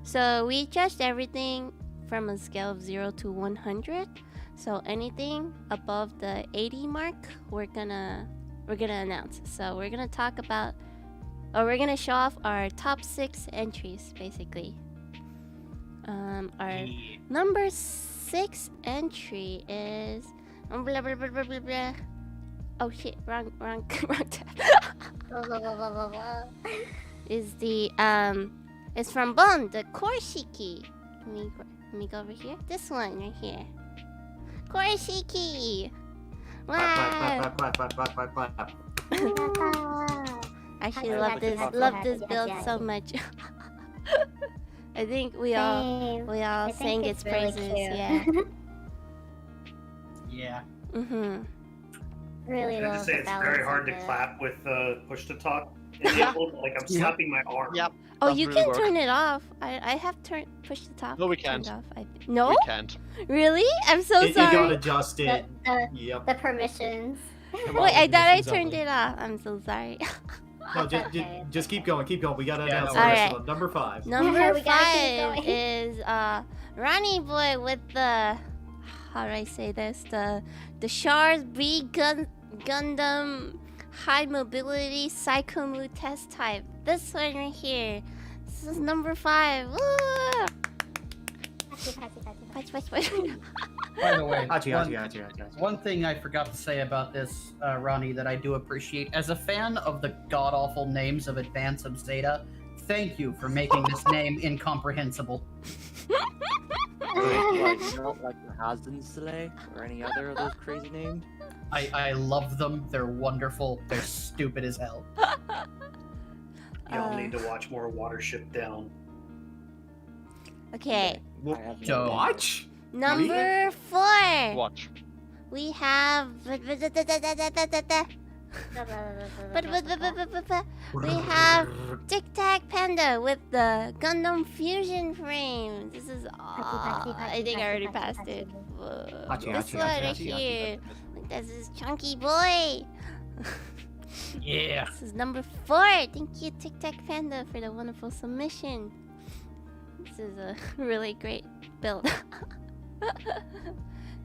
so we judged everything from a scale of 0 to 100. So anything above the 80 mark, we're gonna announce. So we're gonna talk about, or we're gonna show off our top 6 entries, basically. Our number 6 entry is blah, blah, blah, blah, blah, blah. Oh shit, wrong tab. Is the it's from Bon, the Korshiki. Let me go over here. This one right here. Koreshiki. Wow. Clap. Actually, I love this build so much. I think we all sang its really praises. cute. Yeah. Yeah. Mhm. Really I love just say the it's balance very of hard to it. clap with push to talk. Enabled, like I'm slapping my arm. Yep. Oh, Doesn't you really can work. turn it off. I have push the top. No, we turned can't. Off. No, We can't. really? I'm so You sorry. gotta adjust it. The permissions. Wait, I thought I turned it off. I'm so sorry. No, That's okay. just keep going. We gotta Yeah, announce no the worries. rest of them. Number 5. Number We gotta keep 5 going. is Ronnie Boy with the, how do I say this? The Char's B Gundam High Mobility Psychomu Test Type. This one right here. This is number 5. Woo! Patch. By the way, Hachi. one thing I forgot to say about this, Ronnie, that I do appreciate. As a fan of the god-awful names of Advance of Zeta, thank you for making this name incomprehensible. Like, you know, like Hazensle or any other of those crazy names. I love them. They're wonderful. They're stupid as hell. Y'all need to watch more Watership Down. Okay, I have So- no Watch. number 4. Watch. We have we have Tic Tac Panda with the Gundam Fusion frame. This is I think I already passed it. This one right here. This is Chunky Boy. Yeah. This is number 4. Thank you, Tic Tac Panda, for the wonderful submission. This is a really great build.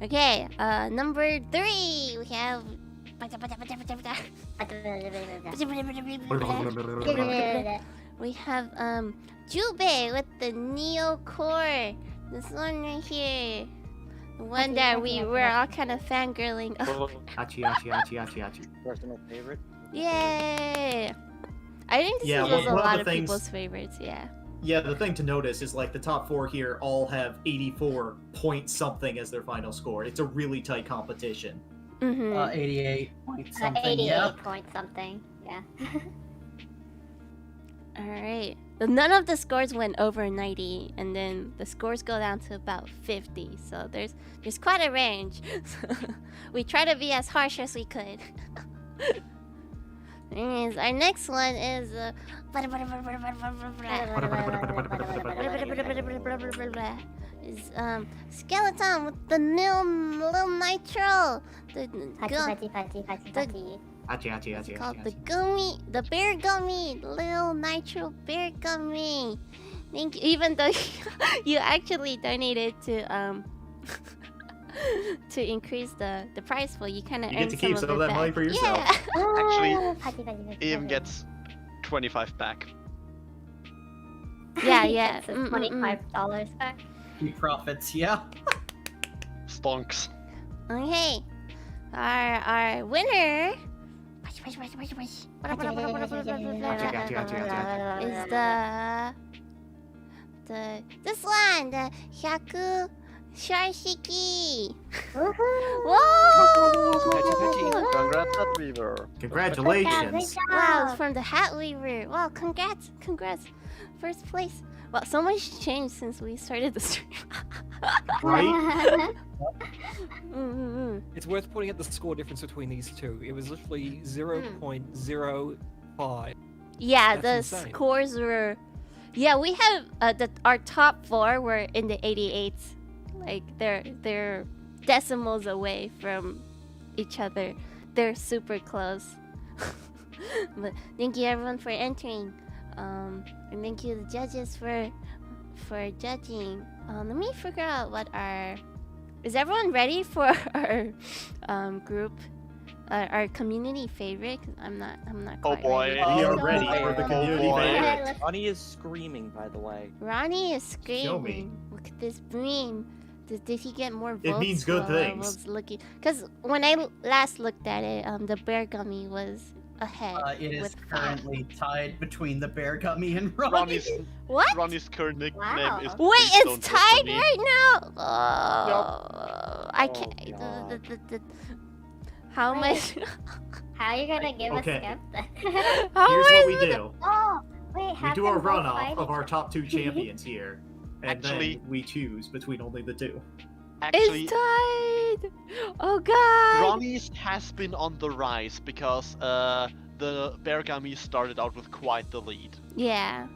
Okay, number 3 we have. We have Jube with the Neo Core. This one right here. The one that we were all kind of fangirling. Hachi. personal favorite. Yay! I think this Yeah, is just one a of lot the of things- people's favorites, yeah. Yeah, the thing to notice is like the top 4 here all have 84 point something as their final score. It's a really tight competition. Mm-hmm. 88 point something. 88 Yeah. point something. Yeah. Alright. None of the scores went over 90, and then the scores go down to about 50. So there's quite a range. We try to be as harsh as we could. Anyways, our next one is Skeleton with the Lil Nitro. The It's called the bear gummy, Lil Nitro bear gummy. Thank you. Even though you actually donated to to increase the price pool, you kind of You earned get to some keep some of it that money back. for yourself. Yeah. Actually, Ian gets 25 back. Yeah. It's $25 back. He profits, yeah. Stonks. Okay, our winner is this one, the Hyaku Sharshiki. Whoa! Congrats, Hat Weaver. Congratulations. Wow, it's from the Hat Weaver. Wow, congrats. First place. Wow, so much changed since we started the stream. Right? It's worth pointing out the score difference between these two. It was literally 0.05. Yeah, That's the insane. scores were. Yeah, we have our top 4 were in the 88s. Like they're decimals away from each other. They're super close. But thank you everyone for entering. And thank you the judges for judging. Let me figure out what our. Is everyone ready for our group? Our community favorite? 'Cause I'm not Oh quite boy. ready. We are ready for the community boy. favorite. Ronnie is screaming, by the way. Ronnie is Show me. screaming. Look at this beam. Did he get more votes? It means good while I things. was looking, because when I last looked at it, the bear gummy was ahead. It is with currently tied between the bear gummy and Ronnie. What? Ronnie's current nickname Wow. is Wait, Please Don't it's Vote for tied Me. right now. Oh, I I Oh, can't. God. How much? How are you gonna give Okay. a skip then? How Here's am I what we gonna- do. Oh, wait, We have do a them both runoff fight of our each top 2 champions here, and Actually- then we choose between only the 2. Actually, It's tied. Oh God. Ronnie's has been on the rise because the Bergami started out with quite the lead. Yeah.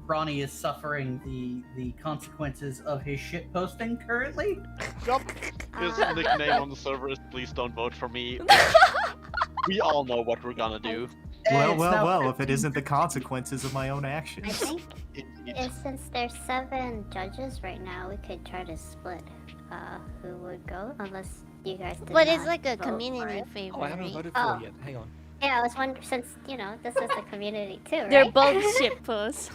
Ronnie is suffering the consequences of his shit posting currently. Yup. His Ah. nickname on the server is "Please don't vote for me." We all know what we're gonna do. It's now if it isn't the consequences of my own I actions. think Indeed. since there's 7 judges right now, we could try to split who would go, unless you guys did But it's not like a vote for community it. favorite. Oh, I haven't right? voted for Oh. it yet. Hang on. Yeah, I was wondering, since, this is the community too, right? They're both shit posts.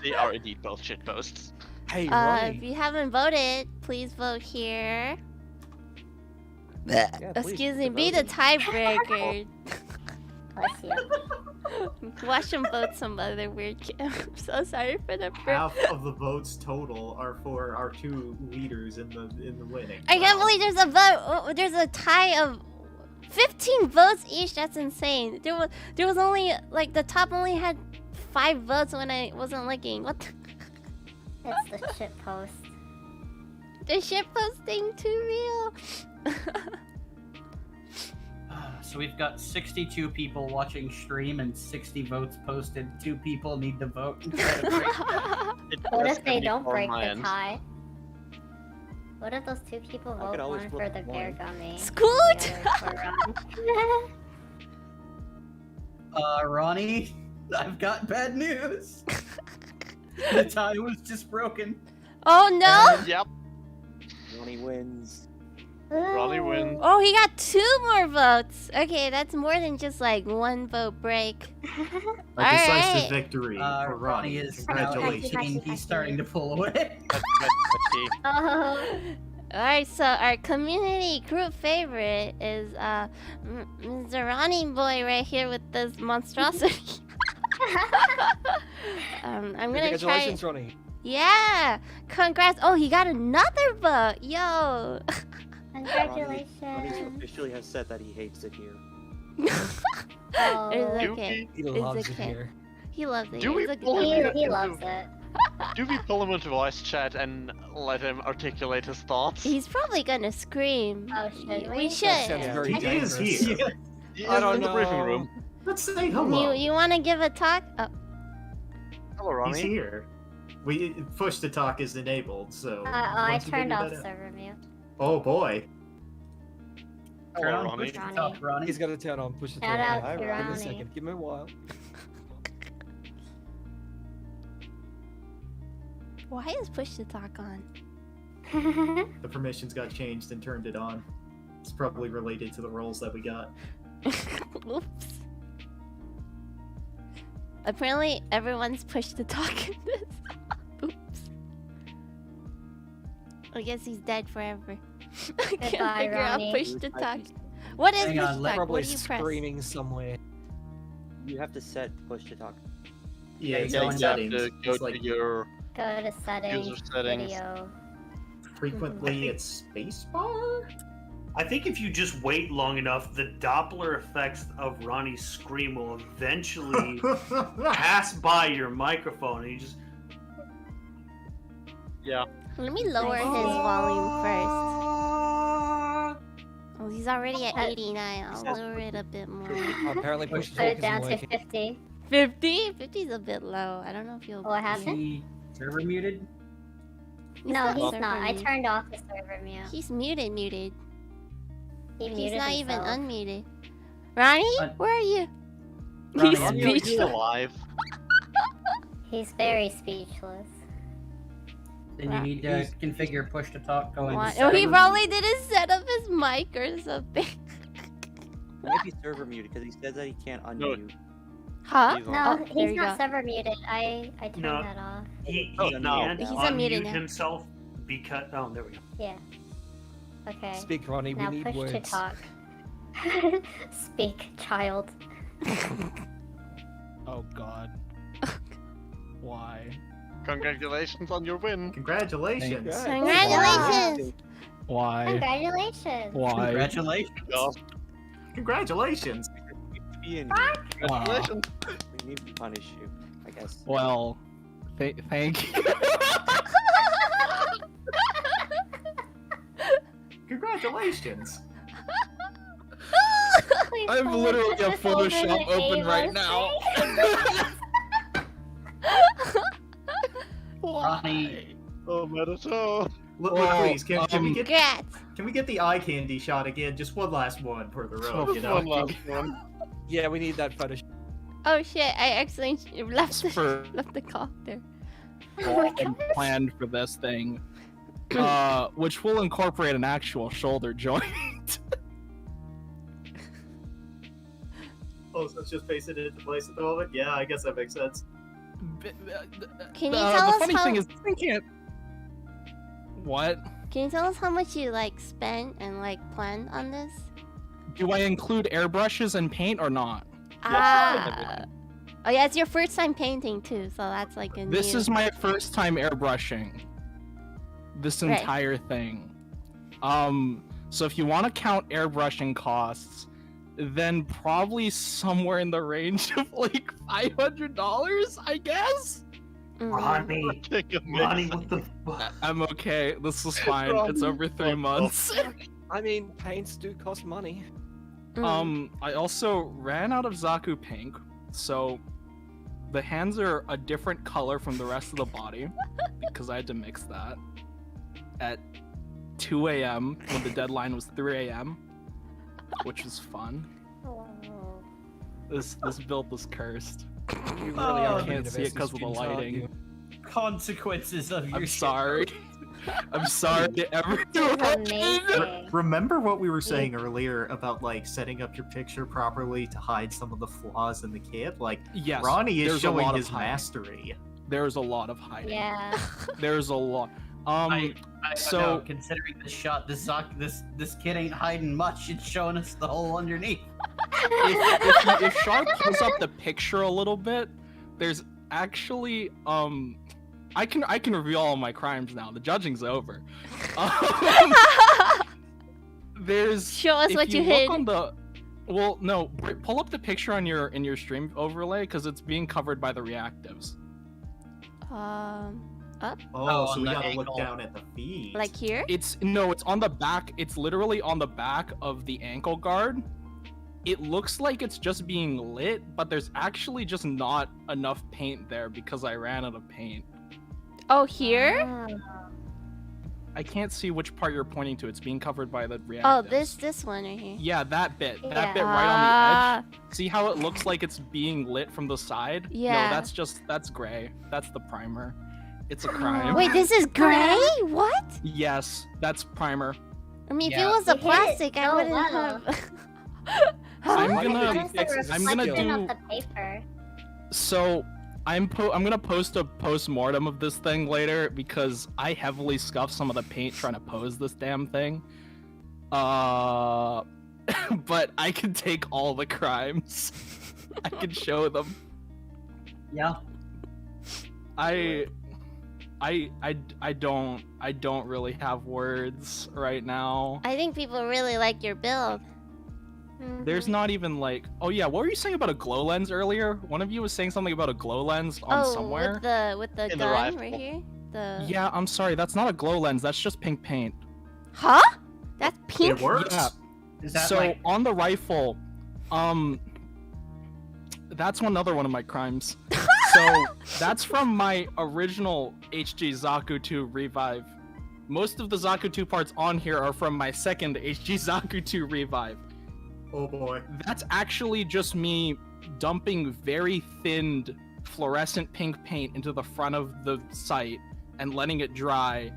They are indeed both shit posts. Hey, If Ronnie. you haven't voted, please vote here. Yeah, please, Excuse me, the be the voting. tiebreaker. Bless you. Watch them vote some other weird kid. I'm so sorry for the Half of the votes total are for our 2 leaders in the winning. I can't round. believe there's a vote. There's a tie of 15 votes each. That's insane. There was only like the top only had 5 votes when I wasn't looking. What? It's the shit post. The shit posting too real. So we've got 62 people watching stream and 60 votes posted. 2 people need to vote. It What does if they don't 74 break on my the end. tie? What if those 2 people I vote could always one for vote the one. bear gummy? Scoot! the other for Ron? Ronnie, I've got bad news. The tie was just broken. Oh no! Yep. Ronnie wins. Ronnie wins. Oh, he got 2 more votes. Okay, that's more than just like 1 vote break. A decisive Alright. victory for Ronnie Ronnie. is now Congratulations. 18. He's starting to pull away. Oh, Alright, so our community group favorite is Mr. Ronnie boy right here with this monstrosity. I'm gonna try. Congratulations, Ronnie. Yeah, congrats! Oh, he got another vote. Yo. Ronnie congratulations. officially has said that he hates it here. Oh, It's Do okay. He It's loves it okay. here. He loves it. Do we It's pull okay. him he into- loves it. Do we pull him into voice chat and let him articulate his thoughts? He's probably gonna scream. Oh, should We we? should. That sounds very He is dangerous. here. He I is don't in the briefing know. room. Let's say hello. You want to give a talk? Oh, Hello, He's Ronnie. here. We push to talk is enabled, so. I once we turned figure off that out- server mute. Oh boy. Turn Hello, on Ronnie. push to talk, Ronnie. He's got to turn on, push the Shout talk. out Hi, to Ronnie. Give him a Ronnie. second. Give him a while. why is push to talk on? The permissions got changed and turned it on. It's probably related to the roles that we got. Oops. Apparently, everyone's push to talk in this. Oops. I guess he's dead forever. I can't Goodbye, figure out Ronnie. push to talk. What is Hang push on, to let- talk? Probably What do you press? screaming somewhere. You have to set push to talk. Yeah, you it's go like and You have settings. to go It's like to your Go to settings, user settings. video. frequently it's spacebar? I think if you just wait long enough, the Doppler effects of Ronnie's scream will eventually pass by your microphone, and you just. Yeah. Let me lower his volume first. Oh, he's already at 89. I'll lower it a bit more. Apparently, push to Put talk it down isn't to working. 50. 50? 50's a bit low. I don't know if you'll. What Is happened? he server muted? No, he's server not. I mute. turned off the server mute. He's muted. He He's muted not even himself. unmuted. Ronnie, Uh, where are you? Ronnie, He's unmute. He's speechless. alive. He's very speechless. Then you need to configure push to talk. Go into Why? Oh, he settings. probably didn't set up his mic or something. He might be server muted because he says that he can't unmute. Huh? He's on. No, Oh, there he's you not go. server muted. I turned No. that off. He Oh, can't no. He's unmute unmuted now. himself because. Oh, there we go. Yeah. Okay. Speak, Ronnie. Now we need push words. to talk. Speak, child. Oh God. Why? Congratulations on your win. Congratulations. Congratulations. Why? Congratulations. Why? Congratulations. Congratulations. Congratulations. We need to punish you, I guess. Well, thank you. Congratulations. Please I'm tell me literally this a is older Photoshop than open right Ava's now. Ronnie, Oh, Medico. Look, Well, please, can we get Congrats. can we get the eye candy shot again? Just one last one for the road, you know. One last one. Yeah, we need that photo. Oh shit! I accidentally left For- left the clock there. All planned for this thing, which will incorporate an actual shoulder joint. Oh, so it's just pasted into place at the moment? Yeah, I guess that makes sense. Can you tell the us funny how? thing is, I can't. What? Can you tell us how much you like spent and like planned on this? Do I include airbrushes and paint or not? Ah. Oh yeah, it's your first time painting too, so that's like a This new... is my first time airbrushing this Right. entire thing. So if you want to count airbrushing costs, then probably somewhere in the range of like $500, I guess. Ronnie, Ronnie, what the fuck? I'm okay. This is fine. It's over 3 months. I mean, paints do cost money. I also ran out of Zaku pink, so the hands are a different color from the rest of the body because I had to mix that at 2 a.m. when the deadline was 3 a.m., which was fun. This build was cursed. You really I are can't see it because of the lighting. consequences of your I'm shit. sorry. I'm sorry to everyone. Amazing. Remember what we were saying earlier about like setting up your picture properly to hide some of the flaws in the kit? Like Yes, Ronnie is there's a showing lot of his hiding. mastery. There's a lot of hiding. Yeah. There's a lot. I so- know, considering this shot, this kid ain't hiding much. It's showing us the hole underneath. if Char pulls up the picture a little bit, there's actually I can reveal all my crimes now. The judging's over. There's Show us if what you look hid. on the well, no, pull up the picture on your in your stream overlay because it's being covered by the reactives. Up? Oh, so on we the gotta ankle. look down at the feet. Like here? It's on the back. It's literally on the back of the ankle guard. It looks like it's just being lit, but there's actually just not enough paint there because I ran out of paint. Oh, here? I can't see which part you're pointing to. It's being covered by the reactives. Oh, this one right here. Yeah, that bit. That Yeah. bit right on the edge. See how it looks like it's being lit from the side? Yeah. No, that's gray. That's the primer. It's a crime. Wait, this is gray? What? Yes, that's primer. I mean, if Yeah. it was a You hit it plastic, I so wouldn't well. have. I'm Huh? gonna- What is the I'm gonna reflection do- of the paper? So I'm gonna post a post-mortem of this thing later because I heavily scuffed some of the paint trying to pose this damn thing. But I can take all the crimes. I can show them. Yeah. I don't really have words right now. I think people really like your build. There's not even like, oh yeah, what were you saying about a glow lens earlier? One of you was saying something about a glow lens on somewhere. with the In the gun rifle. right here. The Yeah, I'm sorry, that's not a glow lens. That's just pink paint. Huh? That's pink. It works. Yeah. Is that So like on the rifle, that's another one of my crimes. So that's from my original HG Zaku 2 revive. Most of the Zaku 2 parts on here are from my second HG Zaku 2 revive. Oh boy. That's actually just me dumping very thinned fluorescent pink paint into the front of the sight and letting it dry.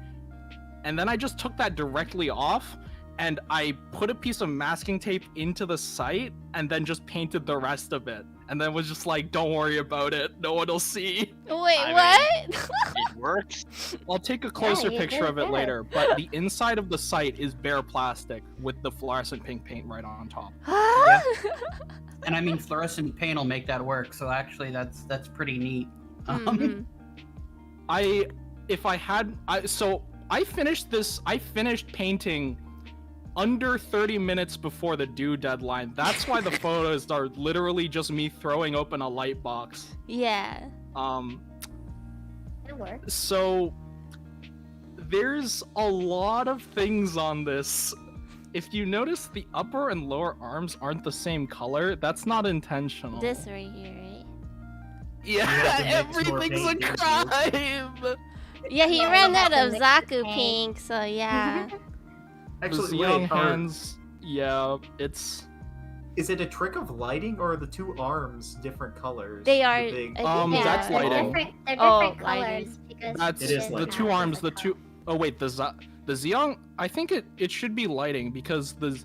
And then I just took that directly off and I put a piece of masking tape into the sight and then just painted the rest of it. And then was just like, don't worry about it. No one will see. Wait, I what? It works. I'll take a closer you picture did of it good. later, but the inside of the sight is bare plastic with the fluorescent pink paint right on top. Huh? and I mean fluorescent paint will make that work, so actually that's pretty neat. Mhm. I finished painting under 30 minutes before the due deadline. That's why the photos are literally just me throwing open a light box. Yeah. It works. So there's a lot of things on this. If you notice, the upper and lower arms aren't the same color. That's not intentional. This right here, right? Yeah, everything's a crime. Yeah, he ran out of Zaku pink, so yeah. Actually, The young wait, hands. Yeah, it's. is it a trick of lighting, or are the two arms different colors? They The are. big- That's they're lighting. They're different Oh, colors lighting. because That's It is she the lighting. didn't two have arms. The different two. Oh wait, the Xiong. I think it should be lighting because the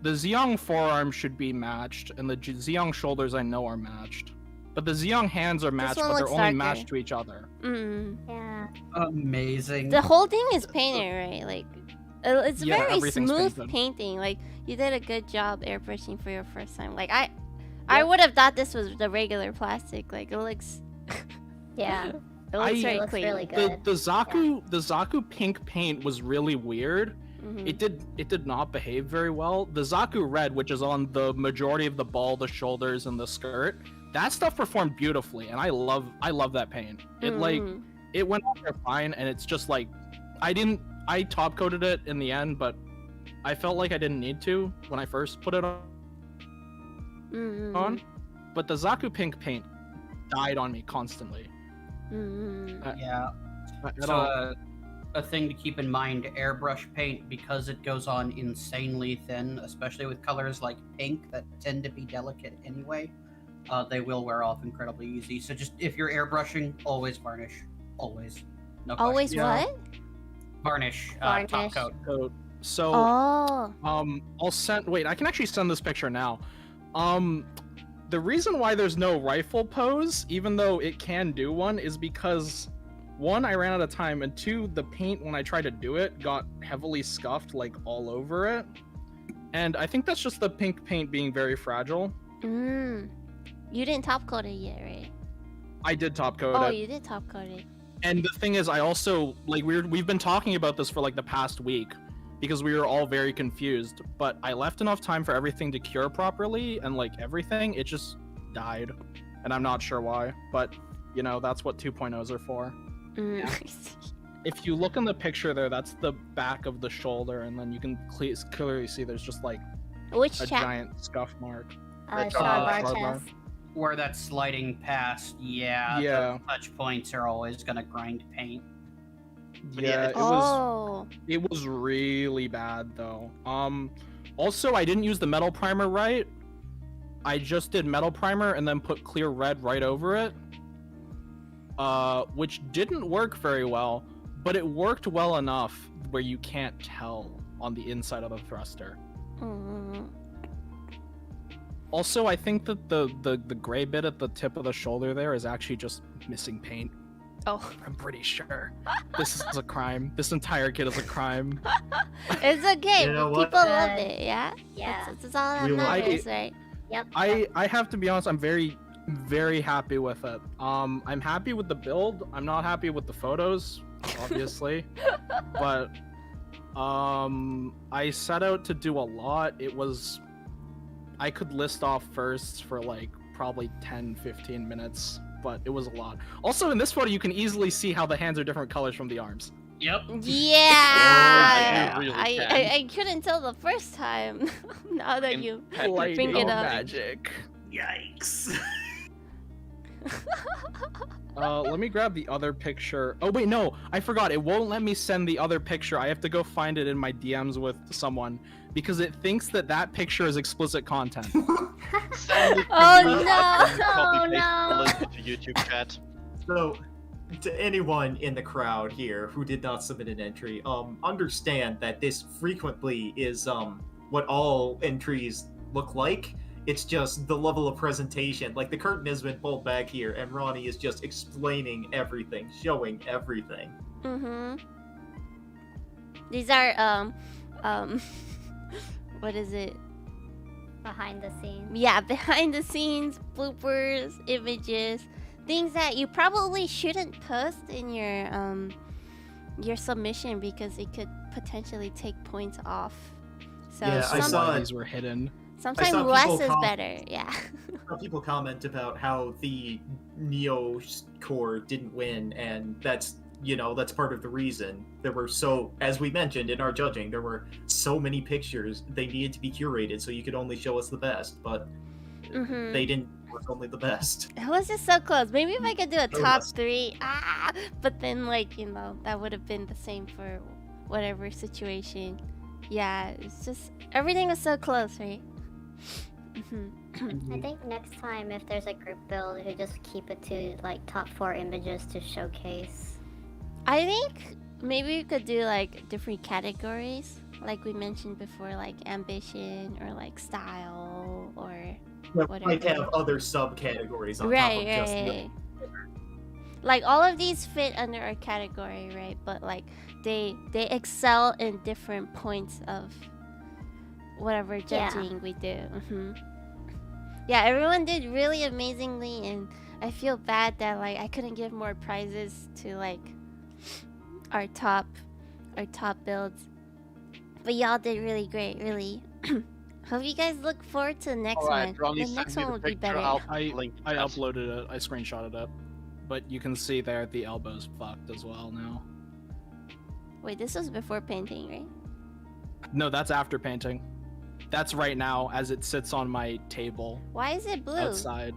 Xiong forearm should be matched, and the Xiong shoulders I know are matched. But the Xiong hands are matched, one but they're looks only darker. matched to each other. Mm. Yeah. Amazing. The whole thing is painted, right? Like, it's Yeah, very everything's smooth painted. painting. Like, you did a good job airbrushing for your first time. Like, I would have thought this was the regular plastic. Like, it looks. Yeah. It looks I- very It looks clean. really good. The Zaku pink paint was really weird. Mhm. It did not behave very well. The Zaku red, which is on the majority of the ball, the shoulders, and the skirt, that stuff performed beautifully, and I love that paint. It Mhm. it went on there fine, and it's just like I top coated it in the end, but I felt like I didn't need to when I first put it Mhm. on. But the Zaku pink paint died on me constantly. Mhm. Yeah. I So don't- a thing to keep in mind, airbrush paint, because it goes on insanely thin, especially with colors like pink that tend to be delicate anyway, they will wear off incredibly easy. So just if you're airbrushing, always varnish. Always. No question. Always Yeah. what? Varnish. Top Varnish. coat. So Oh. I'll send. Wait, I can actually send this picture now. The reason why there's no rifle pose, even though it can do one, is because one, I ran out of time, and two, the paint when I tried to do it got heavily scuffed like all over it, and I think that's just the pink paint being very fragile. Mm. You didn't top coat it yet, right? I did top coat Oh, it, you did top coat it. and the thing is, I also like we've been talking about this for like the past week because we were all very confused, but I left enough time for everything to cure properly, and like everything, it just died, and I'm not sure why, but you know, that's what 2.0s are for. Mm. If you look in the picture there, that's the back of the shoulder, and then you can clearly see there's just like Which a chap? giant scuff mark. Char Char bar bar. chest. Where that's sliding past, yeah. Yeah. The touch points are always gonna grind paint. But Yeah, yeah, it Oh. was really bad though. Also, I didn't use the metal primer right. I just did metal primer and then put clear red right over it, which didn't work very well, but it worked well enough where you can't tell on the inside of the thruster. Mm. Also, I think that the gray bit at the tip of the shoulder there is actually just missing paint. Oh. I'm pretty sure. This is a crime. This entire kit is a crime. It's okay. You know People what? love it, yeah? Yeah. That's all that We like matters, right? Yep. I have to be honest, I'm very happy with it. I'm happy with the build. I'm not happy with the photos, obviously. But I set out to do a lot. I could list off firsts for like probably 10-15 minutes, but it was a lot. Also, in this photo, you can easily see how the hands are different colors from the arms. Yep. Yeah. you really I couldn't tell the first time. Now that And you Patrick, bring it up. Magic. Yikes. Let me grab the other picture. Oh wait, no, I forgot. It won't let me send the other picture. I have to go find it in my DMs with someone because it thinks that picture is explicit content. Send it to Oh, me, no. I can copy Oh, paste no. the link to YouTube chat. So, to anyone in the crowd here who did not submit an entry, understand that this frequently is what all entries look like. It's just the level of presentation. Like, the curtain has been pulled back here, and Ronnie is just explaining everything, showing everything. Mm-hmm. These are what is it? Behind the scenes. Yeah, behind the scenes, bloopers, images things that you probably shouldn't post in your submission because it could potentially take points off. So Yeah, I saw these were hidden. sometimes saw less people is com- better. Yeah. People comment about how the Neo core didn't win, and that's part of the reason. There were as we mentioned in our judging, there were so many pictures, they needed to be curated so you could only show us the best, but they didn't show us only the best. It was just so close. Maybe if I could do a So top yes. 3, but then that would have been the same for whatever situation. Yeah, it's just everything was so close, right? I think next time if there's a group build, we just keep it to like top 4 images to showcase. I think maybe we could do like different categories, like we mentioned before, like ambition or like style or Might have other subcategories on top of just right. Like all of these fit under our category, right? But like they excel in different points of whatever judging we do. Yeah, everyone did really amazingly, and I feel bad that like I couldn't give more prizes to like our top builds. But y'all did really great, really. Hope you guys look forward to the next one. The next one will be better. I uploaded it. I screenshotted it. But you can see there the elbow's fucked as well now. Wait, this was before painting, right? No, that's after painting. That's right now as it sits on my table. Why is it blue? Outside.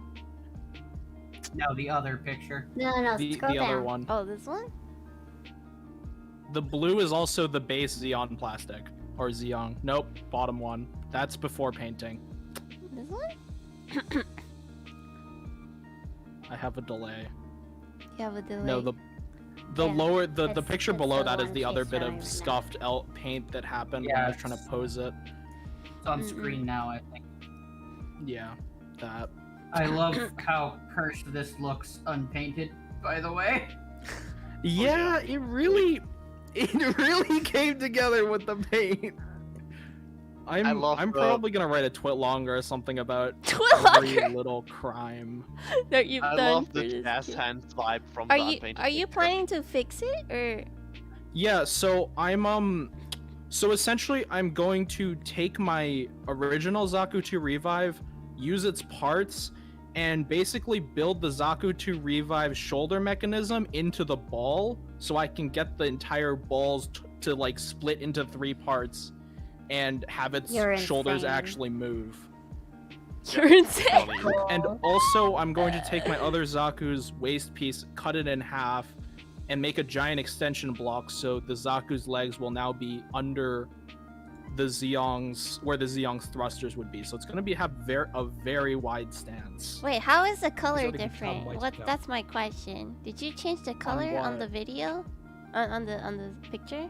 No, the other picture. No, The scroll down. other one. Oh, this one? The blue is also the base Xeon plastic. Or Xeon. Nope, bottom one. That's before painting. This one? I have a delay. You have a delay. No, the Yeah, lower the it's- picture it's below the that is one the other she's bit showing of right now. scuffed paint that happened when Yeah, I was trying to pose it. It's on screen now, I think. Yeah, that. I love how cursed this looks unpainted, by the way. Yeah, it really came together with the paint. I'm probably gonna write a twit longer or something about every little crime. that you've I done love for the this jazz kid. hands vibe from Are the you unpainted are you picture. planning to fix it or? Yeah, so so essentially I'm going to take my original Zaku 2 Revive, use its parts, and basically build the Zaku 2 Revive shoulder mechanism into the ball so I can get the entire balls to like split into 3 parts and have its You're shoulders insane. actually move. You're insane. And also I'm going to take my other Zaku's waist piece, cut it in half, and make a giant extension block so the Zaku's legs will now be under the Zeong's, where the Zeong's thrusters would be. So it's going to have a very wide stance. Wait, how is the color already become different? white What? now. That's my question. Did you change the color on what? the video? On the picture?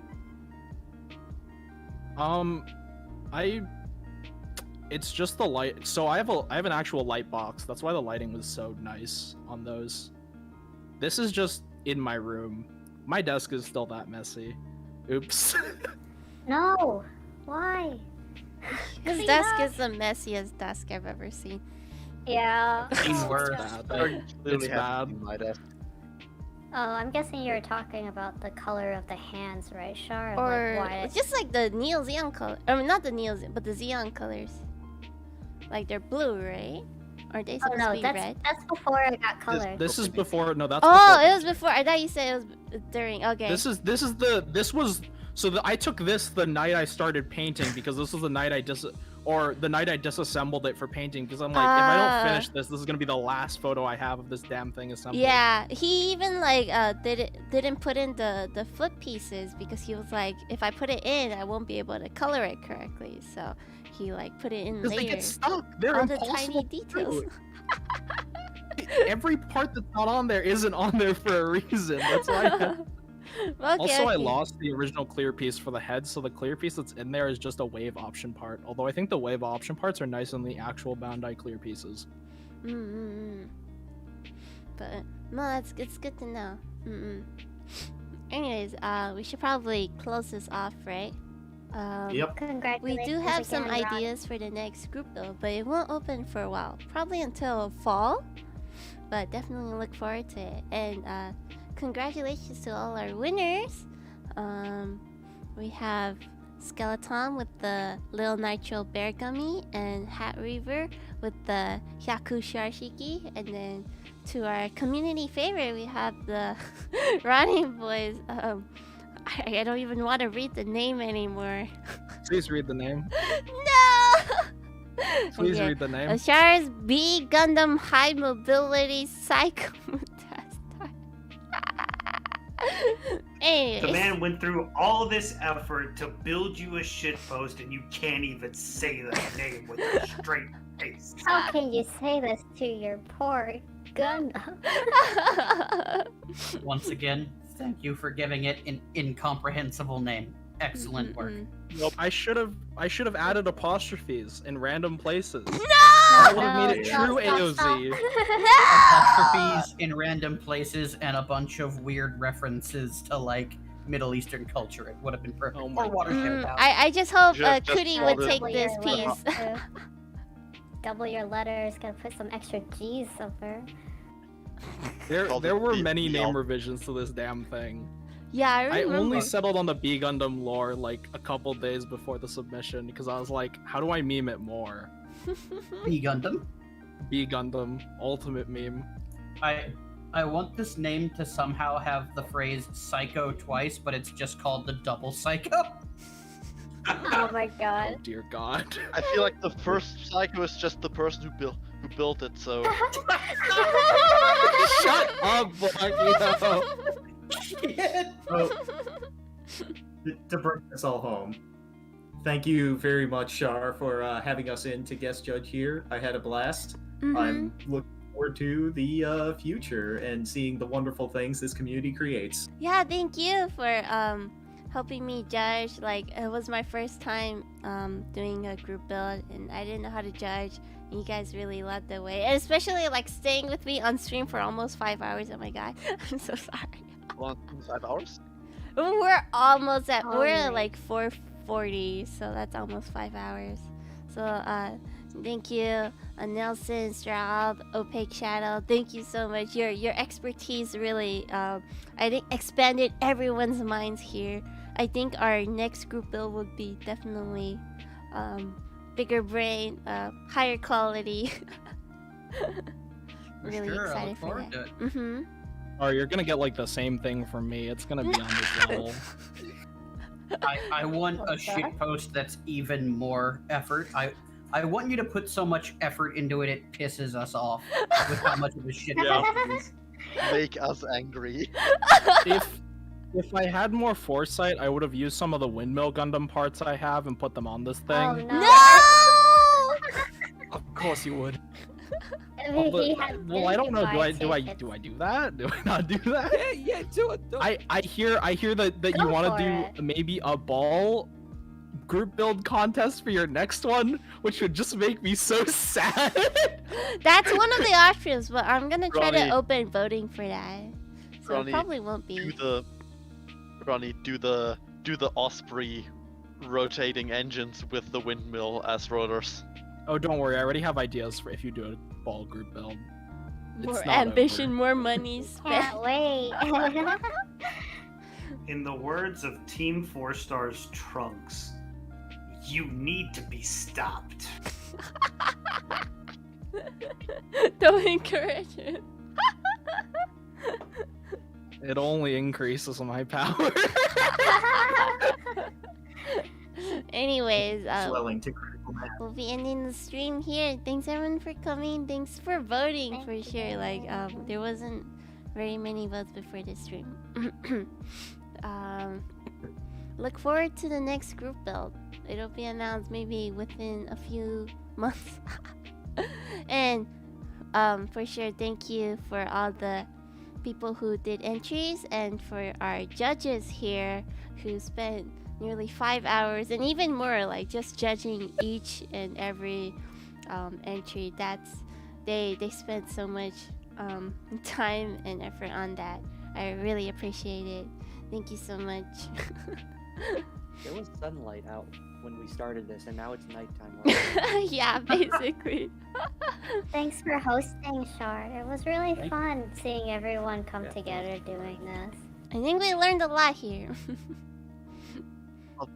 It's just the light. So I have an actual light box. That's why the lighting was so nice on those. This is just in my room. My desk is still that messy. Oops. No! Why? His Clean desk up. is the messiest desk I've ever seen. Yeah. It's worse. bad. Clearly It's hasn't bad. seen my desk. Oh, I'm guessing you're talking about the color of the hands, right, Char? Or like why it's just like the Neo Xeon color. I mean, not the Neo Xeon, but the Xeon colors. Like they're blue, right? Aren't they Oh supposed no, to be red? that's before it got colored. This is before. No, that's. Oh, before it was before. I thought you said it was during. Okay. This was I took this the night I started painting because this was the night I disassembled it for painting because I'm like, if I don't finish this is gonna be the last photo I have of this damn thing assembled. Yeah, he even like didn't put in the foot pieces because he was like, if I put it in, I won't be able to color it correctly. So he like put it in Because they later. get stuck. They're All the impossible tiny to details. do. Every part that's not on there isn't on there for a reason. That's why. Also, I lost the original clear piece for the head, so the clear piece that's in there is just a wave option part. Although I think the wave option parts are nice on the actual Bandai clear pieces. But no, it's good to know. Anyways, we should probably close this off, right? Yep. We Congratulations do have some again, Rod. ideas for the next group though, but it won't open for a while. Probably until fall. but definitely look forward to it. And congratulations to all our winners. We have Skeleton with the Lil Nitro Bear Gummy, and Hat Reaver with the Hyaku Sharshiki. And then to our community favorite, we have the Running Boys. I don't even want to read the name anymore. Please read the name. No! Please read the name. Char's B Gundam High Mobility Psycho. The man went through all this effort to build you a shitpost, and you can't even say the name with a straight face. How can you say this to your poor Gundam? Once again, thank you for giving it an incomprehensible name. Excellent work. Nope, I should have added apostrophes in random places. No! That would have made it true AOZ. Apostrophes in random places and a bunch of weird references to like Middle Eastern culture. It would have been perfect. Oh my or Watershed House. I just hope Just Cootie call would it- take this piece. Double your letters, gotta put some extra G's over. There were many BL. name revisions to this damn thing. Yeah, I I remember. only settled on the B Gundam lore like a couple days before the submission because I was like, how do I meme it more? B Gundam. B Gundam, ultimate meme. I want this name to somehow have the phrase psycho twice, but it's just called the double psycho. Oh my Oh god. dear God. I feel like the first Psycho is just the person who built it, so... Shut up, Blackio. To bring this all home, thank you very much, Char, for having us in to guest judge here. I had a blast. I'm looking forward to the future and seeing the wonderful things this community creates. Yeah, thank you for helping me judge. Like, it was my first time doing a group build, and I didn't know how to judge. And you guys really led the way, and especially like staying with me on stream for almost 5 hours. Oh my god, I'm so sorry. 5 hours? We're almost at Oh we're my. at like 4:40, so that's almost 5 hours. So thank you, Nelson, Stroud, opaqueshadow. Thank you so much. Your expertise really I think expanded everyone's minds here. I think our next group build would be definitely bigger brain, higher quality. Really Sure, I excited look for forward that. to it. Oh, you're gonna get like the same thing from me. It's gonna be on this level. I want a shit post that's even more effort. I want you to put so much effort into it, it pisses us off with how much of a shit Yeah. post it is. Make us angry. If I had more foresight, I would have used some of the windmill Gundam parts I have and put them on this thing. Oh no! No! Of course you would. He had Well, I don't know. Do I tickets. do that? Do I not do that? Yeah, do it. I hear that you Go want for to it. do maybe a ball group build contest for your next one, which would just make me so sad. That's one of the options, but I'm gonna try Ronnie. to open voting for that. So Ronnie, it probably won't be. do the Osprey rotating engines with the windmill as rotors. Oh, don't worry. I already have ideas for if you do a ball group build. More It's not ambition, over. more money spent. Can't wait. In the words of Team 4 Star's Trunks, you need to be stopped. Don't encourage it. It only increases my power. Anyways, Swelling to critical mass. we'll be ending the stream here. Thanks everyone for coming. Thanks for voting for sure. Like there wasn't very many votes before this stream. Look forward to the next group build. It'll be announced maybe within a few months. And for sure, thank you for all the people who did entries and for our judges here who spent nearly 5 hours and even more like just judging each and every entry. They spent so much time and effort on that. I really appreciate it. Thank you so much. There was sunlight out. when we started this, and now it's nighttime. Yeah, basically. Thanks for hosting, Char. It was really fun seeing everyone come together doing this. I think we learned a lot here. Oh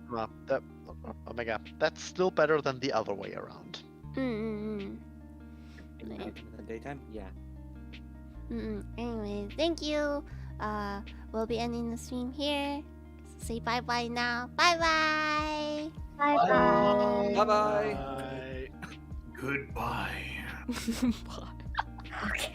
my god, that's still better than the other way around. In the daytime? Yeah. Anyway, thank you. We'll be ending the stream here. So say bye-bye now. Bye-bye. Bye-bye. Bye-bye. Goodbye. Bye. Okay.